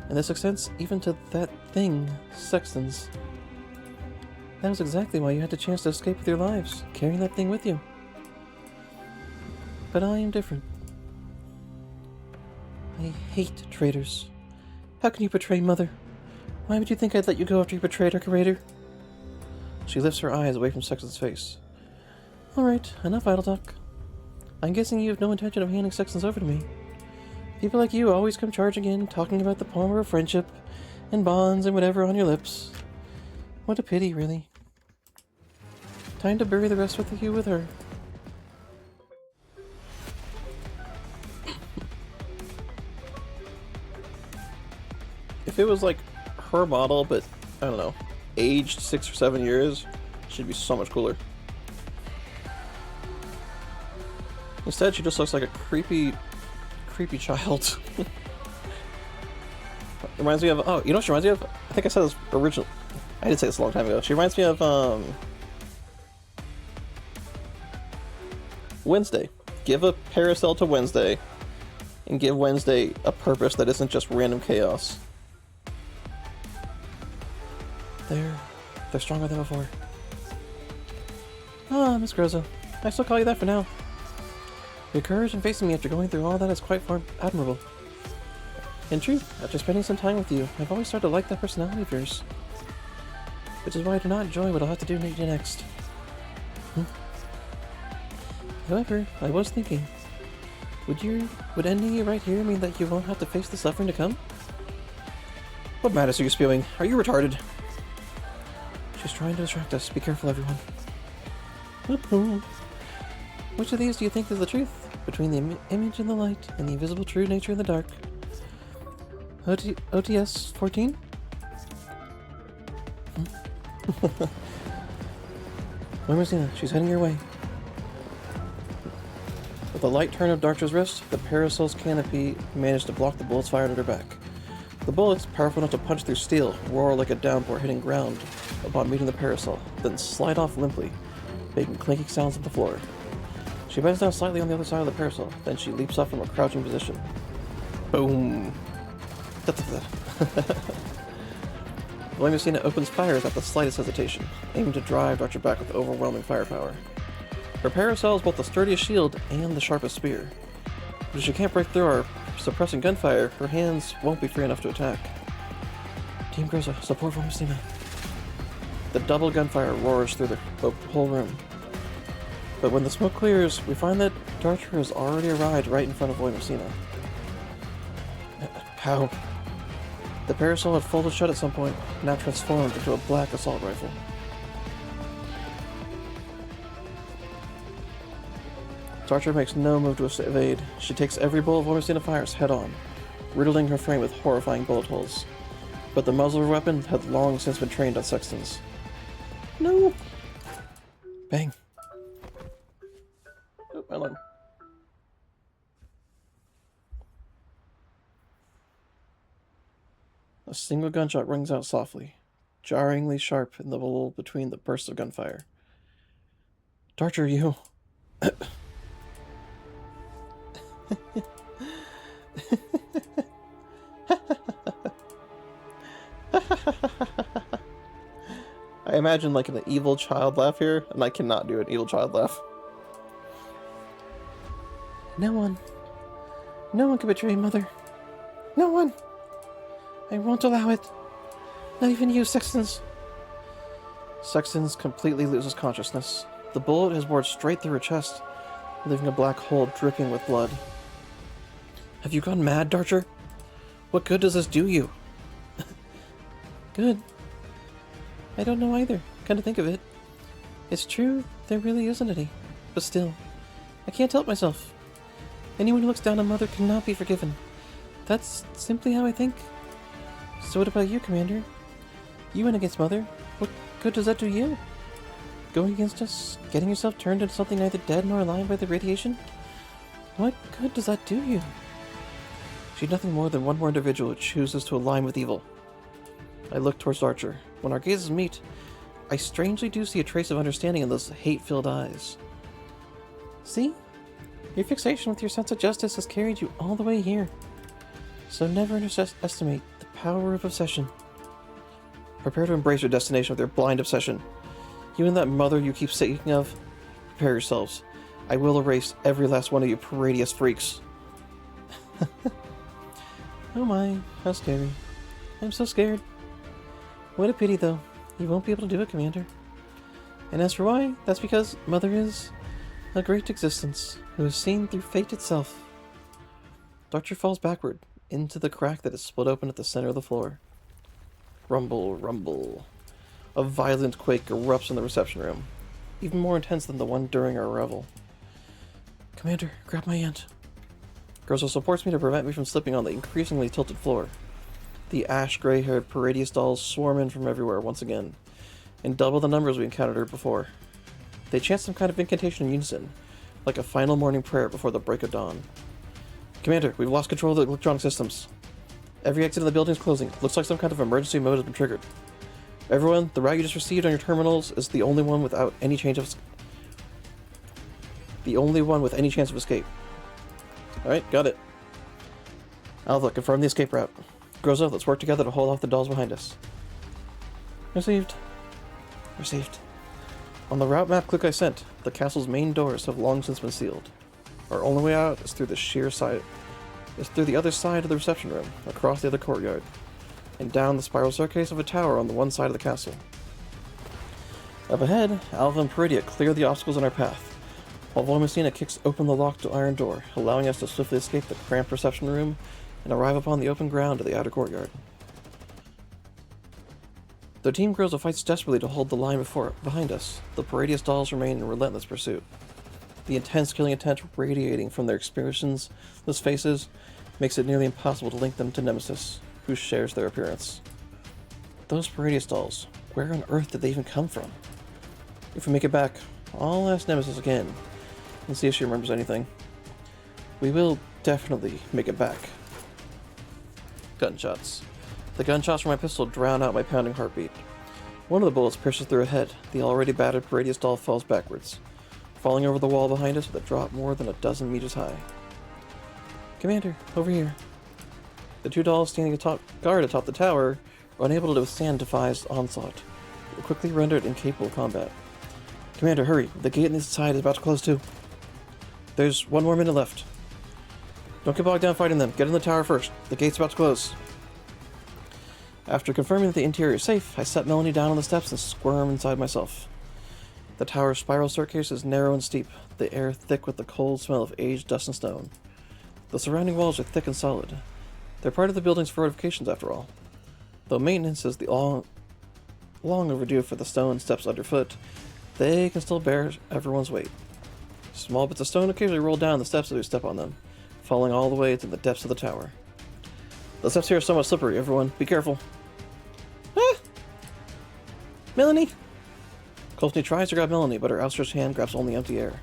And this extends even to that thing, Sextans. That was exactly why you had the chance to escape with your lives, carrying that thing with you. But I am different. I hate traitors. How can you betray Mother? Why would you think I'd let you go after you betrayed our curator? She lifts her eyes away from Sexton's face. Alright, enough idle talk. I'm guessing you have no intention of handing Sextans over to me. People like you always come charging in, talking about the power of friendship, and bonds, and whatever on your lips. What a pity, really. Time to bury the rest with you with her. If it was like her model, but I don't know, aged 6 or 7 years, she'd be so much cooler. Instead, she just looks like a creepy child. Reminds me of, oh, you know what she reminds me of? I think I said this original. I did say this a long time ago. She reminds me of, Wednesday. Give a Paracel to Wednesday, and give Wednesday a purpose that isn't just random chaos. They're stronger than before. Ah, Miss Groza. I still call you that for now. Your courage in facing me after going through all that is quite admirable. In truth, after spending some time with you, I've always started to like that personality of yours. Which is why I do not enjoy what I'll have to do next. However, I was thinking, would ending you right here mean that you won't have to face the suffering to come? What madness are you spewing? Are you retarded? She's trying to distract us. Be careful, everyone. Which of these do you think is the truth? Between the image in the light and the invisible true nature in the dark? OTS 14? Mimosina, she's heading your way. With a light turn of Dartra's wrist, the Parasol's canopy managed to block the bullets fired at her back. The bullets, powerful enough to punch through steel, roar like a downpour hitting ground upon meeting the Parasol, then slide off limply, making clinking sounds on the floor. She bends down slightly on the other side of the Parasol, then she leaps up from a crouching position. Boom! Mimosina opens fire without the slightest hesitation, aiming to drive Dartra back with overwhelming firepower. Her Parasol is both the sturdiest shield and the sharpest spear. But if she can't break through our suppressing gunfire, her hands won't be free enough to attack. Team Groza, support for Mimosina. The double gunfire roars through the whole room. But when the smoke clears, we find that Dartra has already arrived right in front of Mimosina. How? The Parasol had folded shut at some point, now transformed into a black assault rifle. Dartra makes no move to evade. She takes every bullet Mimosina fires head-on, riddling her frame with horrifying bullet holes. But the muzzle of her weapon had long since been trained on Sextans. No! Bang. Oh, my alarm. A single gunshot rings out softly, jarringly sharp in the lull between the bursts of gunfire. Dartra, you... I imagine like an evil child laugh here, and I cannot do an evil child laugh. No one can betray Mother. No one! I won't allow it. Not even you, Sextans. Sextans completely loses consciousness. The bullet has bored straight through her chest, leaving a black hole dripping with blood. Have you gone mad, Dartra? What good does this do you? Good. I don't know either. Come to think of it. It's true, there really isn't any. But still, I can't help myself. Anyone who looks down on Mother cannot be forgiven. That's simply how I think. So what about you, Commander? You went against Mother. What good does that do you? Going against us? Getting yourself turned into something neither dead nor alive by the radiation? What good does that do you? She's nothing more than one more individual who chooses to align with evil. I look towards Archer. When our gazes meet, I strangely do see a trace of understanding in those hate-filled eyes. See? Your fixation with your sense of justice has carried you all the way here. So never underestimate the power of obsession. Prepare to embrace your destination with your blind obsession. You and that Mother you keep speaking of, prepare yourselves. I will erase every last one of you Paradeus freaks. Oh my, how scary. I'm so scared. What a pity, though. You won't be able to do it, Commander. And as for why, that's because Mother is a great existence who is seen through fate itself. Dartra falls backward into the crack that is split open at the center of the floor. Rumble, rumble. A violent quake erupts in the reception room, even more intense than the one during our revel. Commander, grab my hand. Groza supports me to prevent me from slipping on the increasingly tilted floor. The ash-gray-haired Paradeus dolls swarm in from everywhere once again, in double the numbers we encountered before. They chant some kind of incantation in unison, like a final morning prayer before the break of dawn. Commander, we've lost control of the electronic systems. Every exit of the building is closing. Looks like some kind of emergency mode has been triggered. Everyone, the route you just received on your terminals is the only one without any change of the only one with any chance of escape. Alright, got it. Alpha, confirm the escape route. Groza, let's work together to hold off the dolls behind us. Received. Received. On the route map click I sent, the castle's main doors have long since been sealed. Our only way out is through the other side of the reception room, across the other courtyard, and down the spiral staircase of a tower on the one side of the castle. Up ahead, Alva and Paradeus clear the obstacles in our path, while Volmacina kicks open the locked iron door, allowing us to swiftly escape the cramped reception room and arrive upon the open ground of the outer courtyard. Though Team Groza fights desperately to hold the line behind us, the Paradeus dolls remain in relentless pursuit. The intense killing intent radiating from their expressionless faces makes it nearly impossible to link them to Nemesis, who shares their appearance. Those Paradeus dolls, where on earth did they even come from? If we make it back, I'll ask Nemesis again and see if she remembers anything. We will definitely make it back. Gunshots. The gunshots from my pistol drown out my pounding heartbeat. One of the bullets pierces through her head. The already battered Paradeus doll falls backwards, falling over the wall behind us with a drop more than a dozen meters high. Commander, over here. The two dolls standing guard atop the tower are unable to withstand Defy's onslaught. They're quickly rendered incapable of combat. Commander, hurry. The gate on this side is about to close too. There's 1 more minute left. Don't get bogged down fighting them. Get in the tower first. The gate's about to close. After confirming that the interior is safe, I set Melanie down on the steps and squirm inside myself. The tower's spiral staircase is narrow and steep, the air thick with the cold smell of aged dust and stone. The surrounding walls are thick and solid. They're part of the building's fortifications, after all. Though maintenance is long overdue for the stone steps underfoot, they can still bear everyone's weight. Small bits of stone occasionally roll down the steps as we step on them, falling all the way to the depths of the tower. The steps here are somewhat slippery, everyone. Be careful. Ah! Melanie! Coulsney tries to grab Melanie, but her outstretched hand grabs only empty air.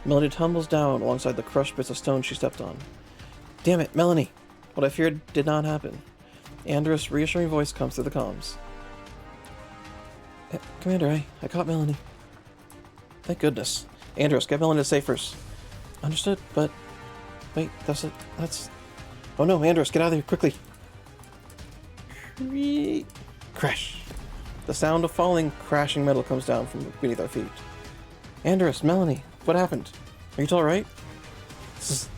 Melanie tumbles down alongside the crushed bits of stone she stepped on. Damn it, Melanie! What I feared did not happen. Andrus' reassuring voice comes through the comms. Commander, I caught Melanie. Thank goodness. Andrus, get Melanie to safe first. Understood, but... Wait, that's... Oh no, Andrus, get out of here, quickly! Crash! The sound of falling, crashing metal comes down from beneath our feet. Andrus, Melanie, what happened? Are you two alright? This is...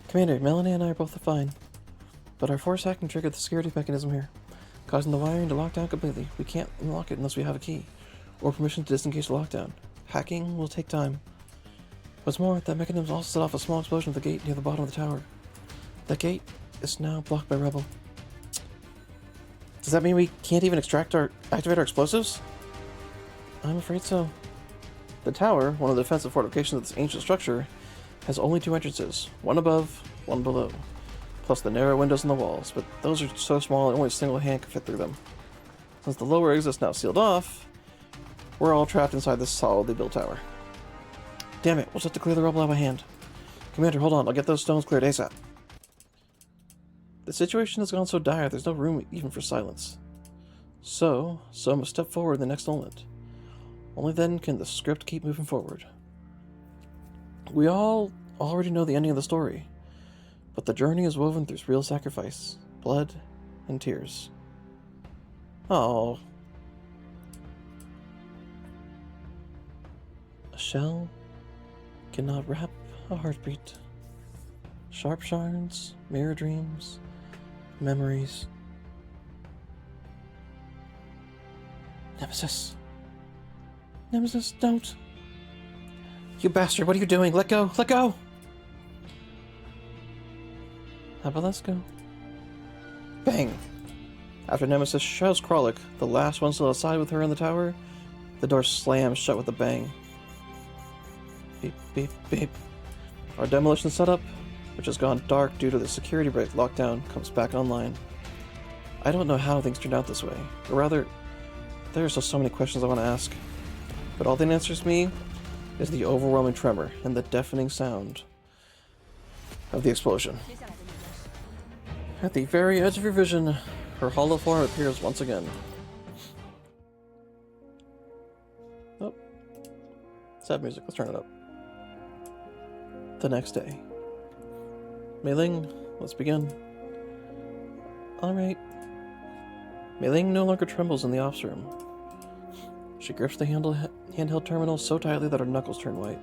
Commander, Melanie and I are both fine. But our force hacking triggered the security mechanism here, causing the wiring to lock down completely. We can't unlock it unless we have a key, or permission to disengage the lockdown. Hacking will take time. What's more, that mechanism also set off a small explosion at the gate near the bottom of the tower. That gate is now blocked by rubble. Does that mean we can't even activate our explosives? I'm afraid so. The tower, one of the defensive fortifications of this ancient structure, has only 2 entrances, one above, one below, plus the narrow windows in the walls, but those are so small that only a single hand can fit through them. Since the lower exit's now sealed off, we're all trapped inside this solidly built tower. Damn it, we'll just have to clear the rubble out by hand. Commander, hold on, I'll get those stones cleared ASAP. The situation has gone so dire, there's no room even for silence. So I must step forward in the next moment. Only then can the script keep moving forward. We all already know the ending of the story, but the journey is woven through real sacrifice, blood, and tears. Oh. A shell cannot wrap a heartbeat. Sharp shards, mirror dreams, memories. Nemesis. Nemesis, don't. You bastard, what are you doing? Let go! Let go! How about let's go? Bang! After Nemesis shoves Kralik, the last one still outside with her in the tower, the door slams shut with a bang. Beep, beep, beep. Our demolition setup, which has gone dark due to the security break lockdown, comes back online. I don't know how things turned out this way, or rather, there are so many questions I want to ask. But all that answers me is the overwhelming tremor and the deafening sound of the explosion. At the very edge of your vision, Her hollow form appears once again. Oh. Sad music, let's turn it up. The next day. Mei Ling, let's begin. Alright. Mei Ling no longer trembles in the ops room. She grips the handheld terminal so tightly that her knuckles turn white.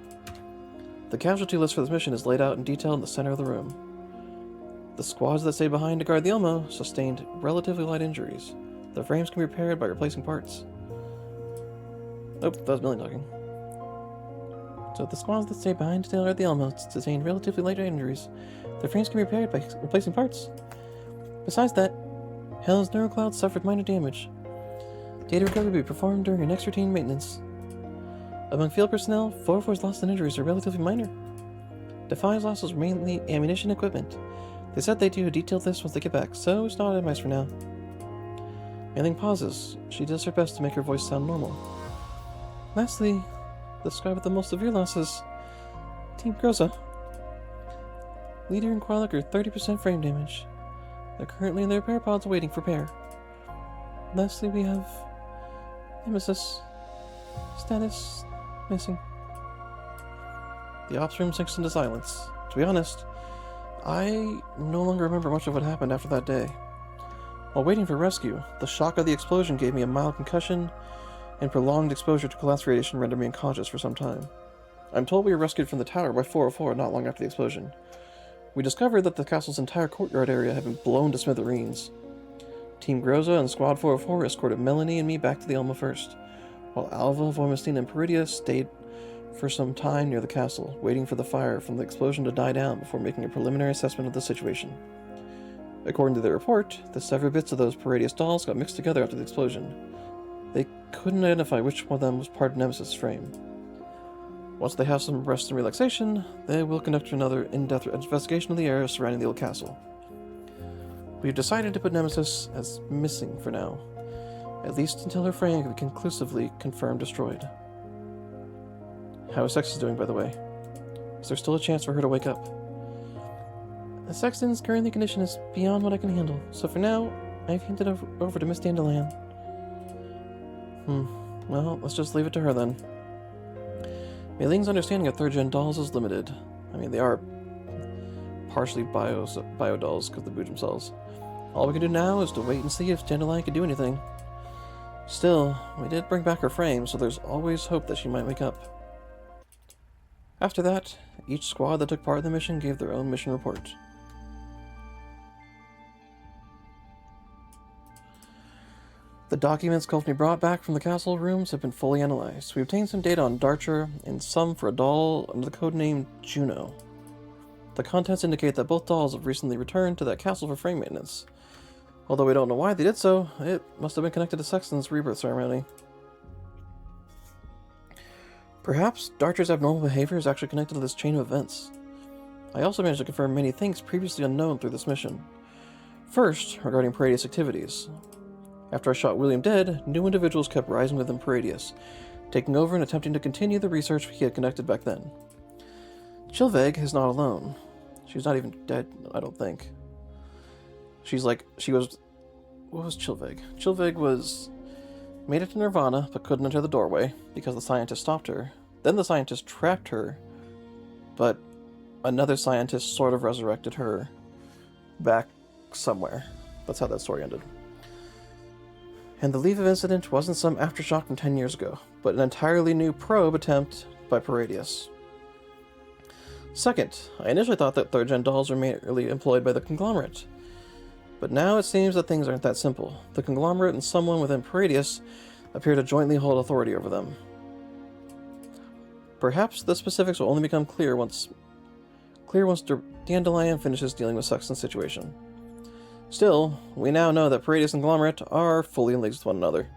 The casualty list for this mission is laid out in detail in the center of the room. The squads that stayed behind to guard the Elmo sustained relatively light injuries. Their frames can be repaired by replacing parts. Nope, that was Millie talking. So the squads that stayed behind to guard the Elmo sustained relatively light injuries. Their frames can be repaired by replacing parts. Besides that, Helena's neurocloud suffered minor damage. Data recovery will be performed during your next routine maintenance. Among field personnel, 404's losses and injuries are relatively minor. Defi's losses were mainly ammunition and equipment. They said they'd do a detailed list once they get back, so it's not advice for now. Mei Ling pauses. She does her best to make her voice sound normal. Lastly, the squad with the most severe losses, Team Groza. Leader and Qualic are 30% frame damage. They're currently in their repair pods waiting for repair. Lastly, we have Nemesis. Status missing. The ops room sinks into silence. To be honest, I no longer remember much of what happened after that day. While waiting for rescue, the shock of the explosion gave me a mild concussion, and prolonged exposure to collapse radiation rendered me unconscious for some time. I'm told we were rescued from the tower by 404 not long after the explosion. We discovered that the castle's entire courtyard area had been blown to smithereens. Team Groza and Squad 404 escorted Melanie and me back to the Elma first, while Alva, Vormestein, and Paradeus stayed for some time near the castle, waiting for the fire from the explosion to die down before making a preliminary assessment of the situation. According to their report, the severed bits of those Paradeus dolls got mixed together after the explosion. They couldn't identify which one of them was part of Nemesis' frame. Once they have some rest and relaxation, they will conduct another in-depth investigation of the area surrounding the old castle. We've decided to put Nemesis as missing for now, at least until her frame can be conclusively confirmed destroyed. How is Sextans doing, by the way? Is there still a chance for her to wake up? The Sextans' current condition is beyond what I can handle, so for now, I've handed over to Miss Dandelion. Well, let's just leave it to her then. Mei Ling's understanding of third-gen dolls is limited. I mean, they are partially bio dolls because of the Boojum cells. All we can do now is to wait and see if Dandelion can do anything. Still, we did bring back her frame, so there's always hope that she might wake up. After that, each squad that took part in the mission gave their own mission report. The documents Coultney brought back from the castle rooms have been fully analyzed. We obtained some data on Darcher and some for a doll under the codename Juno. The contents indicate that both dolls have recently returned to that castle for frame maintenance. Although we don't know why they did so, it must have been connected to Sextans' rebirth ceremony. Perhaps Darcher's abnormal behavior is actually connected to this chain of events. I also managed to confirm many things previously unknown through this mission. First, regarding Paradeus activities. After I shot William dead, new individuals kept rising within Paradeus, taking over and attempting to continue the research he had conducted back then. Chilveg is not alone. She's not even dead, I don't think. What was Chilveg? Chilveg made it to Nirvana, but couldn't enter the doorway, because the scientist stopped her. Then the scientist trapped her, but another scientist sort of resurrected her back somewhere. That's how that story ended. And the Leave-Of incident wasn't some aftershock from 10 years ago, but an entirely new probe attempt by Paradeus. Second, I initially thought that third-gen dolls were merely employed by the conglomerate. But now it seems that things aren't that simple. The conglomerate and someone within Paradeus appear to jointly hold authority over them. Perhaps the specifics will only become clear once Dandelion finishes dealing with Sexton's situation. Still, we now know that Paradeus and Conglomerate are fully in league with one another.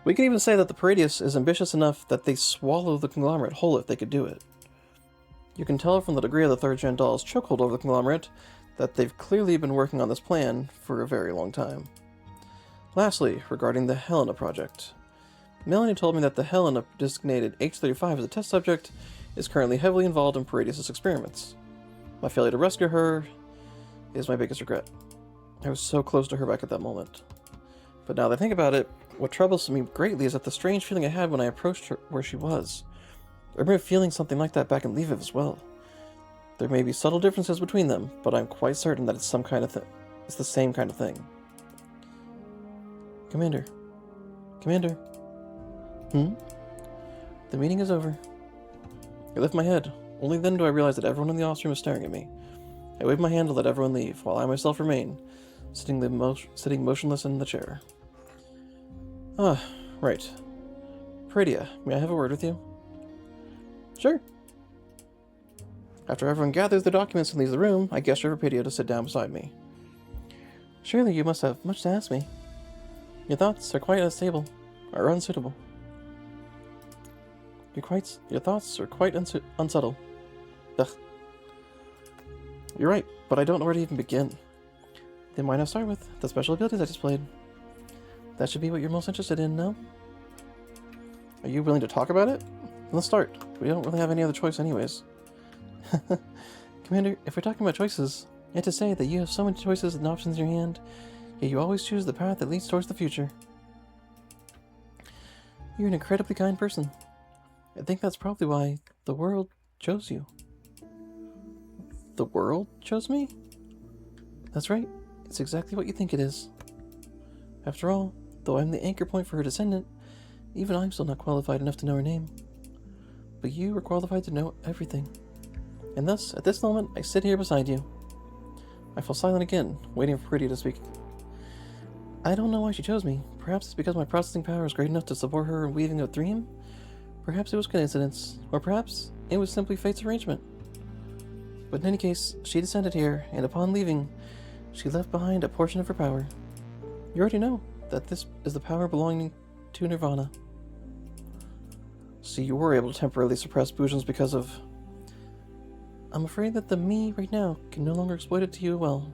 We can even say that the Paradeus is ambitious enough that they swallow the Conglomerate whole if they could do it. You can tell from the degree of the third-gen doll's chokehold over the Conglomerate that they've clearly been working on this plan for a very long time. Lastly, regarding the Helena project. Melanie told me that the Helena, designated H-35 as a test subject, is currently heavily involved in Paradeus' experiments. My failure to rescue her is my biggest regret. I was so close to her back at that moment. But now that I think about it, what troubles me greatly is that the strange feeling I had when I approached her where she was. I remember feeling something like that back in Lviv as well. There may be subtle differences between them, but I'm quite certain that it's it's the same kind of thing. Commander. Commander. The meeting is over. I lift my head. Only then do I realize that everyone in the office room is staring at me. I wave my hand to let everyone leave, while I myself remain, sitting motionless in the chair. Ah, right. Paradeus, may I have a word with you? Sure. After everyone gathers their documents and leaves the room, I gesture for Paradeus to sit down beside me. Surely you must have much to ask me. Your thoughts are quite unstable, or unsuitable. Your thoughts are quite unsubtle. Ugh. You're right, but I don't know where to even begin. Then why not start with the special abilities I displayed? That should be what you're most interested in, no? Are you willing to talk about it? Let's start. We don't really have any other choice anyways. Commander, if we're talking about choices, you have to say that you have so many choices and options in your hand, yet you always choose the path that leads towards the future. You're an incredibly kind person. I think that's probably why the world chose you. The world chose me? That's right. It's exactly what you think it is. After all, though I'm the anchor point for her descendant, even I'm still not qualified enough to know her name. But you are qualified to know everything. And thus, at this moment, I sit here beside you. I fall silent again, waiting for Paradeus to speak. I don't know why she chose me. Perhaps it's because my processing power is great enough to support her in weaving a dream? Perhaps it was coincidence, or perhaps it was simply fate's arrangement. But in any case, she descended here, and upon leaving, she left behind a portion of her power. You already know that this is the power belonging to Nirvana. So you were able to temporarily suppress Bujans because of... I'm afraid that the me right now can no longer explain it to you well.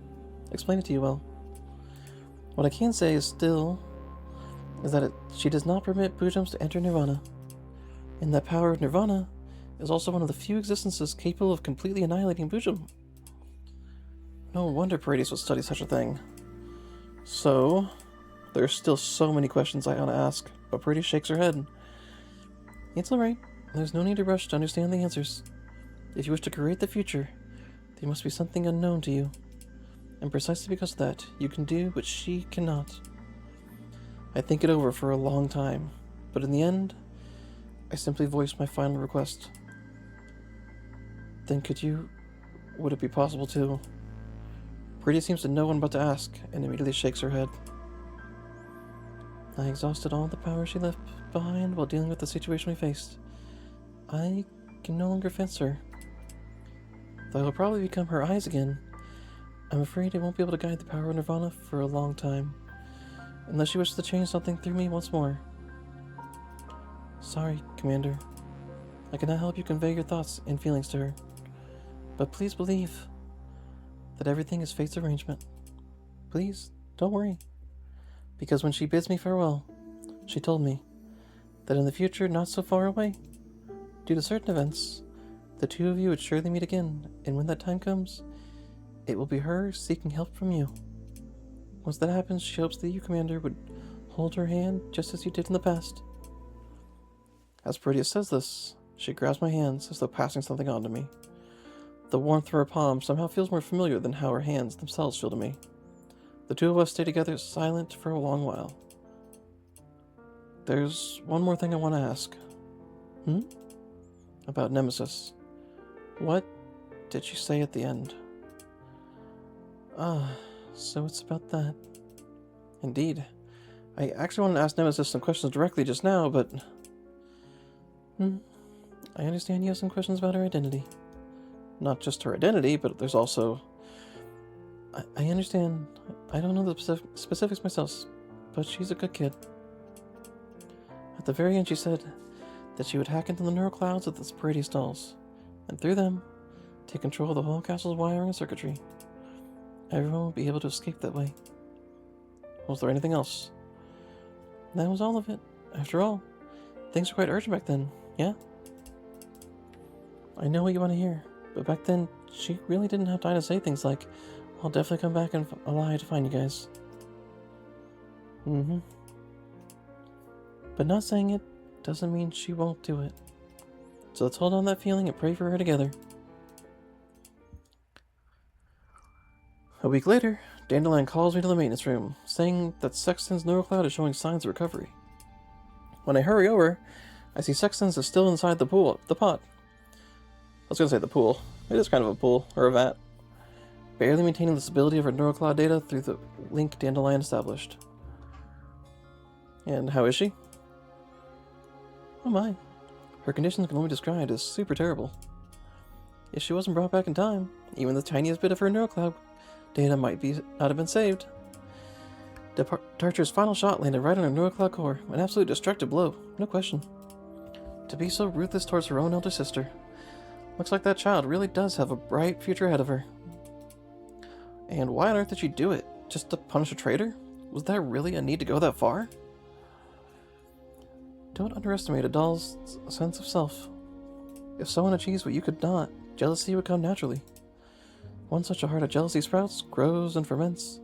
What I can say is that she does not permit Bujans to enter Nirvana. And that power of Nirvana is also one of the few existences capable of completely annihilating Bujam. No wonder Paradeus would study such a thing. So, there's still so many questions I want to ask, but Paradeus shakes her head. It's alright. There's no need to rush to understand the answers. If you wish to create the future, there must be something unknown to you. And precisely because of that, you can do what she cannot. I think it over for a long time, but in the end, I simply voiced my final request. Then would it be possible to... Paradeus seems to know what I'm about to ask, and immediately shakes her head. I exhausted all the power she left behind while dealing with the situation we faced. I can no longer fence her. Though I will probably become her eyes again, I'm afraid I won't be able to guide the power of Nirvana for a long time, unless she wishes to change something through me once more. Sorry, Commander. I cannot help you convey your thoughts and feelings to her. But please believe that everything is fate's arrangement. Please, don't worry. Because when she bids me farewell, she told me that in the future not so far away, due to certain events, the two of you would surely meet again, and when that time comes, it will be her seeking help from you. Once that happens, she hopes that you, Commander, would hold her hand just as you did in the past. As Paradeus says this, she grabs my hands as though passing something on to me. The warmth of her palm somehow feels more familiar than how her hands themselves feel to me. The two of us stay together silent for a long while. There's one more thing I want to ask. About Nemesis. What did she say at the end? So it's about that. Indeed. I actually wanted to ask Nemesis some questions directly just now, but... I understand you have some questions about her identity. Not just her identity, but there's also... I understand. I don't know the specifics myself, but she's a good kid. At the very end she said that she would hack into the neural clouds of the Paradeus dolls, and through them, take control of the whole castle's wiring and circuitry. Everyone would be able to escape that way. Was there anything else? That was all of it. After all, things were quite urgent back then, yeah? I know what you want to hear, but back then, she really didn't have time to say things like, I'll definitely come back and alive to find you guys. Mm-hmm. But not saying it doesn't mean she won't do it. So let's hold on that feeling and pray for her together. A week later, Dandelion calls me to the maintenance room, saying that Sextans' neurocloud is showing signs of recovery. When I hurry over, I see Sextans is still inside the pot. I was gonna say the pool. It is kind of a pool, or a vat. Barely maintaining the stability of her neurocloud data through the link Dandelion established. And how is she? Oh my. Her conditions can only be described as super terrible. If she wasn't brought back in time, even the tiniest bit of her neurocloud data not have been saved. Departure's final shot landed right on her neurocloud core, an absolute destructive blow, no question. To be so ruthless towards her own elder sister. Looks like that child really does have a bright future ahead of her. And why on earth did she do it? Just to punish a traitor? Was there really a need to go that far? Don't underestimate a doll's sense of self. If someone achieves what you could not, jealousy would come naturally. Once such a heart of jealousy sprouts, grows, and ferments,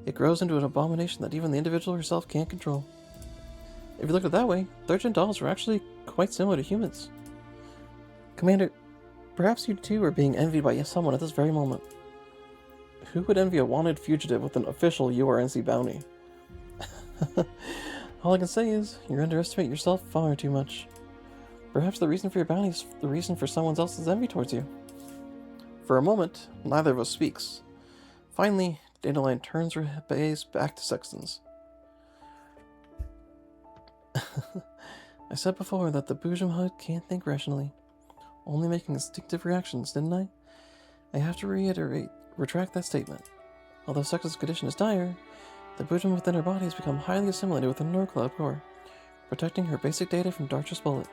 it grows into an abomination that even the individual herself can't control. If you look at it that way, third-gen dolls were actually quite similar to humans. Commander, perhaps you too are being envied by someone at this very moment. Who would envy a wanted fugitive with an official URNC bounty? All I can say is, you underestimate yourself far too much. Perhaps the reason for your bounty is the reason for someone else's envy towards you. For a moment, neither of us speaks. Finally, Dandelion turns her gaze back to Sextans. I said before that the Boojum Hut can't think rationally, only making instinctive reactions, didn't I? I have to retract that statement. Although Sextans' condition is dire, the Boojum within her body has become highly assimilated with the neurocloud core, protecting her basic data from Darcher's bullet.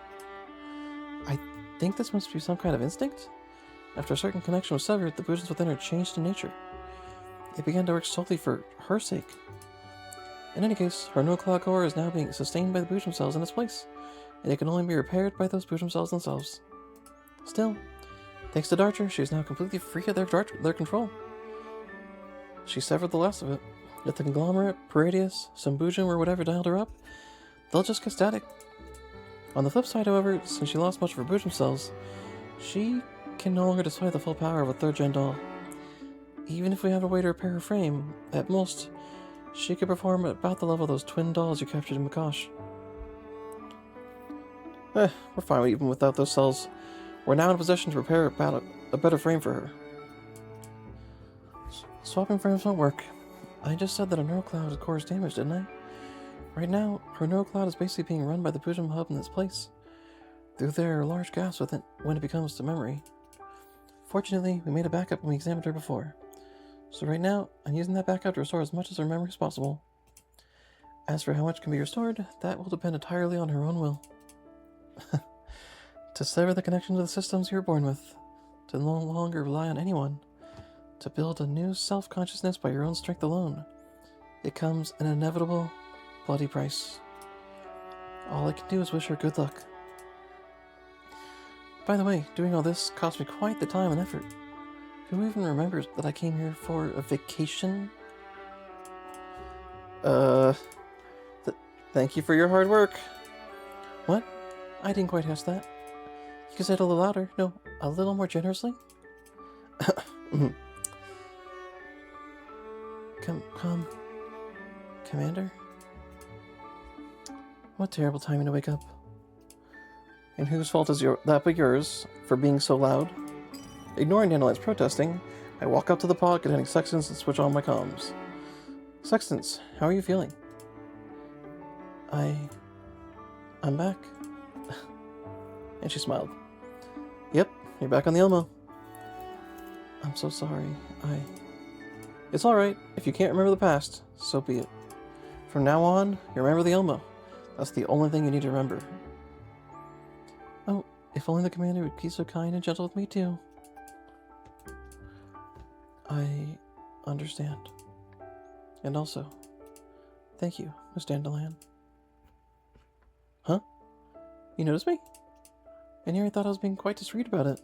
I think this must be some kind of instinct? After a certain connection was severed, the Boojums within her changed in nature. It began to work solely for her sake. In any case, her neurocloud core is now being sustained by the Boojum cells in its place, and it can only be repaired by those Boojum cells themselves. Still, thanks to Darcher, she is now completely free of their control. She severed the last of it. If the conglomerate, Paradeus, some Boojum, or whatever dialed her up, they'll just get static. On the flip side, however, since she lost much of her Boojum cells, she can no longer display the full power of a third-gen doll. Even if we have a way to repair her frame, at most, she could perform at about the level of those twin dolls you captured in Makosh. We're fine even without those cells. We're now in a position to repair a better frame for her. Swapping frames won't work. I just said that a neurocloud core is damaged, didn't I? Right now, her neurocloud is basically being run by the Boojum hub in its place. There are large gaps with it when it becomes to memory. Fortunately, we made a backup when we examined her before. So right now, I'm using that backup to restore as much of her memory as possible. As for how much can be restored, that will depend entirely on her own will. To sever the connection to the systems you were born with, to no longer rely on anyone, to build a new self-consciousness by your own strength alone, it comes an inevitable, bloody price. All I can do is wish her good luck. By the way, doing all this cost me quite the time and effort. Who even remembers that I came here for a vacation? Thank you for your hard work. What? I didn't quite ask that. You can say it a little louder. No, a little more generously. Commander? What terrible timing to wake up. And whose fault is that but yours, for being so loud? Ignoring Dandelion's protesting, I walk up to the pod containing Sextans and switch on my comms. Sextans, how are you feeling? I'm back. And she smiled. Yep, you're back on the Elmo. I'm so sorry. It's alright. If you can't remember the past, so be it. From now on, you remember the Elmo. That's the only thing you need to remember. Oh, if only the commander would be so kind and gentle with me too. I understand. And also, thank you, Miss Dandelion. Huh? You noticed me? And here I thought I was being quite discreet about it.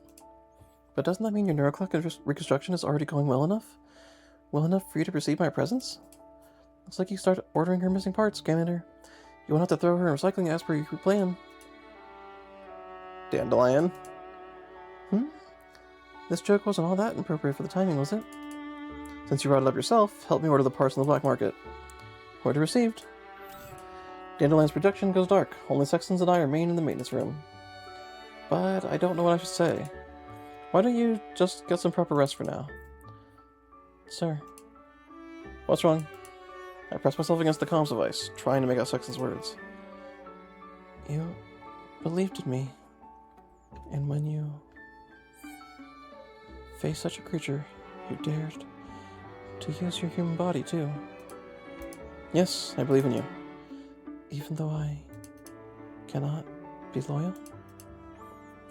But doesn't that mean your neuroclock reconstruction is already going well enough? well enough for you to perceive my presence? Looks like you start ordering her missing parts, Commander. You won't have to throw her in recycling as per your plan. Dandelion? This joke wasn't all that appropriate for the timing, was it? Since you brought it up yourself, help me order the parts on the black market. Order received. Dandelion's projection goes dark. Only Sextans and I remain in the maintenance room. But I don't know what I should say. Why don't you just get some proper rest for now? Sir. What's wrong? I pressed myself against the comms device, trying to make out Sexton's words. You believed in me. And when you faced such a creature, you dared to use your human body, too. Yes, I believe in you. Even though I cannot be loyal?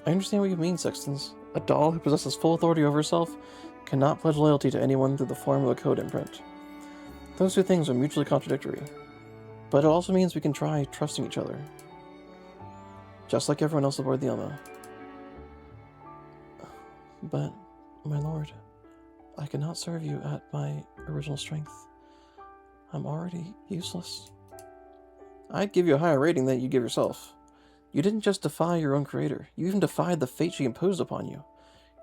I understand what you mean, Sextans. A doll who possesses full authority over herself cannot pledge loyalty to anyone through the form of a code imprint. Those two things are mutually contradictory. But it also means we can try trusting each other. Just like everyone else aboard the Elmo. But, my lord, I cannot serve you at my original strength. I'm already useless. I'd give you a higher rating than you give yourself. You didn't just defy your own creator, you even defied the fate she imposed upon you.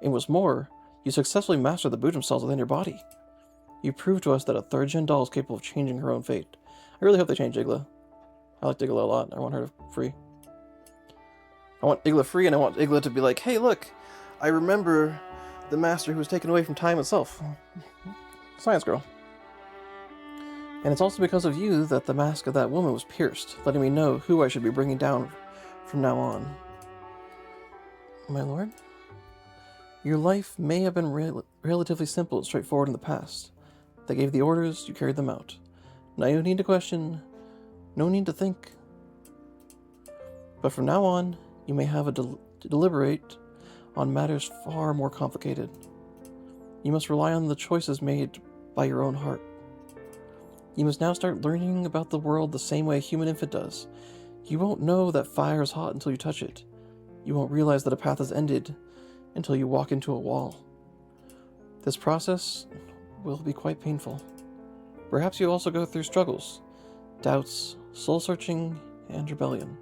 And what's more, you successfully mastered the Boojum cells within your body. You proved to us that a third-gen doll is capable of changing her own fate. I really hope they change Igla. I like Igla a lot. I want her free. I want Igla free, and I want Igla to be like, hey, look, I remember the master who was taken away from time itself. Science girl. And it's also because of you that the mask of that woman was pierced, letting me know who I should be bringing down from now on. My lord? Your life may have been relatively simple and straightforward in the past. They gave the orders, you carried them out. No need to question, no need to think. But from now on, you may have to deliberate on matters far more complicated. You must rely on the choices made by your own heart. You must now start learning about the world the same way a human infant does. You won't know that fire is hot until you touch it. You won't realize that a path has ended until you walk into a wall. This process will be quite painful. Perhaps you'll also go through struggles, doubts, soul-searching, and rebellion.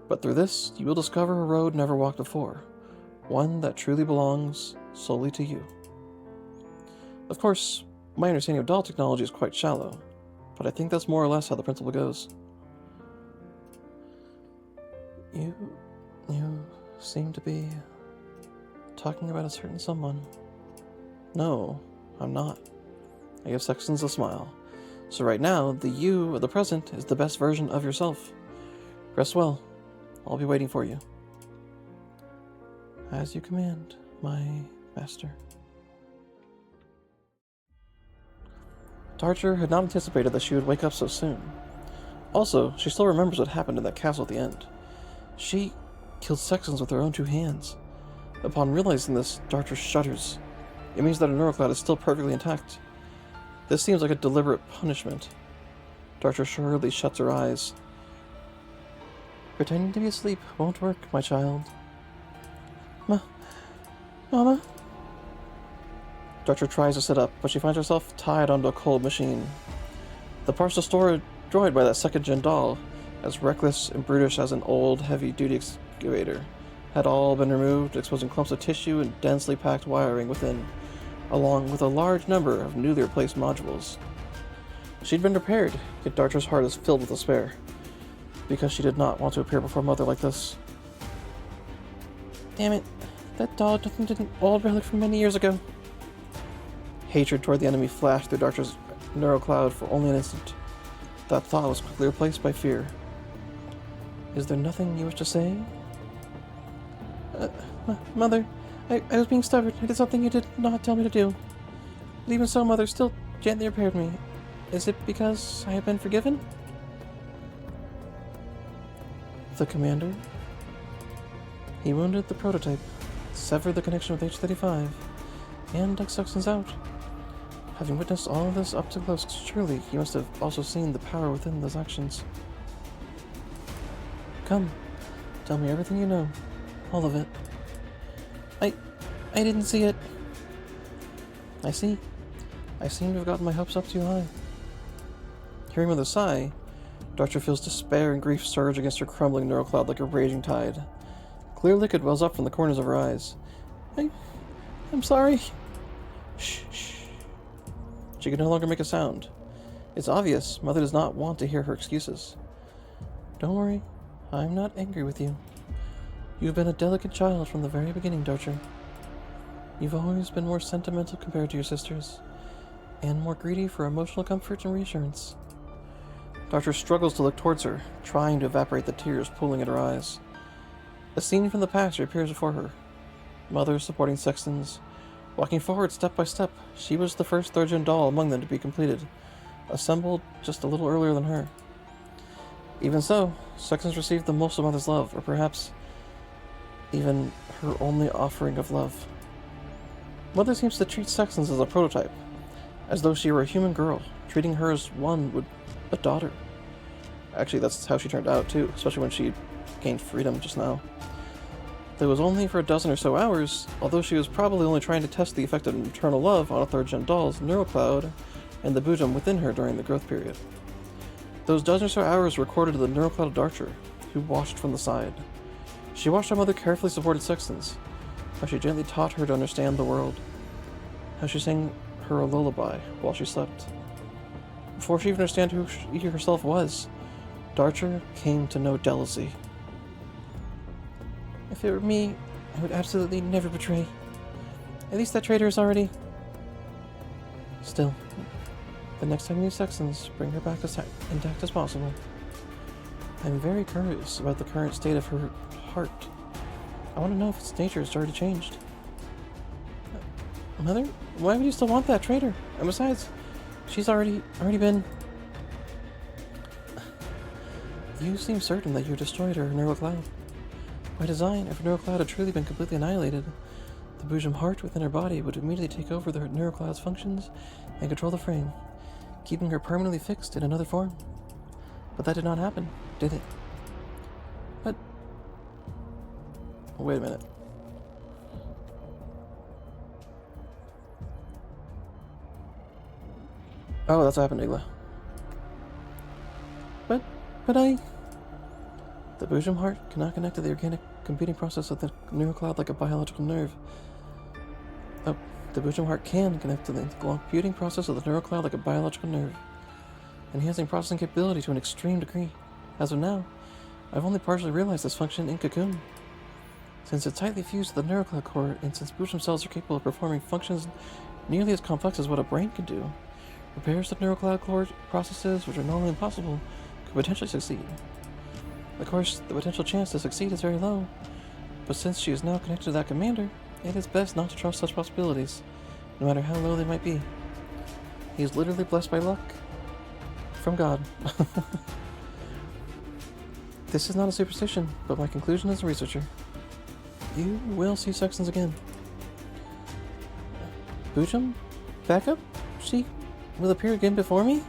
But through this, you will discover a road never walked before, one that truly belongs solely to you. Of course, my understanding of doll technology is quite shallow, but I think that's more or less how the principle goes. You seem to be talking about a certain someone. No, I'm not. I give Sextans a smile. So right now, the you of the present is the best version of yourself. Rest well. I'll be waiting for you. As you command, my master. Tarcher had not anticipated that she would wake up so soon. Also, she still remembers what happened in that castle at the end. She killed Sextans with her own two hands. Upon realizing this, Darcher shudders. It means that her neurocloud is still perfectly intact. This seems like a deliberate punishment. Darcher surely shuts her eyes. Pretending to be asleep won't work, my child. Mama? Darcher tries to sit up, but she finds herself tied onto a cold machine. The parts to store a droid by that second-gen doll, as reckless and brutish as an old, heavy-duty excavator, had all been removed, exposing clumps of tissue and densely packed wiring within, along with a large number of newly replaced modules. She'd been prepared, yet Darcher's heart is filled with despair, because she did not want to appear before Mother like this. Damn it, that doll did an old relic from many years ago. Hatred toward the enemy flashed through Darcher's neurocloud for only an instant. That thought was quickly replaced by fear. Is there nothing you wish to say? Mother, I was being stubborn. I did something you did not tell me to do. But even so, Mother still gently repaired me. Is it because I have been forgiven? The commander? He wounded the prototype, severed the connection with H-35, and took Sextans out. Having witnessed all of this up to close, surely you must have also seen the power within those actions. Come, tell me everything you know. All of it. I didn't see it. I see. I seem to have gotten my hopes up too high. Hearing Mother sigh, Darcher feels despair and grief surge against her crumbling neural cloud like a raging tide. Clear liquid wells up from the corners of her eyes. I'm sorry. Shh, shh. She can no longer make a sound. It's obvious Mother does not want to hear her excuses. Don't worry, I'm not angry with you. You've been a delicate child from the very beginning, Darcher. You've always been more sentimental compared to your sisters, and more greedy for emotional comfort and reassurance. Darcher struggles to look towards her, trying to evaporate the tears pooling at her eyes. A scene from the past reappears before her. Mother supporting Sextans, walking forward step by step. She was the first third-gen doll among them to be completed, assembled just a little earlier than her. Even so, Sextans received the most of Mother's love, or perhaps even her only offering of love. Mother seems to treat Sextans as a prototype, as though she were a human girl, treating her as one would a daughter. Actually, that's how she turned out, too, especially when she gained freedom just now. Though it was only for a dozen or so hours, although she was probably only trying to test the effect of maternal love on a third-gen doll's neural cloud and the boojum within her during the growth period. Those dozen or so hours were recorded to the neural cloud of Darcher, who watched from the side. She watched how Mother carefully supported Sextans, how she gently taught her to understand the world, how she sang her a lullaby while she slept. Before she even understood who she herself was, Darcher came to know jealousy. If it were me, I would absolutely never betray. At least that traitor is already... Still, the next time you use Sextans, bring her back as intact as possible. I'm very curious about the current state of her heart. I want to know if its nature has already changed. Mother, why would you still want that traitor? And besides, she's already been... You seem certain that you destroyed her neural cloud. By design, if her neural cloud had truly been completely annihilated, the boojum heart within her body would immediately take over the neural cloud's functions and control the frame, keeping her permanently fixed in another form. But that did not happen, did it? But... Wait a minute. Oh, that's what happened, Igla. But I... The boojum heart cannot connect to the organic computing process of the neural cloud like a biological nerve. Oh, the boojum heart can connect to the computing process of the neural cloud like a biological nerve, enhancing processing capability to an extreme degree. As of now, I've only partially realized this function in Cocoon. Since it's tightly fused to the neural cloud core, and since boojum cells are capable of performing functions nearly as complex as what a brain can do, repairs to neural cloud core processes which are normally impossible could potentially succeed. Of course, the potential chance to succeed is very low, but since she is now connected to that commander, it is best not to trust such possibilities, no matter how low they might be. He is literally blessed by luck. From God. This is not a superstition, but my conclusion as a researcher. You will see Sextans again. Boojum? Backup? She will appear again before me?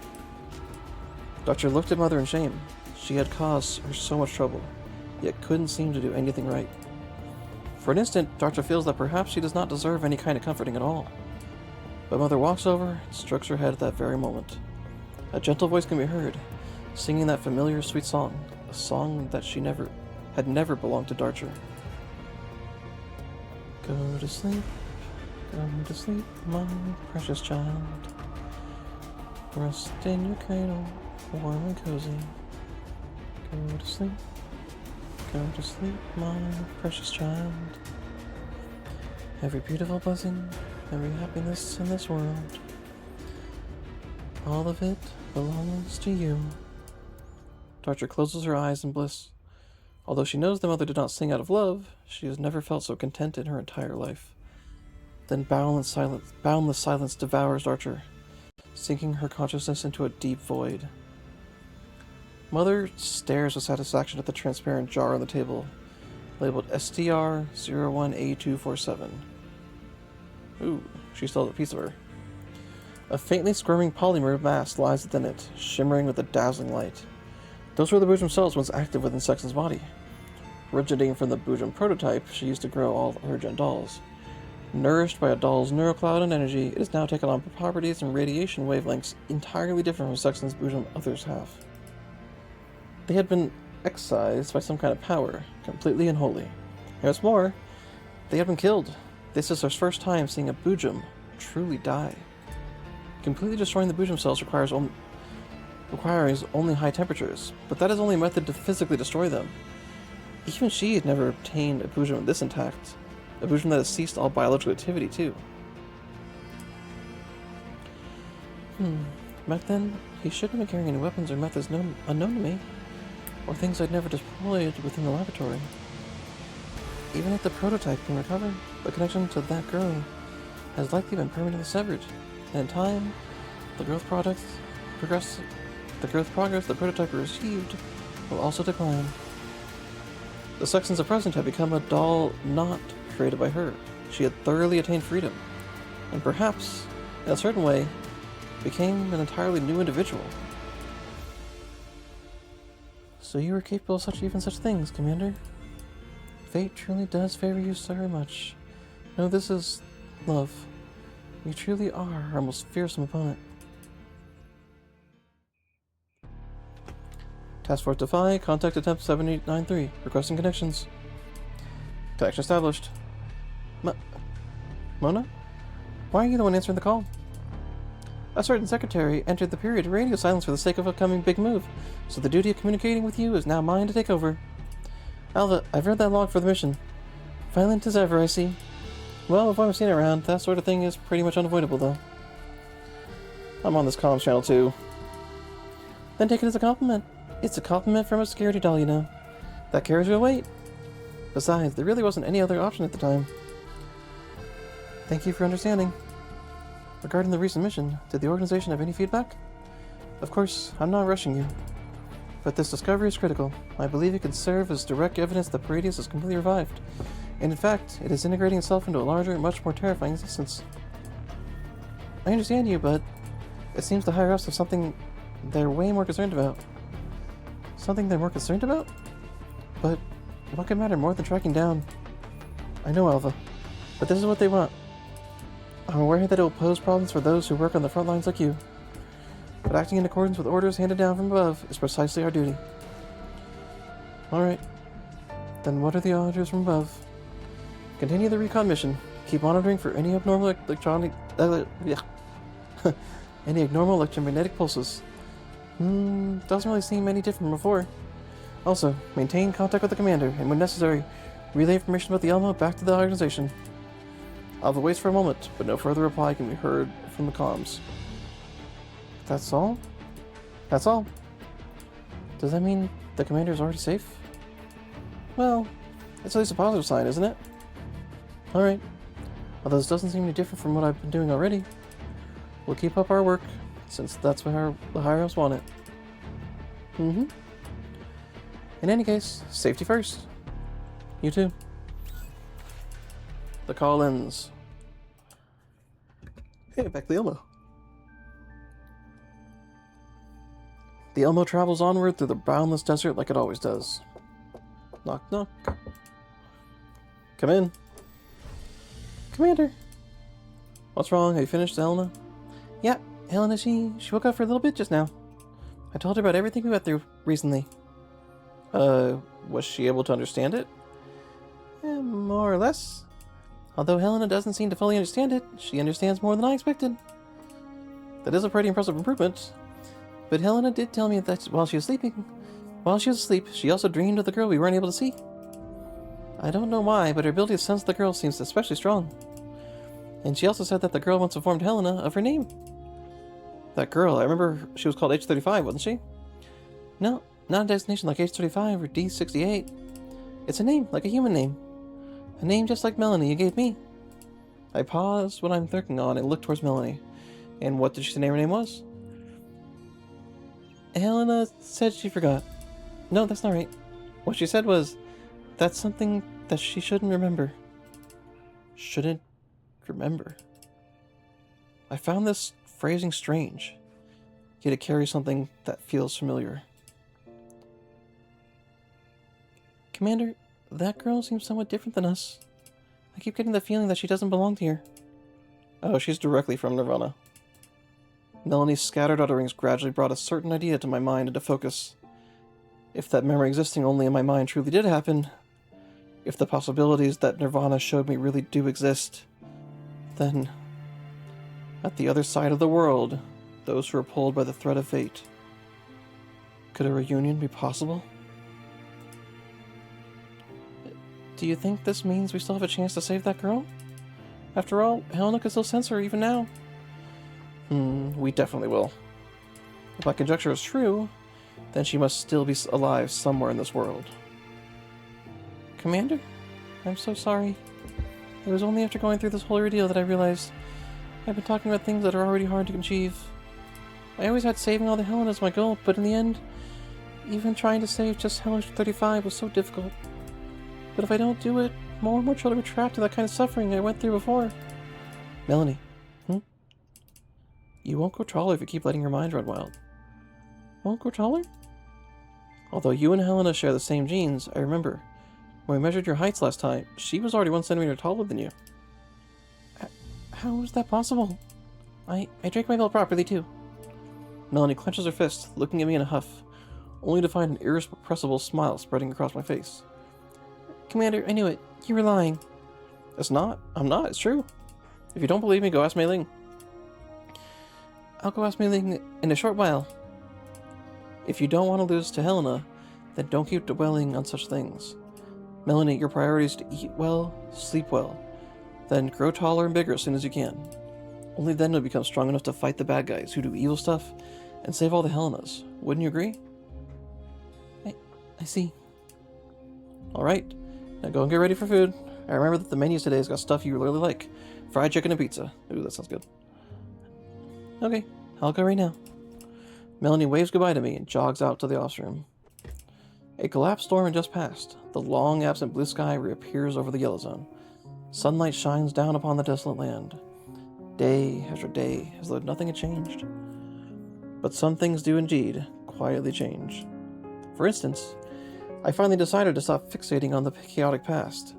Doctor looked at Mother in shame. She had caused her so much trouble, yet couldn't seem to do anything right. For an instant, Doctor feels that perhaps she does not deserve any kind of comforting at all. But Mother walks over and strokes her head at that very moment. A gentle voice can be heard, singing that familiar sweet song, a song that she had never belonged to Darcher. Go to sleep, my precious child. Rest in your cradle, warm and cozy. Go to sleep, my precious child. Every beautiful blessing, every happiness in this world, all of it belongs to you. Darcher closes her eyes in bliss. Although she knows the Mother did not sing out of love, she has never felt so content in her entire life. Then boundless silence devours Darcher, sinking her consciousness into a deep void. Mother stares with satisfaction at the transparent jar on the table, labeled STR-01A247. Ooh, she still has a piece of her. A faintly squirming polymer mass lies within it, shimmering with a dazzling light. Those were the boojum cells once active within Sexton's body. Originating from the boojum prototype she used to grow all her gen dolls, Nourished by a doll's neurocloud and energy, it has now taken on properties and radiation wavelengths entirely different from Sextans' bosom others have. They had been excised by some kind of power, completely and wholly. And what's more, they had been killed. This is our first time seeing a Boojum truly die. Completely destroying the Boojum cells requires only high temperatures, but that is only a method to physically destroy them. Even she had never obtained a Boojum this intact. A Boojum that has ceased all biological activity, too. Back then, he shouldn't have been carrying any weapons or methods unknown to me, or things I'd never deployed within the laboratory. Even if the prototype can recover, the connection to that girl has likely been permanently severed, and in time, the growth progress the prototype received will also decline. The Sextans of present had become a doll not created by her. She had thoroughly attained freedom, and perhaps, in a certain way, became an entirely new individual. So you were capable of even such things, Commander. Fate truly does favor you so very much. No, this is love. You truly are our most fearsome opponent. Task Force Defy, contact attempt 7893, requesting connections. Connection established. Mona? Why are you the one answering the call? A certain secretary entered the period of radio silence for the sake of a coming big move, so the duty of communicating with you is now mine to take over. Alva, I've read that log for the mission. Violent as ever, I see. Well, if I've seen it around, that sort of thing is pretty much unavoidable, though. I'm on this comms channel, too. Then take it as a compliment. It's a compliment from a security doll, you know. That carries your weight. Besides, there really wasn't any other option at the time. Thank you for understanding. Regarding the recent mission, did the organization have any feedback? Of course, I'm not rushing you. But this discovery is critical. I believe it can serve as direct evidence that Paradeus is completely revived. And in fact, it is integrating itself into a larger, much more terrifying existence. I understand you, but it seems the higher ups have something they're way more concerned about. Something they're more concerned about? But what could matter more than tracking down? I know, Alva, but this is what they want. I'm aware that it will pose problems for those who work on the front lines like you. But acting in accordance with orders handed down from above is precisely our duty. Alright. Then what are the orders from above? Continue the recon mission. Keep monitoring for any abnormal any abnormal electromagnetic pulses. Doesn't really seem any different from before. Also, maintain contact with the commander, and when necessary, relay information about the Elmo back to the organization. Alva waits for a moment, but no further reply can be heard from the comms. That's all? That's all. Does that mean the commander is already safe? Well, it's at least a positive sign, isn't it? Alright. Although this doesn't seem any different from what I've been doing already, we'll keep up our work, since that's what the higher-ups want it. In any case, safety first. You too. The call ends. Hey, back to the Elmo. The Elmo travels onward through the boundless desert like it always does. Knock, knock. Come in. Commander. What's wrong? Have you finished, Helena? Yeah, Helena, she woke up for a little bit just now. I told her about everything we went through recently. Was she able to understand it? More or less. Although Helena doesn't seem to fully understand it, she understands more than I expected. That is a pretty impressive improvement. But Helena did tell me that while she was asleep, she also dreamed of the girl we weren't able to see. I don't know why, but her ability to sense the girl seems especially strong. And she also said that the girl once informed Helena of her name. That girl, I remember she was called H35, wasn't she? No, not a designation like H35 or D68. It's a name, like a human name. A name just like Melanie you gave me. I paused what I'm thinking on and looked towards Melanie. And what did she say her name was? Helena said she forgot. No, that's not right. What she said was, that's something that she shouldn't remember. Shouldn't remember. I found this phrasing strange, yet it carries something that feels familiar. Commander, that girl seems somewhat different than us. I keep getting the feeling that she doesn't belong here. Oh, she's directly from Nirvana. Melanie's scattered utterings gradually brought a certain idea to my mind into focus. If that memory existing only in my mind truly did happen, if the possibilities that Nirvana showed me really do exist, then, at the other side of the world, those who are pulled by the thread of fate, could a reunion be possible? Do you think this means we still have a chance to save that girl? After all, Helena could still sense her even now. We definitely will. If my conjecture is true, then she must still be alive somewhere in this world. Commander, I'm so sorry. It was only after going through this whole ordeal that I realized I've been talking about things that are already hard to achieve. I always had saving all the Helenas as my goal, but in the end, even trying to save just Helena 35 was so difficult. But if I don't do it, more and more children are trapped in that kind of suffering I went through before. Melanie. You won't grow taller if you keep letting your mind run wild. Won't grow taller? Although you and Helena share the same genes, I remember, when we measured your heights last time, she was already 1 centimeter taller than you. How is that possible? I drank my milk properly, too. Melanie clenches her fist, looking at me in a huff, only to find an irrepressible smile spreading across my face. Commander, I knew it. You were lying. It's not. I'm not. It's true. If you don't believe me, go ask Mei Ling. I'll go ask Mei Ling in a short while. If you don't want to lose to Helena, then don't keep dwelling on such things. Melanie, your priority is to eat well, sleep well, then grow taller and bigger as soon as you can. Only then you'll become strong enough to fight the bad guys who do evil stuff and save all the Helenas. Wouldn't you agree? I see. Alright, now go and get ready for food. I remember that the menus today has got stuff you really like. Fried chicken and pizza. Ooh, that sounds good. Okay, I'll go right now. Melanie waves goodbye to me and jogs out to the office room. A collapsed storm had just passed. The long absent blue sky reappears over the yellow zone. Sunlight shines down upon the desolate land. Day after day, as though nothing had changed. But some things do indeed quietly change. For instance, I finally decided to stop fixating on the chaotic past.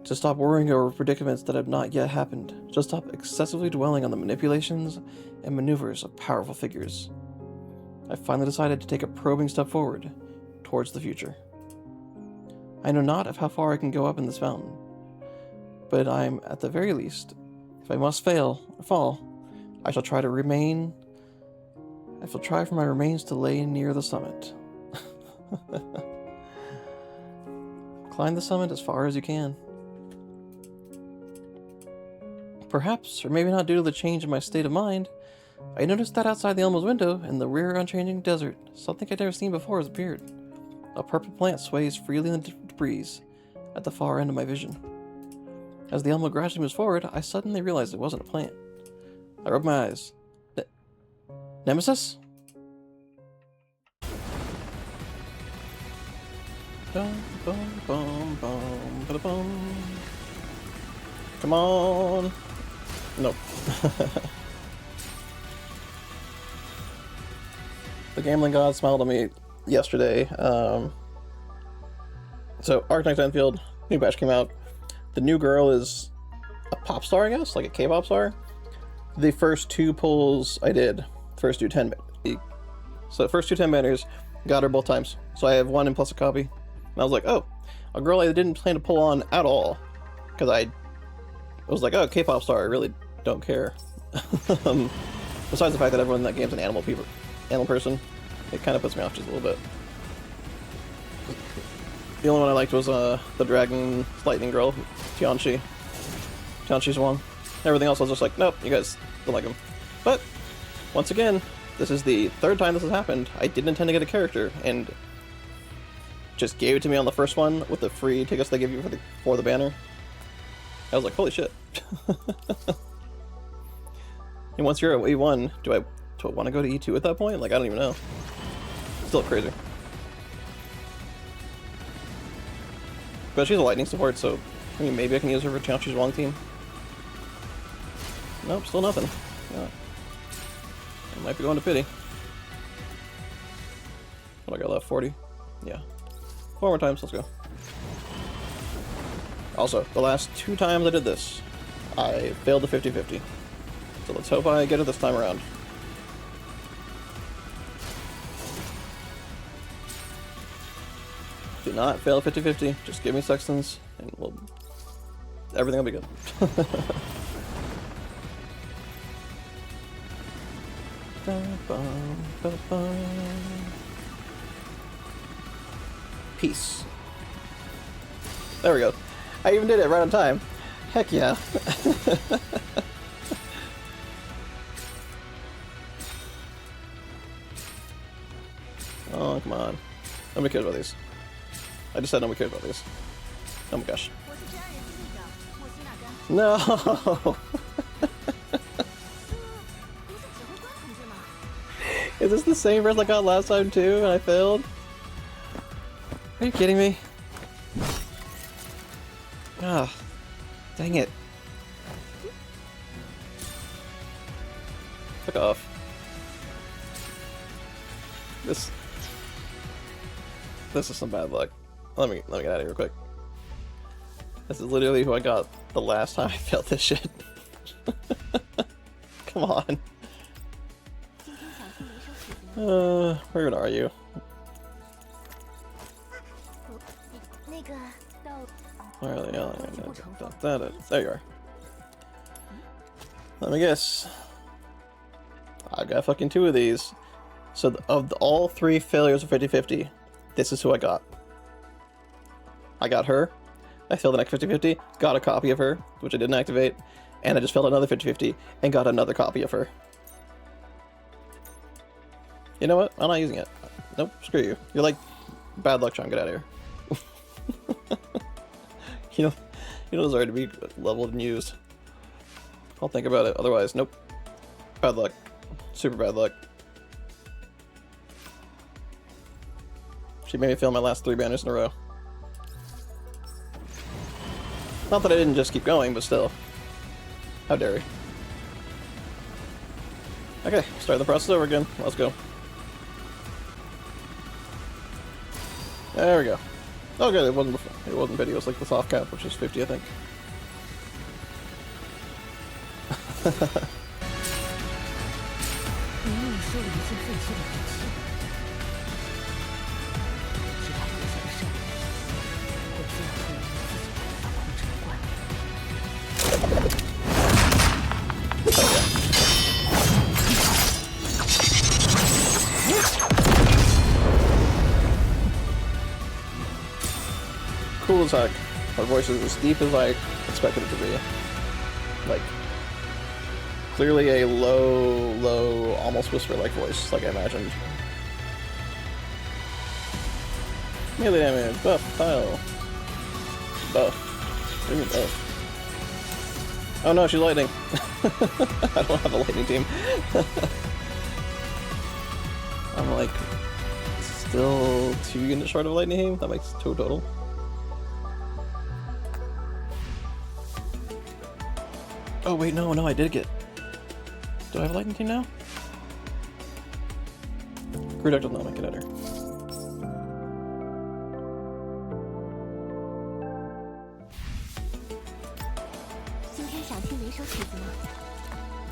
To stop worrying over predicaments that have not yet happened. To stop excessively dwelling on the manipulations and maneuvers of powerful figures. I finally decided to take a probing step forward, towards the future. I know not of how far I can go up in this mountain, but I'm, at the very least, if I must fail or fall, I shall try for my remains to lay near the summit. Climb the summit as far as you can. Perhaps, or maybe not due to the change in my state of mind, I noticed that outside the Elmo's window, in the rear unchanging desert, something I'd never seen before has appeared. A purple plant sways freely in the breeze, at the far end of my vision. As the Elmo gradually moves forward, I suddenly realized it wasn't a plant. I rubbed my eyes. Nemesis? Bum, bum, bum, bum, ba-da-bum. Come on! Nope. The gambling god smiled at me yesterday. So, Arctic Enfield, new batch came out. The new girl is a pop star, I guess? Like a K-pop star? The first 2 pulls I did, first 10 banners, got her both times. So I have 1 and plus a copy. And I was like, oh, a girl I didn't plan to pull on at all. Because I was like, oh, K-pop star, I really don't care. Besides the fact that everyone in that game's an animal person, it kind of puts me off just a little bit. The only one I liked was the Dragon Lightning Girl, Tianchi. Tianchi's one. Everything else I was just like, nope, you guys don't like him. But, once again, this is the 3rd time this has happened. I didn't intend to get a character, and just gave it to me on the first one with the free tickets they give you for the banner. I was like, holy shit. And once you're at E1, do I want to go to E2 at that point? Like, I don't even know. Still crazy. But she's a lightning support, so I mean, maybe I can use her for Tianchi's Wong team. Nope, still nothing. Yeah. I might be going to pity. What do I got left? 40? Yeah. 4 more times, let's go. Also, the last 2 times I did this, I failed the 50-50. So let's hope I get it this time around. Do not fail 50-50. Just give me Sextans, and everything will be good. Peace. There we go. I even did it right on time. Heck yeah. Oh, come on. Nobody cares about these. I just said nobody cares about these. Oh my gosh. No! Is this the same verse I got last time too and I failed? Are you kidding me? Ah, dang it. Fuck off. This is some bad luck. Let me get out of here real quick. This is literally who I got the last time I failed this shit. Come on. Where are you? Where are they? There you are. Let me guess. I got fucking 2 of these. So of all 3 failures of 50-50, this is who I got. I got her. I failed the next 50-50, got a copy of her, which I didn't activate, and I just failed another 50-50 and got another copy of her. You know what? I'm not using it. Nope, screw you. You're like bad luck, Sean. Get out of here. You don't deserve to be leveled and used. I'll think about it. Otherwise, nope. Bad luck. Super bad luck. She made me fail my last 3 banners in a row. Not that I didn't just keep going, but still. How dare you? Okay, start the process over again. Let's go. There we go. Oh good, it wasn't big. It was like the soft cap, which is 50, I think. Cool as heck. Her voice is as deep as I expected it to be. Like, clearly a low, almost whisper-like voice, like I imagined. Melee damage, buff, tile. Buff. What do you mean buff? Oh no, she's lightning. I don't have a lightning team. I'm like, still 2 units short of a lightning team? That makes 2 total. Oh wait, no, I did get... Do I have a lightning team now? Crew does not make it better.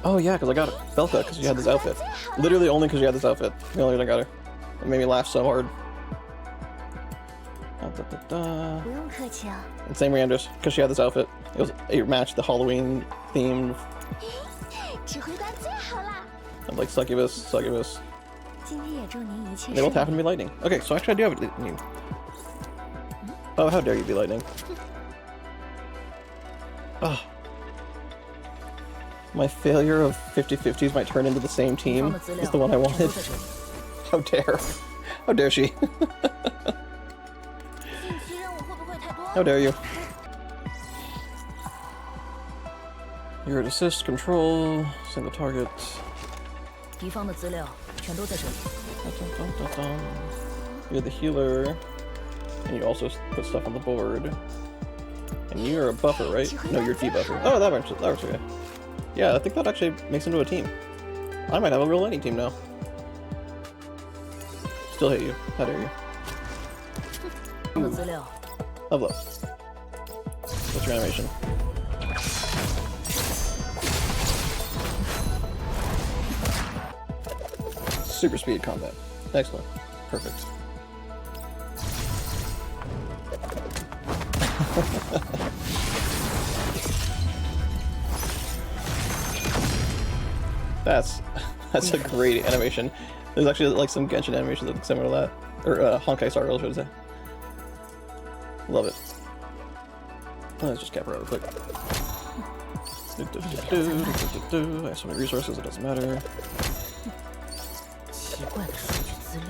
Oh yeah, because I got Belka because she had this outfit. Literally only because she had this outfit. The only reason I got her. It made me laugh so hard. And same Randers, because she had this outfit. It matched the Halloween themed. I'm like succubus. They both happen to be lightning. Okay, so actually I do have a lightning. Oh, how dare you be lightning. Oh. My failure of 50-50s might turn into the same team is the one I wanted. How dare. How dare she. How dare you. You're at assist, control, single target. You're the healer, and you also put stuff on the board. And you're a buffer, right? No, you're debuffer. Oh, that works okay. Yeah, I think that actually makes into a team. I might have a real lightning team now. Still hate you. How dare you. Level up. What's your animation? Super speed combat. Excellent. Perfect. That's a great animation. There's actually like some Genshin animations that look similar to that. Or Honkai Star Rail, should I say. Love it. Let's just cap her out real quick. I have so many resources, it doesn't matter. 奇怪的数据资料，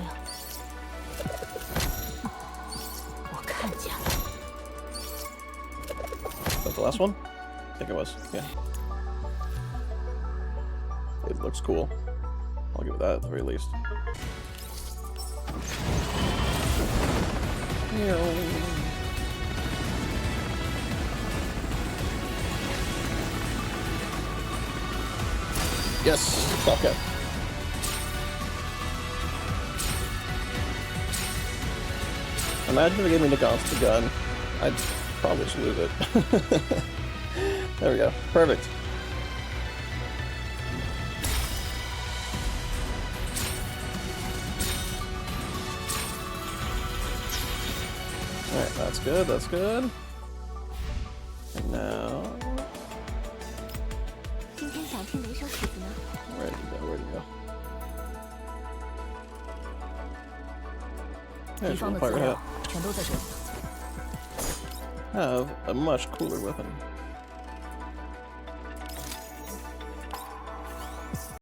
我看见了。 Is that the last one? I think it was. Yeah. It looks cool. I'll give it that at the very least. Yes! Okay. Imagine if they gave me Nagant's the gun. I'd probably just lose it. There we go. Perfect. Alright, that's good, that's good. And now... 今天想听哪首曲子呢？ Where'd you go, where'd you go? 敌 There's 方 one 的资 pirate 料 hat. 全都在这里。 Have a much cooler weapon.